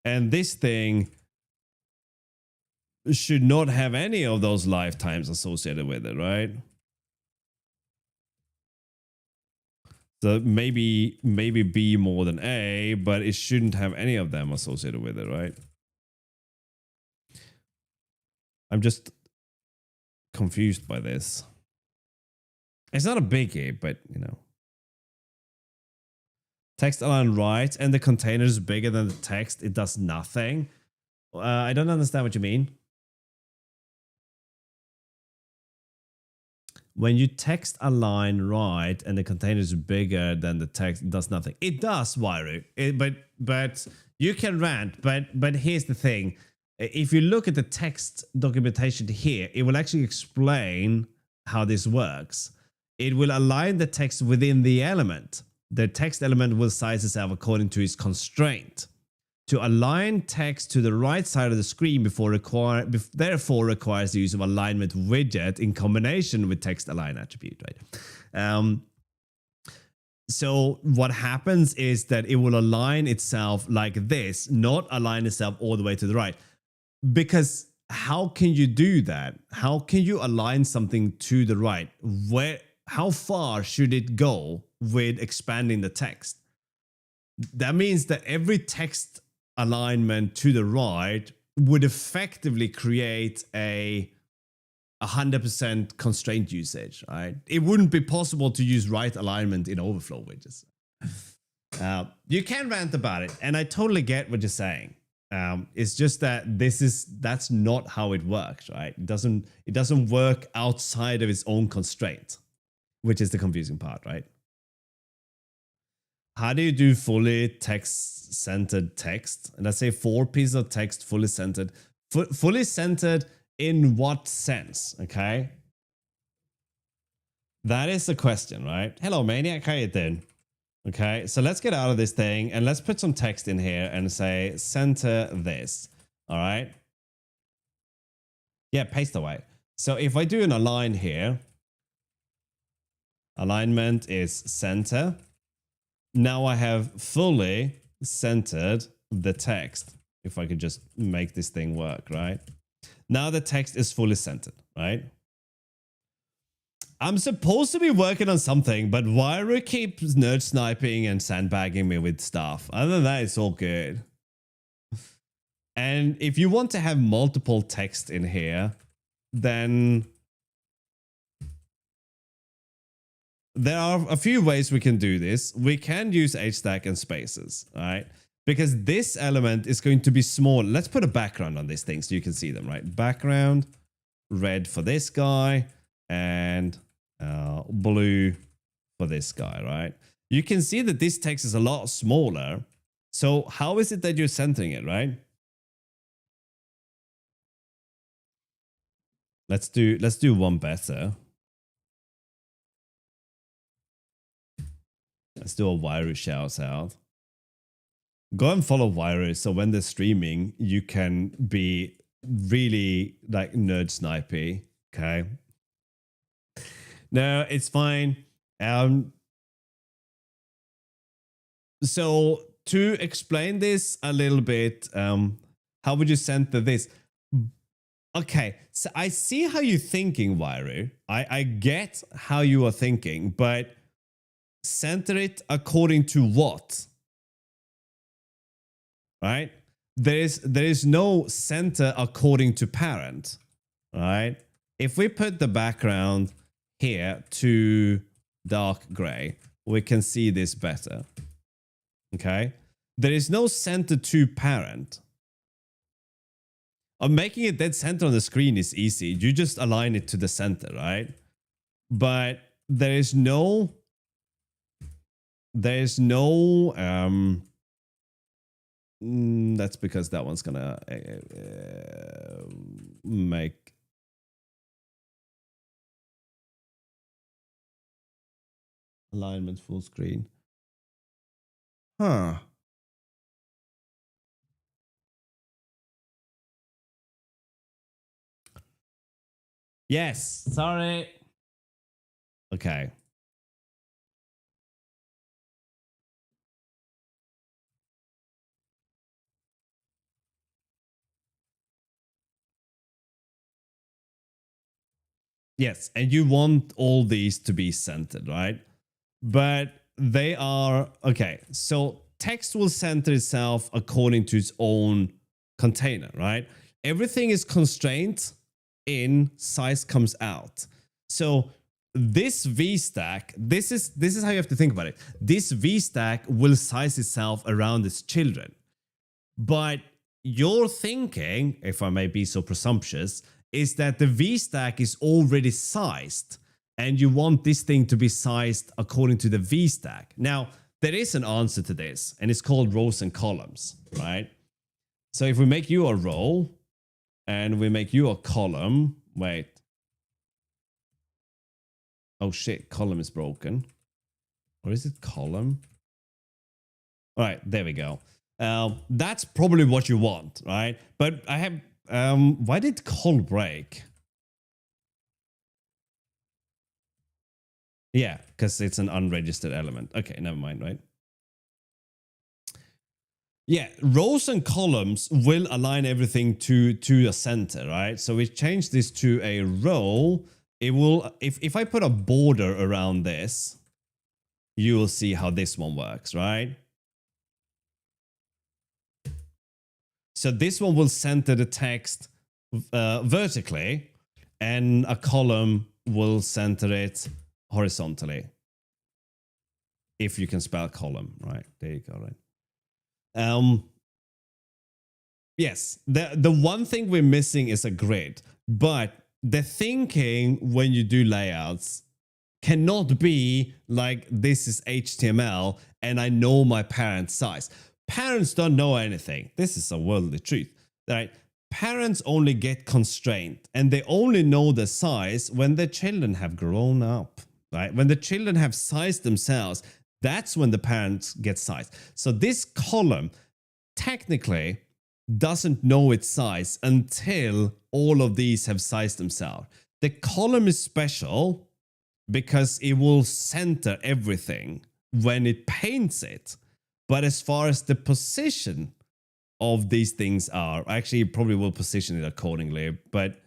[SPEAKER 1] And this thing should not have any of those lifetimes associated with it, right? So maybe B more than A, but it shouldn't have any of them associated with it, right? I'm just confused by this. It's not a biggie, but you know. Text align right and the container is bigger than the text. It does nothing. I don't understand what you mean. When you text align right and the container is bigger than the text, it does nothing. It does, Wairu. But you can rant. But here's the thing. If you look at the text documentation here, it will actually explain how this works. It will align the text within the element. The text element will size itself according to its constraint. To align text to the right side of the screen therefore requires the use of alignment widget in combination with text align attribute, right? So what happens is that it will align itself like this, not align itself all the way to the right. Because how can you do that? How can you align something to the right? How far should it go with expanding the text? That means that every text alignment to the right would effectively create a 100% constraint usage, right? It wouldn't be possible to use right alignment in overflow widgets. You can rant about it, and I totally get what you're saying. It's just that that's not how it works, right? It doesn't work outside of its own constraint, which is the confusing part, right? How do you do fully text-centered text? And let's say 4 pieces of text fully centered. Fully centered in what sense? Okay. That is the question, right? Hello, Maniac. How you doing? Okay, so let's get out of this thing and let's put some text in here and say center this. All right. Yeah, paste away. So if I do an align here, alignment is center. Now I have fully centered the text. If I could just make this thing work, right? Now the text is fully centered, right? I'm supposed to be working on something, but Wyra keeps nerd sniping and sandbagging me with stuff. Other than that, it's all good. And if you want to have multiple text in here, then there are a few ways we can do this. We can use HStack and spaces, right? Because this element is going to be small. Let's put a background on this thing so you can see them, right? Background, red for this guy, and blue for this guy, right? You can see that this text is a lot smaller. So how is it that you're centering it, right? Let's do one better. Let's do a Wyru shout out. Go and follow Wyru so when they're streaming, you can be really like nerd snipey. Okay. No, it's fine. So to explain this a little bit, how would you center this? Okay, so I see how you're thinking, Wyru. I get how you are thinking, but center it according to what? Right? There is no center according to parent, right? If we put the background here to dark gray, we can see this better. Okay? There is no center to parent. Making it dead center on the screen is easy. You just align it to the center, right? But that's because that one's gonna make alignment full screen. Huh. Yes. Sorry. Okay. Yes, and you want all these to be centered, right? But they are okay. So text will center itself according to its own container, right? Everything is constrained in, size comes out. So this VStack, this is how you have to think about it. This VStack will size itself around its children. But your thinking, if I may be so presumptuous, is that the VStack is already sized and you want this thing to be sized according to the VStack. Now, there is an answer to this and it's called rows and columns, right? So if we make you a row and we make you a column, wait. Oh shit, column is broken. Or is it column? All right, there we go. That's probably what you want, right? But I have, why did col break? Yeah, because it's an unregistered element. Okay, never mind, right? Yeah, rows and columns will align everything to a center, right? So we change this to a row. It will, if I put a border around this, you will see how this one works, right? So this one will center the text vertically, and a column will center it horizontally. If you can spell column, right? There you go, right? Yes, the one thing we're missing is a grid, but the thinking when you do layouts cannot be like this is HTML and I know my parents' size. Parents don't know anything. This is a worldly truth, right? Parents only get constrained and they only know the size when the children have grown up, right? When the children have sized themselves, that's when the parents get sized. So this column technically doesn't know its size until all of these have sized themselves. The column is special because it will center everything when it paints it. But as far as the position of these things are, actually it probably will position it accordingly, but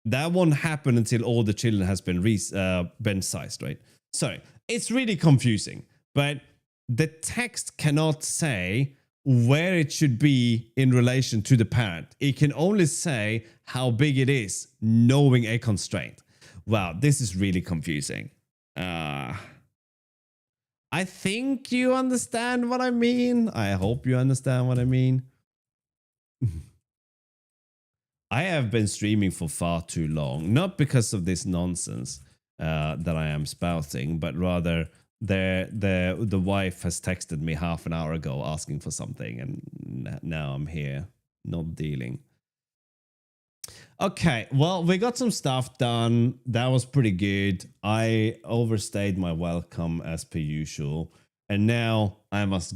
[SPEAKER 1] that won't happen until all the children has been sized, right? So it's really confusing, but the text cannot say where it should be in relation to the parent. It can only say how big it is, knowing a constraint. Wow, this is really confusing. I think you understand what I mean. I hope you understand what I mean. I have been streaming for far too long, not because of this nonsense that I am spouting, but rather the wife has texted me half an hour ago asking for something, and now I'm here not dealing. Okay, well, we got some stuff done. That was pretty good. I overstayed my welcome as per usual, and now I must